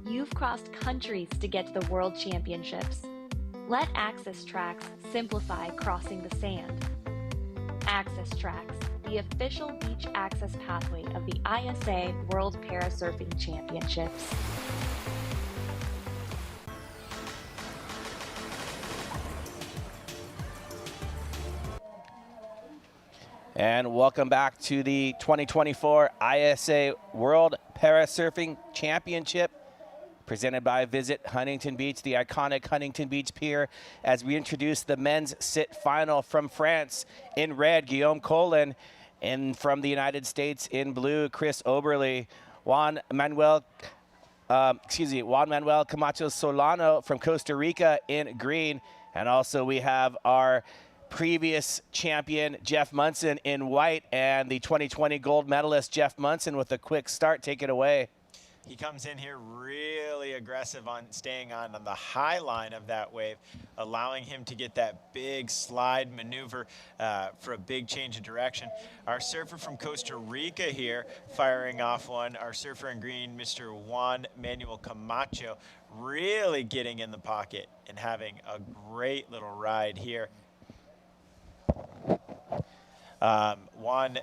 S5: You've crossed countries to get to the World Championships. Let Access Tracks simplify crossing the sand. Access Tracks, the official beach access pathway of the ISA World Parasurfing Championships.
S3: And welcome back to the 2024 ISA World Parasurfing Championship, presented by Visit Huntington Beach, the iconic Huntington Beach Pier, as we introduce the men's sit final from France. In red, Guillaume Collin, and from the United States in blue, Chris Oberle. Juan Manuel Camacho Solano from Costa Rica in green. And also we have our previous champion Jeff Munson in white, and the 2020 gold medalist Jeff Munson with a quick start. Take it away.
S4: He comes in here really aggressive on staying on the high line of that wave, allowing him to get that big slide maneuver for a big change of direction. Our surfer from Costa Rica here firing off one. Our surfer in green, Mr. Juan Manuel Camacho, really getting in the pocket and having a great little ride here. Juan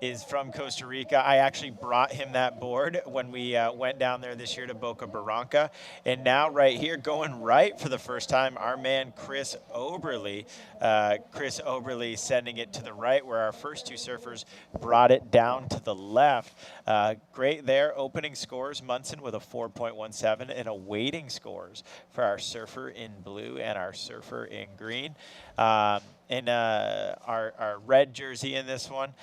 S4: is from Costa Rica. I actually brought him that board when we went down there this year to Boca Barranca. And now right here, going right for the first time, our man Chris Oberle. Chris Oberle sending it to the right, where our first two surfers brought it down to the left. Great there. Opening scores, Munson with a 4.17 and awaiting scores for our surfer in blue and our surfer in green. And our red jersey in this one,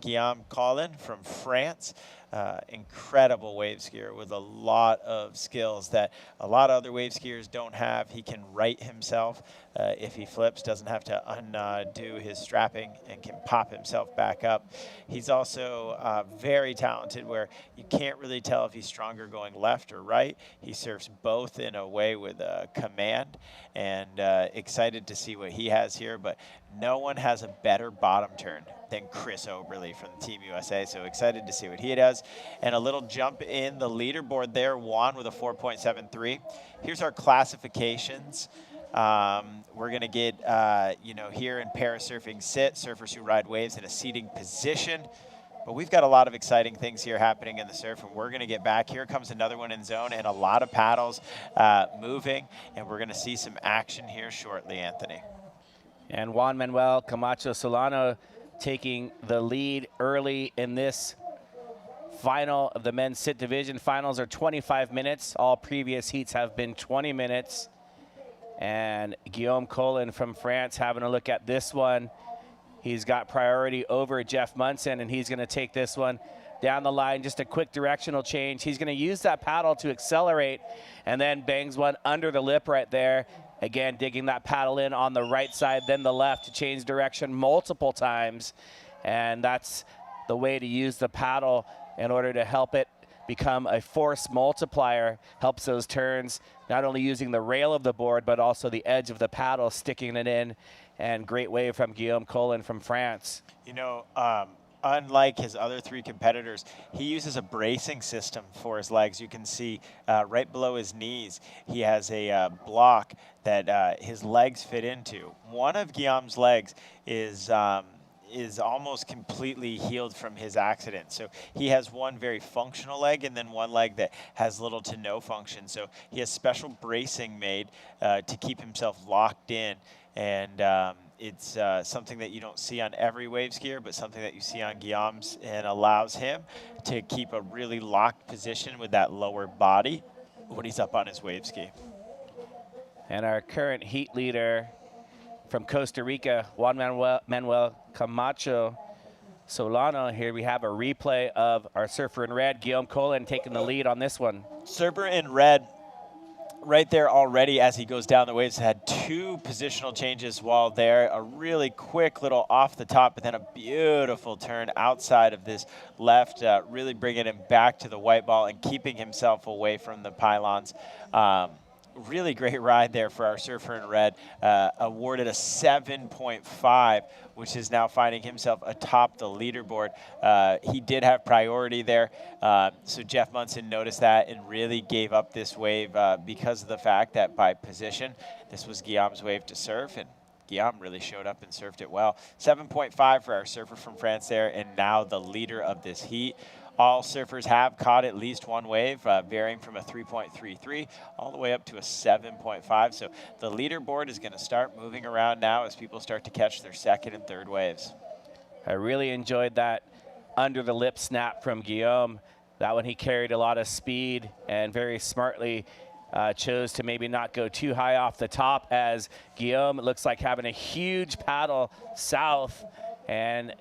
S4: Guillaume Collin from France. Incredible wave skier with a lot of skills that a lot of other wave skiers don't have. He can right himself if he flips, doesn't have to undo his strapping, and can pop himself back up. He's also very talented, where you can't really tell if he's stronger going left or right. He surfs both in a way with command, and excited to see what he has here. But no one has a better bottom turn than Chris Oberle from Team USA, so excited to see what he does. And a little jump in the leaderboard there, Juan with a 4.73. Here's our classifications. We're going to get, here in parasurfing sit, surfers who ride waves in a seating position. But we've got a lot of exciting things here happening in the surf, and we're going to get back. Here comes another one in zone, and a lot of paddles moving, and we're going to see some action here shortly, Anthony.
S3: And Juan Manuel Camacho Solano taking the lead early in this final of the men's sit division. Finals are 25 minutes. All previous heats have been 20 minutes. And Guillaume Collin from France having a look at this one. He's got priority over Jeff Munson, and he's going to take this one down the line. Just a quick directional change. He's going to use that paddle to accelerate, and then bangs one under the lip right there. Again, digging that paddle in on the right side, then the left to change direction multiple times. And that's the way to use the paddle in order to help it become a force multiplier. Helps those turns, not only using the rail of the board, but also the edge of the paddle, sticking it in. And great wave from Guillaume Collin from France.
S4: You know, unlike his other three competitors, he uses a bracing system for his legs. You can see right below his knees, he has a block that his legs fit into. One of Guillaume's legs is almost completely healed from his accident. So he has one very functional leg and then one leg that has little to no function. So he has special bracing made to keep himself locked in. And it's something that you don't see on every wave skier, but something that you see on Guillaume's, and allows him to keep a really locked position with that lower body when he's up on his wave ski.
S3: And our current heat leader from Costa Rica, Juan Manuel Camacho Solano. Here we have a replay of our surfer in red, Guillaume Collin, taking the lead on this one.
S4: Surfer in red, right there already as he goes down the waves, had two positional changes while there. A really quick little off the top, but then a beautiful turn outside of this left, really bringing him back to the white ball and keeping himself away from the pylons. Really great ride there for our surfer in red, awarded a 7.5, which is now finding himself atop the leaderboard. He did have priority there, so Jeff Munson noticed that and really gave up this wave because of the fact that by position, this was Guillaume's wave to surf, and Guillaume really showed up and surfed it well. 7.5 for our surfer from France there, and now the leader of this heat. All surfers have caught at least one wave, varying from a 3.33 all the way up to a 7.5. So the leaderboard is going to start moving around now as people start to catch their second and third waves.
S3: I really enjoyed that under the lip snap from Guillaume. That one he carried a lot of speed and very smartly chose to maybe not go too high off the top, as Guillaume looks like having a huge paddle south, and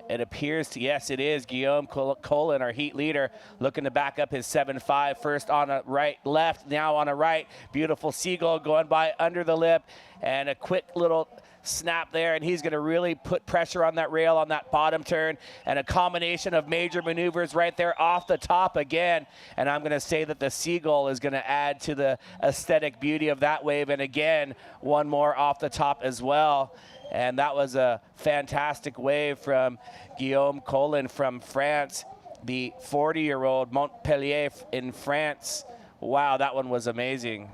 S3: it appears to, yes, it is Guillaume Colin, our heat leader, looking to back up his 7.5. First on a right, left, now on a right. Beautiful seagull going by under the lip, and a quick little snap there, and he's going to really put pressure on that rail on that bottom turn, and a combination of major maneuvers right there off the top again. And I'm going to say that the seagull is going to add to the aesthetic beauty of that wave, and again, one more off the top as well. And that was a fantastic wave from Guillaume Colin from France, the 40-year-old Montpellier in France. Wow, that one was amazing.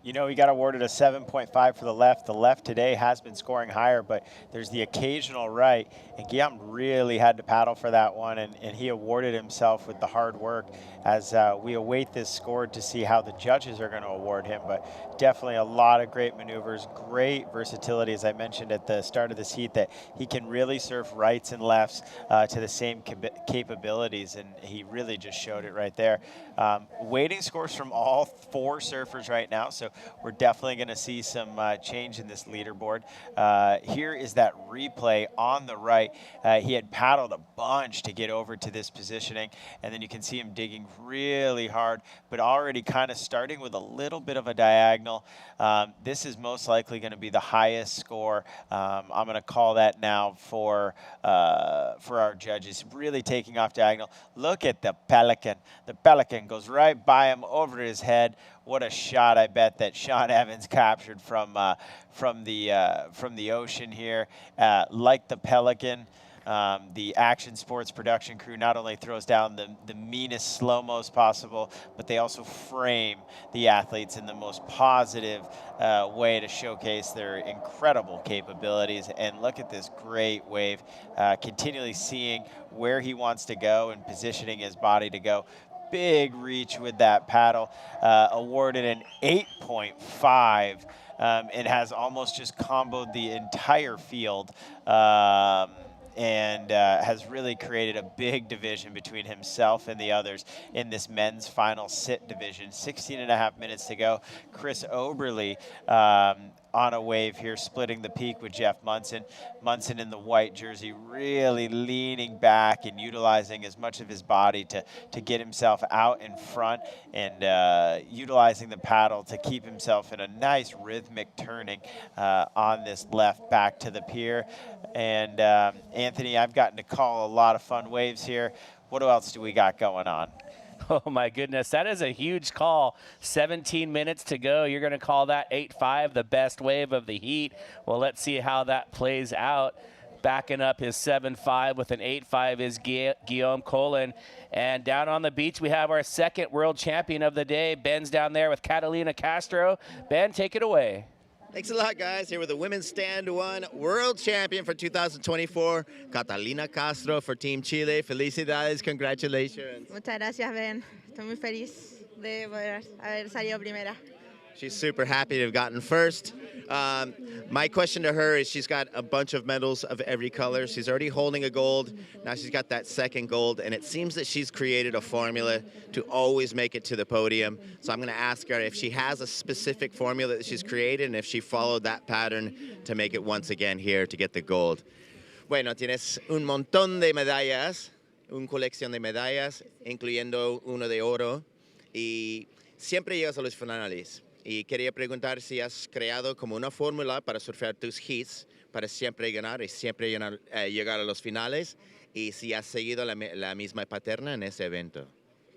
S4: You know, he got awarded a 7.5 for the left. The left today has been scoring higher, but there's the occasional right, and Guillaume really had to paddle for that one, and he awarded himself with the hard work as we await this score to see how the judges are going to award him. But definitely a lot of great maneuvers, great versatility, as I mentioned at the start of this heat, that he can really surf rights and lefts to the same capabilities, and he really just showed it right there. Waiting scores from all four surfers right now, so we're definitely going to see some change in this leaderboard. Here is that replay on the right. He had paddled a bunch to get over to this positioning, and then you can see him digging really hard, but already kind of starting with a little bit of a diagonal. This is most likely going to be the highest score. I'm going to call that now for our judges. Really taking off diagonal. Look at the Pelican. The Pelican goes right by him, over his head. What a shot! I bet that Sean Evans captured from the ocean here. Like the Pelican, the Action Sports production crew not only throws down the meanest slow-mos possible, but they also frame the athletes in the most positive way to showcase their incredible capabilities. And look at this great wave, continually seeing where he wants to go and positioning his body to go. Big reach with that paddle, awarded an 8.5, and has almost just comboed the entire field, and has really created a big division between himself and the others in this men's final sit division. 16.5 minutes to go. Chris Oberle on a wave here, splitting the peak with Jeff Munson. Munson in the white jersey, really leaning back and utilizing as much of his body to get himself out in front, and utilizing the paddle to keep himself in a nice rhythmic turning on this left back to the pier. And Anthony, I've gotten to call a lot of fun waves here. What else do we got going on?
S3: Oh my goodness, that is a huge call. 17 minutes to go. You're going to call that 8.5 the best wave of the heat. Well, let's see how that plays out. Backing up his 7.5 with an 8.5 is Guillaume Colin. And down on the beach, we have our second world champion of the day. Ben's down there with Catalina Castro. Ben, take it away.
S7: Thanks a lot, guys. Here with the women's stand one world champion for 2024, Catalina Castro for Team Chile. Felicidades, congratulations.
S15: Muchas gracias, Ben. Estoy muy feliz de poder haber salido primera.
S7: She's super happy to have gotten first. My question to her is, she's got a bunch of medals of every color. She's already holding a gold. Now she's got that second gold, and it seems that she's created a formula to always make it to the podium. So I'm going to ask her if she has a specific formula that she's created, and if she followed that pattern to make it once again here to get the gold. Bueno, tienes un montón de medallas, una colección de medallas, incluyendo uno de oro, y siempre llegas a los finales. Y quería preguntar si has creado como una fórmula para surfear tus hits, para siempre ganar y siempre llegar a los finales, y si has seguido la misma paterna en ese evento.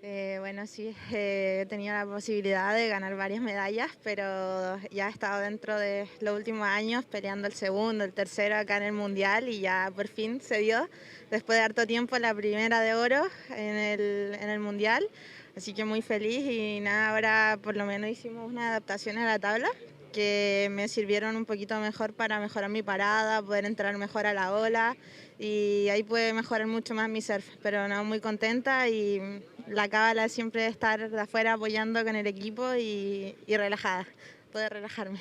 S15: Bueno, sí, he tenido la posibilidad de ganar varias medallas, pero ya he estado dentro de los últimos años peleando el segundo, el tercero acá en el Mundial, y ya por fin se dio, después de harto tiempo, la primera de oro en el Mundial. Así que muy feliz, y nada, ahora por lo menos hicimos una adaptación a la tabla que me sirvieron un poquito mejor para mejorar mi parada, poder entrar mejor a la ola y ahí pude mejorar mucho más mi surf. Pero no, muy contenta y la cábala siempre de estar de afuera apoyando con el equipo y relajada, poder relajarme.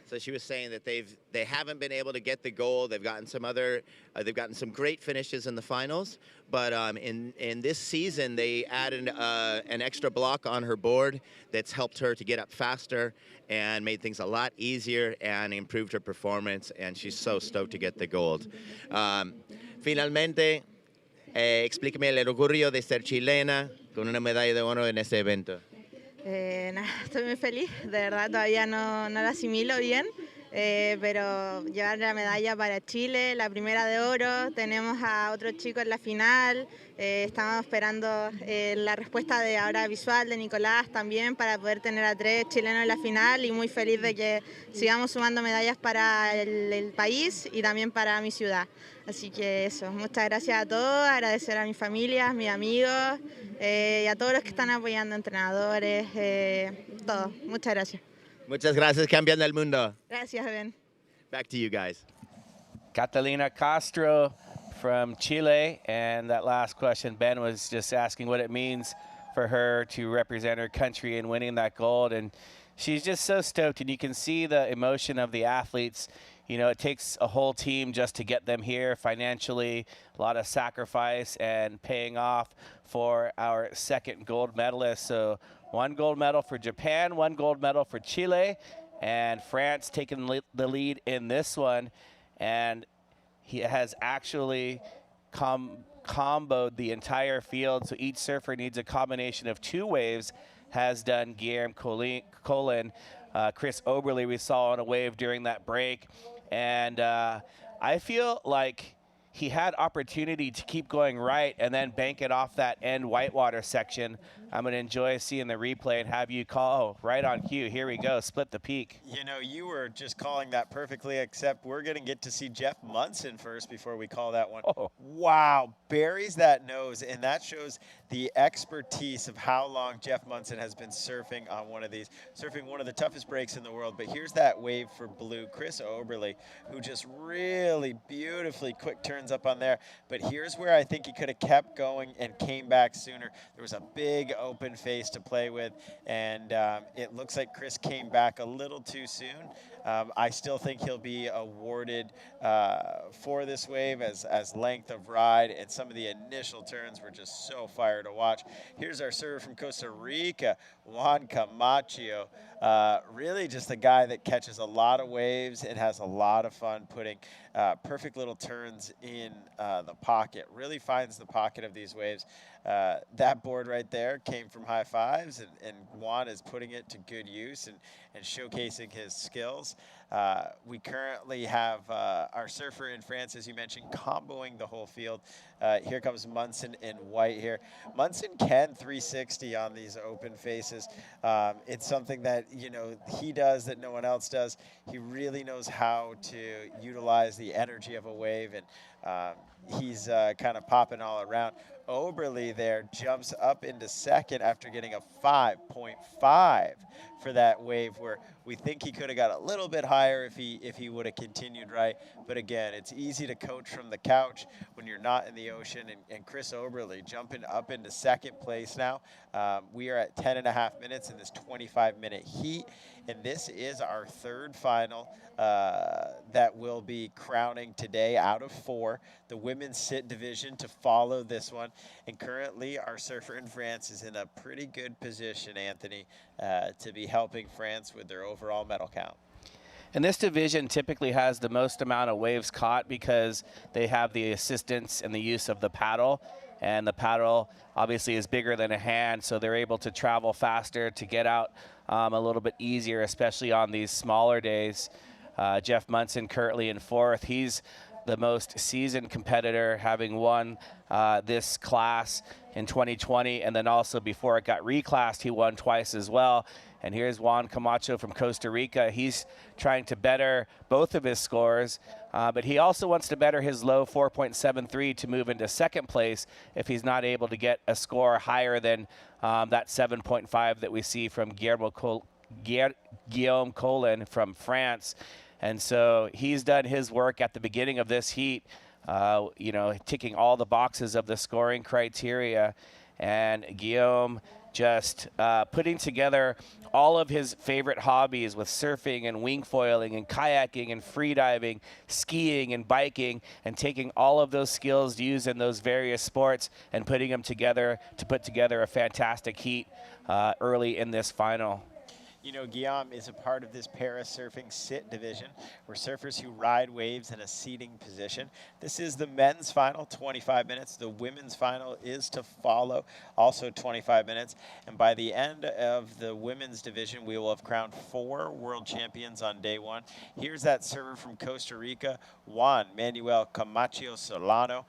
S7: So she was saying that they haven't been able to get the gold. They've gotten some great finishes in the finals, but in this season they added an extra block on her board that's helped her to get up faster and made things a lot easier and improved her performance. And she's so stoked to get the gold. Finalmente, explíqueme el orgullo de ser chilena con una medalla de oro en este evento.
S15: Nada, estoy muy feliz, de verdad todavía no la asimilo bien, pero llevar la medalla para Chile, la primera de oro, tenemos a otro chico en la final, estamos esperando la respuesta de ahora visual de Nicolás también para poder tener a 3 chilenos en la final y muy feliz de que sigamos sumando medallas para el país y también para mi ciudad. Así que eso, muchas gracias a todos, agradecer a mi familia, a mis amigos y a todos los que están apoyando, entrenadores, todos. Muchas gracias.
S7: Muchas gracias, campeón del mundo.
S15: Gracias, Ben.
S7: Back to you guys.
S3: Catalina Castro from Chile. And that last question, Ben was just asking what it means for her to represent her country in winning that gold. And she's just so stoked, and you can see the emotion of the athletes. You know, it takes a whole team just to get them here financially, a lot of sacrifice and paying off for our second gold medalist. So 1 gold medal for Japan, 1 gold medal for Chile, and France taking the lead in this one. And he has actually comboed the entire field. So each surfer needs a combination of 2 waves, has done Guillermo Colin. Chris Oberle we saw on a wave during that break. And I feel like he had opportunity to keep going right and then bank it off that end whitewater section. I'm going to enjoy seeing the replay and have you call right on cue. Here we go, split the peak.
S4: You know, you were just calling that perfectly, except we're going to get to see Jeff Munson first before we call that one.
S3: Oh.
S4: Wow, buries that nose, and that shows the expertise of how long Jeff Munson has been surfing on one of these, surfing one of the toughest breaks in the world. But here's that wave for blue, Chris Oberle, who just really beautifully quick turns up on there. But here's where I think he could have kept going and came back sooner. There was a big open face to play with, and it looks like Chris came back a little too soon. I still think he'll be awarded for this wave as length of ride, and some of the initial turns were just so fire to watch. Here's our server from Costa Rica, Juan Camacho. Really just a guy that catches a lot of waves and has a lot of fun putting perfect little turns in the pocket. Really finds the pocket of these waves. That board right there came from high fives, and Juan is putting it to good use and showcasing his skills. We currently have our surfer in France, as you mentioned, comboing the whole field. Here comes Munson in white here. Munson can 360 on these open faces. It's something that, you know, he does that no one else does. He really knows how to utilize the energy of a wave, and he's kind of popping all around. Oberle there jumps up into second after getting a 5.5 for that wave, where we think he could have got a little bit higher if he would have continued right. But again, it's easy to coach from the couch when you're not in the ocean. And Chris Oberle jumping up into second place now. We are at 10.5 minutes in this 25-minute heat, and this is our third final that will be crowning today out of 4. The women's sit division to follow this one. And currently our surfer in France is in a pretty good position, Anthony, to be helping France with their overall medal count.
S3: And this division typically has the most amount of waves caught because they have the assistance and the use of the paddle. And the paddle obviously is bigger than a hand, so they're able to travel faster to get out a little bit easier, especially on these smaller days. Jeff Munson currently in 4th. He's the most seasoned competitor, having won this class in 2020, and then also before it got reclassed, he won twice as well. And here's Juan Camacho from Costa Rica. He's trying to better both of his scores, but he also wants to better his low 4.73 to move into second place if he's not able to get a score higher than that 7.5 that we see from Guillermo Guillaume Collin from France. And so he's done his work at the beginning of this heat, you know, ticking all the boxes of the scoring criteria. And Guillaume just putting together all of his favorite hobbies with surfing and wing foiling and kayaking and freediving, skiing and biking, and taking all of those skills used in those various sports and putting them together to put together a fantastic heat early in this final.
S4: You know, Guillaume is a part of this Parasurfing sit division, where surfers who ride waves in a seating position. This is the men's final, 25 minutes. The women's final is to follow, also 25 minutes. And by the end of the women's division, we will have crowned 4 world champions on day 1. Here's that server from Costa Rica, Juan Manuel Camacho Solano,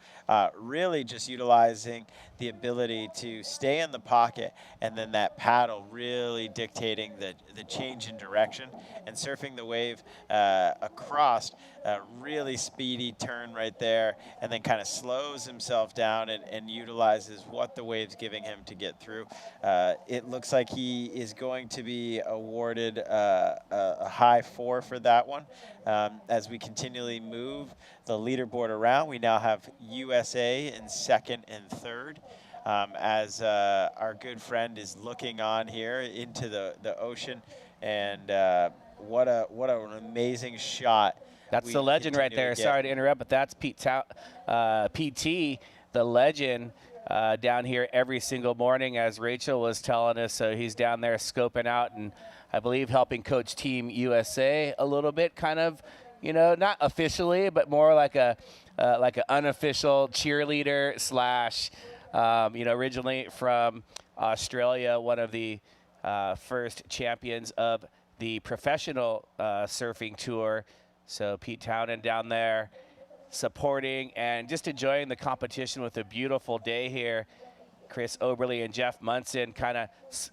S4: really just utilizing the ability to stay in the pocket and then that paddle really dictating the change in direction and surfing the wave across a really speedy turn right there, and then kind of slows himself down and utilizes what the wave's giving him to get through. It looks like he is going to be awarded a high 4 for that one. As we continually move the leaderboard around, we now have USA in 2nd and 3rd. As our good friend is looking on here into the ocean, and what an amazing shot.
S3: That's the legend right there. Sorry to interrupt, but that's PT, the legend, down here every single morning, as Rachel was telling us. So he's down there scoping out and I believe helping coach Team USA a little bit, kind of, you know, not officially, but more like an unofficial cheerleader slash, you know, originally from Australia, one of the first champions of the professional surfing tour. So Pete Townend down there supporting and just enjoying the competition with a beautiful day here. Chris Oberle and Jeff Munson kind of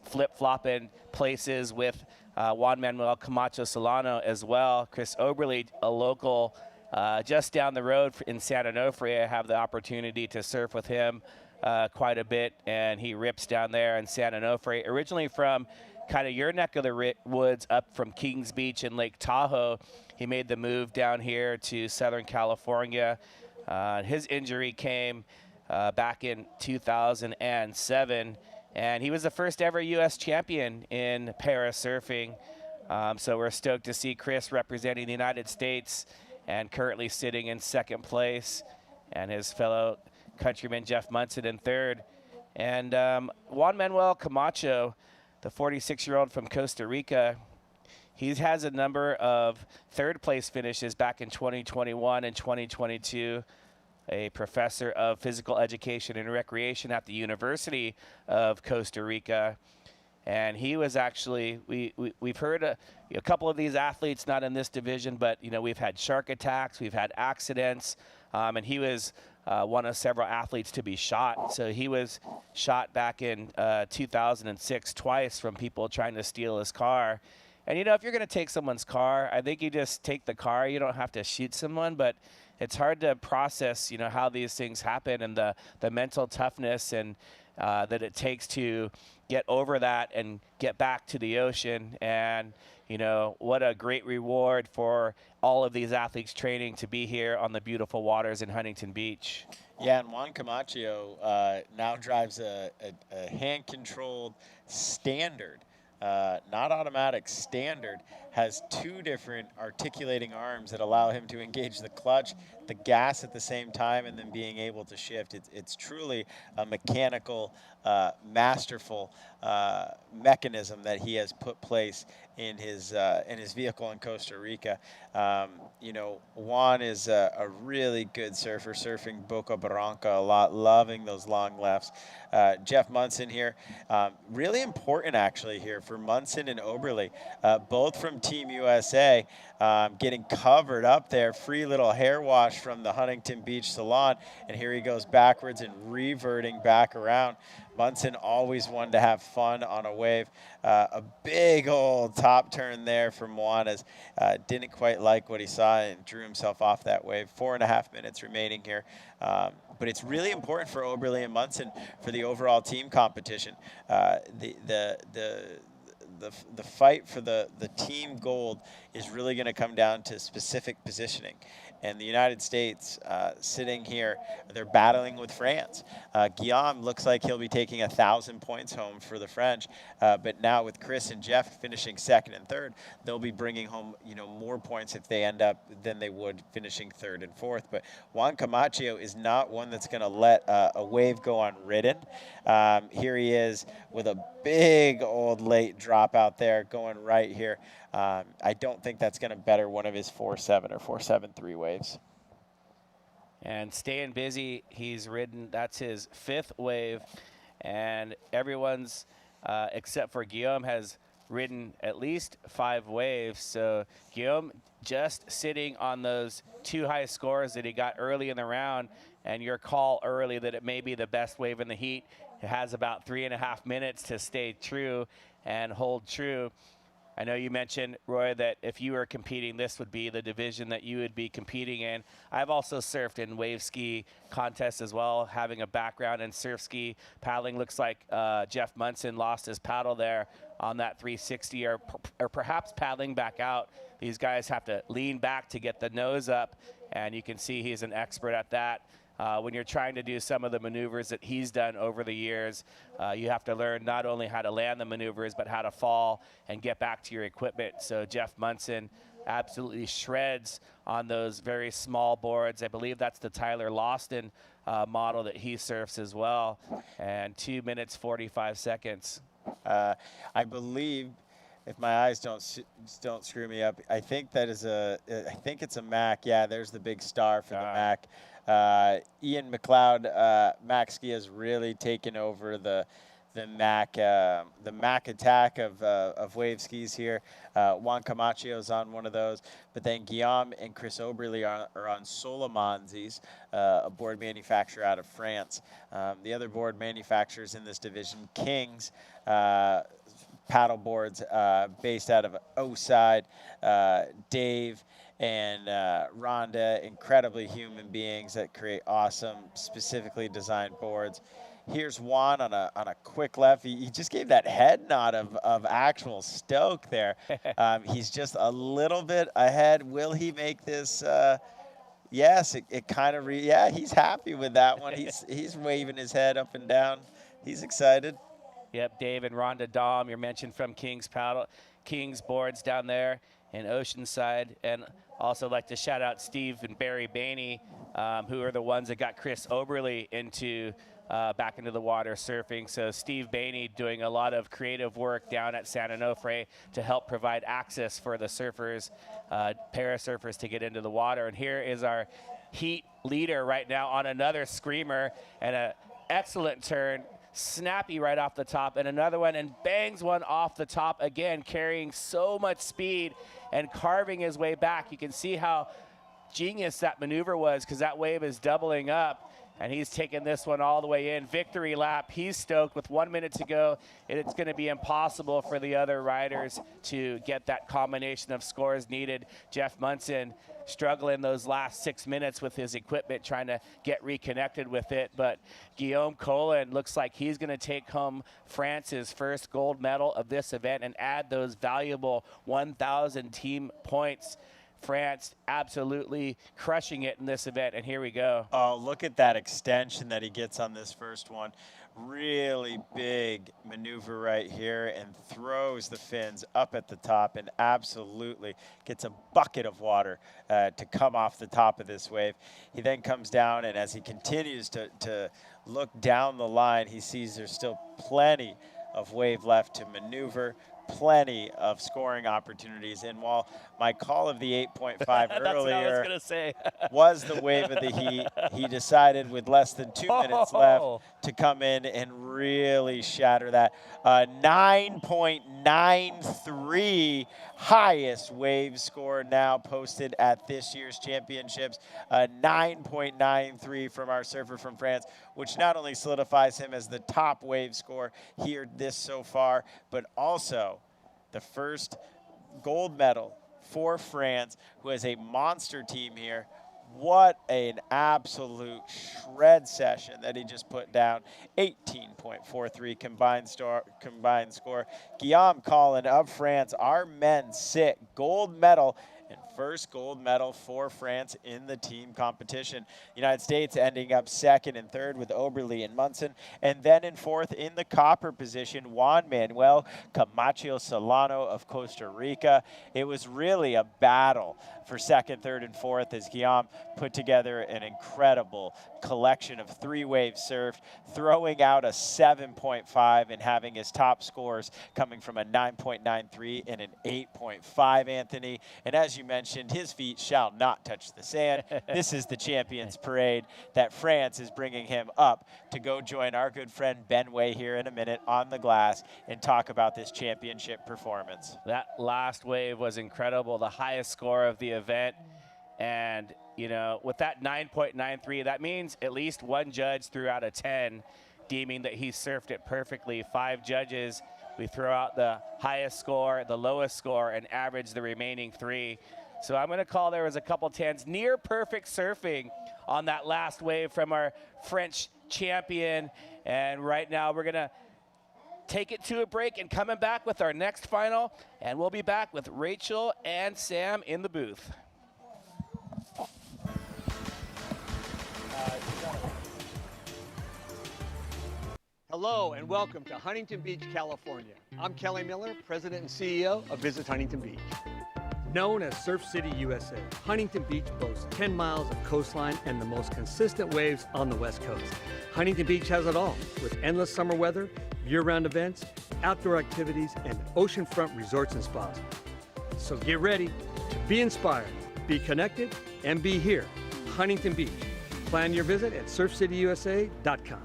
S3: flip-flopping places with Juan Manuel Camacho Solano as well. Chris Oberle, a local just down the road in San Onofre. I have the opportunity to surf with him quite a bit, and he rips down there in San Onofre. Originally from kind of your neck of the woods, up from Kings Beach and Lake Tahoe, he made the move down here to Southern California. His injury came back in 2007, and he was the first ever U.S. champion in parasurfing. So we're stoked to see Chris representing the United States and currently sitting in 2nd place, and his fellow countryman Jeff Munson in 3rd. And Juan Manuel Camacho, the 46-year-old from Costa Rica, he has a number of 3rd place finishes back in 2021 and 2022. A professor of physical education and recreation at the University of Costa Rica. And he was actually, we've heard a couple of these athletes, not in this division, but, you know, we've had shark attacks, we've had accidents, and he was one of several athletes to be shot. So he was shot back in 2006 twice from people trying to steal his car. And, you know, if you're going to take someone's car, I think you just take the car. You don't have to shoot someone, but it's hard to process, you know, how these things happen and the mental toughness and that it takes to get over that and get back to the ocean. And, you know, what a great reward for all of these athletes training to be here on the beautiful waters in Huntington Beach.
S4: Yeah, and Juan Camacho now drives a hand-controlled standard, not automatic, standard, has 2 different articulating arms that allow him to engage the clutch, the gas at the same time, and then being able to shift. It's truly a mechanical, masterful mechanism that he has put place in his vehicle in Costa Rica. You know, Juan is a really good surfer, surfing Boca Barranca a lot, loving those long lefts. Jeff Munson here, really important actually here for Munson and Oberle, both from Team USA, getting covered up there. Free little hair wash from the Huntington Beach Salon, and here he goes backwards and reverting back around. Munson always wanted to have fun on a wave. A big old top turn there from Juanes. Didn't quite like what he saw and drew himself off that wave. 4.5 minutes remaining here. But it's really important for the fight for the team gold is really going to come down to specific positioning. And the United States sitting here, they're battling with France. Guillaume looks like he'll be taking 1,000 points home for the French, but now with Chris and Jeff finishing second and third, they'll be bringing home more points if they end up than they would finishing third and fourth. But Juan Camacho is not one that's going to let a wave go unridden. Here he is with a big old late drop out there going right here. I don't think that's going to better one of his 4.7 or 4.73 waves.
S3: And staying busy, he's ridden, that's his 5th wave. And everyone's, except for Guillaume, has ridden at least 5 waves. So Guillaume just sitting on those 2 high scores that he got early in the round, and your call early that it may be the best wave in the heat. It has about 3.5 minutes to stay true and hold true. I know you mentioned, Roy, that if you were competing, this would be the division that you would be competing in. I've also surfed in wave ski contests as well, having a background in surf ski paddling. Looks like Jeff Munson lost his paddle there on that 360, or perhaps paddling back out. These guys have to lean back to get the nose up, and you can see he's an expert at that. When you're trying to do some of the maneuvers that he's done over the years, you have to learn not only how to land the maneuvers, but how to fall and get back to your equipment. So Jeff Munson absolutely shreds on those very small boards. I believe that's the Tyler Lawston model that he surfs as well. And 2 minutes, 45 seconds.
S4: I believe, if my eyes don't screw me up, I think that is I think it's a Mac. Yeah, there's the big star for the Mac. Ian McLeod, Mac Ski has really taken over the Mac attack of wave skis here. Juan Camacho is on one of those, but then Guillaume and Chris Oberle are on Solomonsis, a board manufacturer out of France. The other board manufacturers in this division, Kings, paddle boards based out of Oside, Dave and Rhonda, incredibly human beings that create awesome, specifically designed boards. Here's Juan on a quick left. He just gave that head nod of actual stoke there. He's just a little bit ahead. Will he make this? Yes, it kind of. Yeah, he's happy with that one. He's waving his head up and down. He's excited.
S3: Yep, Dave and Rhonda Dahm, you're mentioned from King's boards down there in Oceanside. And also like to shout out Steve and Barry Bainey, who are the ones that got Chris Oberle back into the water surfing. So Steve Bainey doing a lot of creative work down at San Onofre to help provide access for the surfers, parasurfers, to get into the water. And here is our heat leader right now on another screamer and an excellent turn. Snappy right off the top, and another one, and bangs one off the top again, carrying so much speed and carving his way back. You can see how genius that maneuver was, because that wave is doubling up, and he's taking this one all the way in. Victory lap. He's stoked with 1 minute to go. It's going to be impossible for the other riders to get that combination of scores needed. Jeff Munson struggling those last 6 minutes with his equipment, trying to get reconnected with it. But Guillaume Colin looks like he's going to take home France's first gold medal of this event and add those valuable 1,000 team points. France absolutely crushing it in this event, and here we go.
S4: Oh, look at that extension that he gets on this first one. Really big maneuver right here, and throws the fins up at the top and absolutely gets a bucket of water to come off the top of this wave. He then comes down, and as he continues to look down the line, he sees there's still plenty of wave left to maneuver, plenty of scoring opportunities. And while my call of the 8.5 earlier was the wave of the heat, he decided with less than 2 minutes left to come in and really shatter that. 9.93 highest wave score now posted at this year's championships. 9.93 from our surfer from France, which not only solidifies him as the top wave score here this so far, but also the first gold medal for France, who has a monster team here What an absolute shred session that he just put down. 18.43 combined score. Guillaume Collin of France, our men's sit gold medal, and first gold medal for France in the team competition. United States ending up second and third with Oberle and Munson, and then in fourth in the copper position, Juan Manuel Camacho Solano of Costa Rica. It was really a battle for second, third, and fourth as Guillaume put together an incredible collection of 3 waves surfed, throwing out a 7.5 and having his top scores coming from a 9.93 and an 8.5, Anthony. And as you mentioned, his feet shall not touch the sand. This is the Champions Parade that France is bringing him up to go join our good friend Ben Way here in a minute on the glass and talk about this championship performance.
S3: That last wave was incredible, the highest score of the event. And, you know, with that 9.93, that means at least one judge threw out a 10, deeming that he surfed it perfectly. 5 judges, we throw out the highest score, the lowest score, and average the remaining 3. So I'm going to call there was a couple 10s. Near perfect surfing on that last wave from our French champion. And right now we're going to take it to a break and coming back with our next final. And we'll be back with Rachel and Sam in the booth.
S6: Hello and welcome to Huntington Beach, California. I'm Kelly Miller, President and CEO of Visit Huntington Beach. Known as Surf City, USA, Huntington Beach boasts 10 miles of coastline and the most consistent waves on the West Coast. Huntington Beach has it all, with endless summer weather, year-round events, outdoor activities, and oceanfront resorts and spas. So get ready to be inspired, be connected, and be here, Huntington Beach. Plan your visit at surfcityusa.com.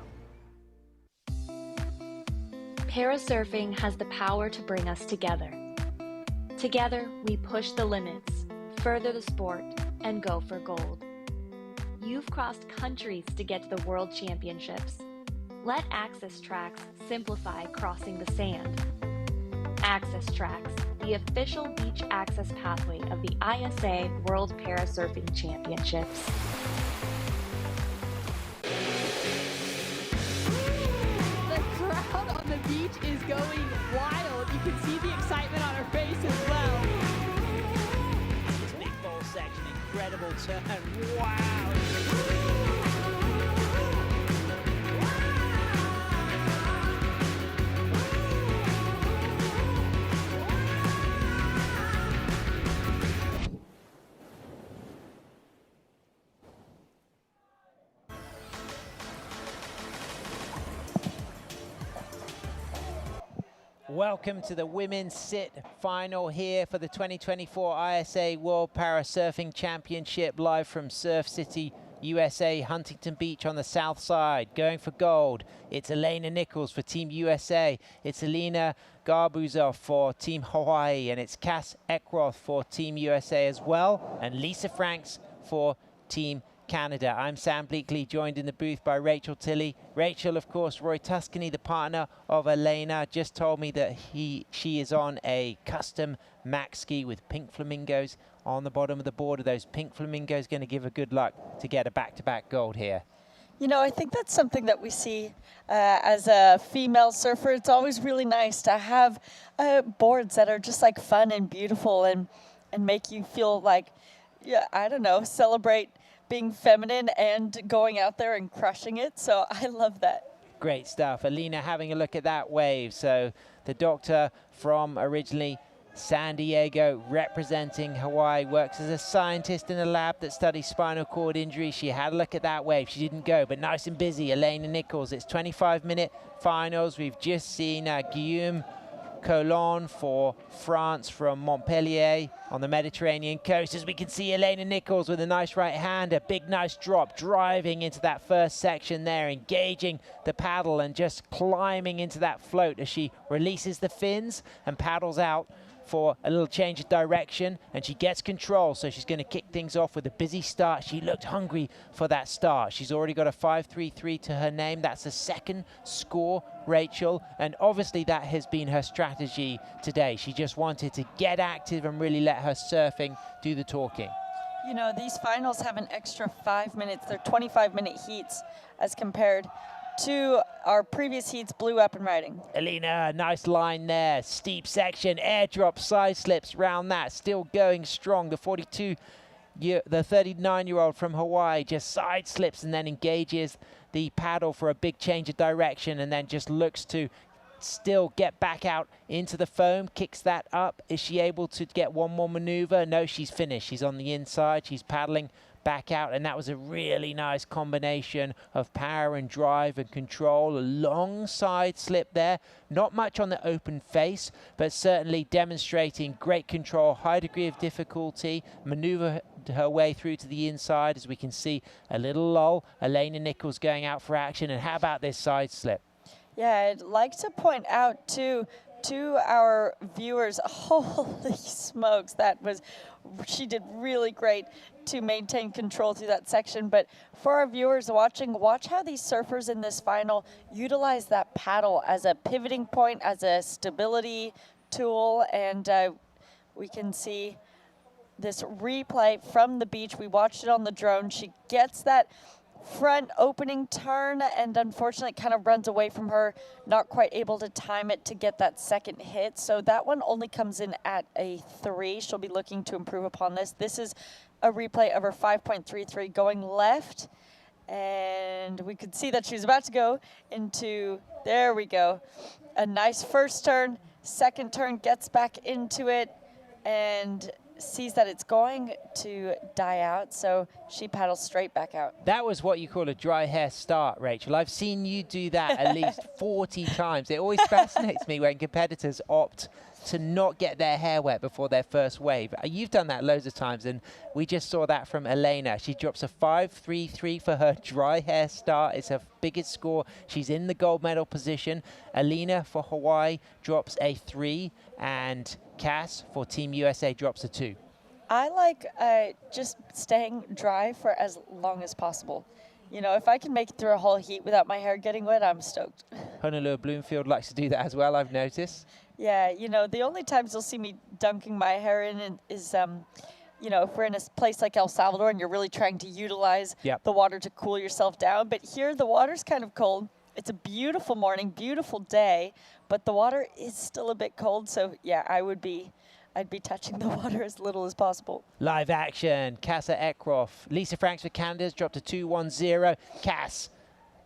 S5: Parasurfing has the power to bring us together. Together, we push the limits, further the sport, and go for gold. You've crossed countries to get to the World Championships. Let Access Tracks simplify crossing the sand. Access Tracks, the official beach access pathway of the ISA World Parasurfing Championships.
S1: The crowd on the beach is going wild. You can see the excitement on her face as well.
S2: This big ball section, incredible turn. Wow.
S13: Welcome to the Women's Sit final here for the 2024 ISA World Parasurfing Championship, live from Surf City, USA, Huntington Beach on the south side. Going for gold, it's Elena Nichols for Team USA. It's Alina Garbuzov for Team Hawaii, and it's Cass Eckroth for Team USA as well, and Lisa Franks for Team Canada. I'm Sam Bleakley, joined in the booth by Rachel Tilley. Rachel, of course, Roy Tuscany, the partner of Elena, just told me that she is on a custom max ski with pink flamingos on the bottom of the board. Are those pink flamingos going to give her good luck to get a back-to-back gold here?
S14: You know, I think that's something that we see as a female surfer. It's always really nice to have boards that are just like fun and beautiful and make you feel like, yeah, I don't know, celebrate being feminine and going out there and crushing it. So I love that.
S13: Great stuff. Alina having a look at that wave. So the doctor from originally San Diego, representing Hawaii, works as a scientist in a lab that studies spinal cord injury. She had a look at that wave. She didn't go, but nice and busy. Elena Nichols. It's 25-minute finals. We've just seen Guillaume Collin for France from Montpellier on the Mediterranean coast. As we can see, Elena Nichols with a nice right hand, a big nice drop, driving into that first section there, engaging the paddle and just climbing into that float as she releases the fins and paddles out for a little change of direction, and she gets control, so she's going to kick things off with a busy start. She looked hungry for that start. She's already got a 5.33 to her name. That's the second score, Rachel, and obviously that has been her strategy today. She just wanted to get active and really let her surfing do the talking.
S14: You know, these finals have an extra 5 minutes. They're 25-minute heats as compared to our previous heats, blue up and riding.
S13: Alina, nice line there. Steep section, airdrop, side slips round that. Still going strong. The 39-year-old from Hawaii just side slips and then engages the paddle for a big change of direction and then just looks to still get back out into the foam, kicks that up. Is she able to get one more maneuver? No, she's finished. She's on the inside. She's paddling back out, and that was a really nice combination of power and drive and control. A long side slip there. Not much on the open face, but certainly demonstrating great control, high degree of difficulty, maneuver her way through to the inside. As we can see, a little lull. Elena Nichols going out for action, and how about this side slip?
S14: Yeah, I'd like to point out to our viewers, holy smokes, she did really great to maintain control through that section. But for our viewers watching, watch how these surfers in this final utilize that paddle as a pivoting point, as a stability tool. And we can see this replay from the beach. We watched it on the drone. She gets that front opening turn and unfortunately kind of runs away from her, not quite able to time it to get that second hit. So that one only comes in at a 3. She'll be looking to improve upon this. This is a replay of her 5.33 going left, and we could see that she was about to go into, there we go, a nice first turn. Second turn, gets back into it and sees that it's going to die out, so she paddles straight back out.
S13: That was what you call a dry hair start, Rachel. I've seen you do that at least 40 times. It always fascinates me when competitors opt to not get their hair wet before their first wave. You've done that loads of times, and we just saw that from Elena. She drops a 5.33 for her dry hair start. It's her biggest score. She's in the gold medal position. Alina for Hawaii drops a 3, and Cass for Team USA drops a 2.
S14: I like just staying dry for as long as possible. You know, if I can make it through a whole heat without my hair getting wet, I'm stoked.
S13: Honolulu Bloomfield likes to do that as well, I've noticed.
S14: Yeah, you know, the only times you'll see me dunking my hair in is, you know, if we're in a place like El Salvador and you're really trying to utilize the water to cool yourself down. But here, the water's kind of cold. It's a beautiful morning, beautiful day, but the water is still a bit cold. So, yeah, I'd be touching the water as little as possible.
S13: Live action, Kassa Eckroff. Lisa Franks for Canada's dropped a 2.10. Cass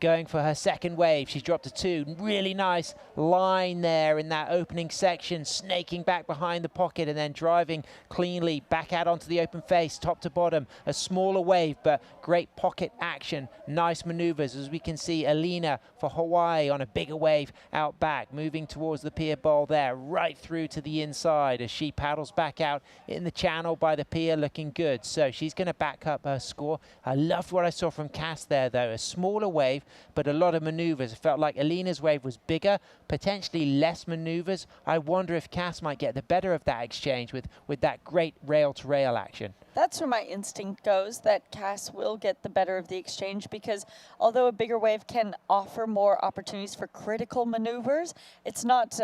S13: going for her second wave. She's dropped a 2. Really nice line there in that opening section, snaking back behind the pocket and then driving cleanly back out onto the open face, top to bottom. A smaller wave, but great pocket action. Nice maneuvers, as we can see Alina for Hawaii on a bigger wave out back, moving towards the pier bowl there, right through to the inside as she paddles back out in the channel by the pier, looking good. So she's going to back up her score. I loved what I saw from Cass there, though. A smaller wave, but a lot of maneuvers. It felt like Alina's wave was bigger, potentially less maneuvers. I wonder if Cass might get the better of that exchange with that great rail-to-rail action.
S14: That's where my instinct goes, that Cass will get the better of the exchange, because although a bigger wave can offer more opportunities for critical maneuvers, it's not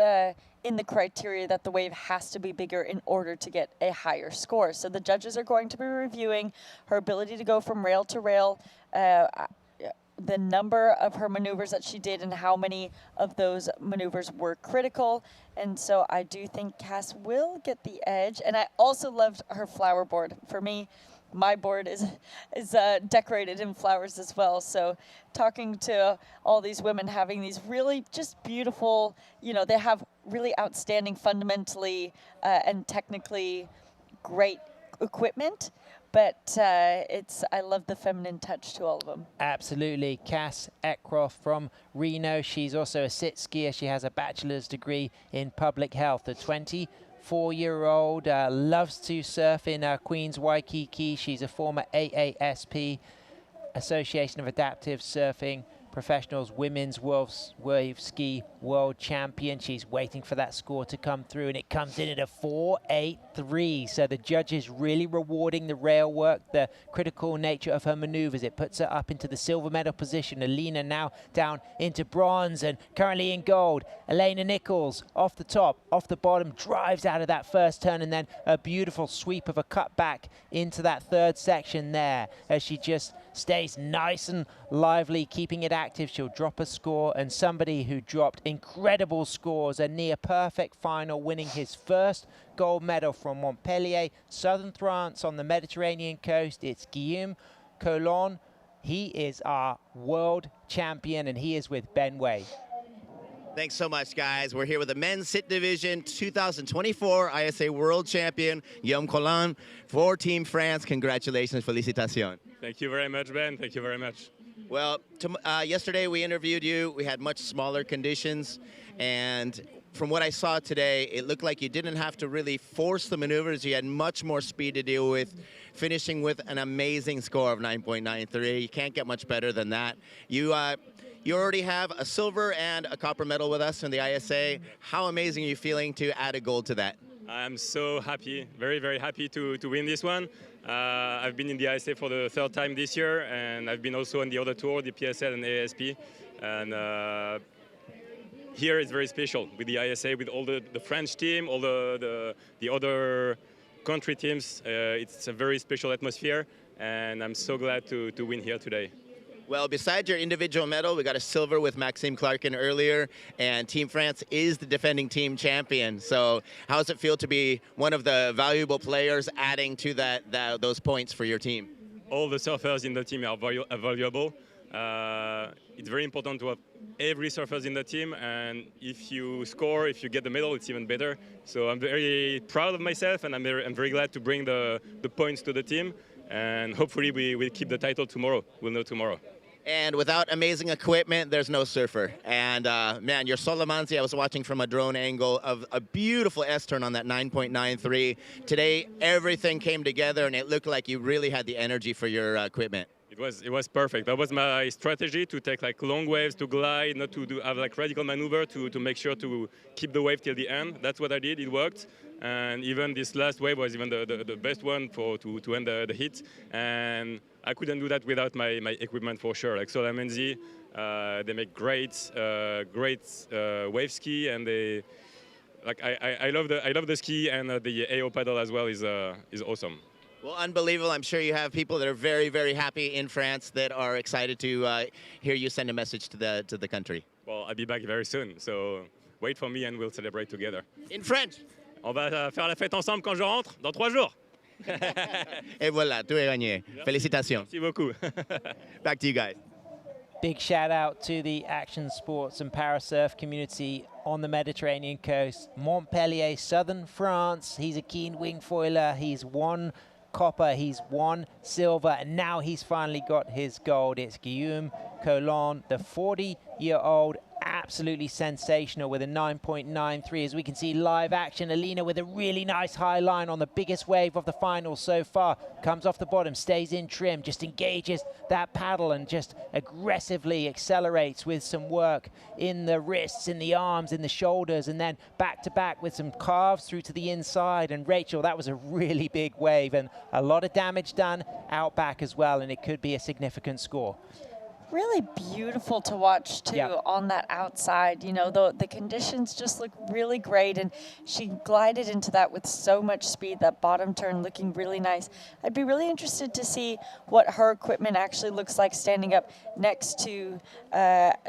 S14: in the criteria that the wave has to be bigger in order to get a higher score. So the judges are going to be reviewing her ability to go from rail to rail, the number of her maneuvers that she did and how many of those maneuvers were critical. And so I do think Cass will get the edge. And I also loved her flower board. For me, my board is decorated in flowers as well. So talking to all these women having these really just beautiful, you know, they have really outstanding fundamentally and technically great equipment. But I love the feminine touch to all of them.
S13: Absolutely. Cass Eckroff from Reno. She's also a sit skier. She has a bachelor's degree in public health. The 24-year-old loves to surf in Queens, Waikiki. She's a former AASP, Association of Adaptive Surfing professionals women's wave ski world champion. She's waiting for that score to come through, and it comes in at a 4.83. So the judges really rewarding the rail work, the critical nature of her maneuvers. It puts her up into the silver medal position. Alina now down into bronze, and currently in gold. Elena Nichols off the top, off the bottom, drives out of that first turn, and then a beautiful sweep of a cut back into that third section there as she just stays nice and lively, keeping it active. She'll drop a score, and somebody who dropped incredible scores, a near perfect final, winning his first gold medal from Montpellier, southern France on the Mediterranean coast. It's Guillaume Colon. He is our world champion, and he is with Ben Way.
S7: Thanks so much, guys. We're here with the men's sit division 2024 ISA world champion, Guillaume Colon, for Team France. Congratulations, félicitations.
S16: Thank you very much, Ben. Thank you very much.
S7: Well, yesterday we interviewed you. We had much smaller conditions, and from what I saw today, it looked like you didn't have to really force the maneuvers. You had much more speed to deal with, finishing with an amazing score of 9.93. You can't get much better than that. You already have a silver and a copper medal with us in the ISA. How amazing are you feeling to add a gold to that?
S16: I'm so happy, very, very happy to win this one. I've been in the ISA for the third time this year, and I've been also on the other tour, the PSL and ASP. And here it's very special with the ISA, with all the French team, all the other country teams. It's a very special atmosphere, and I'm so glad to win here today.
S7: Well, besides your individual medal, we got a silver with Maxime Clarkin earlier, and Team France is the defending team champion. So how does it feel to be one of the valuable players adding to those points for your team?
S16: All the surfers in the team are valuable. It's very important to have every surfer in the team, and if you score, if you get the medal, it's even better. So I'm very proud of myself, and I'm very glad to bring the points to the team, and hopefully we will keep the title tomorrow. We'll know tomorrow.
S7: And without amazing equipment, there's no surfer. And man, your Solomansi, I was watching from a drone angle of a beautiful S-turn on that 9.93. Today, everything came together, and it looked like you really had the energy for your equipment.
S16: It was perfect. That was my strategy, to take like long waves, to glide, not to have like radical maneuver, to make sure to keep the wave till the end. That's what I did. It worked. And even this last wave was even the best one to end the hit. And I couldn't do that without my equipment for sure. Like Solamenzi, they make great wave ski, and they I love the ski, and the AO paddle as well is awesome.
S7: Well, unbelievable. I'm sure you have people that are very, very happy in France that are excited to hear you send a message to the country.
S16: Well, I'll be back very soon, so wait for me and we'll celebrate together.
S7: In French.
S16: On va faire la fête ensemble quand je rentre, dans 3 jours.
S7: Et voilà, tout est gagné. Félicitations.
S16: Merci beaucoup.
S7: Back to you guys.
S13: Big shout out to the action sports and parasurf community on the Mediterranean coast. Montpellier, southern France. He's a keen wing foiler. He's won copper, he's won silver, and now he's finally got his gold. It's Guillaume Colon, the 40-year-old, absolutely sensational with a 9.93. As we can see live action, Alina with a really nice high line on the biggest wave of the final so far. Comes off the bottom, stays in trim, just engages that paddle and just aggressively accelerates with some work in the wrists, in the arms, in the shoulders, and then back to back with some carves through to the inside. And Rachel, that was a really big wave and a lot of damage done out back as well, and it could be a significant score.
S14: Really beautiful to watch too. Yep. On that outside, you know, the conditions just look really great, and she glided into that with so much speed. That bottom turn looking really nice. I'd be really interested to see what her equipment actually looks like standing up next to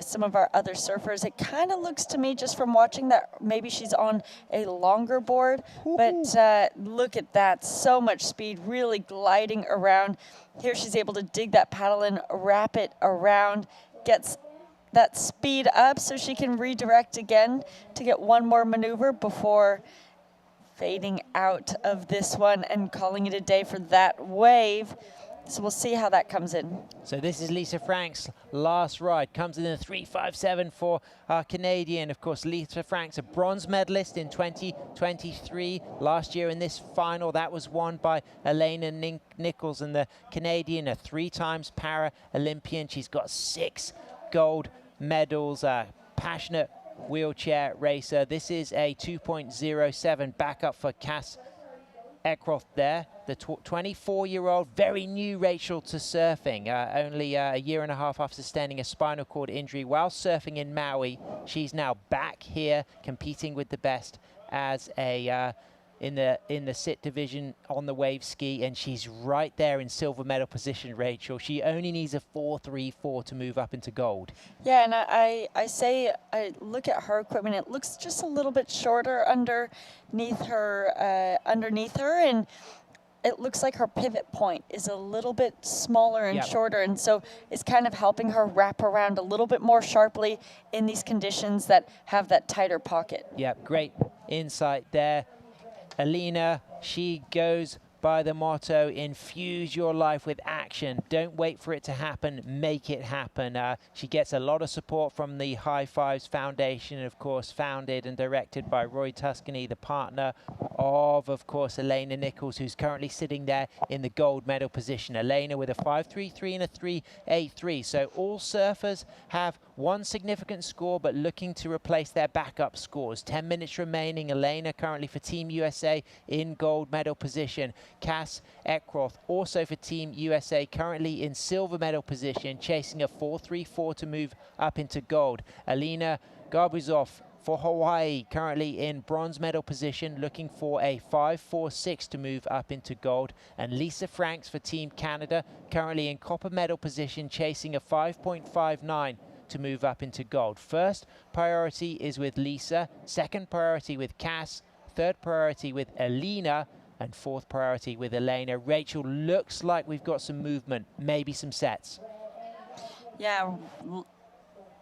S14: some of our other surfers. It kind of looks to me, just from watching, that maybe she's on a longer board. Ooh. But look at that, so much speed, really gliding around. Here she's able to dig that paddle in, wrap it around, gets that speed up so she can redirect again to get one more maneuver before fading out of this one and calling it a day for that wave. So we'll see how that comes in.
S13: So this is Lisa Frank's last ride. Comes in a 3.57 for our Canadian. Of course, Lisa Frank's a bronze medalist in 2023. Last year in this final, that was won by Elena Nichols, and the Canadian, a 3 times para-Olympian. She's got 6 gold medals, passionate wheelchair racer. This is a 2.07 backup for Cass Eckroth there, the 24-year-old, very new Rachel to surfing, only a year and a half after sustaining a spinal cord injury while surfing in Maui. She's now back here competing with the best as a in the sit division on the wave ski, and she's right there in silver medal position, Rachel. She only needs a 4.34 to move up into gold.
S14: Yeah, and I look at her equipment, it looks just a little bit shorter underneath her, and it looks like her pivot point is a little bit smaller and shorter, and so it's kind of helping her wrap around a little bit more sharply in these conditions that have that tighter pocket.
S13: Yep, great insight there. Alina, she goes by the motto, infuse your life with action. Don't wait for it to happen, make it happen. She gets a lot of support from the High Fives Foundation, of course, founded and directed by Roy Tuscany, the partner of course, Elena Nichols, who's currently sitting there in the gold medal position. Elena with a 5.33 and a 3.83. So all surfers have one significant score, but looking to replace their backup scores. 10 minutes remaining. Elena currently for Team USA in gold medal position. Cass Eckroth also for Team USA currently in silver medal position, chasing a 4.34 to move up into gold. Alina Garbuzov for Hawaii currently in bronze medal position, looking for a 5.46 to move up into gold. And Lisa Franks for Team Canada currently in copper medal position, chasing a 5.59 to move up into gold. First priority is with Lisa, second priority with Cass, third priority with Alina, and fourth priority with Elena. Rachel, looks like we've got some movement, maybe some sets.
S14: Yeah,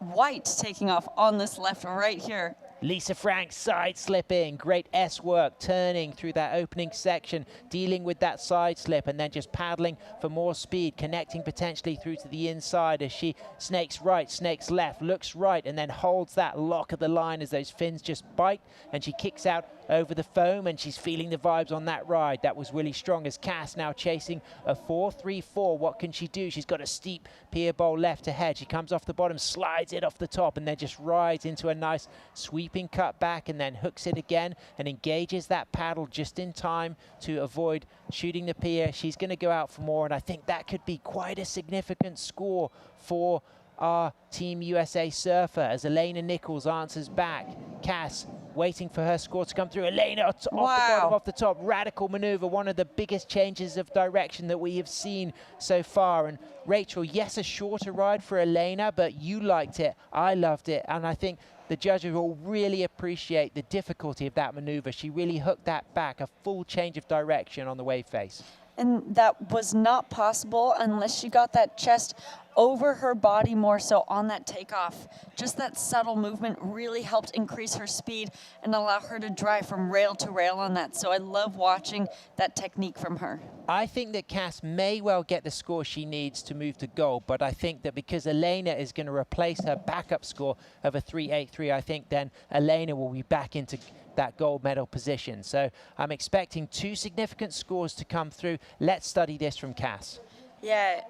S14: White taking off on this left right here.
S13: Lisa Frank side slipping, great S work, turning through that opening section, dealing with that side slip and then just paddling for more speed, connecting potentially through to the inside as she snakes right, snakes left, looks right, and then holds that lock of the line as those fins just bite, and she kicks out over the foam, and she's feeling the vibes on that ride. That was really strong as Cass now chasing a 4.34. What can she do? She's got a steep pier bowl left ahead. She comes off the bottom, slides it off the top, and then just rides into a nice sweeping cut back and then hooks it again and engages that paddle just in time to avoid shooting the pier. She's going to go out for more, and I think that could be quite a significant score for our Team USA surfer as Elena Nichols answers back. Cass waiting for her score to come through. Elena off the bottom, off the top. Radical maneuver, one of the biggest changes of direction that we have seen so far. And Rachel, yes, a shorter ride for Elena, but you liked it. I loved it. And I think the judges will really appreciate the difficulty of that maneuver. She really hooked that back, a full change of direction on the wave face.
S14: And that was not possible unless she got that chest over her body more so on that takeoff. Just that subtle movement really helped increase her speed and allow her to drive from rail to rail on that. So I love watching that technique from her.
S13: I think that Cass may well get the score she needs to move to gold, but I think that because Elena is going to replace her backup score of a 3.83, I think then Elena will be back into that gold medal position. So I'm expecting two significant scores to come through. Let's study this from Cass.
S14: Yeah,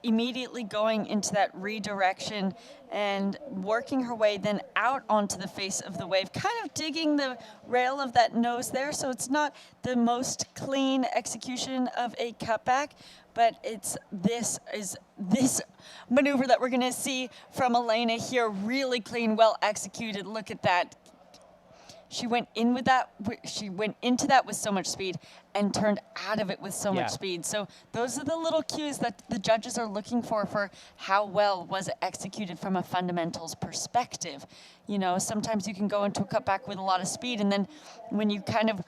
S14: immediately going into that redirection and working her way then out onto the face of the wave, kind of digging the rail of that nose there. So it's not the most clean execution of a cutback, but this maneuver that we're going to see from Elena here, really clean, well executed. Look at that. She went in with that. She went into that with so much speed and turned out of it with so much speed. So those are the little cues that the judges are looking for how well was it executed from a fundamentals perspective. You know, sometimes you can go into a cutback with a lot of speed, and then when you kind of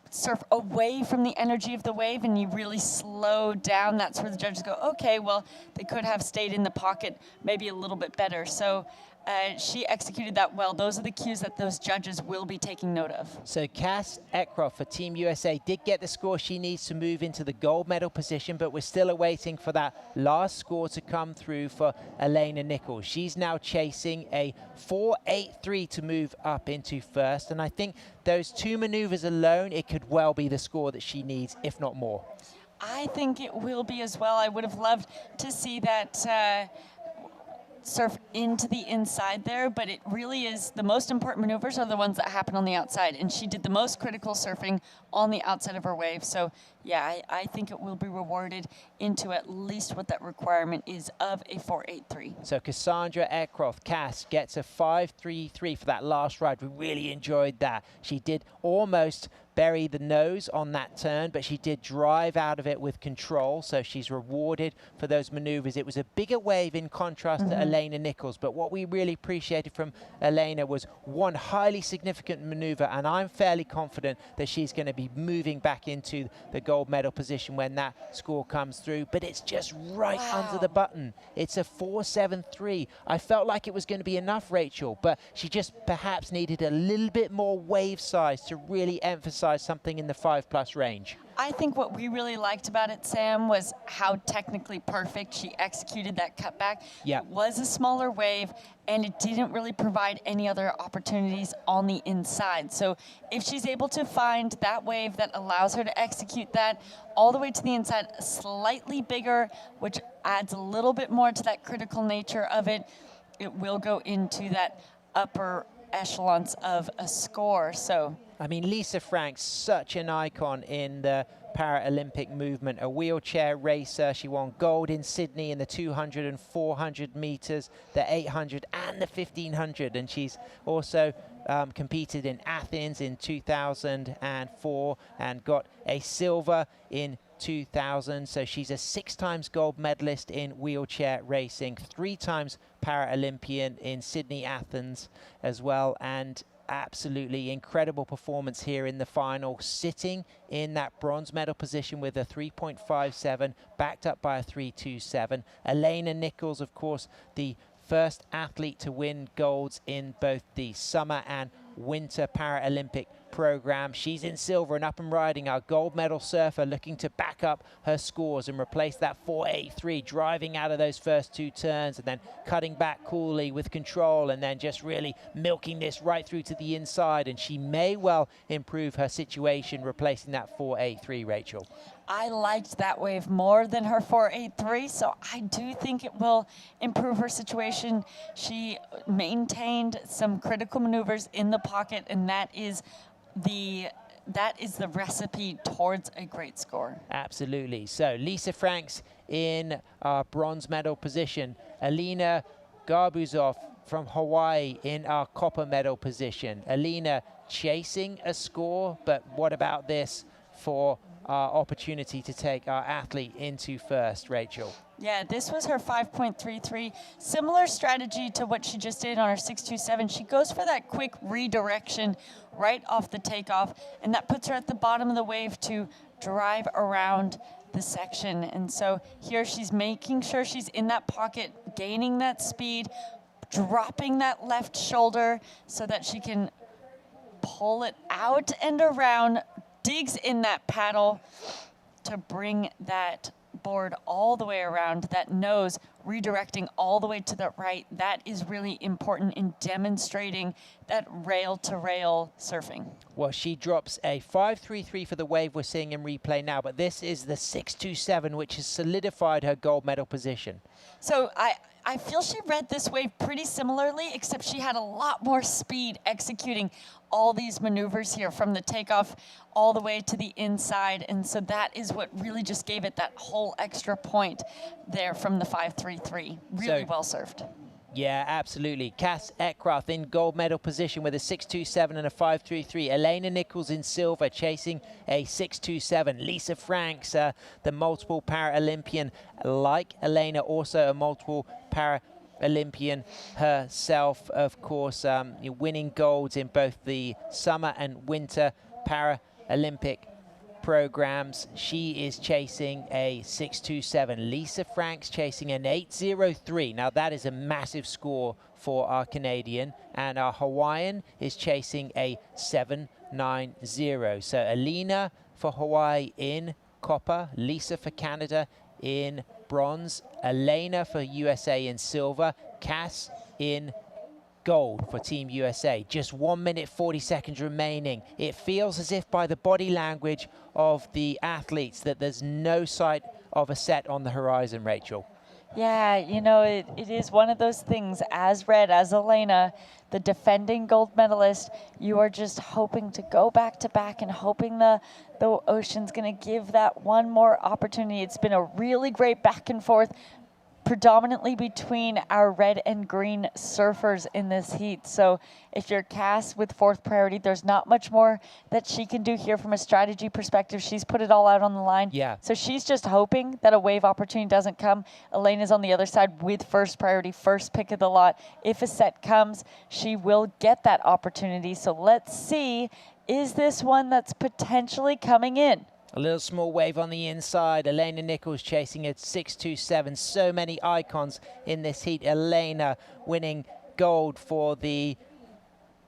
S14: surf away from the energy of the wave and you really slow down, that's where the judges go, okay, well, they could have stayed in the pocket maybe a little bit better. So she executed that well. Those are the cues that those judges will be taking note of.
S13: So Cass Eckroth for Team USA did get the score she needs to move into the gold medal position, but we're still awaiting for that last score to come through for Elena Nichols. She's now chasing a 4.83 to move up into first, and I think those two maneuvers alone, it could well be the score that she needs, if not more.
S14: I think it will be as well. I would have loved to see that surf into the inside there, but it really is the most important maneuvers are the ones that happen on the outside. And she did the most critical surfing on the outside of her wave. So, yeah, I think it will be rewarded into at least what that requirement is of a 4.83.
S13: So Cassandra Eckroth, Cass, gets a 5.33 for that last ride. We really enjoyed that. She did almost bury the nose on that turn, but she did drive out of it with control, so she's rewarded for those maneuvers. It was a bigger wave in contrast to Elena Nichols, but what we really appreciated from Elena was one highly significant maneuver, and I'm fairly confident that she's going to be moving back into the gold medal position when that score comes through, but it's just right under the button. It's a 4.73. I felt like it was going to be enough, Rachel, but she just perhaps needed a little bit more wave size to really emphasize something in the 5+ range.
S14: I think what we really liked about it, Sam, was how technically perfect she executed that cutback.
S13: Yeah.
S14: It was a smaller wave, and it didn't really provide any other opportunities on the inside. So if she's able to find that wave that allows her to execute that all the way to the inside, slightly bigger, which adds a little bit more to that critical nature of it, it will go into that upper echelons of a score. So
S13: I mean, Lisa Frank's such an icon in the Paralympic movement, a wheelchair racer. She won gold in Sydney in the 200 and 400 meters, the 800 and the 1500. And she's also competed in Athens in 2004 and got a silver in 2000. So she's a 6 times gold medalist in wheelchair racing, 3 times Paralympian in Sydney, Athens as well. And absolutely incredible performance here in the final, sitting in that bronze medal position with a 3.57, backed up by a 3.27. Elena Nichols, of course, the first athlete to win golds in both the summer and winter Paralympic program. She's in silver and up and riding. Our gold medal surfer looking to back up her scores and replace that 4.83, driving out of those first 2 turns and then cutting back coolly with control and then just really milking this right through to the inside. And she may well improve her situation replacing that 4.83, Rachel.
S14: I liked that wave more than her 4.83, so I do think it will improve her situation. She maintained some critical maneuvers in the pocket, and that is the recipe towards a great score.
S13: Absolutely. So Lisa Franks in our bronze medal position. Alina Garbuzov from Hawaii in our copper medal position. Alina chasing a score, but what about this for our opportunity to take our athlete into first, Rachel?
S14: Yeah, this was her 5.33. Similar strategy to what she just did on her 6.27. She goes for that quick redirection right off the takeoff, and that puts her at the bottom of the wave to drive around the section. And so here she's making sure she's in that pocket, gaining that speed, dropping that left shoulder so that she can pull it out and around, digs in that paddle to bring that board all the way around, that nose redirecting all the way to the right. That is really important in demonstrating that rail-to-rail surfing.
S13: Well, she drops a 5.33 for the wave we're seeing in replay now, but this is the 6.27, which has solidified her gold medal position.
S14: So I feel she read this wave pretty similarly, except she had a lot more speed executing all these maneuvers here from the takeoff all the way to the inside. And so that is what really just gave it that whole extra point there from the 5.33. Really well served.
S13: Yeah, absolutely. Cass Eckroth in gold medal position with a 6.27 and a 5.33. Elena Nichols in silver, chasing a 6.27. Lisa Franks, the multiple Paralympian, like Elena, also a multiple Paralympian herself, of course, winning golds in both the summer and winter Paralympic programs. She is chasing a 6.27. Lisa Franks chasing an 8.03. Now that is a massive score for our Canadian, and our Hawaiian is chasing a 7.90. So Alina for Hawaii in copper, Lisa for Canada in bronze, Elena for USA in silver, Cass in gold for Team USA. Just 1 minute 40 seconds remaining. It feels as if by the body language of the athletes that there's no sight of a set on the horizon, Rachel.
S14: Yeah, you know, it is one of those things, as Red, as Elena, the defending gold medalist, you are just hoping to go back to back and hoping the ocean's going to give that one more opportunity. It's been a really great back and forth, predominantly between our red and green surfers in this heat. So if you're Cass with fourth priority, there's not much more that she can do here from a strategy perspective. She's put it all out on the line.
S13: Yeah.
S14: So she's just hoping that a wave opportunity doesn't come. Elena's on the other side with first priority, first pick of the lot. If a set comes, she will get that opportunity. So let's see, is this one that's potentially coming in?
S13: A little small wave on the inside. Elena Nichols chasing at 6.27. So many icons in this heat. Elena winning gold for the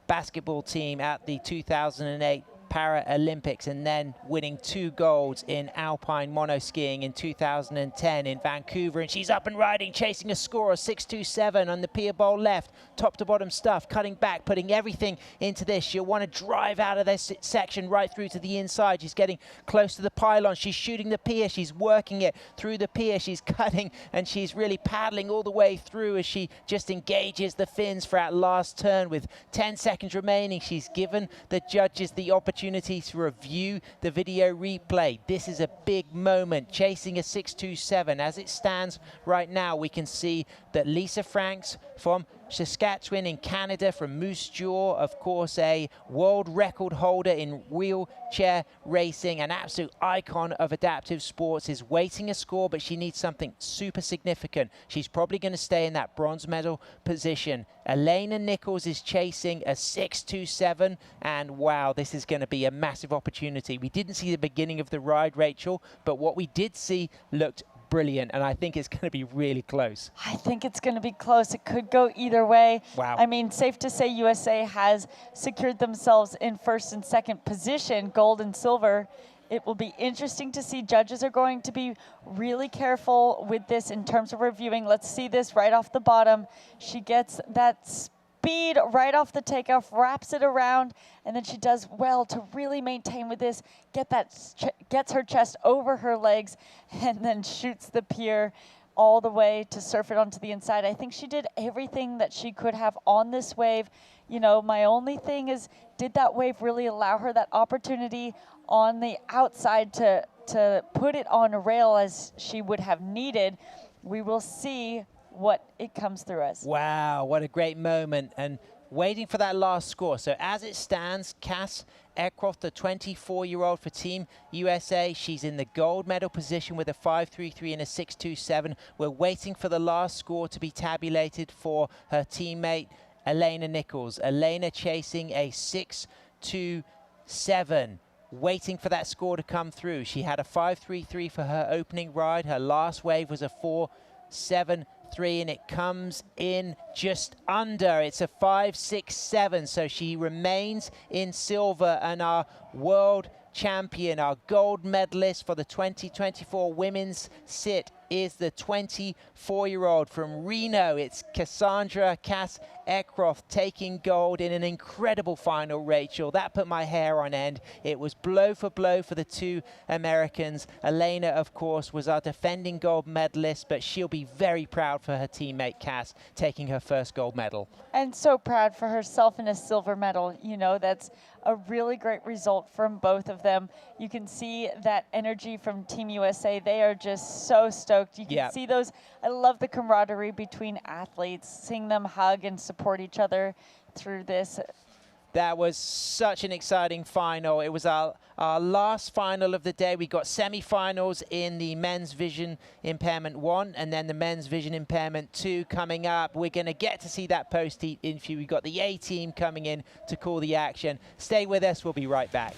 S13: basketball team at the 2008 Paralympics, and then winning 2 golds in alpine monoskiing in 2010 in Vancouver. And she's up and riding, chasing a score of 6.27 on the pier bowl left. Top to bottom stuff, cutting back, putting everything into this. She'll want to drive out of this section right through to the inside. She's getting close to the pylon. She's shooting the pier. She's working it through the pier. She's cutting, and she's really paddling all the way through as she just engages the fins for that last turn. With 10 seconds remaining, she's given the judges the opportunity to review the video replay. This is a big moment, chasing a 6.27. As it stands right now, we can see that Lisa Franks from Saskatchewan in Canada, from Moose Jaw, of course, a world record holder in wheelchair racing, an absolute icon of adaptive sports, is waiting a score, but she needs something super significant. She's probably going to stay in that bronze medal position. Elena Nichols is chasing a 6.27, and wow, this is going to be a massive opportunity. We didn't see the beginning of the ride, Rachel, but what we did see looked brilliant, and I think it's going to be really close.
S14: I think it's going to be close. It could go either way.
S13: Wow.
S14: I mean, safe to say USA has secured themselves in first and second position, gold and silver. It will be interesting to see. Judges are going to be really careful with this in terms of reviewing. Let's see this right off the bottom. She gets that speed right off the takeoff, wraps it around, and then she does well to really maintain with this, gets her chest over her legs, and then shoots the pier all the way to surf it onto the inside. I think she did everything that she could have on this wave. You know, my only thing is, did that wave really allow her that opportunity on the outside to put it on a rail as she would have needed? We will see what it comes through as.
S13: Wow, what a great moment. And waiting for that last score. So as it stands, Cass Eckroth, the 24-year-old for Team USA, she's in the gold medal position with a 5.33 and a 6.27. We're waiting for the last score to be tabulated for her teammate, Elena Nichols. Elena chasing a 6.27. Waiting for that score to come through. She had a 5.33 for her opening ride. Her last wave was a 4.73, and it comes in just under. It's a 5.67, so she remains in silver, and our world champion, our gold medalist for the 2024 women's sit is the 24-year-old from Reno. It's Cassandra Cass Eckroth taking gold in an incredible final, Rachel. That put my hair on end. It was blow for the two Americans. Elena, of course, was our defending gold medalist, but she'll be very proud for her teammate Cass taking her first gold medal.
S14: And so proud for herself in a silver medal. You know, that's a really great result from both of them. You can see that energy from Team USA. They are just so stoked. You can see those. I love the camaraderie between athletes, seeing them hug and support each other through this.
S13: That was such an exciting final. It was our last final of the day. We got semifinals in the men's vision impairment 1 and then the men's vision impairment 2 coming up. We're going to get to see that post-heat interview. We've got the A team coming in to call the action. Stay with us. We'll be right back.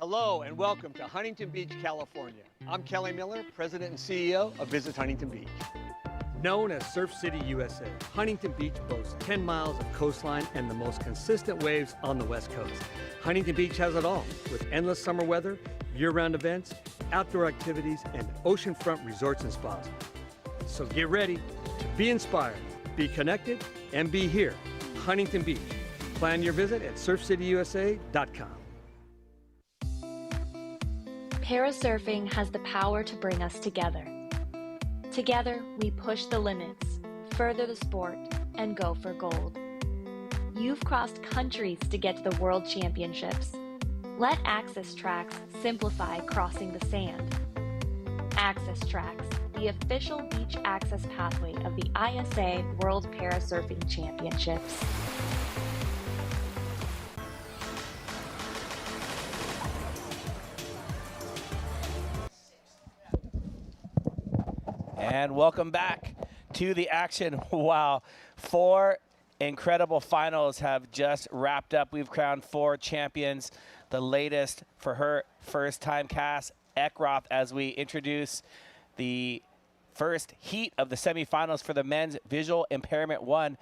S6: Hello and welcome to Huntington Beach, California. I'm Kelly Miller, President and CEO of Visit Huntington Beach. Known as Surf City USA, Huntington Beach boasts 10 miles of coastline and the most consistent waves on the West Coast. Huntington Beach has it all, with endless summer weather, year-round events, outdoor activities, and oceanfront resorts and spas. So get ready to be inspired, be connected, and be here, Huntington Beach. Plan your visit at surfcityusa.com.
S5: Parasurfing has the power to bring us together. Together, we push the limits, further the sport, and go for gold. You've crossed countries to get to the World Championships. Let Access Tracks simplify crossing the sand. Access Tracks, the official beach access pathway of the ISA World Parasurfing Championships.
S3: And welcome back to the action. Wow, 4 incredible finals have just wrapped up. We've crowned 4 champions. The latest for her first time, Cass Eckroth, as we introduce the first heat of the semifinals for the men's visual impairment 1.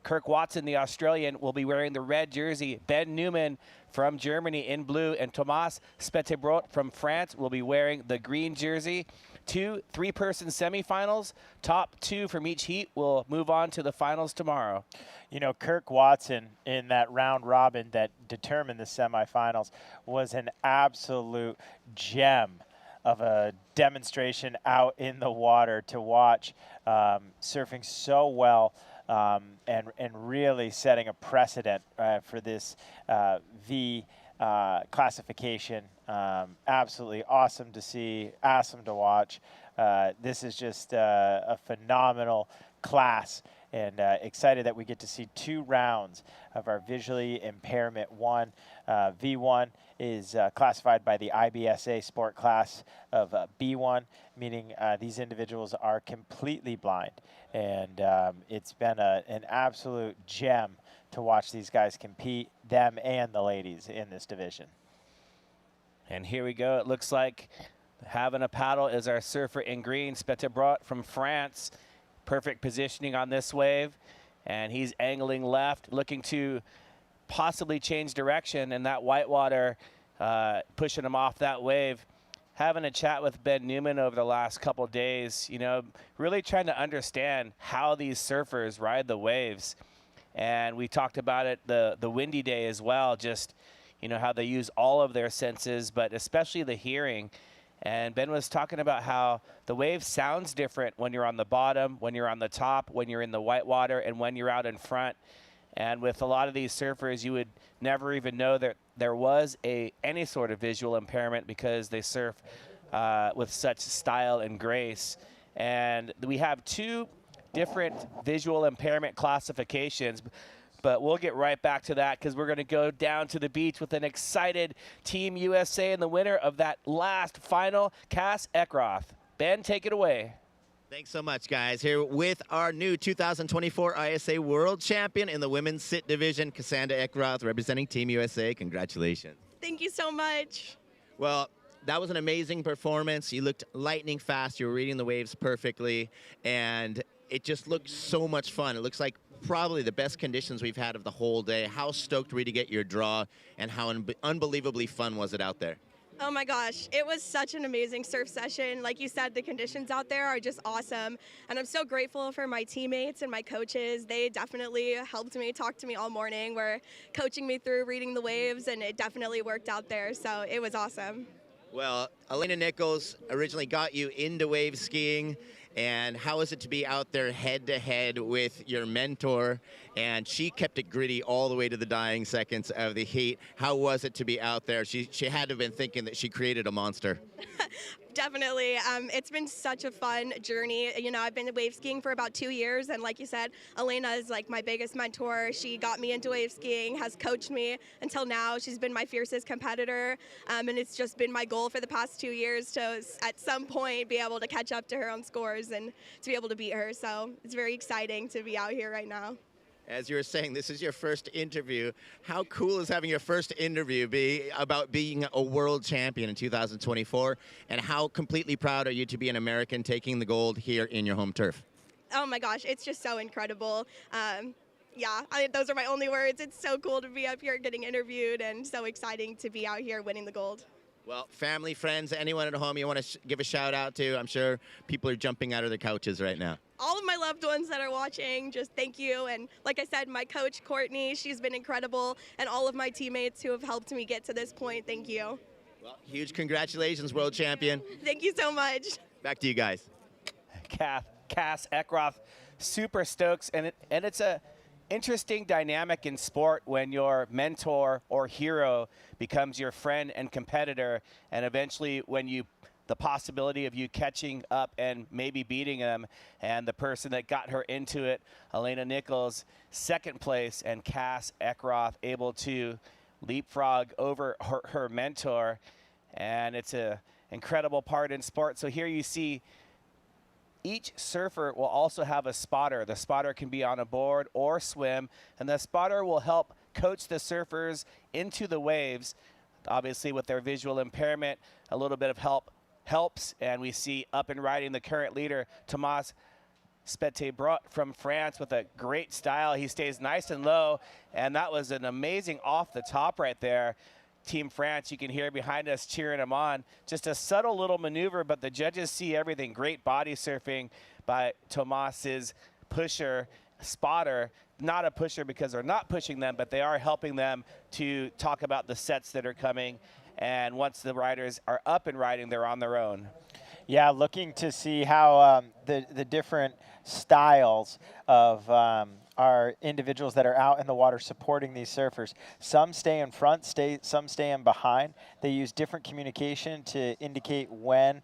S3: Kirk Watson, the Australian, will be wearing the red jersey. Ben Newman from Germany in blue, and Thomas Spettebrot from France will be wearing the green jersey. 2 3-person semifinals. Top 2 from each heat will move on to the finals tomorrow.
S4: You know, Kirk Watson in that round robin that determined the semifinals was an absolute gem of a demonstration out in the water to watch, surfing so well. And really setting a precedent for this V classification. Absolutely awesome to see, awesome to watch. This is just a phenomenal class, and excited that we get to see 2 rounds of our visually impairment 1. V1 is classified by the IBSA sport class of B1, meaning these individuals are completely blind. And it's been an absolute gem to watch these guys compete, them and the ladies in this division.
S3: And here we go. It looks like having a paddle is our surfer in green, Spettebrot from France. Perfect positioning on this wave. And he's angling left, looking to possibly change direction, and that whitewater pushing him off that wave. Having a chat with Ben Newman over the last couple days, you know, really trying to understand how these surfers ride the waves. And we talked about it the windy day as well, just, you know, how they use all of their senses, but especially the hearing. And Ben was talking about how the wave sounds different when you're on the bottom, when you're on the top, when you're in the whitewater, and when you're out in front. And with a lot of these surfers, you would never even know that there was any sort of visual impairment because they surf with such style and grace. And we have 2 different visual impairment classifications, but we'll get right back to that because we're going to go down to the beach with an excited Team USA and the winner of that last final, Cass Eckroth. Ben, take it away.
S7: Thanks so much, guys. Here with our new 2024 ISA World Champion in the Women's Sit Division, Cassandra Eckroth, representing Team USA. Congratulations.
S18: Thank you so much.
S7: Well, that was an amazing performance. You looked lightning fast. You were reading the waves perfectly, and it just looked so much fun. It looks like probably the best conditions we've had of the whole day. How stoked were you to get your draw, and how unbelievably fun was it out there?
S18: Oh my gosh, it was such an amazing surf session. Like you said, the conditions out there are just awesome. And I'm so grateful for my teammates and my coaches. They definitely helped me, talked to me all morning, were coaching me through reading the waves, and it definitely worked out there. So it was awesome.
S7: Well, Elena Nichols originally got you into wave skiing. And how is it to be out there head-to-head with your mentor? And she kept it gritty all the way to the dying seconds of the heat. How was it to be out there? She had to have been thinking that she created a monster.
S18: Definitely. It's been such a fun journey. You know, I've been wave skiing for about 2 years, and like you said, Elena is like my biggest mentor. She got me into wave skiing, has coached me until now. She's been my fiercest competitor, and it's just been my goal for the past 2 years to, at some point, be able to catch up to her on scores and to be able to beat her. So it's very exciting to be out here right now.
S7: As you were saying, this is your first interview. How cool is having your first interview be about being a world champion in 2024? And how completely proud are you to be an American taking the gold here in your home turf?
S18: Oh my gosh, it's just so incredible. Yeah, those are my only words. It's so cool to be up here getting interviewed and so exciting to be out here winning the gold.
S7: Well, family, friends, anyone at home you want to give a shout out to? I'm sure people are jumping out of their couches right now.
S18: All of my loved ones that are watching, just thank you. And like I said, my coach, Courtney, she's been incredible. And all of my teammates who have helped me get to this point, thank you.
S7: Well, huge congratulations, world champion.
S18: Thank you so much.
S7: Back to you guys.
S3: Cass Eckroth, super stoked. And it's a interesting dynamic in sport when your mentor or hero becomes your friend and competitor, and eventually when the possibility of you catching up and maybe beating them, and the person that got her into it, Elena Nichols, second place, and Cass Eckroth able to leapfrog over her mentor, and it's an incredible part in sport. So here you see each surfer will also have a spotter. The spotter can be on a board or swim, and the spotter will help coach the surfers into the waves. Obviously, with their visual impairment, a little bit of help helps, and we see up and riding the current leader, Thomas Spettebrot from France, with a great style. He stays nice and low, and that was an amazing off the top right there. Team France, you can hear behind us cheering him on. Just a subtle little maneuver, but the judges see everything. Great body surfing by Tomas's pusher, spotter. Not a pusher because they're not pushing them, but they are helping them to talk about the sets that are coming. And once the riders are up and riding, they're on their own.
S4: Yeah, looking to see how the different styles of our individuals that are out in the water supporting these surfers. Some stay in front, some stay in behind. They use different communication to indicate when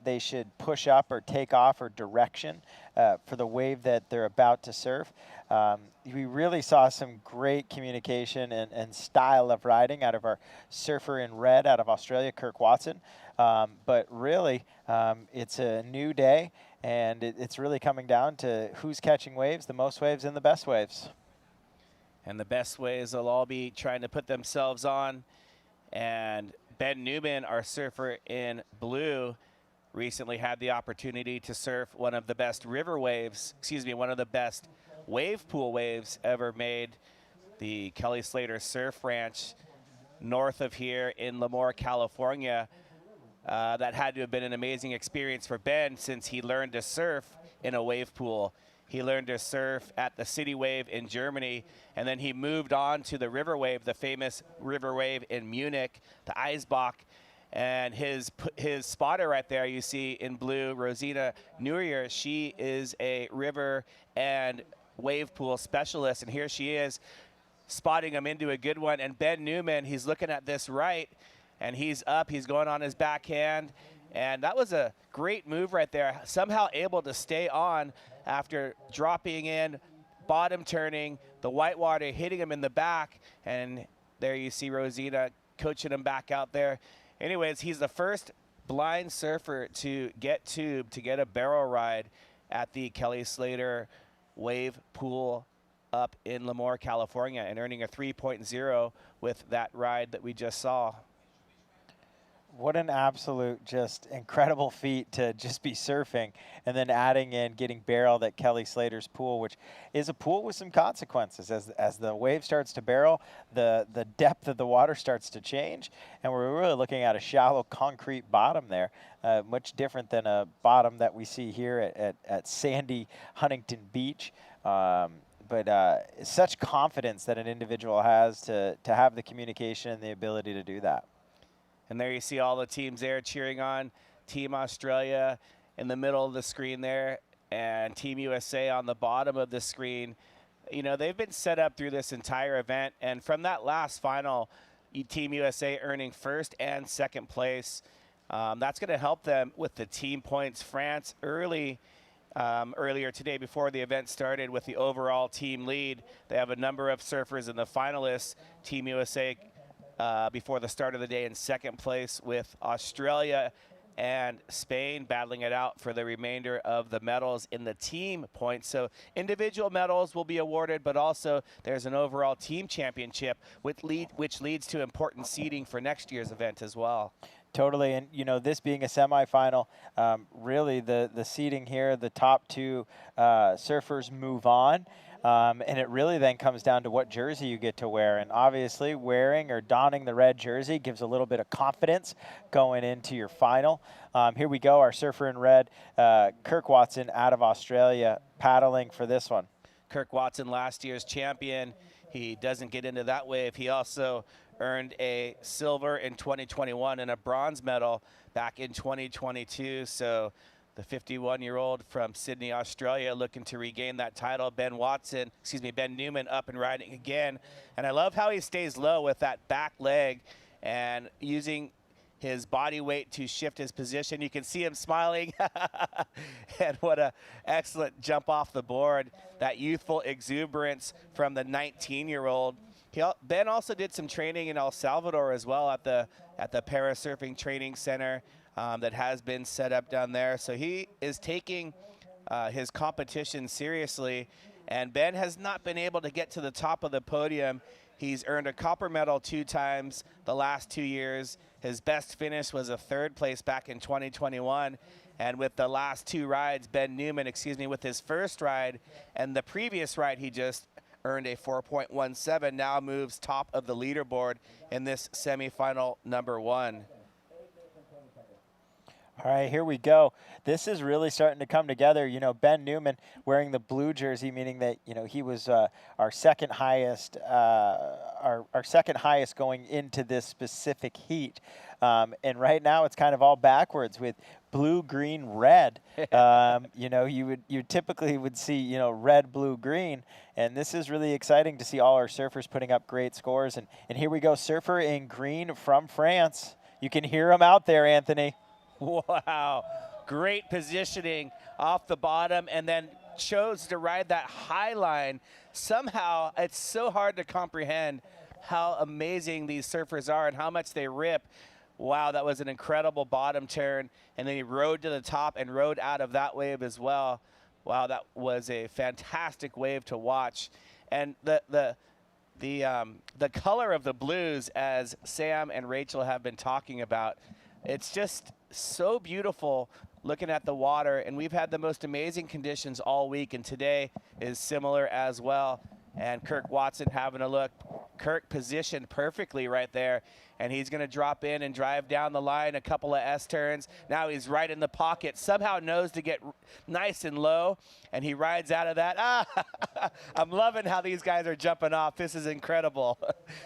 S4: they should push up or take off, or direction for the wave that they're about to surf. We really saw some great communication and style of riding out of our surfer in red out of Australia, Kirk Watson. But really, it's a new day, and it's really coming down to who's catching waves, the most waves, and the best waves.
S3: And the best waves will all be trying to put themselves on. And Ben Newman, our surfer in blue, recently had the opportunity to surf one of the best river waves, one of the best wave pool waves ever made, the Kelly Slater Surf Ranch north of here in Lemoore, California. That had to have been an amazing experience for Ben, since he learned to surf in a wave pool. He learned to surf at the City Wave in Germany, and then he moved on to the river wave, the famous river wave in Munich, the Eisbach. And his spotter right there, you see in blue, Rosina Neurier, she is a river and wave pool specialist, and here she is spotting him into a good one. And Ben Newman, he's looking at this right, and he's up, he's going on his backhand, and that was a great move right there. Somehow able to stay on after dropping in, bottom turning, the whitewater hitting him in the back, and there you see Rosina coaching him back out there. Anyways, he's the first blind surfer to get tubed, to get a barrel ride at the Kelly Slater Wave Pool up in Lemoore, California, and earning a 3.0 with that ride that we just saw.
S4: What an absolute just incredible feat to just be surfing, and then adding in getting barreled at Kelly Slater's pool, which is a pool with some consequences. As the wave starts to barrel, the depth of the water starts to change, and we're really looking at a shallow concrete bottom there, much different than a bottom that we see here at sandy Huntington Beach. But such confidence that an individual has to have the communication and the ability to do that.
S3: And there you see all the teams there cheering on Team Australia in the middle of the screen there, and Team USA on the bottom of the screen. You know, they've been set up through this entire event, and from that last final, Team USA earning first and second place. That's going to help them with the team points. France earlier today before the event started with the overall team lead. They have a number of surfers in the finalists. Team USA before the start of the day in second place, with Australia and Spain battling it out for the remainder of the medals in the team points. So individual medals will be awarded, but also there's an overall team championship which leads to important seeding for next year's event as well.
S4: Totally, and this being a semifinal, really the seeding here, the top two surfers move on. And it really then comes down to what jersey you get to wear. And obviously wearing or donning the red jersey gives a little bit of confidence going into your final. Here we go, our surfer in red, Kirk Watson out of Australia, paddling for this one.
S3: Kirk Watson, last year's champion. He doesn't get into that wave. He also earned a silver in 2021 and a bronze medal back in 2022. So the 51-year-old from Sydney, Australia, looking to regain that title. Ben Newman up and riding again. And I love how he stays low with that back leg and using his body weight to shift his position. You can see him smiling. And what an excellent jump off the board. That youthful exuberance from the 19-year-old. Ben also did some training in El Salvador as well at the Parasurfing Training Center. That has been set up down there. So he is taking his competition seriously. And Ben has not been able to get to the top of the podium. He's earned a copper medal 2 times the last 2 years. His best finish was a 3rd place back in 2021. And with the last 2 rides, Ben Newman, with his first ride and the previous ride, he just earned a 4.17, now moves top of the leaderboard in this semifinal number 1.
S4: All right, here we go. This is really starting to come together. Ben Newman wearing the blue jersey, meaning that he was our second highest, our second highest going into this specific heat. And right now it's kind of all backwards with blue, green, red. You typically would see red, blue, green, and this is really exciting to see all our surfers putting up great scores. And here we go, surfer in green from France. You can hear him out there, Anthony.
S3: Wow, great positioning off the bottom and then chose to ride that high line. Somehow, it's so hard to comprehend how amazing these surfers are and how much they rip. Wow, that was an incredible bottom turn. And then he rode to the top and rode out of that wave as well. Wow, that was a fantastic wave to watch. And the color of the blues, as Sam and Rachel have been talking about, it's just so beautiful looking at the water, and we've had the most amazing conditions all week, and today is similar as well. And Kirk Watson having a look. Kirk positioned perfectly right there, and he's going to drop in and drive down the line a couple of S-turns. Now he's right in the pocket, somehow knows to get nice and low, and he rides out of that. I'm loving how these guys are jumping off. This is incredible.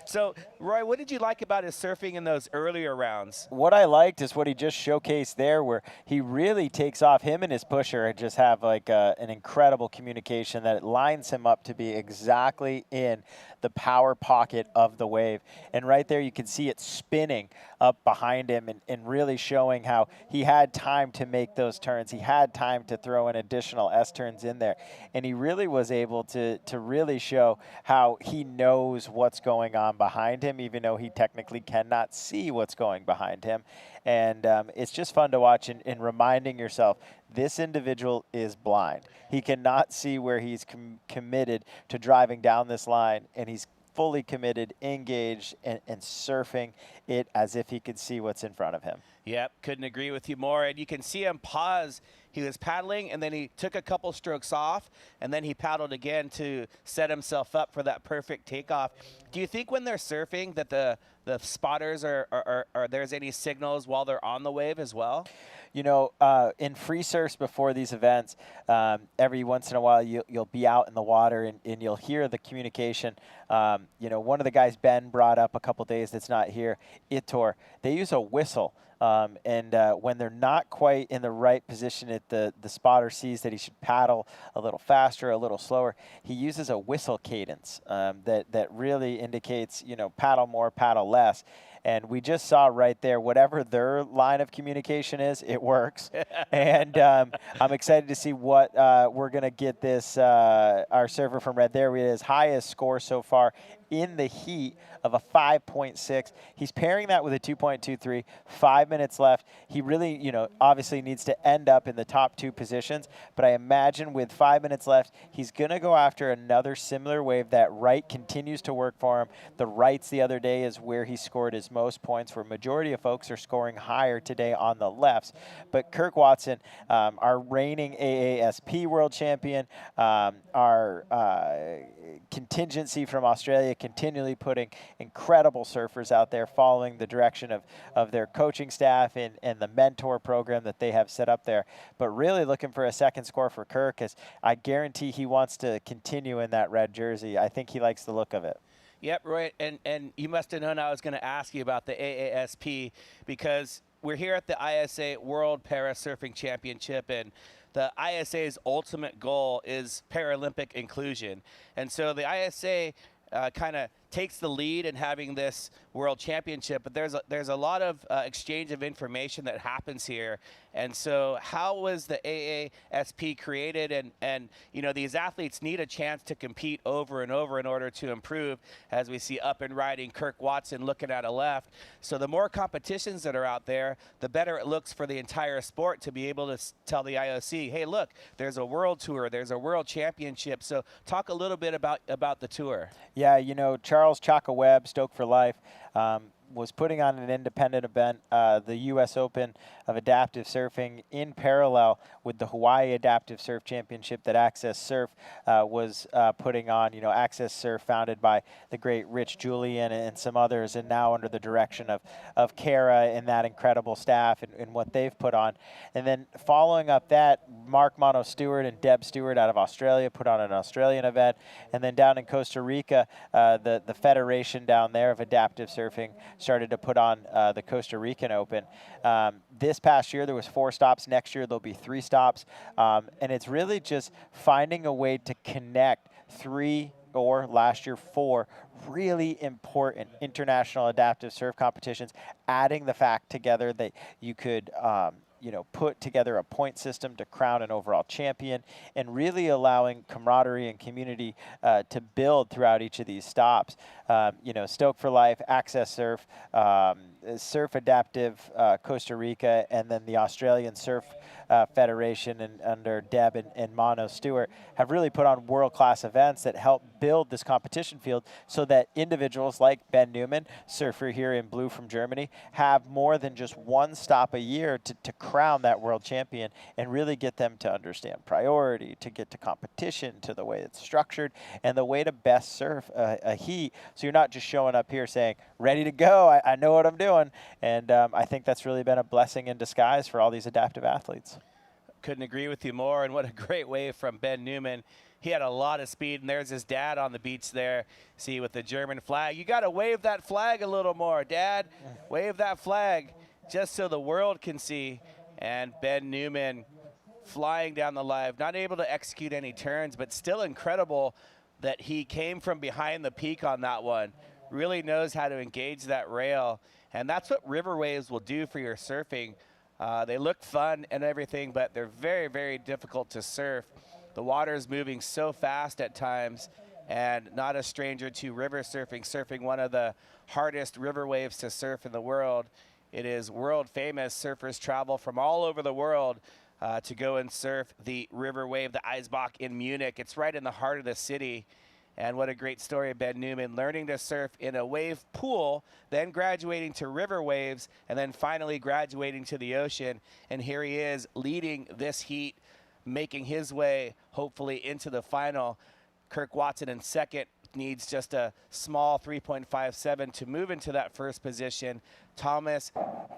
S3: So, Roy, what did you like about his surfing in those earlier rounds?
S4: What I liked is what he just showcased there, where he really takes off. Him and his pusher and just have like an incredible communication that lines him up to be exactly in the power pocket of the wave. And right there you can see it spinning up behind him and really showing how he had time to make those turns. He had time to throw in additional S-turns in there. And he really was able to really show how he knows what's going on behind him, even though he technically cannot see what's going behind him. And it's just fun to watch and reminding yourself, this individual is blind. He cannot see where he's committed to driving down this line, and he's fully committed, engaged, and surfing it as if he could see what's in front of him.
S3: Yep, couldn't agree with you more. And you can see him pause. He was paddling, and then he took a couple strokes off, and then he paddled again to set himself up for that perfect takeoff. Do you think when they're surfing that the spotters are there's any signals while they're on the wave as well?
S4: In free surfs before these events, every once in a while you'll be out in the water and you'll hear the communication. One of the guys Ben brought up a couple days that's not here, Itor, they use a whistle. And when they're not quite in the right position, the spotter sees that he should paddle a little faster, a little slower, he uses a whistle cadence that really indicates, paddle more, paddle less. And we just saw right there, whatever their line of communication is, it works. And I'm excited to see what we're going to get this, our surfer from Red there. His highest score so far in the heat of a 5.6. He's pairing that with a 2.23, 5 minutes left. He really, you know, obviously needs to end up in the top 2 positions, but I imagine with 5 minutes left, he's going to go after another similar wave. That right continues to work for him. The rights the other day is where he scored his most points, where majority of folks are scoring higher today on the lefts. But Kirk Watson, our reigning AASP world champion, our contingency from Australia, continually putting incredible surfers out there, following the direction of their coaching staff and the mentor program that they have set up there. But really looking for a second score for Kirk, as I guarantee he wants to continue in that red jersey. I think he likes the look of it.
S3: Yep, right. And you must have known I was going to ask you about the AASP, because we're here at the ISA World Parasurfing Championship, and the ISA's ultimate goal is Paralympic inclusion. And so the ISA kind of takes the lead in having this world championship, but there's a lot of exchange of information that happens here. And so how was the AASP created? And you know, these athletes need a chance to compete over and over in order to improve, as we see up and riding Kirk Watson looking at a left. So the more competitions that are out there, the better it looks for the entire sport to be able to tell the IOC, hey, look, there's a world tour, there's a world championship. So talk a little bit about the tour.
S4: Yeah, you know, Charles Chaka Webb, Stoke for Life, was putting on an independent event, the U.S. Open of Adaptive Surfing, in parallel with the Hawaii Adaptive Surf Championship that Access Surf was putting on. You know, Access Surf, founded by the great Rich Julian and some others, and now under the direction of Kara and that incredible staff and what they've put on. And then following up that, Mark Mono Stewart and Deb Stewart out of Australia put on an Australian event. And then down in Costa Rica, the federation down there of adaptive surfing started to put on the Costa Rican Open. This past year, there was 4 stops. Next year, there'll be 3 stops. And it's really just finding a way to connect 3, or last year 4, really important international adaptive surf competitions, adding the fact together that you could you know, put together a point system to crown an overall champion, and really allowing camaraderie and community to build throughout each of these stops. You know, Stoke for Life, Access Surf, Surf Adaptive Costa Rica, and then the Australian Surf Federation and under Deb and Mono Stewart have really put on world-class events that help build this competition field, so that individuals like Ben Newman, surfer here in blue from Germany, have more than just 1 stop a year to crown that world champion, and really get them to understand priority, to get to competition, to the way it's structured, and the way to best surf a heat. So you're not just showing up here saying, ready to go, I know what I'm doing. And I think that's really been a blessing in disguise for all these adaptive athletes.
S3: Couldn't agree with you more, and what a great wave from Ben Newman. He had a lot of speed, and there's his dad on the beach there, see, with the German flag. You got to wave that flag a little more, Dad. Wave that flag just so the world can see. And Ben Newman flying down the live, not able to execute any turns, but still incredible that he came from behind the peak on that one. Really knows how to engage that rail, and that's what river waves will do for your surfing. They look fun and everything, but they're very, very difficult to surf. The water is moving so fast at times, and not a stranger to river surfing, surfing one of the hardest river waves to surf in the world. It is world famous. Surfers travel from all over the world to go and surf the river wave, the Eisbach in Munich. It's right in the heart of the city. And what a great story of Ben Newman, learning to surf in a wave pool, then graduating to river waves, and then finally graduating to the ocean. And here he is leading this heat, making his way hopefully into the final. Kirk Watson in second, needs just a small 3.57 to move into that first position. Thomas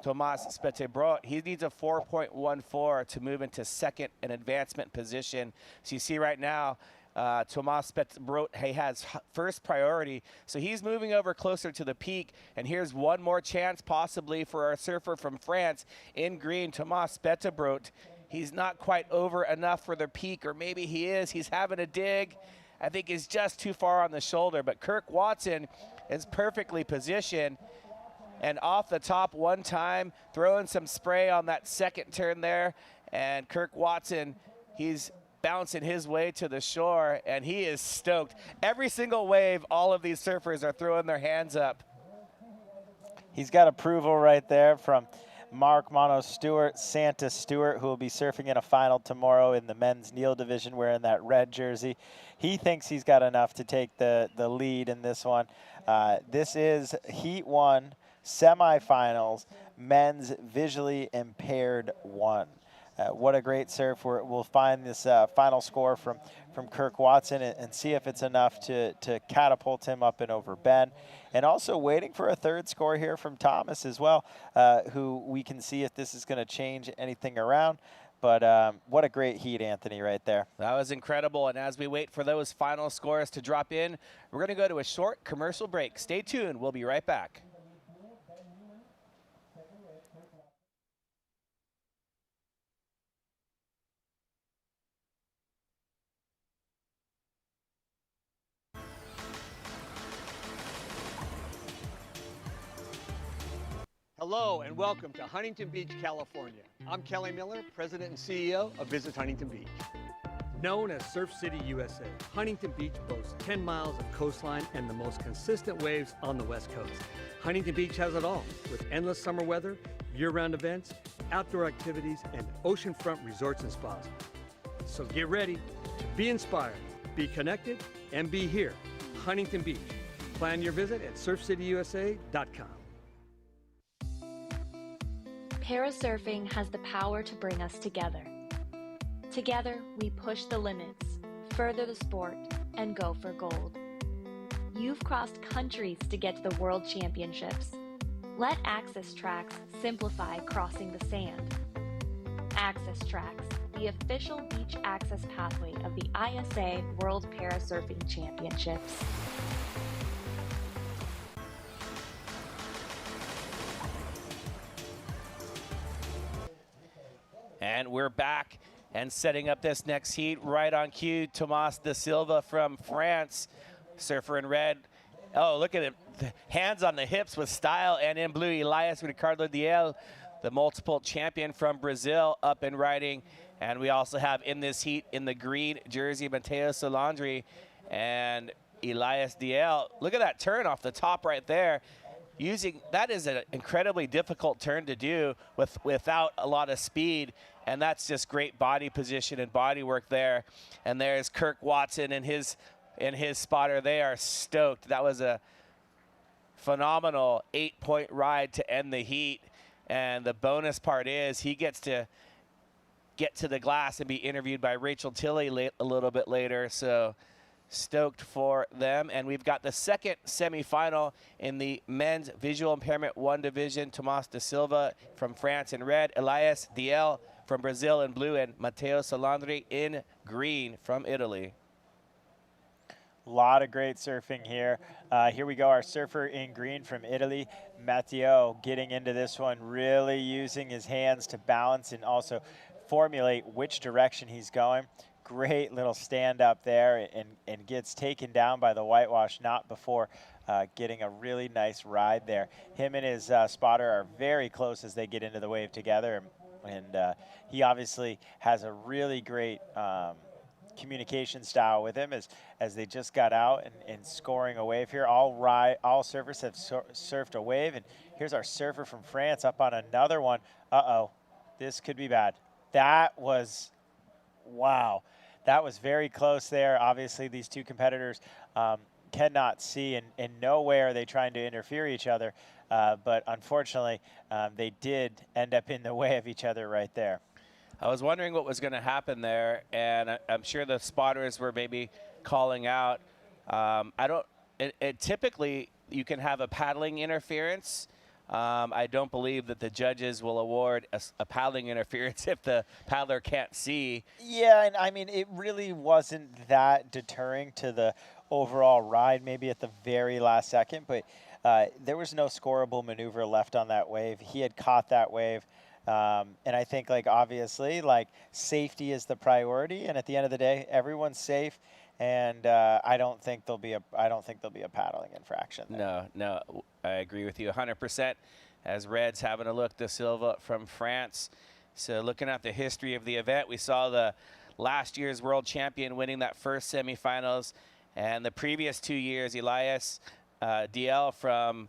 S3: Spettebrot, he needs a 4.14 to move into second and advancement position. So you see right now, Thomas Spettebrot, he has first priority, so he's moving over closer to the peak. And here's one more chance possibly for our surfer from France in green, Thomas Spettebrot. He's not quite over enough for the peak, or maybe he is. He's having a dig. I think he's just too far on the shoulder, but Kirk Watson is perfectly positioned. And off the top one time, throwing some spray on that second turn there. And Kirk Watson, he's bouncing his way to the shore, and he is stoked. Every single wave, all of these surfers are throwing their hands up.
S4: He's got approval right there from Mark Mono Stewart, Santa Stewart, who will be surfing in a final tomorrow in the men's kneel division wearing that red jersey. He thinks he's got enough to take the lead in this one. This is Heat 1, semifinals, men's visually impaired 1. What a great surf. We'll find this final score from Kirk Watson and see if it's enough to catapult him up and over Ben. And also waiting for a third score here from Thomas as well, who we can see if this is going to change anything around. But what a great heat, Anthony, right there.
S3: That was incredible. And as we wait for those final scores to drop in, we're going to go to a short commercial break. Stay tuned. We'll be right back.
S6: Hello and welcome to Huntington Beach, California. I'm Kelly Miller, President and CEO of Visit Huntington Beach. Known as Surf City, USA, Huntington Beach boasts 10 miles of coastline and the most consistent waves on the West Coast. Huntington Beach has it all, with endless summer weather, year-round events, outdoor activities, and oceanfront resorts and spas. So get ready to be inspired, be connected, and be here, Huntington Beach. Plan your visit at surfcityusa.com.
S5: Parasurfing has the power to bring us together. Together, we push the limits, further the sport, and go for gold. You've crossed countries to get to the World Championships. Let Access Tracks simplify crossing the sand. Access Tracks, the official beach access pathway of the ISA World Parasurfing Championships.
S3: And we're back and setting up this next heat right on cue. Tomas da Silva from France, surfer in red. Oh, look at him. Hands on the hips with style. And in blue, Elias Ricardo Diel, the multiple champion from Brazil, up and riding. And we also have in this heat in the green jersey, Matteo Solandri and Elias Diel. Look at that turn off the top right there. That is an incredibly difficult turn to do without a lot of speed, and that's just great body position and body work there. And there's Kirk Watson and his spotter. They are stoked. That was a phenomenal 8-point ride to end the heat, and the bonus part is he gets to get to the glass and be interviewed by Rachel Tilley a little bit later. So stoked for them. And we've got the second semifinal in the men's visual impairment 1 division. Tomas da Silva from France in red, Elias Diel from Brazil in blue, and Matteo Solandri in green from Italy.
S4: A lot of great surfing here. Here we go, our surfer in green from Italy, Matteo, getting into this one, really using his hands to balance and also formulate which direction he's going. Great little stand up there and gets taken down by the whitewash, not before getting a really nice ride there. Him and his spotter are very close as they get into the wave together, and he obviously has a really great communication style with him as they just got out and scoring a wave here. All surfers have surfed a wave, and here's our surfer from France up on another one. Uh-oh, this could be bad. That was, wow. That was very close there. Obviously, these two competitors cannot see, and in no way are they trying to interfere each other. But unfortunately, they did end up in the way of each other right there.
S3: I was wondering what was going to happen there, and I'm sure the spotters were maybe calling out. Typically, you can have a paddling interference. I don't believe that the judges will award a paddling interference if the paddler can't see.
S4: Yeah, and I mean, it really wasn't that deterring to the overall ride, maybe at the very last second, but there was no scoreable maneuver left on that wave. He had caught that wave. And I think, like, obviously, like, safety is the priority, and at the end of the day, everyone's safe. And I don't think there'll be a paddling infraction there.
S3: No, I agree with you 100%. As Red's having a look, Da Silva from France. So looking at the history of the event, we saw the last year's world champion, winning that first semifinals. And the previous 2 years, Elias DL from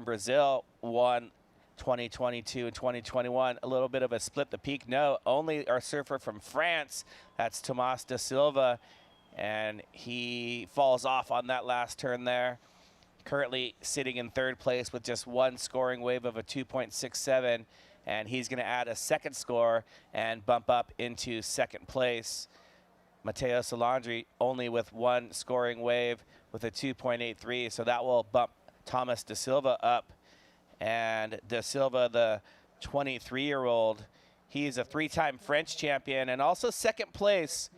S3: Brazil won 2022 and 2021. A little bit of a split the peak. No, only our surfer from France, that's Tomas da Silva, and he falls off on that last turn there. Currently sitting in third place with just one scoring wave of a 2.67, and he's going to add a second score and bump up into second place. Matteo Salandri only with one scoring wave with a 2.83, so that will bump Thomas da Silva up. And da Silva, the 23-year-old, he's a three-time French champion and also second place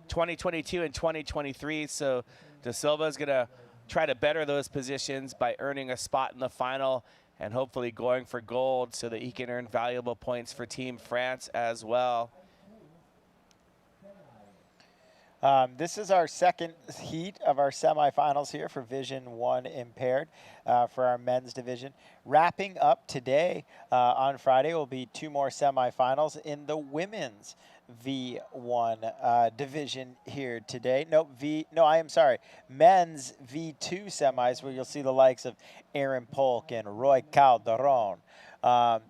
S3: 2022 and 2023. So da Silva is going to try to better those positions by earning a spot in the final and hopefully going for gold so that he can earn valuable points for Team France as well.
S4: This is our second heat of our semifinals here for Vision 1 impaired for our men's division. Wrapping up today on Friday will be two more semifinals in the women's V1 division here today. Men's V2 semis, where you'll see the likes of Aaron Polk and Roy Calderon.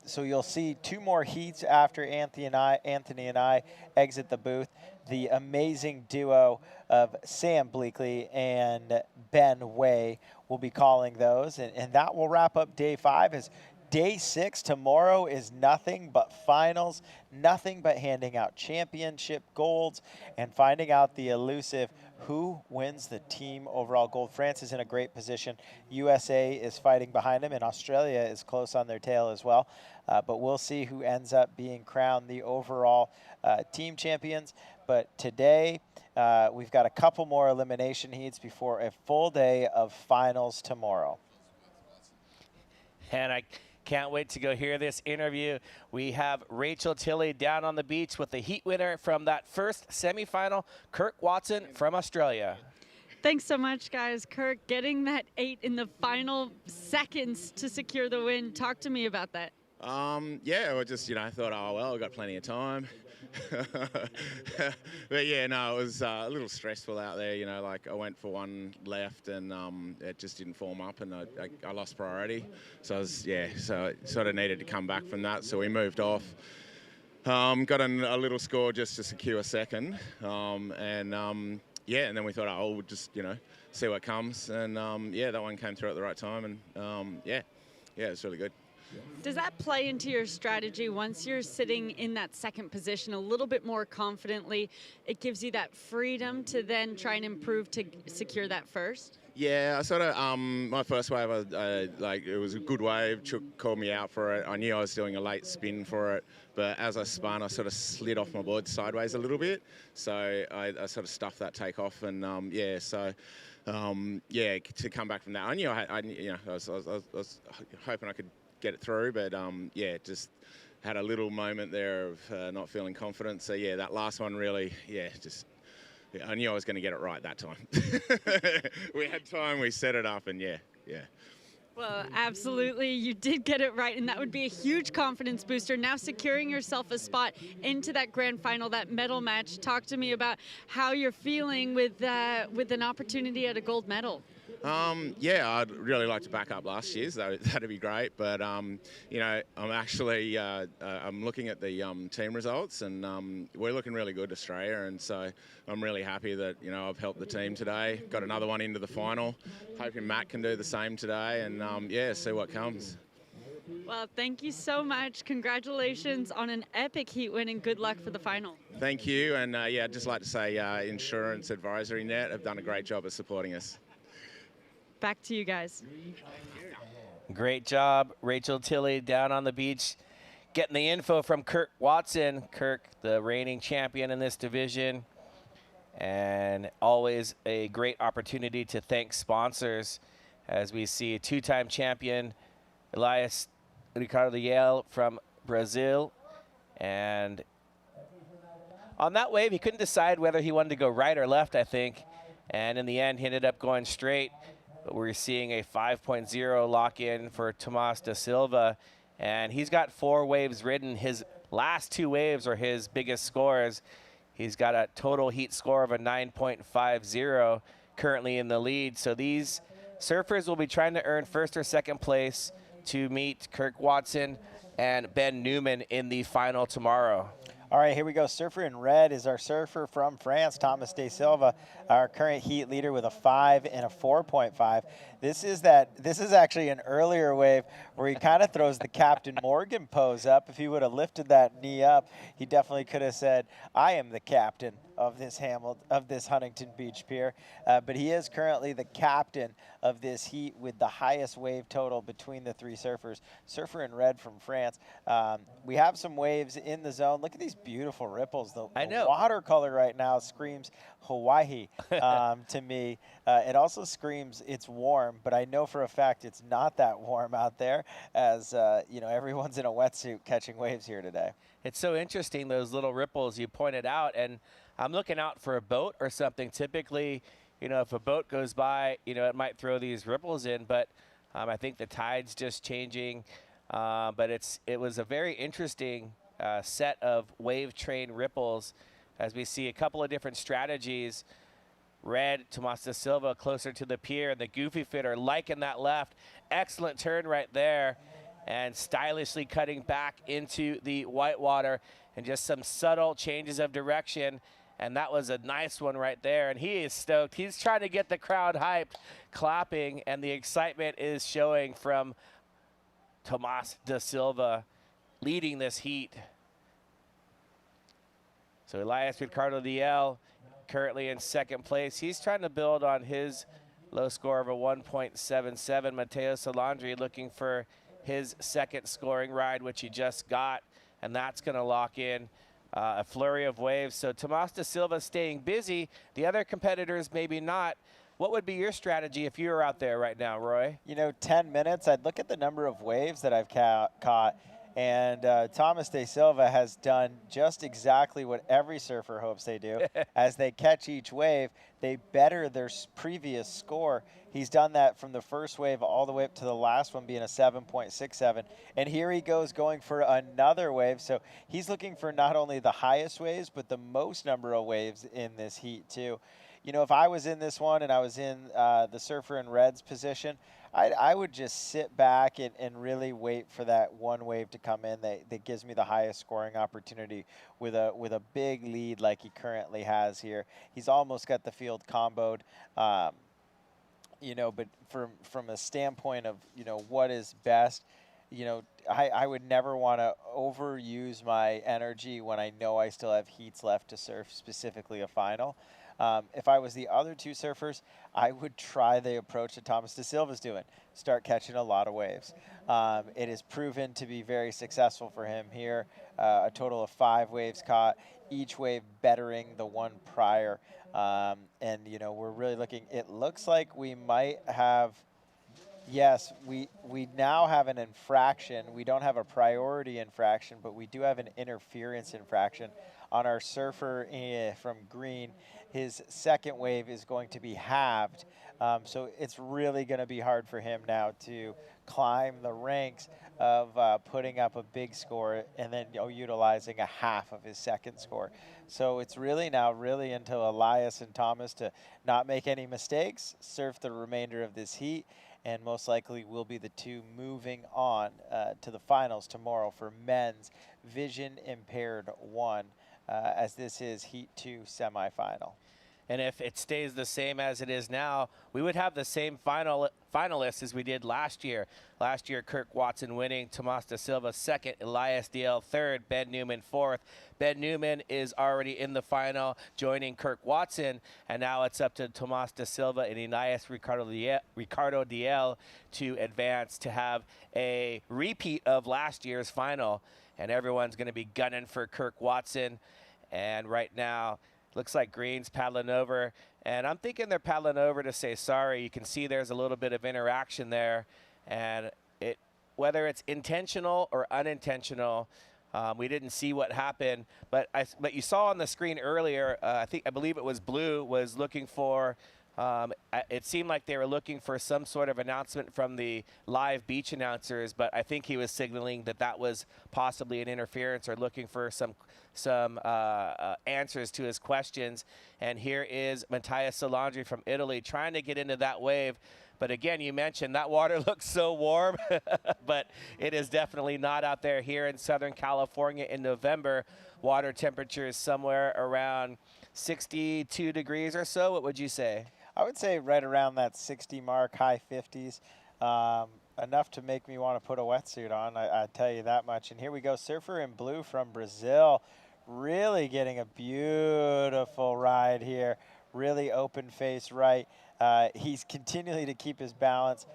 S4: So you'll see two more heats after Anthony and I exit the booth. The amazing duo of Sam Bleakley and Ben Way will be calling those. And that will wrap up day 5. As day 6 tomorrow is nothing but finals, nothing but handing out championship golds and finding out the elusive who wins the team overall gold. France is in a great position. USA is fighting behind them, and Australia is close on their tail as well. But we'll see who ends up being crowned the overall team champions. But today, we've got a couple more elimination heats before a full day of finals tomorrow.
S3: And I can't wait to go hear this interview. We have Rachel Tilley down on the beach with the heat winner from that first semifinal, Kirk Watson from Australia.
S17: Thanks so much, guys. Kirk, getting that 8 in the final seconds to secure the win. Talk to me about that.
S7: Yeah, I just, I thought, oh, well, I've got plenty of time. But yeah, no, it was a little stressful out there, like I went for one left and it just didn't form up and I lost priority. So so it sort of needed to come back from that. So we moved off. Got a little score just to secure second. And then we thought, oh, we'll just, see what comes. And that one came through at the right time. And it's really good.
S17: Does that play into your strategy once you're sitting in that second position a little bit more confidently? It gives you that freedom to then try and improve to secure that first?
S7: Yeah, I sort of, my first wave, it was a good wave. Chuck called me out for it. I knew I was doing a late spin for it, but as I spun, I sort of slid off my board sideways a little bit. So I sort of stuffed that takeoff, and to come back from that, I knew I was hoping I could get it through, but just had a little moment there of not feeling confident. So that last one really, I knew I was going to get it right that time. We had time, we set it up, and
S17: Well, absolutely, you did get it right, and that would be a huge confidence booster. Now securing yourself a spot into that grand final, that medal match. Talk to me about how you're feeling with an opportunity at a gold medal.
S7: I'd really like to back up last year's. That'd be great. But I'm actually I'm looking at the team results, and we're looking really good, Australia. And so I'm really happy that I've helped the team today. Got another one into the final. Hoping Matt can do the same today, and see what comes.
S17: Well, thank you so much. Congratulations on an epic heat win, and good luck for the final.
S7: Thank you, and I'd just like to say Insurance Advisory Net have done a great job of supporting us.
S17: Back to you guys.
S3: Great job, Rachel Tilley down on the beach, getting the info from Kirk Watson. Kirk, the reigning champion in this division, and always a great opportunity to thank sponsors as we see a two-time champion, Elias Ricardo Yale from Brazil. And on that wave, he couldn't decide whether he wanted to go right or left, I think. And in the end, he ended up going straight. But we're seeing a 5.0 lock-in for Tomas da Silva. And he's got 4 waves ridden. His last 2 waves are his biggest scores. He's got a total heat score of a 9.50, currently in the lead. So these surfers will be trying to earn first or second place to meet Kirk Watson and Ben Newman in the final tomorrow.
S4: All right, here we go. Surfer in red is our surfer from France, Thomas De Silva, our current heat leader with a 5 and a 4.5. This is actually an earlier wave where he kind of throws the Captain Morgan pose up. If he would have lifted that knee up, he definitely could have said, "I am the captain of this Huntington Beach Pier." But he is currently the captain of this heat with the highest wave total between the three surfers. Surfer in red from France. We have some waves in the zone. Look at these beautiful ripples. The watercolor right now screams Hawaii to me. It also screams it's warm, but I know for a fact it's not that warm out there, as everyone's in a wetsuit catching waves here today.
S3: It's so interesting, those little ripples you pointed out, and I'm looking out for a boat or something. Typically, if a boat goes by, it might throw these ripples in, but I think the tide's just changing. But it was a very interesting set of wave train ripples, as we see a couple of different strategies. Red, Tomas Da Silva closer to the pier, and the Goofy Fitter liking that left. Excellent turn right there, and stylishly cutting back into the whitewater, and just some subtle changes of direction. And that was a nice one right there, and he is stoked. He's trying to get the crowd hyped, clapping, and the excitement is showing from Tomas Da Silva leading this heat. So Elias Ricardo DL currently in second place. He's trying to build on his low score of a 1.77. Mateo Salandri looking for his second scoring ride, which he just got, and that's going to lock in a flurry of waves. So Tomas Da Silva staying busy. The other competitors maybe not. What would be your strategy if you were out there right now, Roy?
S4: 10 minutes, I'd look at the number of waves that I've caught. And Thomas De Silva has done just exactly what every surfer hopes they do. As they catch each wave, they better their previous score. He's done that from the first wave all the way up to the last one being a 7.67. And here he goes going for another wave. So he's looking for not only the highest waves, but the most number of waves in this heat too. If I was in this one and I was in the surfer in red's position, I would just sit back and really wait for that one wave to come in that gives me the highest scoring opportunity with a big lead like he currently has here. He's almost got the field comboed, but from a standpoint of, what is best, I would never want to overuse my energy when I know I still have heats left to surf, specifically a final. If I was the other two surfers, I would try the approach that Thomas Da Silva's doing. Start catching a lot of waves. It has proven to be very successful for him here. A total of 5 waves caught, each wave bettering the one prior. And we're really looking, it looks like we might have, yes, we now have an infraction. We don't have a priority infraction, but we do have an interference infraction on our surfer from green. His second wave is going to be halved. So it's really going to be hard for him now to climb the ranks of putting up a big score and then utilizing a half of his second score. So it's really now into Elias and Thomas to not make any mistakes, surf the remainder of this heat, and most likely will be the two moving on to the finals tomorrow for men's Vision Impaired 1, as this is Heat 2 semifinal.
S3: And if it stays the same as it is now, we would have the same finalists as we did last year. Last year, Kirk Watson winning, Tomas Da Silva second, Elias DL third, Ben Newman fourth. Ben Newman is already in the final, joining Kirk Watson, and now it's up to Tomas Da Silva and Elias Ricardo DL to advance to have a repeat of last year's final. And everyone's going to be gunning for Kirk Watson. And right now, looks like green's paddling over, and I'm thinking they're paddling over to say sorry. You can see there's a little bit of interaction there, and whether it's intentional or unintentional, we didn't see what happened. But you saw on the screen earlier, I believe it was Blue was looking for It seemed like they were looking for some sort of announcement from the live beach announcers, but I think he was signaling that that was possibly an interference or looking for some answers to his questions. And here is Matthias Salandri from Italy trying to get into that wave. But again, you mentioned that water looks so warm, but it is definitely not out there here in Southern California in November. Water temperature is somewhere around 62 degrees or so. What would you say?
S4: I would say right around that 60 mark, high 50s. Enough to make me want to put a wetsuit on, I tell you that much. And here we go, surfer in blue from Brazil. Really getting a beautiful ride here. Really open face right. He's continually to keep his balance.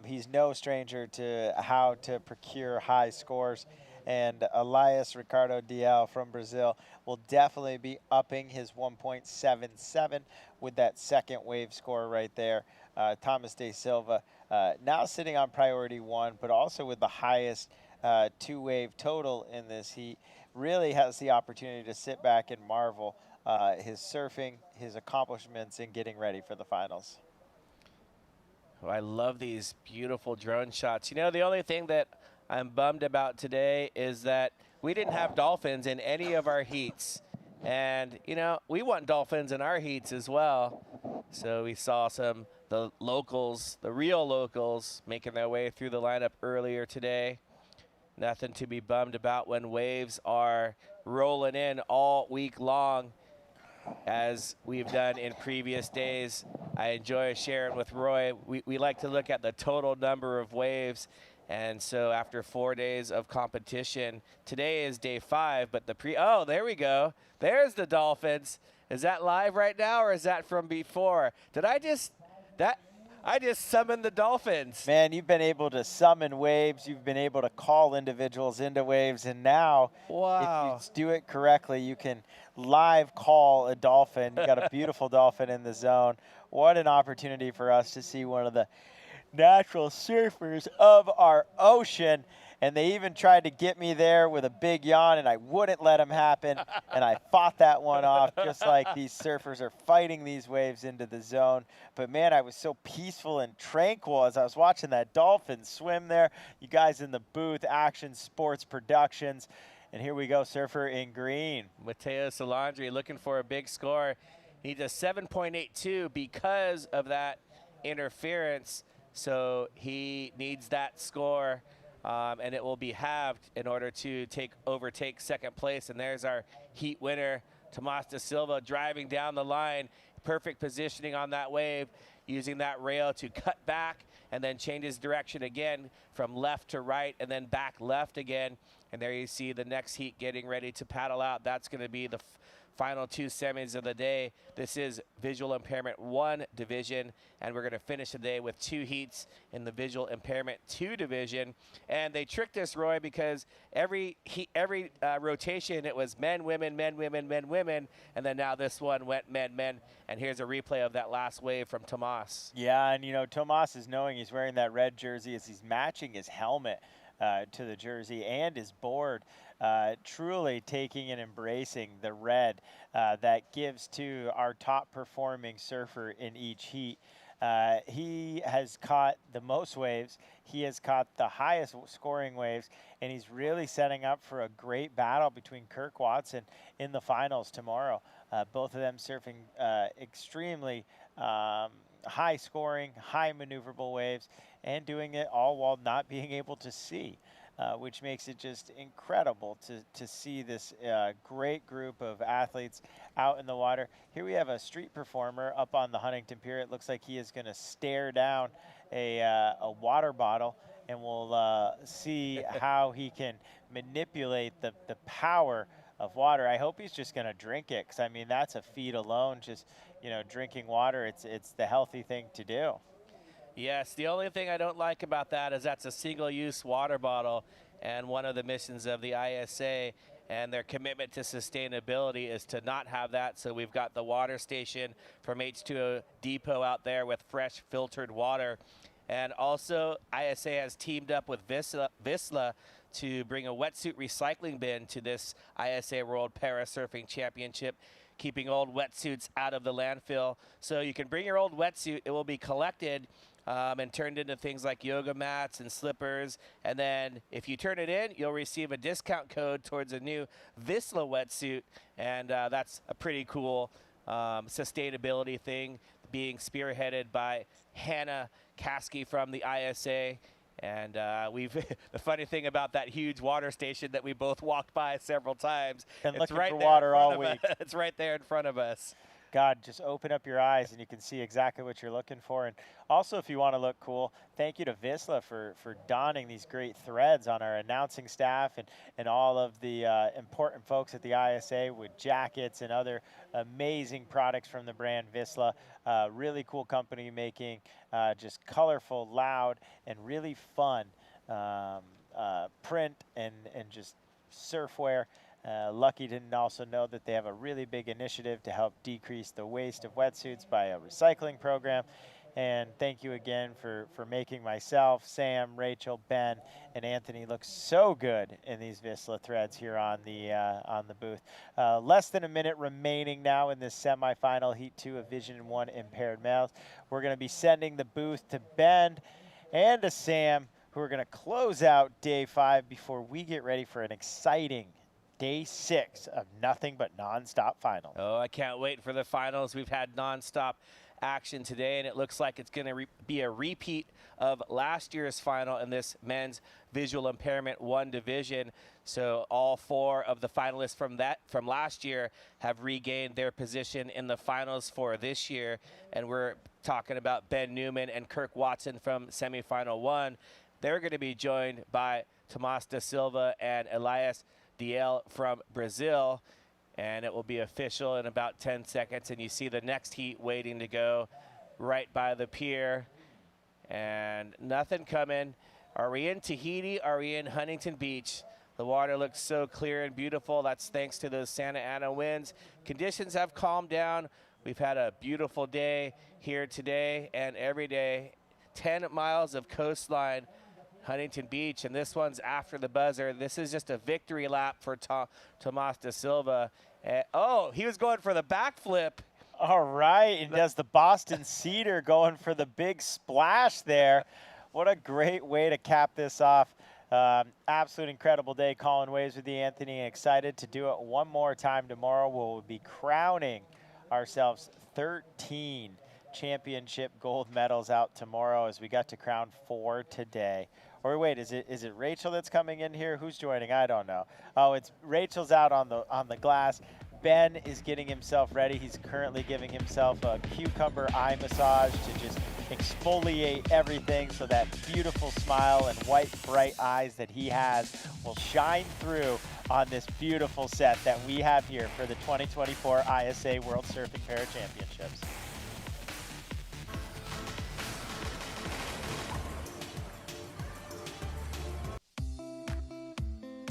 S4: He's no stranger to how to procure high scores. And Elias Ricardo DL from Brazil will definitely be upping his 1.77 with that second wave score right there. Thomas De Silva now sitting on priority 1, but also with the highest 2-wave total in this heat, really has the opportunity to sit back and marvel his surfing, his accomplishments, and getting ready for the finals.
S3: Oh, I love these beautiful drone shots. You know, the only thing that I'm bummed about today is that we didn't have dolphins in any of our heats. And, you know, we want dolphins in our heats as well. So we saw the locals, the real locals, making their way through the lineup earlier today. Nothing to be bummed about when waves are rolling in all week long, as we've done in previous days. I enjoy sharing with Roy. We like to look at the total number of waves. And so after 4 days of competition, today is day 5, but oh, there we go. There's the dolphins. Is that live right now, or is that from before? I just summoned the dolphins.
S4: Man, you've been able to summon waves. You've been able to call individuals into waves. And now, if you do it correctly, you can live call a dolphin. You got a beautiful dolphin in the zone. What an opportunity for us to see one of the natural surfers of our ocean. And they even tried to get me there with a big yawn, and I wouldn't let them happen. And I fought that one off, just like these surfers are fighting these waves into the zone. But man, I was so peaceful and tranquil as I was watching that dolphin swim there. You guys in the booth, Action Sports Productions. And here we go, surfer in green.
S3: Matteo Salandri looking for a big score. He needs a 7.82 because of that interference. So he needs that score. And it will be halved in order to overtake second place. And there's our heat winner, Tomas De Silva, driving down the line. Perfect positioning on that wave, using that rail to cut back and then change his direction again from left to right and then back left again. And there you see the next heat getting ready to paddle out. That's going to be the final 2 semis of the day. This is Visual Impairment 1 division, and we're going to finish the day with 2 heats in the Visual Impairment 2 division. And they tricked us, Roy, because every rotation it was men, women, men, women, men, women, and then now this one went men, men. And here's a replay of that last wave from Tomas.
S4: Yeah, and you know, Tomas is knowing he's wearing that red jersey as he's matching his helmet to the jersey and his board. Truly taking and embracing the red that gives to our top performing surfer in each heat. He has caught the most waves. He has caught the highest scoring waves, and he's really setting up for a great battle between Kirk Watson in the finals tomorrow. Both of them surfing extremely high scoring, high maneuverable waves, and doing it all while not being able to see. Which makes it just incredible to see this great group of athletes out in the water. Here we have a street performer up on the Huntington Pier. It looks like he is going to stare down a water bottle, and we'll see how he can manipulate the power of water. I hope he's just going to drink it, because I mean, that's a feat alone, just, you know, drinking water. It's the healthy thing to do.
S3: Yes, the only thing I don't like about that is that's a single-use water bottle, and one of the missions of the ISA and their commitment to sustainability is to not have that. So we've got the water station from H2O Depot out there with fresh filtered water. And also ISA has teamed up with Vissla to bring a wetsuit recycling bin to this ISA World Parasurfing Championship, keeping old wetsuits out of the landfill. So you can bring your old wetsuit. It will be collected and turned into things like yoga mats and slippers. And then if you turn it in, you'll receive a discount code towards a new Vissla wetsuit. And that's a pretty cool sustainability thing being spearheaded by Hannah Caskey from the ISA. And the funny thing about that huge water station that we both walked by several times,
S4: Been
S3: it's
S4: looking
S3: right
S4: for
S3: there
S4: water
S3: in front
S4: all
S3: of
S4: week.
S3: us. It's right there in front of us.
S4: God, just open up your eyes and you can see exactly what you're looking for. And also, if you want to look cool, thank you to Vissla for donning these great threads on our announcing staff and all of the important folks at the ISA with jackets and other amazing products from the brand Vissla. Really cool company making just colorful, loud, and really fun print and just surfwear. Lucky to also know that they have a really big initiative to help decrease the waste of wetsuits by a recycling program. And thank you again for making myself, Sam, Rachel, Ben, and Anthony look so good in these Vissla threads here on the booth. Less than a minute remaining now in this semifinal Heat 2 of Vision 1 impaired males. We're going to be sending the booth to Ben and to Sam, who are going to close out day 5 before we get ready for an exciting Day 6 of nothing but nonstop finals.
S3: Oh, I can't wait for the finals. We've had nonstop action today, and it looks like it's going to be a repeat of last year's final in this men's visual impairment 1 division. So all 4 of the finalists from last year have regained their position in the finals for this year. And we're talking about Ben Newman and Kirk Watson from semifinal 1. They're going to be joined by Tomas da Silva and Elias DL from Brazil, and it will be official in about 10 seconds. And you see the next heat waiting to go right by the pier, and nothing coming. Are we in Tahiti? Are we in Huntington Beach? The water looks so clear and beautiful. That's thanks to those Santa Ana winds. Conditions have calmed down. We've had a beautiful day here today and every day. 10 miles of coastline, Huntington Beach, and this one's after the buzzer. This is just a victory lap for Tomas da Silva. Oh, he was going for the backflip.
S4: All right, and does the Boston Cedar going for the big splash there. What a great way to cap this off. Absolute incredible day calling waves with you, Anthony. Excited to do it one more time tomorrow. We'll be crowning ourselves 13 championship gold medals out tomorrow, as we got to crown 4 today. Or wait, is it Rachel that's coming in here? Who's joining? I don't know. Oh, it's Rachel's out on the glass. Ben is getting himself ready. He's currently giving himself a cucumber eye massage to just exfoliate everything so that beautiful smile and white, bright eyes that he has will shine through on this beautiful set that we have here for the 2024 ISA World Surfing Para Championships.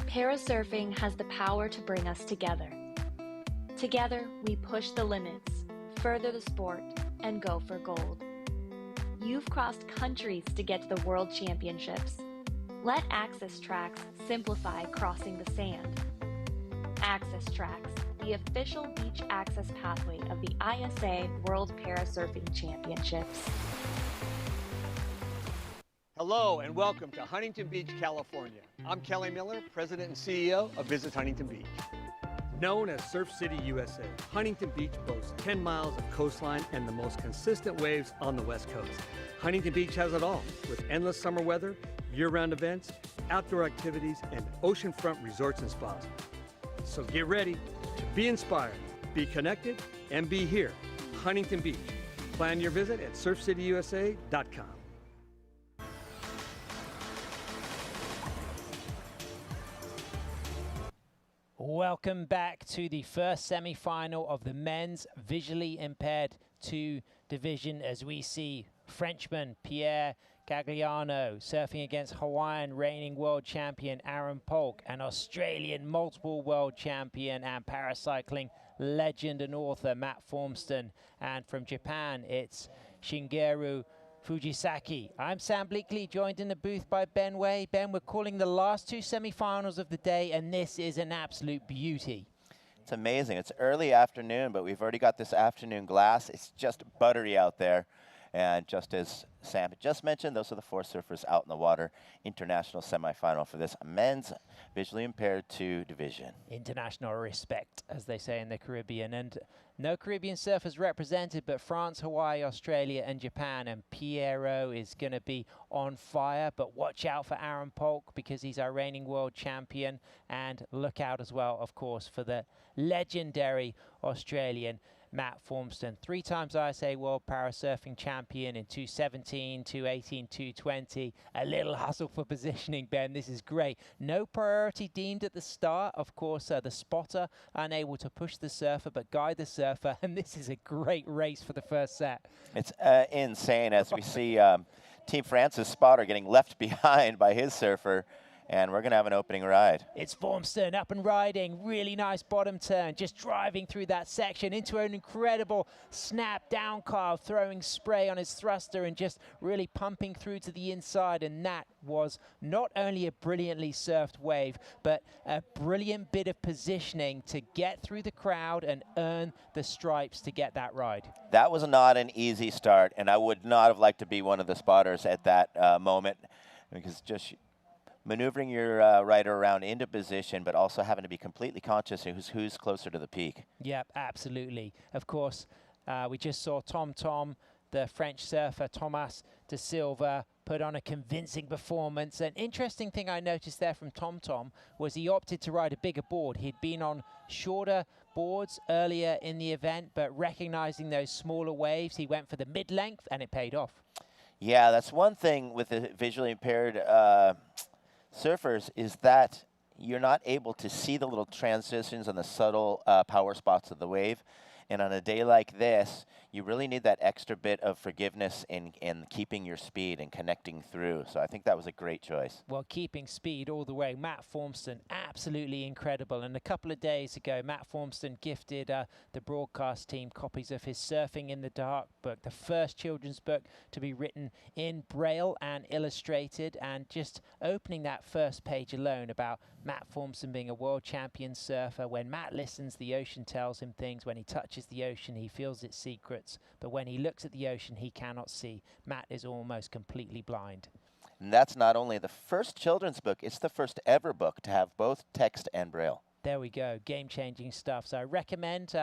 S5: Parasurfing has the power to bring us together. Together, we push the limits, further the sport, and go for gold. You've crossed countries to get to the World Championships. Let Access Tracks simplify crossing the sand. Access Tracks, the official beach access pathway of the ISA World Parasurfing Championships.
S6: Hello and welcome to Huntington Beach, California. I'm Kelly Miller, President and CEO of Visit Huntington Beach. Known as Surf City, USA, Huntington Beach boasts 10 miles of coastline and the most consistent waves on the West Coast. Huntington Beach has it all, with endless summer weather, year-round events, outdoor activities, and oceanfront resorts and spas. So get ready to be inspired, be connected, and be here, Huntington Beach. Plan your visit at surfcityusa.com.
S13: Welcome back to the first semi-final of the men's visually impaired 2 division, as we see Frenchman Pierre Gagliano surfing against Hawaiian reigning world champion Aaron Polk and Australian multiple world champion and paracycling legend and author Matt Formston. And from Japan, it's Shigeru Fujisaki. I'm Sam Bleakley, joined in the booth by Ben Way. Ben, we're calling the last 2 semifinals of the day, and this is an absolute beauty.
S4: It's amazing. It's early afternoon, but we've already got this afternoon glass. It's just buttery out there. And just as Sam just mentioned, those are the 4 surfers out in the water. International semifinal for this men's visually impaired 2 division.
S13: International respect, as they say in the Caribbean. And no Caribbean surfers represented, but France, Hawaii, Australia, and Japan. And Piero is going to be on fire. But watch out for Aaron Polk because he's our reigning world champion. And look out as well, of course, for the legendary Australian Matt Formston, 3 times ISA World Parasurfing Champion in 217, 218, 220. A little hustle for positioning, Ben. This is great. No priority deemed at the start. Of course, the spotter unable to push the surfer, but guide the surfer. And this is a great race for the first set.
S4: It's insane as we see Team France's spotter getting left behind by his surfer. And we're going to have an opening ride.
S13: It's Formston up and riding. Really nice bottom turn. Just driving through that section into an incredible snap down carve, throwing spray on his thruster and just really pumping through to the inside. And that was not only a brilliantly surfed wave, but a brilliant bit of positioning to get through the crowd and earn the stripes to get that ride.
S4: That was not an easy start, and I would not have liked to be one of the spotters at that moment, because just maneuvering your rider around into position, but also having to be completely conscious of who's closer to the peak.
S13: Yep, absolutely. Of course, we just saw Tom, the French surfer, Thomas de Silva, put on a convincing performance. An interesting thing I noticed there from Tom was he opted to ride a bigger board. He'd been on shorter boards earlier in the event, but recognizing those smaller waves, he went for the mid-length, and it paid off.
S4: Yeah, that's one thing with the visually impaired surfers, is that you're not able to see the little transitions and the subtle power spots of the wave. And on a day like this, you really need that extra bit of forgiveness in keeping your speed and connecting through. So I think that was a great choice.
S13: Well, keeping speed all the way. Matt Formston, absolutely incredible. And a couple of days ago, Matt Formston gifted the broadcast team copies of his Surfing in the Dark book, the first children's book to be written in Braille and illustrated. And just opening that first page alone about Matt Formston being a world champion surfer. When Matt listens, the ocean tells him things. When he touches the ocean, he feels its secrets. But when he looks at the ocean, he cannot see. Matt is almost completely blind.
S4: And that's not only the first children's book, it's the first ever book to have both text and Braille.
S13: There we go, game-changing stuff. So I recommend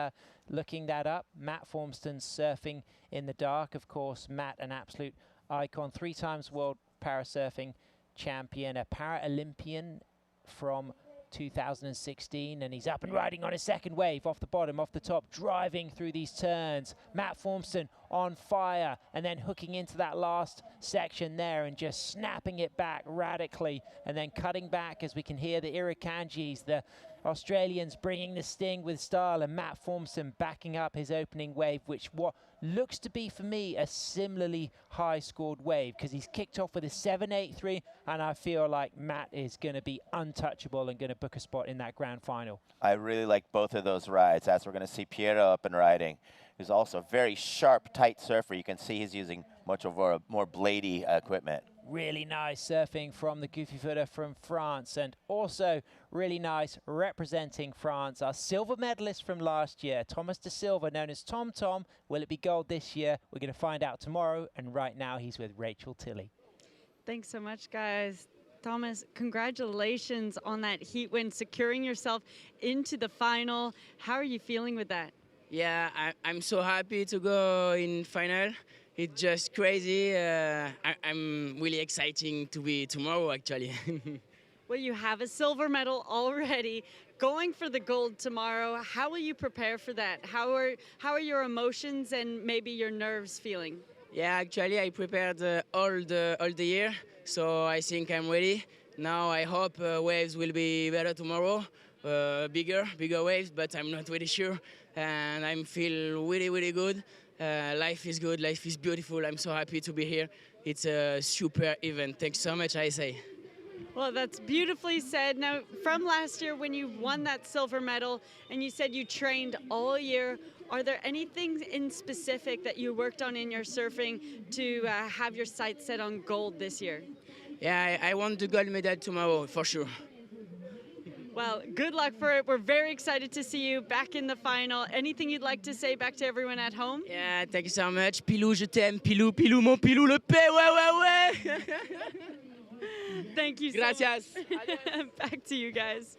S13: looking that up. Matt Formston's Surfing in the Dark. Of course, Matt, an absolute icon, 3 times world parasurfing champion, a Paralympian from 2016, and he's up and riding on his second wave, off the bottom, off the top, driving through these turns. Matt Formston on fire, and then hooking into that last section there and just snapping it back radically, and then cutting back as we can hear the Irukandjis, the Australians bringing the sting with style, and Matt Formston backing up his opening wave, which what looks to be, for me, a similarly high-scored wave, because he's kicked off with a 7.83, and I feel like Matt is going to be untouchable and going to book a spot in that grand final.
S4: I really like both of those rides, as we're going to see Piero up and riding, who's also a very sharp, tight surfer. You can see he's using much of a more bladey equipment.
S13: Really nice surfing from the Goofy Footer from France, and also really nice representing France, our silver medalist from last year, Thomas de Silva, known as Tom. Will it be gold this year? We're going to find out tomorrow, and right now he's with Rachel Tilley.
S17: Thanks so much, guys. Thomas, congratulations on that heat win, securing yourself into the final. How are you feeling with that?
S12: Yeah, I'm so happy to go in final. It's just crazy. I'm really exciting to be tomorrow, actually.
S17: Well, you have a silver medal already. Going for the gold tomorrow, how will you prepare for that? How are your emotions and maybe your nerves feeling?
S12: Yeah, actually, I prepared all the year, so I think I'm ready. Now I hope waves will be better tomorrow, bigger waves, but I'm not really sure. And I feel really, really good. Life is good, life is beautiful. I'm so happy to be here. It's a super event. Thanks so much, I say.
S17: Well, that's beautifully said. Now, from last year when you won that silver medal and you said you trained all year, are there anything in specific that you worked on in your surfing to have your sights set on gold this year?
S12: Yeah, I want the gold medal tomorrow, for sure.
S17: Well, good luck for it. We're very excited to see you back in the final. Anything you'd like to say back to everyone at home?
S12: Yeah, thank you so much. Pilou, je t'aime. Pilou, Pilou, mon Pilou, le P, ouais.
S17: Thank you so
S12: Gracias.
S17: much. Back to you guys.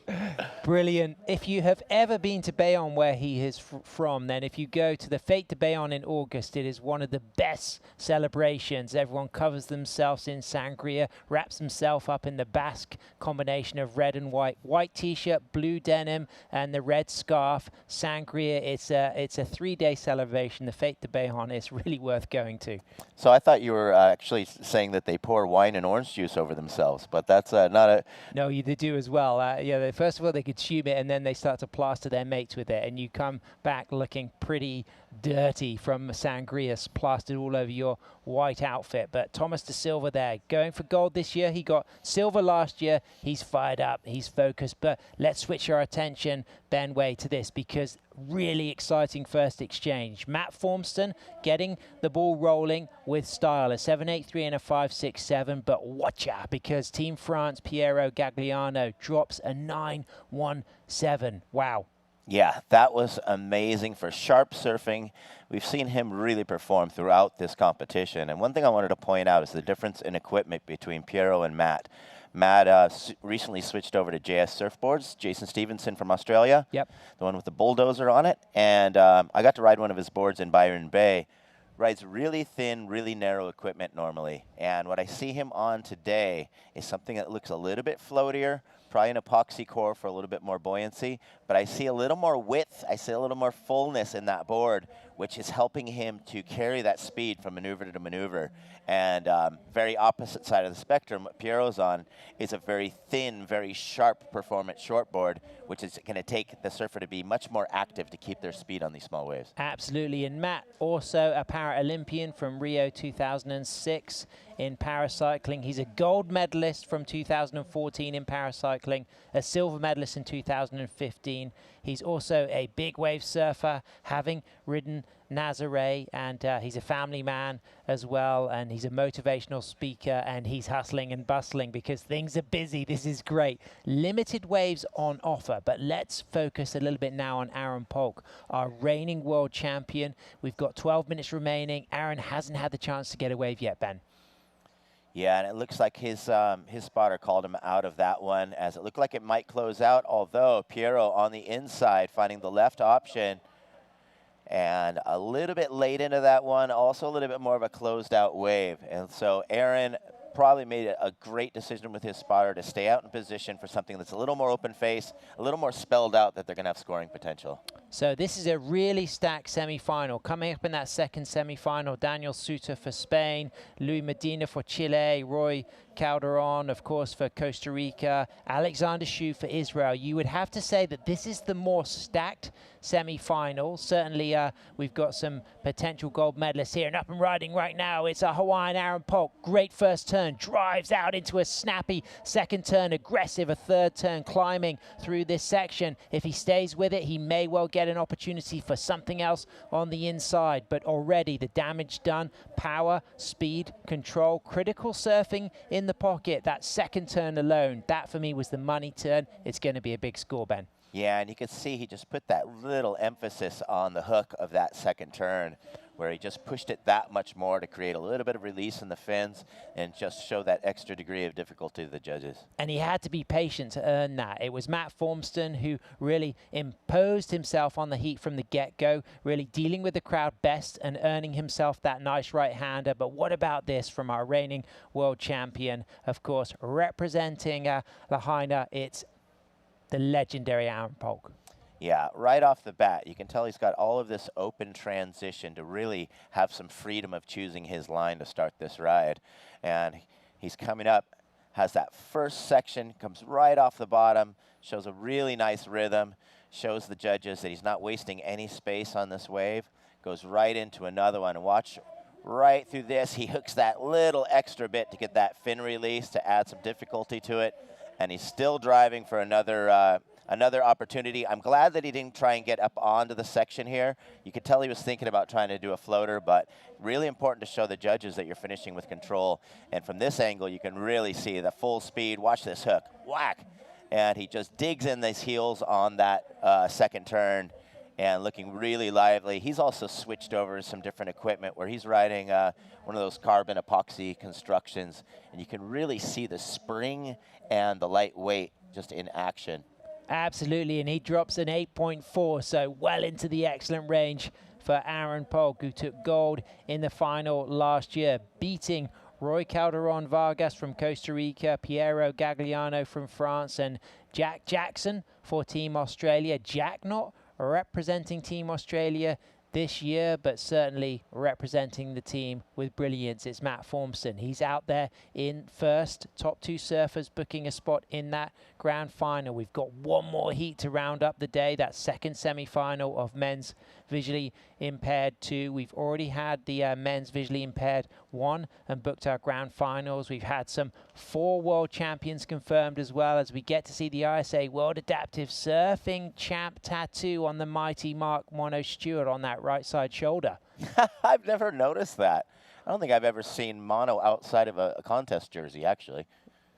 S13: Brilliant. If you have ever been to Bayonne, where he is from, then if you go to the Fête de Bayonne in August, it is one of the best celebrations. Everyone covers themselves in sangria, wraps himself up in the Basque combination of red and white. White t-shirt, blue denim, and the red scarf. Sangria, it's a 3-day celebration. The Fête de Bayonne is really worth going to.
S20: So I thought you were actually saying that they pour wine and orange juice over themselves, but that's not a...
S13: No, they do as well. First of all, they consume it, and then they start to plaster their mates with it, and you come back looking pretty dirty from sangria plastered all over your white outfit. But Thomas De Silva there, going for gold this year. He got silver last year. He's fired up. He's focused. But let's switch our attention, Ben Way, to this, because really exciting first exchange. Matt Formston getting the ball rolling with style, a 7.83 and a 5.67. But watch out, because Team France, Piero Gagliano, drops a 9.17. Wow.
S20: Yeah, that was amazing for sharp surfing. We've seen him really perform throughout this competition. And one thing I wanted to point out is the difference in equipment between Piero and Matt. Matt recently switched over to JS Surfboards, Jason Stevenson from Australia.
S13: Yep.
S20: The one with the bulldozer on it. And I got to ride one of his boards in Byron Bay. Rides really thin, really narrow equipment normally. And what I see him on today is something that looks a little bit floatier, probably an epoxy core for a little bit more buoyancy. But I see a little more width, I see a little more fullness in that board, which is helping him to carry that speed from maneuver to maneuver. And very opposite side of the spectrum, what Piero's on is a very thin, very sharp performance shortboard, which is going to take the surfer to be much more active to keep their speed on these small waves.
S13: Absolutely. And Matt, also a Paralympian from Rio 2006 in paracycling. He's a gold medalist from 2014 in paracycling, a silver medalist in 2015. He's also a big wave surfer, having ridden Nazare, and he's a family man as well, and he's a motivational speaker, and he's hustling and bustling because things are busy. This is great. Limited waves on offer, but let's focus a little bit now on Aaron Polk, our reigning world champion. We've got 12 minutes remaining. Aaron hasn't had the chance to get a wave yet, Ben.
S20: Yeah, and it looks like his spotter called him out of that one, as it looked like it might close out, although Piero on the inside finding the left option, and a little bit late into that one, also a little bit more of a closed out wave. And so Aaron probably made a great decision with his spotter to stay out in position for something that's a little more open face, a little more spelled out that they're going to have scoring potential.
S13: So this is a really stacked semi-final. Coming up in that second semi-final, Daniel Suter for Spain, Luis Medina for Chile, Roy Calderon, of course, for Costa Rica, Alexander Shu for Israel. You would have to say that this is the more stacked semi-final. Certainly, we've got some potential gold medalists here. And up and riding right now, it's a Hawaiian Aaron Polk. Great first turn, drives out into a snappy second turn, aggressive, a third turn, climbing through this section. If he stays with it, he may well get an opportunity for something else on the inside. But already the damage done, power, speed, control, critical surfing in the pocket. That second turn alone, that for me was the money turn. It's going to be a big score, Ben.
S20: Yeah, and you can see he just put that little emphasis on the hook of that second turn, where he just pushed it that much more to create a little bit of release in the fins and just show that extra degree of difficulty to the judges.
S13: And he had to be patient to earn that. It was Matt Formston who really imposed himself on the heat from the get-go, really dealing with the crowd best and earning himself that nice right-hander. But what about this from our reigning world champion, of course, representing Lahaina, it's the legendary Aaron Polk.
S20: Yeah, right off the bat, you can tell he's got all of this open transition to really have some freedom of choosing his line to start this ride. And he's coming up, has that first section, comes right off the bottom, shows a really nice rhythm, shows the judges that he's not wasting any space on this wave, goes right into another one. And watch right through this, he hooks that little extra bit to get that fin release to add some difficulty to it. And he's still driving for another opportunity. I'm glad that he didn't try and get up onto the section here. You could tell he was thinking about trying to do a floater, but really important to show the judges that you're finishing with control. And from this angle, you can really see the full speed. Watch this hook. Whack. and he just digs in these heels on that second turn and looking really lively. He's also switched over some different equipment where he's riding one of those carbon epoxy constructions, and you can really see the spring and the lightweight just in action.
S13: Absolutely, and he drops an 8.4, so well into the excellent range for Aaron Polk, who took gold in the final last year, beating Roy Calderon Vargas from Costa Rica, Piero Gagliano from France, and Jack Jackson for Team Australia. Jack not representing Team Australia this year, but certainly representing the team with brilliance. It's Matt Formson. He's out there in first. Top two surfers booking a spot in that grand final. We've got one more heat to round up the day, that second semi-final of men's visually impaired 2. We've already had the men's visually impaired 1 and booked our grand finals. We've had some 4 world champions confirmed, as well as we get to see the ISA World Adaptive Surfing Champ tattoo on the mighty Mark Mono Stewart on that right side shoulder.
S20: I've never noticed that. I don't think I've ever seen Mono outside of a contest jersey, actually.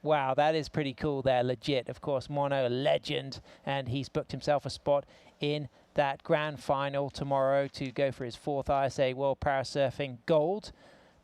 S13: Wow, that is pretty cool there, legit. Of course, Mono, a legend, and he's booked himself a spot in that grand final tomorrow to go for his 4th ISA World Parasurfing Gold.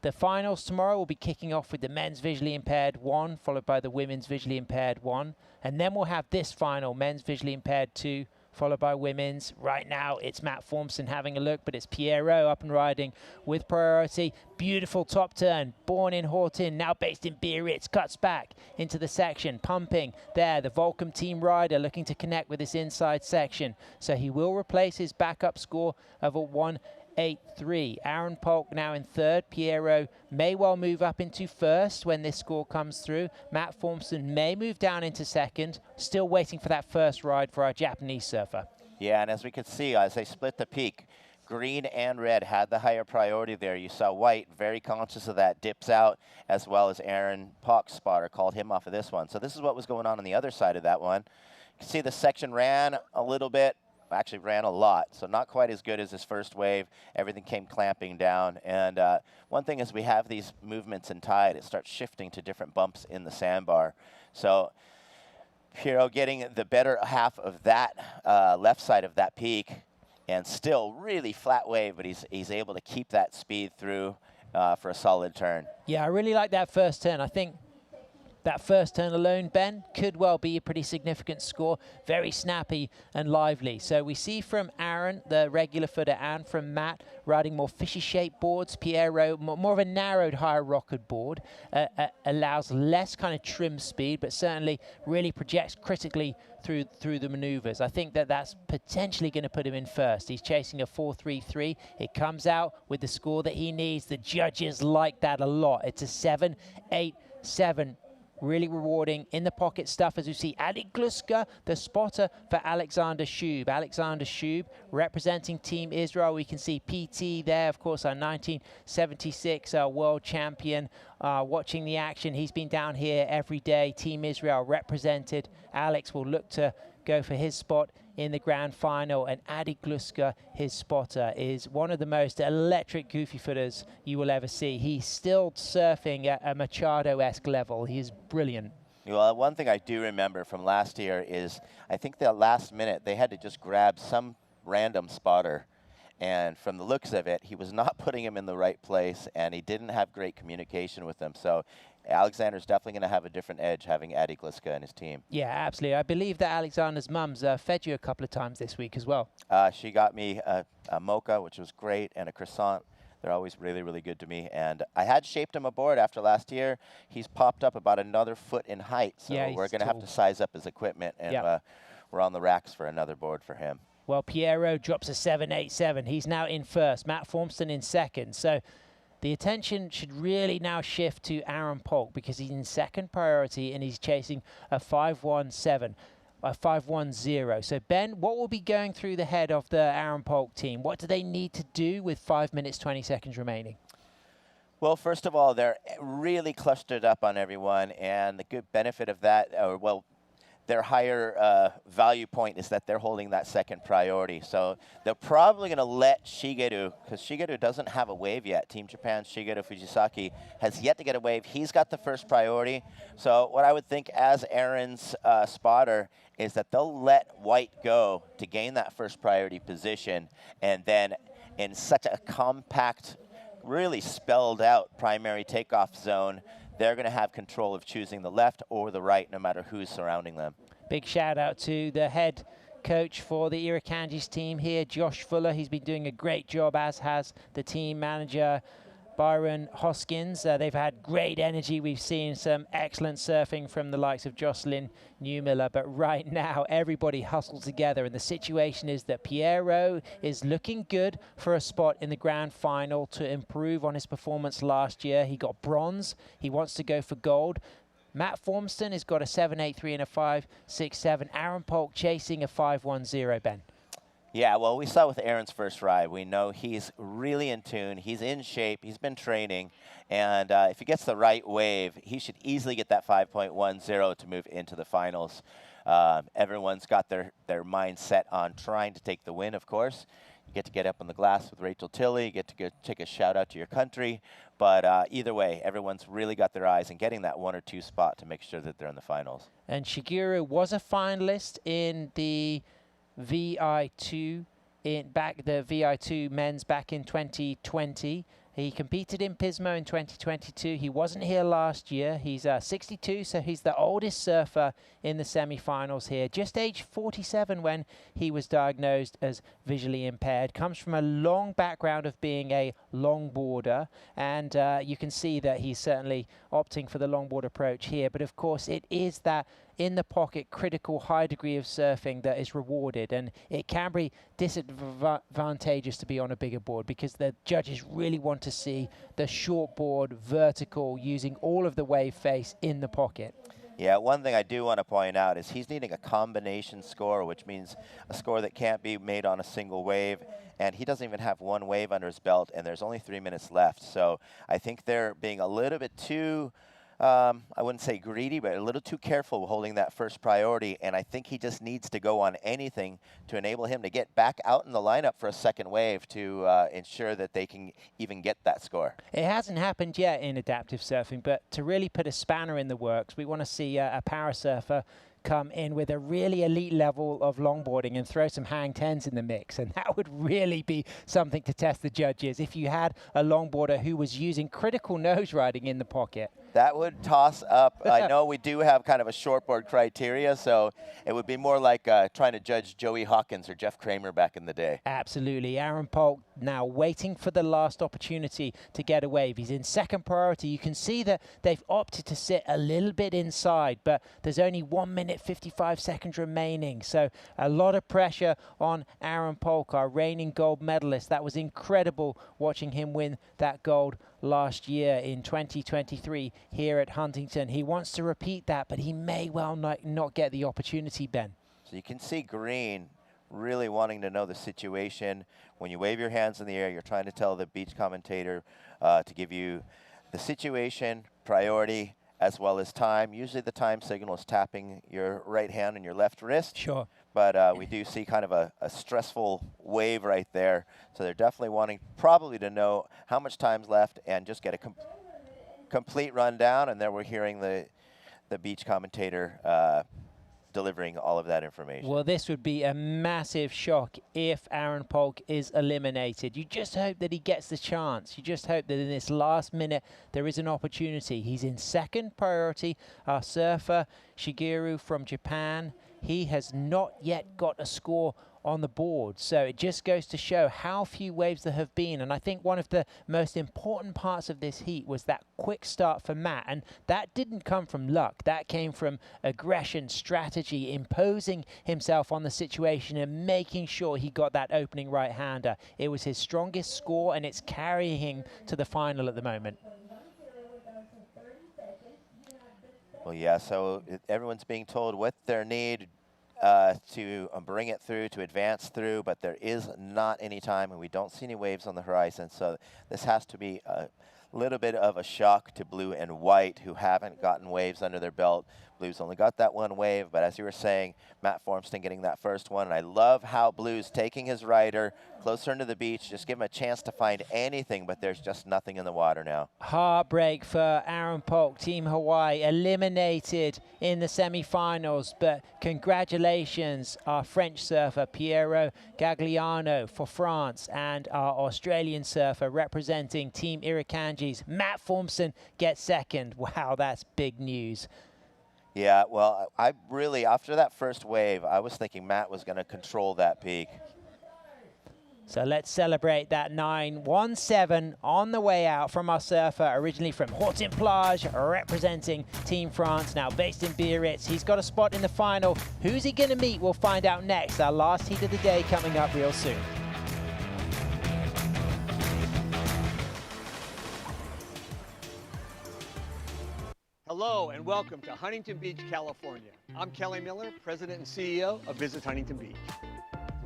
S13: The finals tomorrow will be kicking off with the men's visually impaired 1, followed by the women's visually impaired 1. And then we'll have this final, men's visually impaired 2, followed by women's. Right now, it's Matt Formson having a look, but it's Piero up and riding with priority. Beautiful top turn, born in Horton, now based in Biarritz, cuts back into the section, pumping there. The Volcom team rider looking to connect with this inside section. So he will replace his backup score of a 1.83. Aaron Polk now in 3rd. Piero may well move up into 1st when this score comes through. Matt Formson may move down into 2nd. Still waiting for that first ride for our Japanese surfer.
S20: Yeah, and as we could see, as they split the peak, green and red had the higher priority there. You saw white, very conscious of that, dips out, as well as Aaron Polk's spotter called him off of this one. So this is what was going on the other side of that one. You can see the section ran a little bit, actually ran a lot, so not quite as good as his first wave. Everything came clamping down, and one thing is we have these movements in tide, it starts shifting to different bumps in the sandbar. So Piero getting the better half of that left side of that peak, and still really flat wave, but he's able to keep that speed through for a solid turn.
S13: Yeah, I really like that first turn. I think that first turn alone, Ben, could well be a pretty significant score. Very snappy and lively. So we see from Aaron, the regular footer, and from Matt, riding more fishy-shaped boards. Piero, more of a narrowed, higher rockered board. Allows less kind of trim speed, but certainly really projects critically through the maneuvers. I think that that's potentially going to put him in first. He's chasing a 4.33. It comes out with the score that he needs. The judges like that a lot. It's a 7.87. Really rewarding in the pocket stuff, as you see Adi Gluska, the spotter for Alexander Shub. Alexander Shub representing Team Israel. We can see PT there, of course, our 1976 world champion. Watching the action, he's been down here every day. Team Israel represented. Alex will look to go for his spot in the grand final, and Adi Gluska, his spotter, is one of the most electric goofy footers you will ever see. He's still surfing at a Machado-esque level. He is brilliant.
S20: Well, one thing I do remember from last year is I think the last minute they had to just grab some random spotter, and from the looks of it, he was not putting him in the right place, and he didn't have great communication with them. So Alexander's definitely going to have a different edge having Adi Gluska in his team.
S13: Yeah, absolutely. I believe that Alexander's mum's fed you a couple of times this week as well.
S20: She got me a mocha, which was great, and a croissant. They're always really, really good to me. And I had shaped him aboard after last year. He's popped up about another foot in height, so
S13: yeah,
S20: we're going to have to size up his equipment, and we're on the racks for another board for him.
S13: Well, Piero drops a 7.87. He's now in first. Matt Formson in second. So the attention should really now shift to Aaron Polk, because he's in second priority and he's chasing a 5.17, a 5.10. So Ben, what will be going through the head of the Aaron Polk team? What do they need to do with 5 minutes, 20 seconds remaining?
S20: Well, first of all, they're really clustered up on everyone, and the good benefit of that, their higher value point is that they're holding that second priority. So they're probably going to let Shigeru, because Shigeru doesn't have a wave yet. Team Japan's Shigeru Fujisaki has yet to get a wave. He's got the first priority. So what I would think as Aaron's spotter is that they'll let White go to gain that first priority position, and then in such a compact, really spelled out primary takeoff zone, they're going to have control of choosing the left or the right, no matter who's surrounding them.
S13: Big shout out to the head coach for the Irakanji's team here, Josh Fuller. He's been doing a great job, as has the team manager, Byron Hoskins. They've had great energy. We've seen some excellent surfing from the likes of Jocelyn Newmiller, but right now everybody hustles together, and the situation is that Piero is looking good for a spot in the grand final to improve on his performance last year. He got bronze. He wants to go for gold. Matt Formston has got a 7.83 and a 5.67. Aaron Polk chasing a 5.10, Ben.
S20: Yeah, well, we saw with Aaron's first ride. We know he's really in tune. He's in shape. He's been training. And if he gets the right wave, he should easily get that 5.10 to move into the finals. Everyone's got their mind set on trying to take the win, of course. You get to get up on the glass with Rachel Tilley. You get to go take a shout-out to your country. But either way, everyone's really got their eyes on getting that 1 or 2 spot to make sure that they're in the finals.
S13: And Shigeru was a finalist in the VI2 the VI2 men's back in 2020. He competed in Pismo in 2022. He wasn't here last year. He's 62, so he's the oldest surfer in the semi-finals here. Just age 47 when he was diagnosed as visually impaired. Comes from a long background of being a longboarder, and you can see that he's certainly opting for the longboard approach here. But of course, it is that in the pocket critical high degree of surfing that is rewarded, and it can be disadvantageous to be on a bigger board because the judges really want to see the short board vertical using all of the wave face in the pocket.
S20: Yeah, one thing I do want to point out is he's needing a combination score, which means a score that can't be made on a single wave, and he doesn't even have one wave under his belt, and there's only 3 minutes left. So I think they're being a little bit too I wouldn't say greedy, but a little too careful holding that first priority. And I think he just needs to go on anything to enable him to get back out in the lineup for a second wave to ensure that they can even get that score.
S13: It hasn't happened yet in adaptive surfing, but to really put a spanner in the works, we want to see a parasurfer come in with a really elite level of longboarding and throw some hang tens in the mix. And that would really be something to test the judges if you had a longboarder who was using critical nose riding in the pocket.
S20: That would toss up. I know we do have kind of a shortboard criteria, so it would be more like trying to judge Joey Hawkins or Jeff Kramer back in the day.
S13: Absolutely. Aaron Polk now waiting for the last opportunity to get a wave. He's in second priority. You can see that they've opted to sit a little bit inside, but there's only 1 minute 55 seconds remaining. So a lot of pressure on Aaron Polk, our reigning gold medalist. That was incredible watching him win that gold last year in 2023 here at Huntington. He wants to repeat that, but he may well not get the opportunity, Ben.
S20: So you can see Green really wanting to know the situation. When you wave your hands in the air, you're trying to tell the beach commentator to give you the situation, priority, as well as time. Usually the time signal is tapping your right hand and your left wrist.
S13: Sure.
S20: But we do see kind of a stressful wave right there. So they're definitely wanting probably to know how much time's left and just get a complete rundown. And then we're hearing the beach commentator delivering all of that information.
S13: Well, this would be a massive shock if Aaron Polk is eliminated. You just hope that he gets the chance. You just hope that in this last minute there is an opportunity. He's in second priority. Our surfer, Shigeru from Japan, he has not yet got a score on the board. So it just goes to show how few waves there have been. And I think one of the most important parts of this heat was that quick start for Matt. And that didn't come from luck. That came from aggression, strategy, imposing himself on the situation and making sure he got that opening right-hander. It was his strongest score, and it's carrying him to the final at the moment.
S20: Well, yeah, so everyone's being told what their need to bring it through, to advance through, but there is not any time, and we don't see any waves on the horizon. So this has to be little bit of a shock to blue and white, who haven't gotten waves under their belt. Blue's only got that one wave, but as you were saying, Matt Formston getting that first one. And I love how Blue's taking his rider closer into the beach, just give him a chance to find anything, but there's just nothing in the water now.
S13: Heartbreak for Aaron Polk, Team Hawaii, eliminated in the semi-finals, but congratulations our French surfer Piero Gagliano for France, and our Australian surfer representing Team Irakanji's Matt Formston gets second. Wow, that's big news.
S20: Yeah, well, I really, after that first wave, I was thinking Matt was going to control that peak.
S13: So let's celebrate that 9-1-7 on the way out from our surfer, originally from Hortin-Plage, representing Team France, now based in Biarritz. He's got a spot in the final. Who's he going to meet? We'll find out next. Our last heat of the day coming up real soon.
S6: Hello and welcome to Huntington Beach, California. I'm Kelly Miller, President and CEO of Visit Huntington Beach.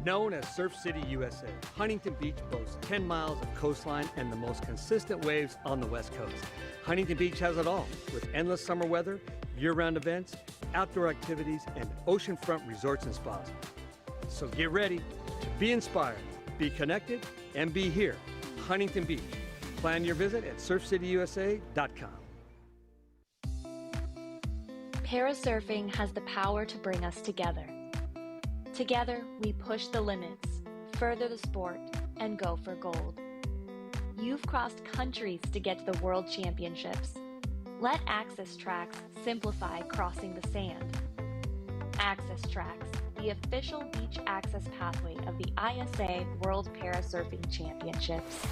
S6: Known as Surf City, USA, Huntington Beach boasts 10 miles of coastline and the most consistent waves on the West Coast. Huntington Beach has it all, with endless summer weather, year-round events, outdoor activities, and oceanfront resorts and spas. So get ready to be inspired, be connected, and be here, Huntington Beach. Plan your visit at surfcityusa.com.
S5: Parasurfing has the power to bring us together. Together, we push the limits, further the sport, and go for gold. You've crossed countries to get to the World Championships. Let Access Tracks simplify crossing the sand. Access Tracks, the official beach access pathway of the ISA World Parasurfing Championships.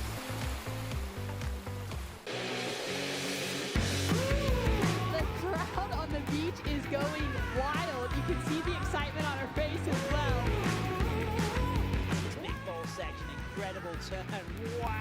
S1: The beach is going wild. You can see the excitement on her face as well.
S2: Big ball section, incredible turn. Wow.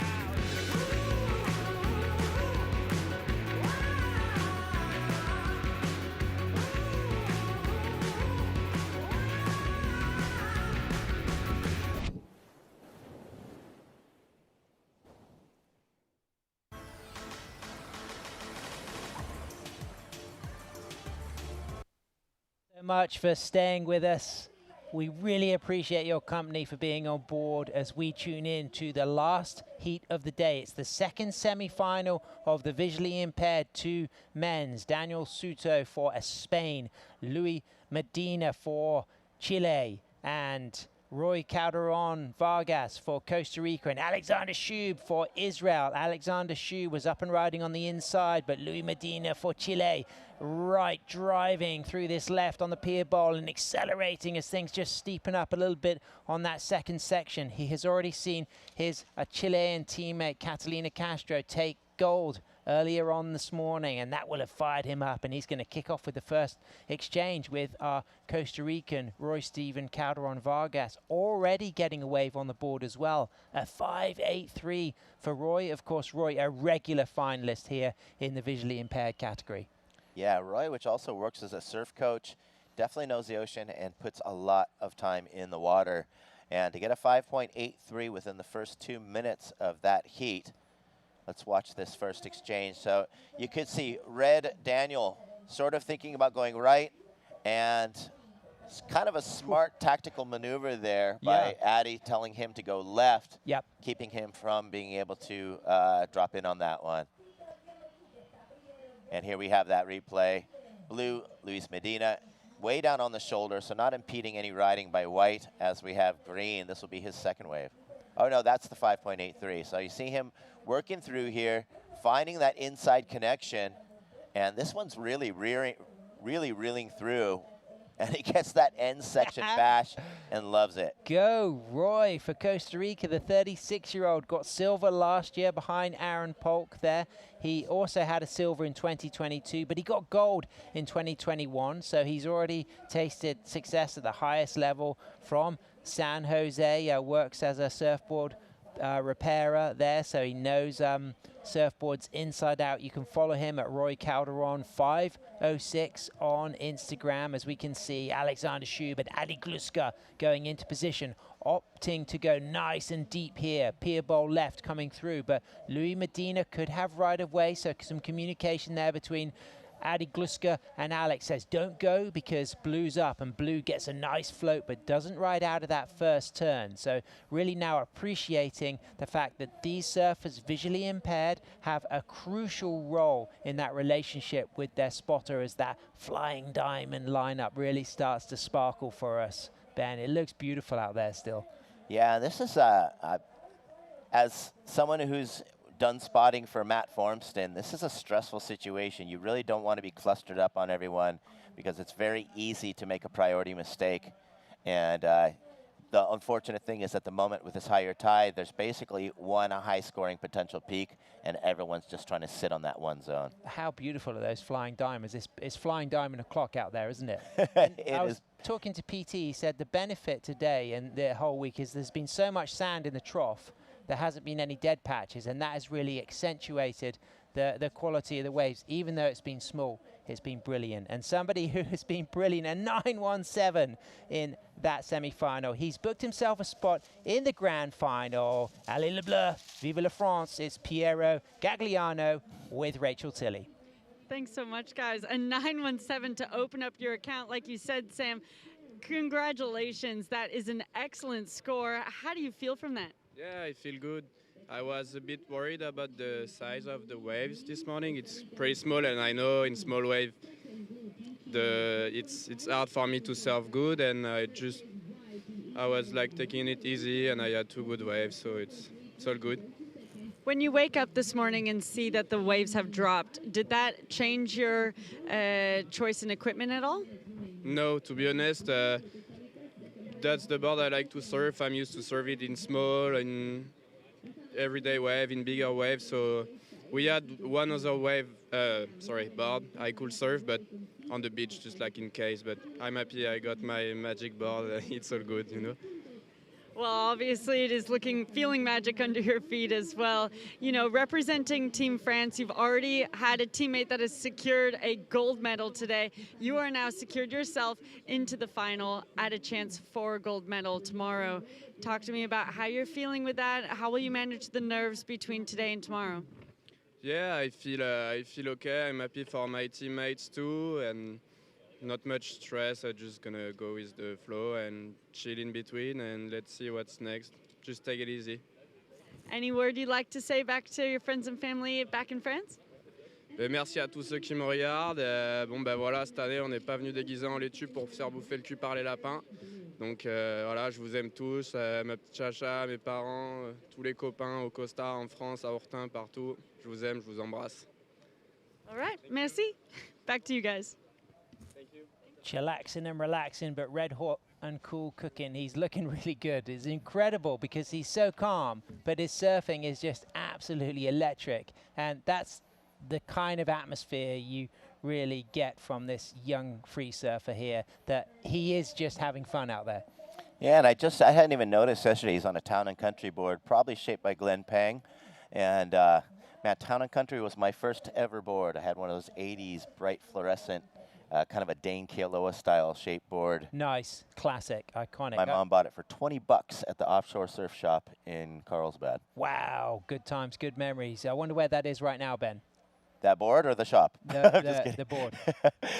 S13: Much for staying with us. We really appreciate your company for being on board as we tune in to the last heat of the day. It's the second semi-final of the visually impaired 2 men's. Daniel Soto for Spain, Luis Medina for Chile, and Roy Calderon Vargas for Costa Rica, and Alexander Schub for Israel. Alexander Schub was up and riding on the inside, but Luis Medina for Chile, right driving through this left on the pier bowl and accelerating as things just steepen up a little bit on that second section. He has already seen his Chilean teammate Catalina Castro take gold earlier on this morning, and that will have fired him up, and he's going to kick off with the first exchange with our Costa Rican Roy Steven Calderon Vargas, already getting a wave on the board as well. A 5.83 for Roy. Of course, Roy, a regular finalist here in the visually impaired category.
S20: Yeah, Roy, which also works as a surf coach, definitely knows the ocean and puts a lot of time in the water. And to get a 5.83 within the first 2 minutes of that heat, let's watch this first exchange. So you could see Red Daniel sort of thinking about going right, and it's kind of a smart tactical maneuver there by Addy telling him to go left, keeping him from being able to drop in on that one. And here we have that replay. Blue, Luis Medina, way down on the shoulder, so not impeding any riding by white as we have green. This will be his second wave. Oh, no, that's the 5.83. So you see him working through here, finding that inside connection, and this one's really reeling through, and he gets that end section bash and loves it.
S13: Go Roy for Costa Rica. The 36-year-old got silver last year behind Aaron Polk there. He also had a silver in 2022, but he got gold in 2021, so he's already tasted success at the highest level from San Jose. Works as a surfboard repairer there, so he knows surfboards inside out. You can follow him at Roy Calderon 506 on Instagram. As we can see, Alexander Schub and Adi Gluska going into position opting to go nice and deep here. Pier bowl left coming through, but Louis Medina could have right of way, so some communication there between Adi Gluska and Alex says don't go because Blue's up, and Blue gets a nice float but doesn't ride out of that first turn. So really now appreciating the fact that these surfers visually impaired have a crucial role in that relationship with their spotter as that flying diamond lineup really starts to sparkle for us. Ben, it looks beautiful out there still.
S20: Yeah, this is as someone who's done spotting for Matt Formston, this is a stressful situation. You really don't want to be clustered up on everyone because it's very easy to make a priority mistake. And the unfortunate thing is at the moment with this higher tide, there's basically one high-scoring potential peak, and everyone's just trying to sit on that one zone.
S13: How beautiful are those flying diamonds? It's flying diamond o'clock out there, isn't it?
S20: It is.
S13: Talking to PT, he said the benefit today and the whole week is there's been so much sand in the trough. There hasn't been any dead patches, and that has really accentuated the quality of the waves. Even though it's been small, it's been brilliant. And somebody who has been brilliant, a 917 in that semi-final. He's booked himself a spot in the grand final. Allez le bleu, vive la France. It's Piero Gagliano with Rachel Tilley.
S17: Thanks so much, guys. A 917 to open up your account. Like you said, Sam, congratulations. That is an excellent score. How do you feel from that?
S16: Yeah, I feel good. I was a bit worried about the size of the waves this morning. It's pretty small, and I know in small wave it's hard for me to surf good, and I was like taking it easy, and I had 2 good waves, so it's all good.
S17: When you wake up this morning and see that the waves have dropped, did that change your choice in equipment at all?
S16: No, to be honest, that's the board I like to surf. I'm used to surf it in small, in everyday wave, in bigger waves. So we had one other board I could surf, but on the beach, just like in case. But I'm happy I got my magic board. It's all good, you know.
S17: Well, obviously it is feeling magic under your feet as well. You know, representing Team France, you've already had a teammate that has secured a gold medal today. You are now secured yourself into the final at a chance for a gold medal tomorrow. Talk to me about how you're feeling with that. How will you manage the nerves between today and tomorrow?
S16: Yeah, I feel okay. I'm happy for my teammates too, and not much stress. I'm just gonna go with the flow and chill in between, and let's see what's next. Just take it easy.
S17: Any word you'd like to say back to your friends and family back in France?
S16: Merci à tous ceux qui me regardent. Bon ben voilà, cette année on n'est pas venu déguisé en laitue pour faire bouffer le cul par les lapins. Donc voilà, je vous aime tous, ma petite chacha, mes parents, tous les copains au Costa, en France, à Hortin, partout. Je vous aime, je vous embrasse.
S17: All right, merci. Back to you guys.
S13: Chillaxing and relaxing, but red hot and cool cooking. He's looking really good. It's incredible because he's so calm, but his surfing is just absolutely electric. And that's the kind of atmosphere you really get from this young free surfer here, that he is just having fun out there.
S20: Yeah, and I hadn't even noticed yesterday he's on a Town and Country board, probably shaped by Glenn Pang. And man, Town and Country was my first ever board. I had one of those 80s bright fluorescent kind of a Dane Kealoha style shape board.
S13: Nice, classic, iconic.
S20: My mom bought it for $20 at the offshore surf shop in Carlsbad.
S13: Wow, good times, good memories. I wonder where that is right now, Ben.
S20: That board or the shop?
S13: The board.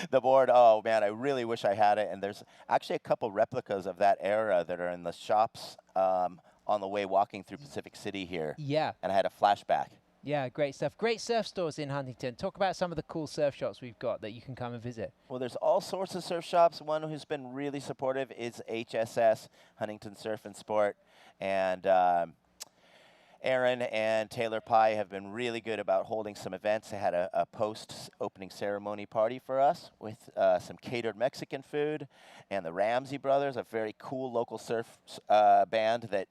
S20: The board, oh man, I really wish I had it. And there's actually a couple replicas of that era that are in the shops on the way walking through Pacific City here.
S13: Yeah.
S20: And I had a flashback.
S13: Yeah, great stuff. Great surf stores in Huntington. Talk about some of the cool surf shops we've got that you can come and visit.
S20: Well, there's all sorts of surf shops. One who's been really supportive is HSS, Huntington Surf and Sport. And Aaron and Taylor Pye have been really good about holding some events. They had a post-opening ceremony party for us with some catered Mexican food. And the Ramsey brothers, a very cool local surf band that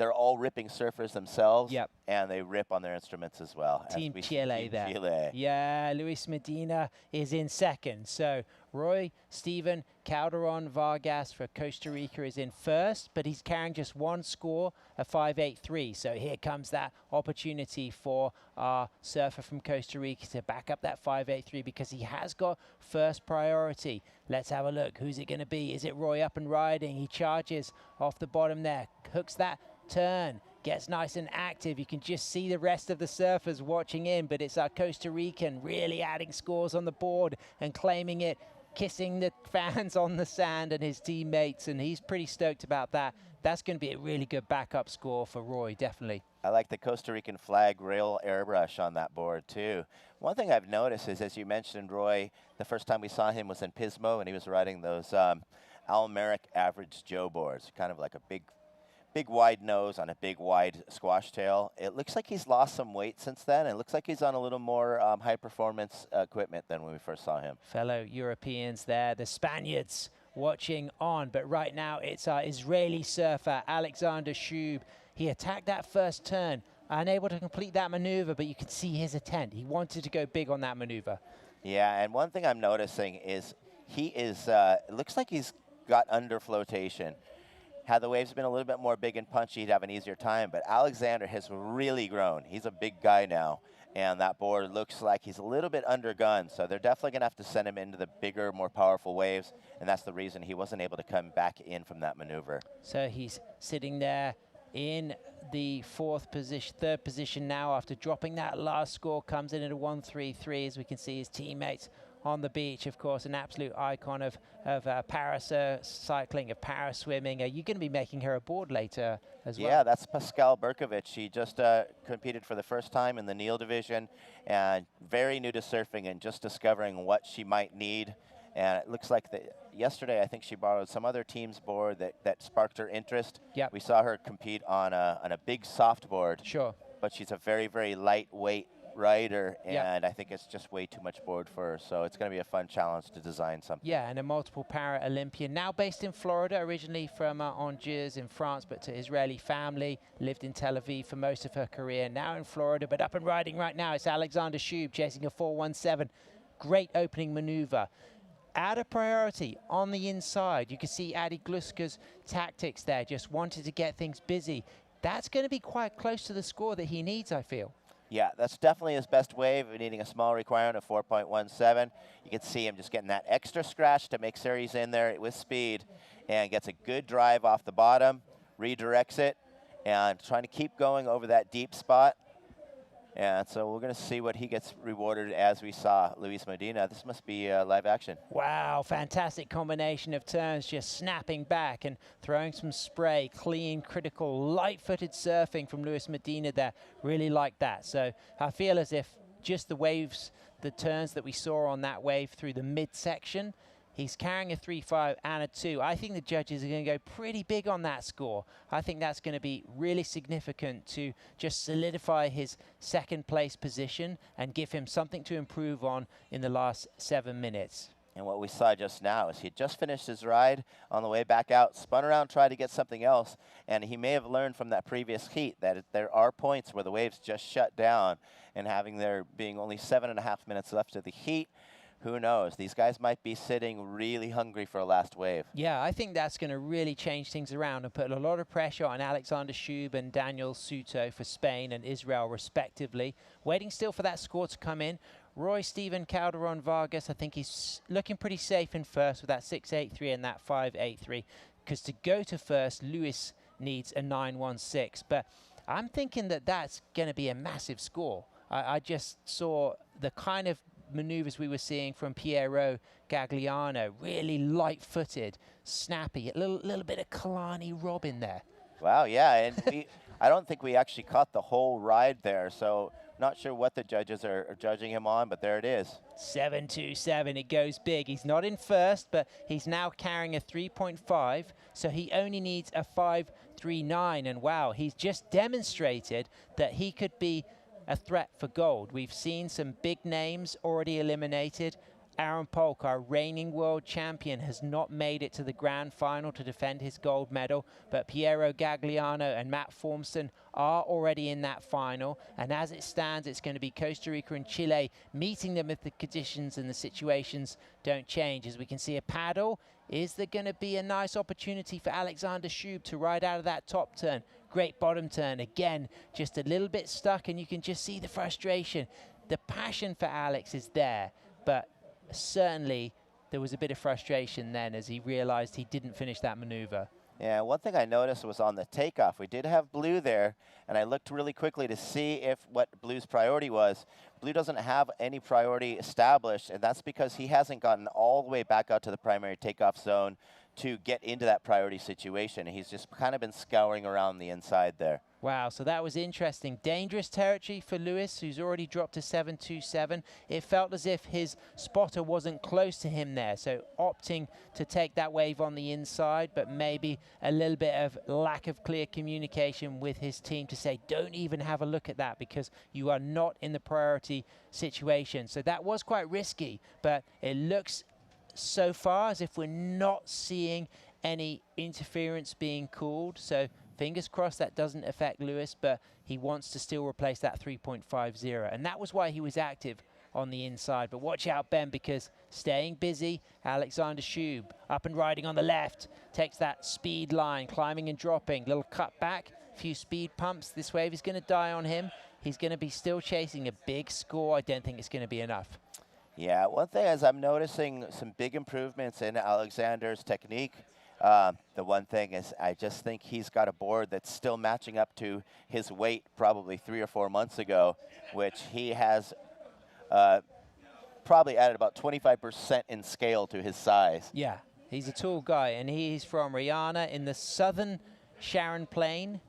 S20: they're all ripping surfers themselves.
S13: Yep.
S20: And they rip on their instruments as well.
S13: Team Chile there.
S20: Chile.
S13: Yeah, Luis Medina is in second. So Roy, Steven, Calderon, Vargas for Costa Rica is in first, but he's carrying just one score, a 5.83. So here comes that opportunity for our surfer from Costa Rica to back up that 5.83 because he has got first priority. Let's have a look. Who's it going to be? Is it Roy up and riding? He charges off the bottom there, hooks that turn, gets nice and active. You can just see the rest of the surfers watching in, but it's our Costa Rican really adding scores on the board and claiming it, kissing the fans on the sand and his teammates, and he's pretty stoked about that. That's going to be a really good backup score for Roy, definitely.
S20: I like the Costa Rican flag rail airbrush on that board too. One thing I've noticed is, as you mentioned, Roy, the first time we saw him was in Pismo, and he was riding those Almeric Average Joe boards, kind of like a big wide nose on a big wide squash tail. It looks like he's lost some weight since then. It looks like he's on a little more high performance equipment than when we first saw him.
S13: Fellow Europeans there, the Spaniards watching on, but right now it's our Israeli surfer, Alexander Shub. He attacked that first turn, unable to complete that maneuver, but you can see his intent. He wanted to go big on that maneuver.
S20: Yeah, and one thing I'm noticing is he is, it looks like he's got under flotation. Had the waves been a little bit more big and punchy, he'd have an easier time. But Alexander has really grown. He's a big guy now. And that board looks like he's a little bit undergunned. So they're definitely going to have to send him into the bigger, more powerful waves. And that's the reason he wasn't able to come back in from that maneuver.
S13: So he's sitting there in the third position now after dropping that last score. Comes in at a 1.33 as we can see his teammates on the beach. Of course, an absolute icon of paracycling, of paraswimming. Are you going to be making her aboard later as well?
S20: Yeah, that's Pascal Berkovic. She just competed for the first time in the Neil division and very new to surfing and just discovering what she might need. And it looks like yesterday I think she borrowed some other team's board that sparked her interest.
S13: Yep.
S20: We saw her compete on a big soft board.
S13: Sure.
S20: But she's a very, very lightweight rider, and
S13: yeah.
S20: I think it's just way too much board for her. So it's going to be a fun challenge to design something.
S13: Yeah, and a multiple para-Olympian, now based in Florida, originally from Angers in France, but to Israeli family, lived in Tel Aviv for most of her career, now in Florida, but up and riding right now. It's Alexander Shub chasing a 4.17. Great opening maneuver. Out of priority on the inside. You can see Adi Gluska's tactics there, just wanted to get things busy. That's going to be quite close to the score that he needs, I feel.
S20: Yeah, that's definitely his best wave, needing a small requirement of 4.17. You can see him just getting that extra scratch to make sure he's in there with speed and gets a good drive off the bottom, redirects it, and trying to keep going over that deep spot. And so we're going to see what he gets rewarded as we saw Luis Medina. This must be live action.
S13: Wow, fantastic combination of turns, just snapping back and throwing some spray. Clean, critical, light-footed surfing from Luis Medina there. Really like that. So I feel as if just the waves, the turns that we saw on that wave through the midsection, he's carrying a 3.5 and a 2. I think the judges are going to go pretty big on that score. I think that's going to be really significant to just solidify his second place position and give him something to improve on in the last 7 minutes.
S20: And what we saw just now is he had just finished his ride on the way back out, spun around, tried to get something else, and he may have learned from that previous heat that there are points where the waves just shut down, and having there being only 7.5 minutes left of the heat, who knows? These guys might be sitting really hungry for a last wave.
S13: Yeah, I think that's going to really change things around and put a lot of pressure on Alexander Shub and Daniel Suto for Spain and Israel, respectively. Waiting still for that score to come in. Roy, Steven, Calderon, Vargas, I think he's looking pretty safe in first with that 6.83 and that 5.83. Because to go to first, Luis needs a 9.16. But I'm thinking that that's going to be a massive score. I just saw the kind of maneuvers we were seeing from Piero Gagliano, really light-footed, snappy, a little bit of Kalani Rob in there.
S20: Wow, yeah, and I don't think we actually caught the whole ride there, so not sure what the judges are judging him on, but there it is.
S13: 7.27, it goes big. He's not in first, but he's now carrying a 3.5, so he only needs a 5.39, and wow, he's just demonstrated that he could be a threat for gold. We've seen some big names already eliminated, Aaron Polk, our reigning world champion, has not made it to the grand final to defend his gold medal, but Piero Gagliano and Matt Formston are already in that final. And as it stands, it's going to be Costa Rica and Chile meeting them if the conditions and the situations don't change. As we can see a paddle, is there going to be a nice opportunity for Alexander Schub to ride out of that top turn? Great bottom turn. Again, just a little bit stuck, and you can just see the frustration. The passion for Alex is there, but certainly there was a bit of frustration then as he realized he didn't finish that maneuver.
S20: Yeah, one thing I noticed was on the takeoff, we did have Blue there, and I looked really quickly to see if what Blue's priority was. Blue doesn't have any priority established, and that's because he hasn't gotten all the way back out to the primary takeoff zone to get into that priority situation. He's just kind of been scouring around the inside there.
S13: Wow, so that was interesting. Dangerous territory for Lewis, who's already dropped to 7.27. It felt as if his spotter wasn't close to him there, so opting to take that wave on the inside, but maybe a little bit of lack of clear communication with his team to say, don't even have a look at that because you are not in the priority situation. So that was quite risky, but it looks so far as if we're not seeing any interference being called. So fingers crossed that doesn't affect Lewis, but he wants to still replace that 3.50. And that was why he was active on the inside. But watch out, Ben, because staying busy, Alexander Schub up and riding on the left, takes that speed line, climbing and dropping, little cut back, few speed pumps. This wave is going to die on him. He's going to be still chasing a big score. I don't think it's going to be enough.
S20: Yeah, one thing is I'm noticing some big improvements in Alexander's technique. The one thing is I just think he's got a board that's still matching up to his weight probably 3 or 4 months ago, which he has probably added about 25% in scale to his size.
S13: Yeah, he's a tall guy, and he's from Rihanna in the southern Sharon Plain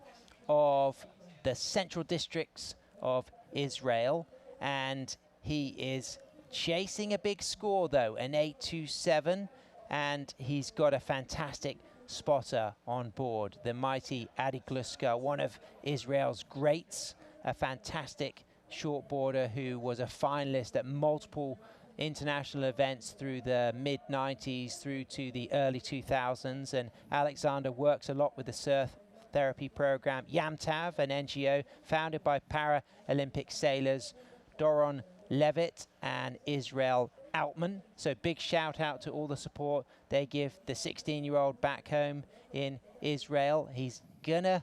S13: of the central districts of Israel, and he is chasing a big score though, an 8.27, and he's got a fantastic spotter on board, the mighty Adi Gluska, one of Israel's greats, a fantastic shortboarder who was a finalist at multiple international events through the mid-90s through to the early 2000s, and Alexander works a lot with the surf therapy program YAMTAV, an NGO founded by Paralympic sailors Doron Levitt and Israel Altman. So big shout out to all the support they give the 16-year-old back home in Israel. He's gonna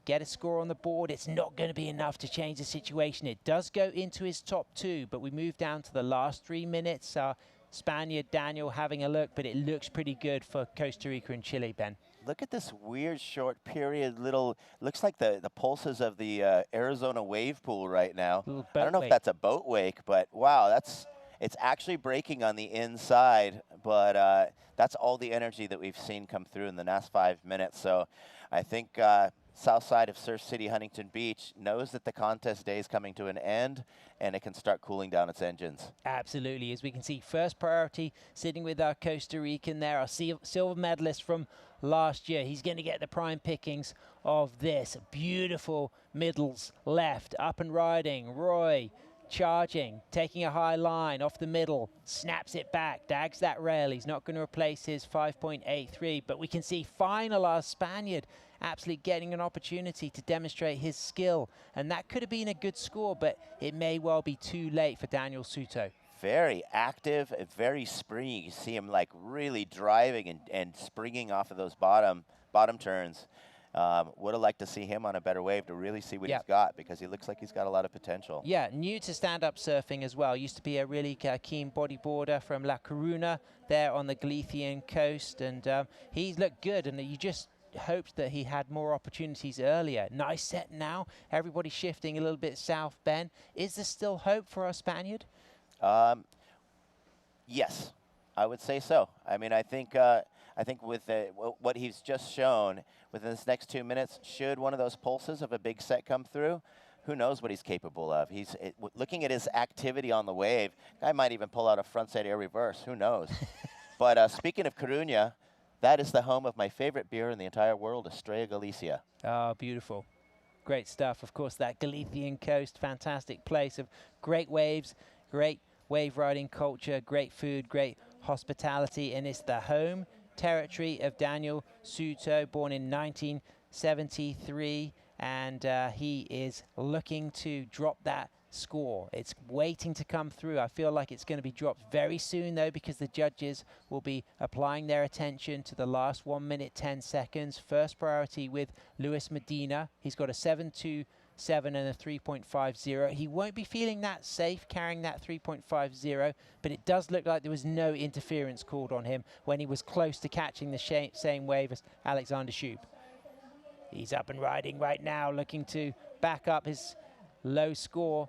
S13: get a score on the board. It's not going to be enough to change the situation. It does go into his top 2, but we move down to the last 3 minutes. Spaniard Daniel having a look, but it looks pretty good for Costa Rica and Chile, Ben.
S20: Look at this weird short period little, looks like the pulses of the Arizona wave pool right now. I don't know if that's a boat wake, but wow, it's actually breaking on the inside, but that's all the energy that we've seen come through in the last 5 minutes. So I think south side of Surf City, Huntington Beach knows that the contest day is coming to an end and it can start cooling down its engines.
S13: Absolutely. As we can see, first priority sitting with our Costa Rican there, our silver medalist from last year. He's going to get the prime pickings of this. Beautiful middles left, up and riding. Roy charging, taking a high line off the middle, snaps it back, dags that rail. He's not going to replace his 5.83, but we can see final our Spaniard absolutely getting an opportunity to demonstrate his skill. And that could have been a good score, but it may well be too late for Daniel Suto.
S20: Very active, very springy. You see him like really driving and springing off of those bottom turns. Would have liked to see him on a better wave to really see what he's got, because he looks like he's got a lot of potential.
S13: Yeah, new to stand-up surfing as well. Used to be a really keen bodyboarder from La Coruna there on the Galician coast, and he's looked good, and you just hoped that he had more opportunities earlier. Nice set now. Everybody shifting a little bit south, Ben. Is there still hope for our Spaniard?
S20: Yes, I would say so. I mean, I think with what he's just shown within this next 2 minutes, should one of those pulses of a big set come through, who knows what he's capable of. Looking at his activity on the wave, guy might even pull out a frontside air reverse. Who knows? But speaking of Coruña, that is the home of my favorite beer in the entire world, Estrella Galicia.
S13: Oh, beautiful. Great stuff. Of course, that Galician coast, fantastic place of great waves, great wave riding culture, great food, great hospitality, and it's the home territory of Daniel Suto, born in 1973, and he is looking to drop that score. It's waiting to come through. I feel like it's going to be dropped very soon, though, because the judges will be applying their attention to the last 1 minute 10 seconds. First priority with Luis Medina. He's got a 7.27 and a 3.50. He won't be feeling that safe carrying that 3.50, but it does look like there was no interference called on him when he was close to catching the same wave as Alexander Shoup. He's up and riding right now, looking to back up his low score.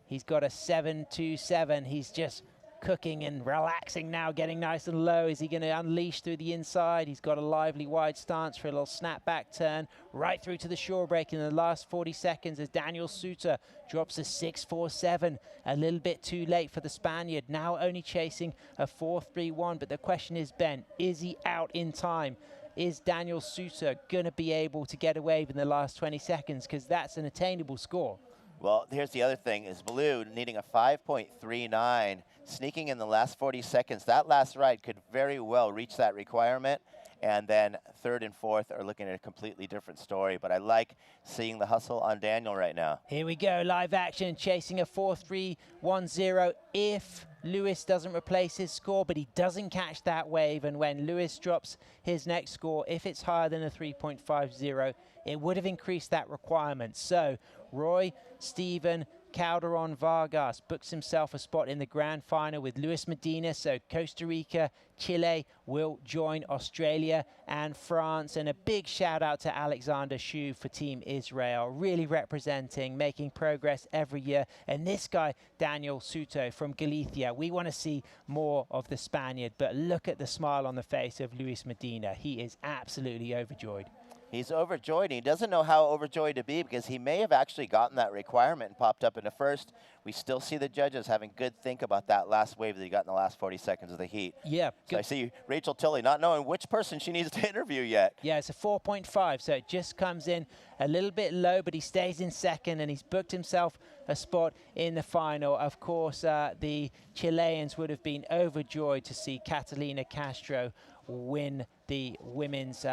S13: He's got a 7.27. He's just cooking and relaxing now, getting nice and low. Is he going to unleash through the inside? He's got a lively wide stance for a little snapback turn right through to the shore break in the last 40 seconds as Daniel Suter drops a 6.47. A little bit too late for the Spaniard, now only chasing a 4.31. But the question is, Ben, is he out in time? Is Daniel Suter going to be able to get a wave in the last 20 seconds? Because that's an attainable score.
S20: Well, here's the other thing, is Blue needing a 5.39, sneaking in the last 40 seconds. That last ride could very well reach that requirement, and then third and fourth are looking at a completely different story. But I like seeing the hustle on Daniel right now.
S13: Here we go, live action, chasing a 4.310 if Lewis doesn't replace his score, but he doesn't catch that wave. And when Lewis drops his next score, if it's higher than a 3.50, it would have increased that requirement. So Roy Stephen Calderon Vargas books himself a spot in the grand final with Luis Medina. So Costa Rica, Chile will join Australia and France. And a big shout out to Alexander Shoup for Team Israel, really representing, making progress every year. And this guy, Daniel Suto from Galicia, we want to see more of the Spaniard, but look at the smile on the face of Luis Medina. He is absolutely overjoyed.
S20: He's overjoyed. He doesn't know how overjoyed to be because he may have actually gotten that requirement and popped up into first. We still see the judges having good think about that last wave that he got in the last 40 seconds of the heat.
S13: Yeah.
S20: So I see Rachel Tilley not knowing which person she needs to interview yet.
S13: Yeah, it's a 4.5, so it just comes in a little bit low, but he stays in second, and he's booked himself a spot in the final. Of course, the Chileans would have been overjoyed to see Catalina Castro win the women's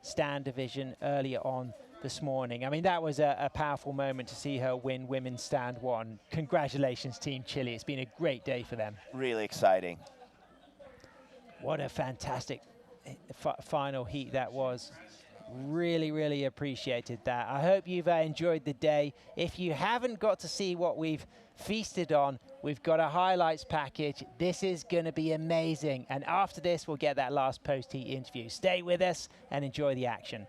S13: stand division earlier on this morning. I mean, that was a powerful moment to see her win women's stand one. Congratulations, Team Chile. It's been a great day for them.
S20: Really exciting.
S13: What a fantastic final heat that was. Really, really appreciated that. I hope you've enjoyed the day. If you haven't got to see what we've feasted on, we've got a highlights package. This is going to be amazing. And after this, we'll get that last post-heat interview. Stay with us and enjoy the action.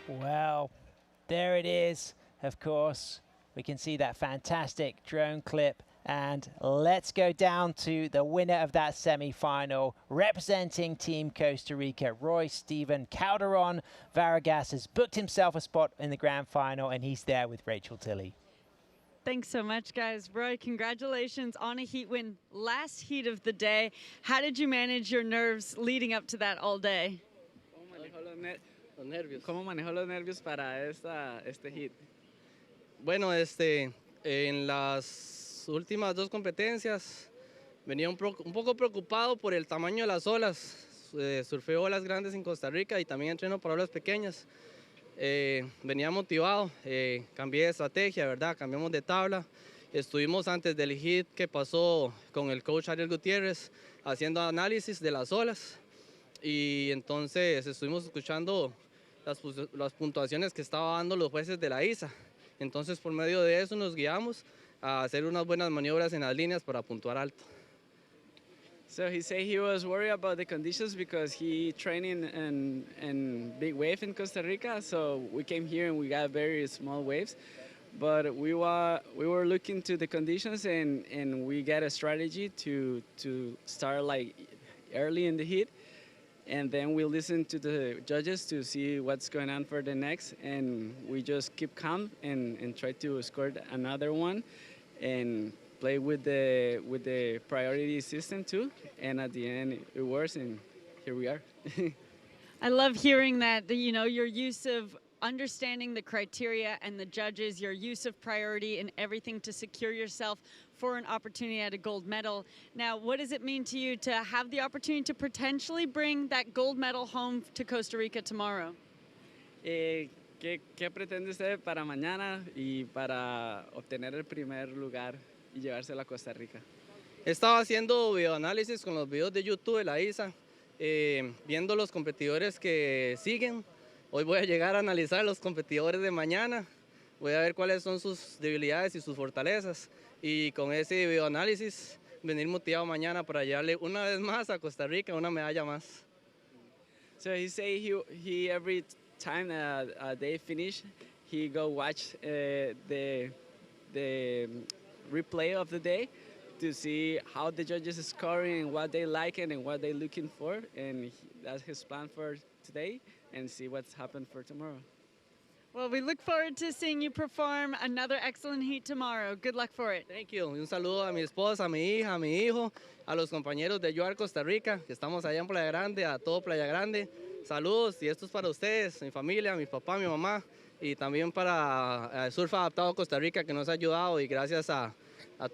S13: Well, there it is, of course. We can see that fantastic drone clip. And let's go down to the winner of that semi-final, representing Team Costa Rica, Roy Steven Calderon Vargas has booked himself a spot in the grand final, and he's there with Rachel Tilley.
S17: Thanks so much, guys. Roy, congratulations on a heat win. Last heat of the day. How did you manage your nerves leading up to that all day?
S11: ¿Cómo manejó los nervios para este heat? Bueno, en las últimas dos competencias venía un poco preocupado por el tamaño de las olas. Surfeo olas grandes en Costa Rica y también entreno para olas pequeñas. Venía motivado, cambié de estrategia, ¿verdad? Cambiamos de tabla. Estuvimos antes del hit que pasó con el coach Ariel Gutiérrez haciendo análisis de las olas y entonces estuvimos escuchando las puntuaciones que estaban dando los jueces de la ISA. Entonces por medio de eso nos guiamos a hacer unas buenas maniobras en las líneas para puntuar alto.
S22: So he said he was worried about the conditions because he training in big wave in Costa Rica. So we came here and we got very small waves, but we were looking to the conditions and we got a strategy to start like early in the heat, and then we listen to the judges to see what's going on for the next, and we just keep calm and try to score another one and play with the priority system too, and at the end it works, and here we are.
S17: I love hearing that, you know, your use of understanding the criteria and the judges, your use of priority and everything to secure yourself for an opportunity at a gold medal. Now, what does it mean to you to have the opportunity to potentially bring that gold medal home to Costa Rica tomorrow?
S22: ¿Qué pretende usted para mañana y para obtener el primer lugar y llevárselo a Costa Rica?
S11: He estado haciendo videoanálisis con los videos de YouTube de la ISA, viendo los competidores que siguen. Hoy voy a llegar a analizar a los competidores de mañana. Voy a ver cuáles son sus debilidades y sus fortalezas. Y con ese videoanálisis venir motivado mañana para llevarle una vez más a Costa Rica una medalla más.
S22: So he say he every time they finish, he go watch the replay of the day to see how the judges are scoring and what they like and what they're looking for, and that's his plan for today, and see what's happened for tomorrow.
S17: Well, we look forward to seeing you perform another excellent heat tomorrow. Good luck for it.
S11: Thank you. Un saludo a mi esposa, a mi hija, a mi hijo, a los compañeros de UR Costa Rica, que estamos allá en Playa Grande, a todo Playa Grande. Saludos, y esto es para ustedes, mi familia, mi papá, mi mamá, y también para Surf Adaptado Costa Rica, que nos ha ayudado, y gracias a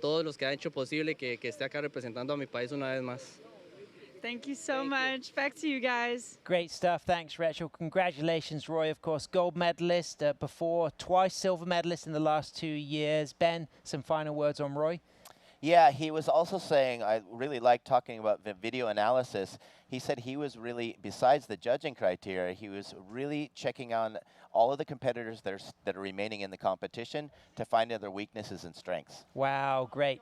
S11: todos los que han hecho posible que esté acá representando a mi país una vez más.
S17: Thank you so much. Back to you guys.
S13: Great stuff. Thanks, Rachel. Congratulations, Roy. Of course, gold medalist before, twice silver medalist in the last 2 years. Ben, some final words on Roy?
S20: Yeah, he was also saying, I really like talking about the video analysis. He said he was really, besides the judging criteria, he was really checking on all of the competitors that are remaining in the competition to find their weaknesses and strengths.
S13: Wow, great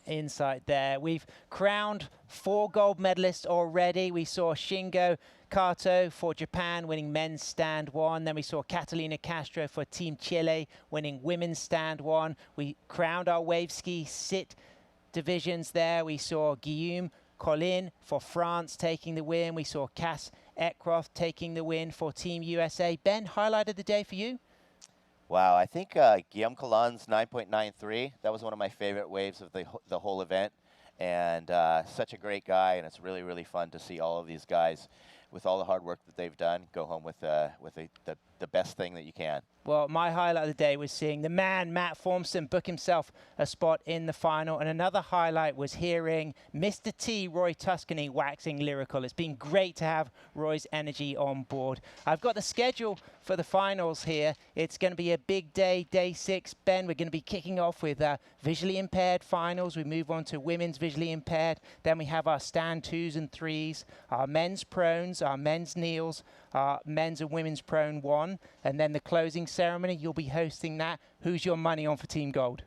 S13: insight there. We've crowned 4 gold medalists already. We saw Shingo Kato for Japan winning men's stand 1. Then we saw Catalina Castro for Team Chile winning women's stand 1. We crowned our wave ski sit divisions there. We saw Guillaume Collin for France taking the win. We saw Cass Eckroth taking the win for Team USA. Ben, highlight of the day for you?
S20: Wow, I think Guillaume Collin's 9.93, that was one of my favorite waves of the whole event. And such a great guy, and it's really, really fun to see all of these guys, with all the hard work that they've done, go home with the best thing that you can.
S13: Well, my highlight of the day was seeing the man, Matt Formson, book himself a spot in the final. And another highlight was hearing Mr. T, Roy Tuscany, waxing lyrical. It's been great to have Roy's energy on board. I've got the schedule for the finals here. It's going to be a big day, day 6. Ben, we're going to be kicking off with visually impaired finals. We move on to women's visually impaired. Then we have our stand 2s and 3s, our men's prones, our men's kneels, our men's and women's prone 1, and then the closing ceremony. You'll be hosting that. Who's your money on for Team Gold?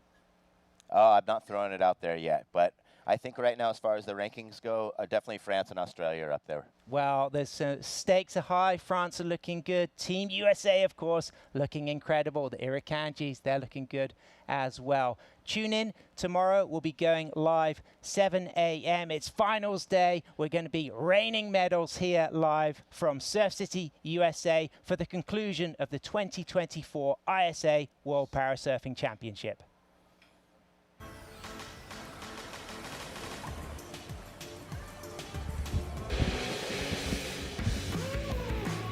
S20: Oh, I'm not throwing it out there yet, but I think right now, as far as the rankings go, definitely France and Australia are up there.
S13: Well, there's stakes are high. France are looking good. Team USA, of course, looking incredible. The Irakanjis, they're looking good as well. Tune in tomorrow. We'll be going live 7 a.m. It's finals day. We're going to be raining medals here live from Surf City, USA for the conclusion of the 2024 ISA World Parasurfing Championship.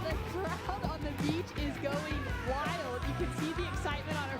S1: The crowd on the beach is going wild. You can see the excitement on her